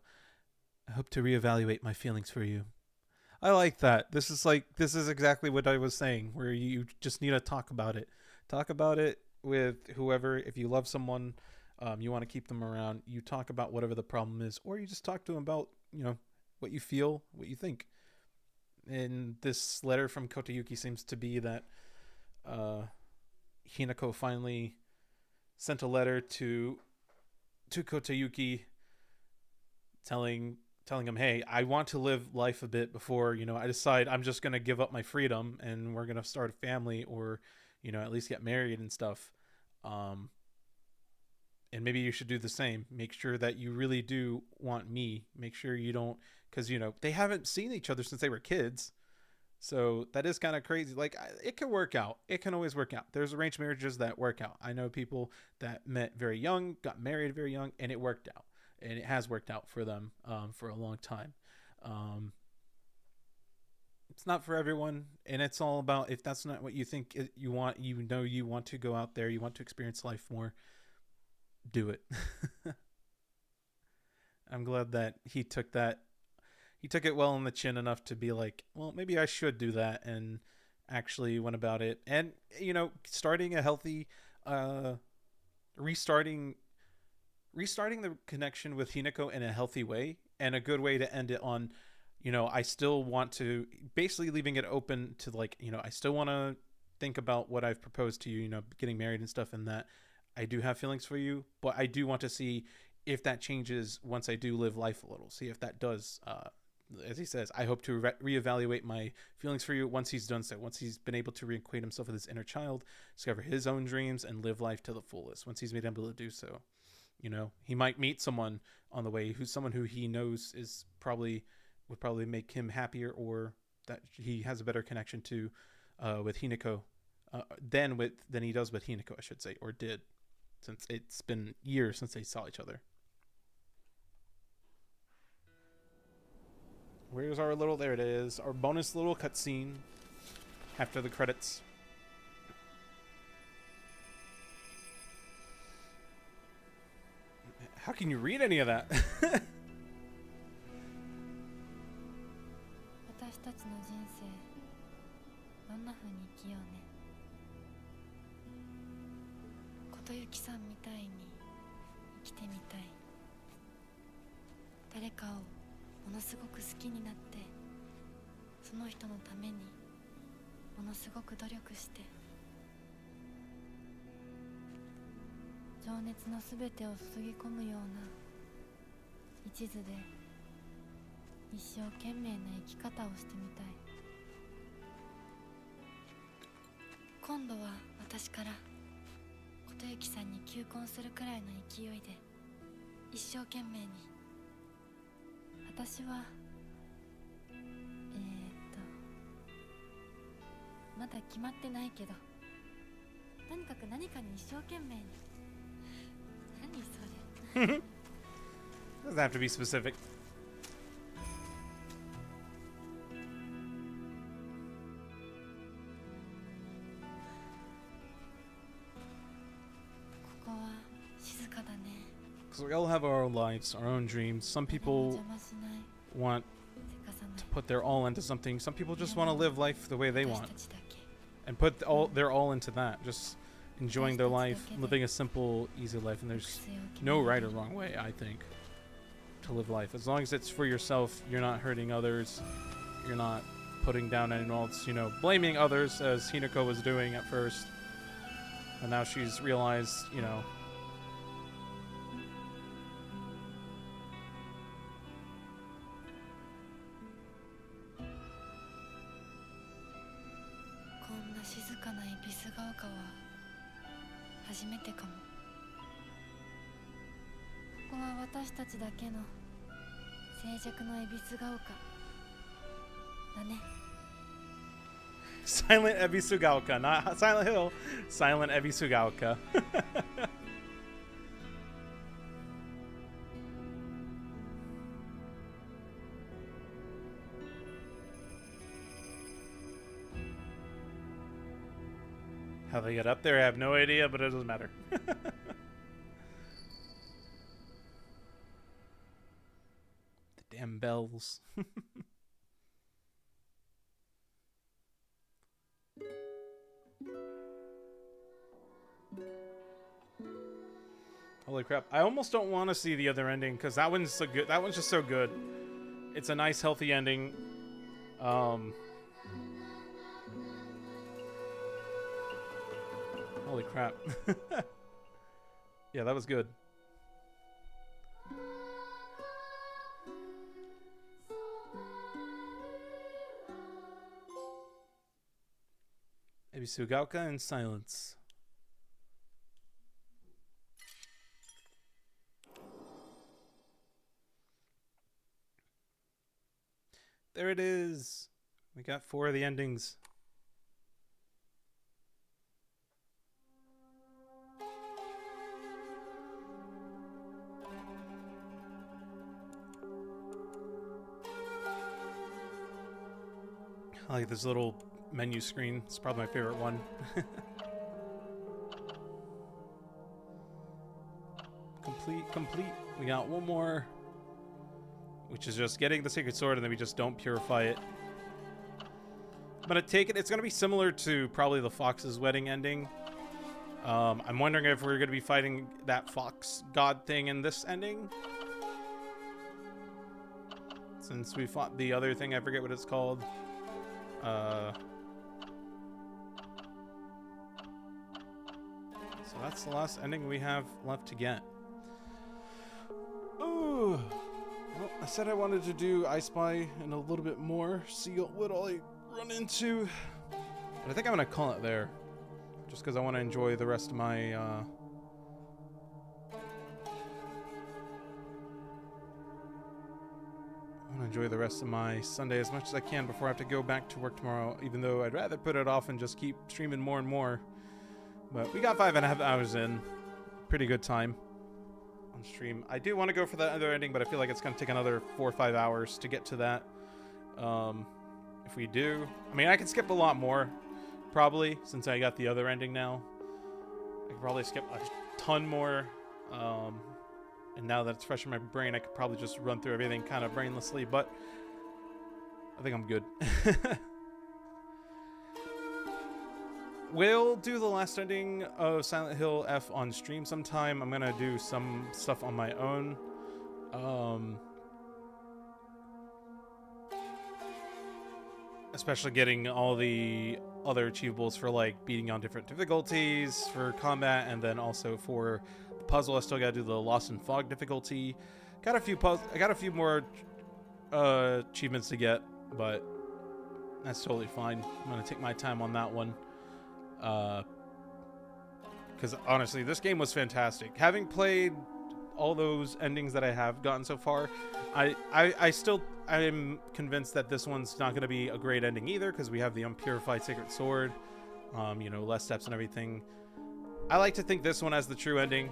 I hope to reevaluate my feelings for you. I like that. This is exactly what I was saying, where you just need to talk about it. Talk about it with whoever. If you love someone, you want to keep them around, you talk about whatever the problem is, or you just talk to them about, what you feel, what you think. And this letter from Kotoyuki seems to be that Hinako finally sent a letter to Kotoyuki telling him, hey, I want to live life a bit before, I decide I'm just going to give up my freedom and we're going to start a family or, at least get married and stuff. And maybe you should do the same. Make sure that you really do want me. Make sure you don't, because, they haven't seen each other since they were kids. So that is kind of crazy. Like, it can work out. It can always work out. There's arranged marriages that work out. I know people that met very young, got married very young, and it worked out. And it has worked out for them for a long time. It's not for everyone, and it's all about, if that's not what you think you want, you want to go out there, you want to experience life more, do it. I'm glad that he took it well on the chin enough to be like, well, maybe I should do that, and actually went about it. And, starting a healthy, restarting the connection with Hinako in a healthy way, and a good way to end it on, I still want to, basically leaving it open to, like, I still want to think about what I've proposed to you, getting married and stuff, and that I do have feelings for you, but I do want to see if that changes once I do live life a little. See if that does, as he says, I hope to reevaluate my feelings for you once he's done so. Once he's been able to reacquaint himself with his inner child, discover his own dreams, and live life to the fullest. Once he's been able to do so, he might meet someone on the way who's someone who he knows would probably make him happier, or that he has a better connection to with Hinako than he does with Hinako, I should say, or did, since it's been years since they saw each other. Where's our little, there it is, our bonus little cutscene after the credits. How can you read any of that? 私たちの人生どんな風に生きようね。琴雪さんみたいに生きてみたい。誰かをものすごく好きになって、その人のためにものすごく努力して、情熱のすべてを注ぎ込むような一途で一生懸命な生き方をしてみたい。今度は私から琴幸さんに求婚するくらいの勢いで一生懸命に。私はまだ決まってないけど、とにかく何かに一生懸命に。何それ。Doesn't have to be specific. ここは静かだね。Because we all have our own lives, our own dreams. Some people 邪魔しない。 want せかさない。 to put their all into something. Some people just want to live life the way they 私 want たちだけ。 and put their all into that. Just enjoying their life, living a simple, easy life. And there's no right or wrong way, I think, to live life. As long as it's for yourself, you're not hurting others, you're not putting down anyone else, you know, blaming others as Hinako was doing at first. And now she's realized, you know, こんな静かな恵比寿ヶ丘は初めてかも。ここは私たちだけの静寂の恵比寿ヶ丘だね。 Silent Ebisugaoka, not Silent Hill, Silent Ebisugaoka. How they get up there, I have no idea, but it doesn't matter. The damn bells. Holy crap. I almost don't want to see the other ending because that one's so good. That one's just so good. It's a nice, healthy ending. Holy crap. Yeah, that was good. Maybe Sugaoka in silence. There it is. We got 4 of the endings. I like this little menu screen. It's probably my favorite one. Complete. We got one more, which is just getting the sacred sword, and then we just don't purify it. I'm gonna take it. It's gonna be similar to probably the Fox's wedding ending. I'm wondering if we're gonna be fighting that fox god thing in this ending, since we fought the other thing. I forget what it's called. So that's the last ending we have left to get. Oh, well, I said I wanted to do I Spy and a little bit more, see what all I run into. But I think I'm gonna call it there, just because I want to enjoy the rest of my Sunday as much as I can before I have to go back to work tomorrow, even though I'd rather put it off and just keep streaming more and more. But we got 5.5 hours in. Pretty good time on stream. I do want to go for that other ending, but I feel like it's going to take another 4 or 5 hours to get to that. If we do, I mean, I can skip a lot more, probably, since I got the other ending now. I could probably skip a ton more. And now that it's fresh in my brain, I could probably just run through everything kind of brainlessly, but I think I'm good. We'll do the last ending of Silent Hill F on stream sometime. I'm gonna do some stuff on my own. Especially getting all the other achievables for like beating on different difficulties for combat, and then also for the puzzle. I still gotta do the Lost in Fog difficulty. I got a few more achievements to get, but that's totally fine. I'm gonna take my time on that one. Because honestly, this game was fantastic. Having played all those endings that I have gotten so far, I am convinced that this one's not going to be a great ending either, because we have the unpurified sacred sword, you know, less steps and everything. I like to think this one has the true ending,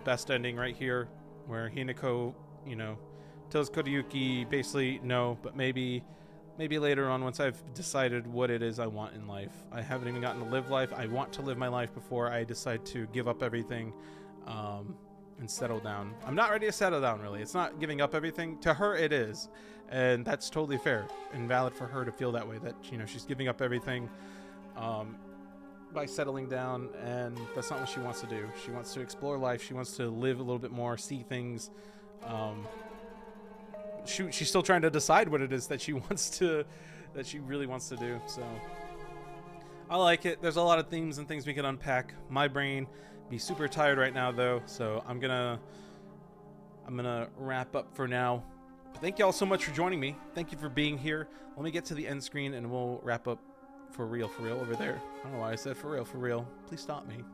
best ending right here, where Hinako, you know, tells Kodayuki basically no, but maybe later on, once I've decided what it is I want in life. I haven't even gotten to live life. I want to live my life before I decide to give up everything and settle down. I'm not ready to settle down, really. It's not giving up everything. To her, it is. And that's totally fair and valid for her to feel that way, that, you know, she's giving up everything by settling down, and that's not what she wants to do. She wants to explore life. She wants to live a little bit more, see things. She's still trying to decide what it is that she really wants to do. So I like it. There's a lot of themes and things we can unpack. My brain be super tired right now though, so I'm gonna wrap up for now. But thank you all so much for joining me. Thank you for being here. Let me get to the end screen and we'll wrap up for real over there. I don't know why I said for real. Please stop me.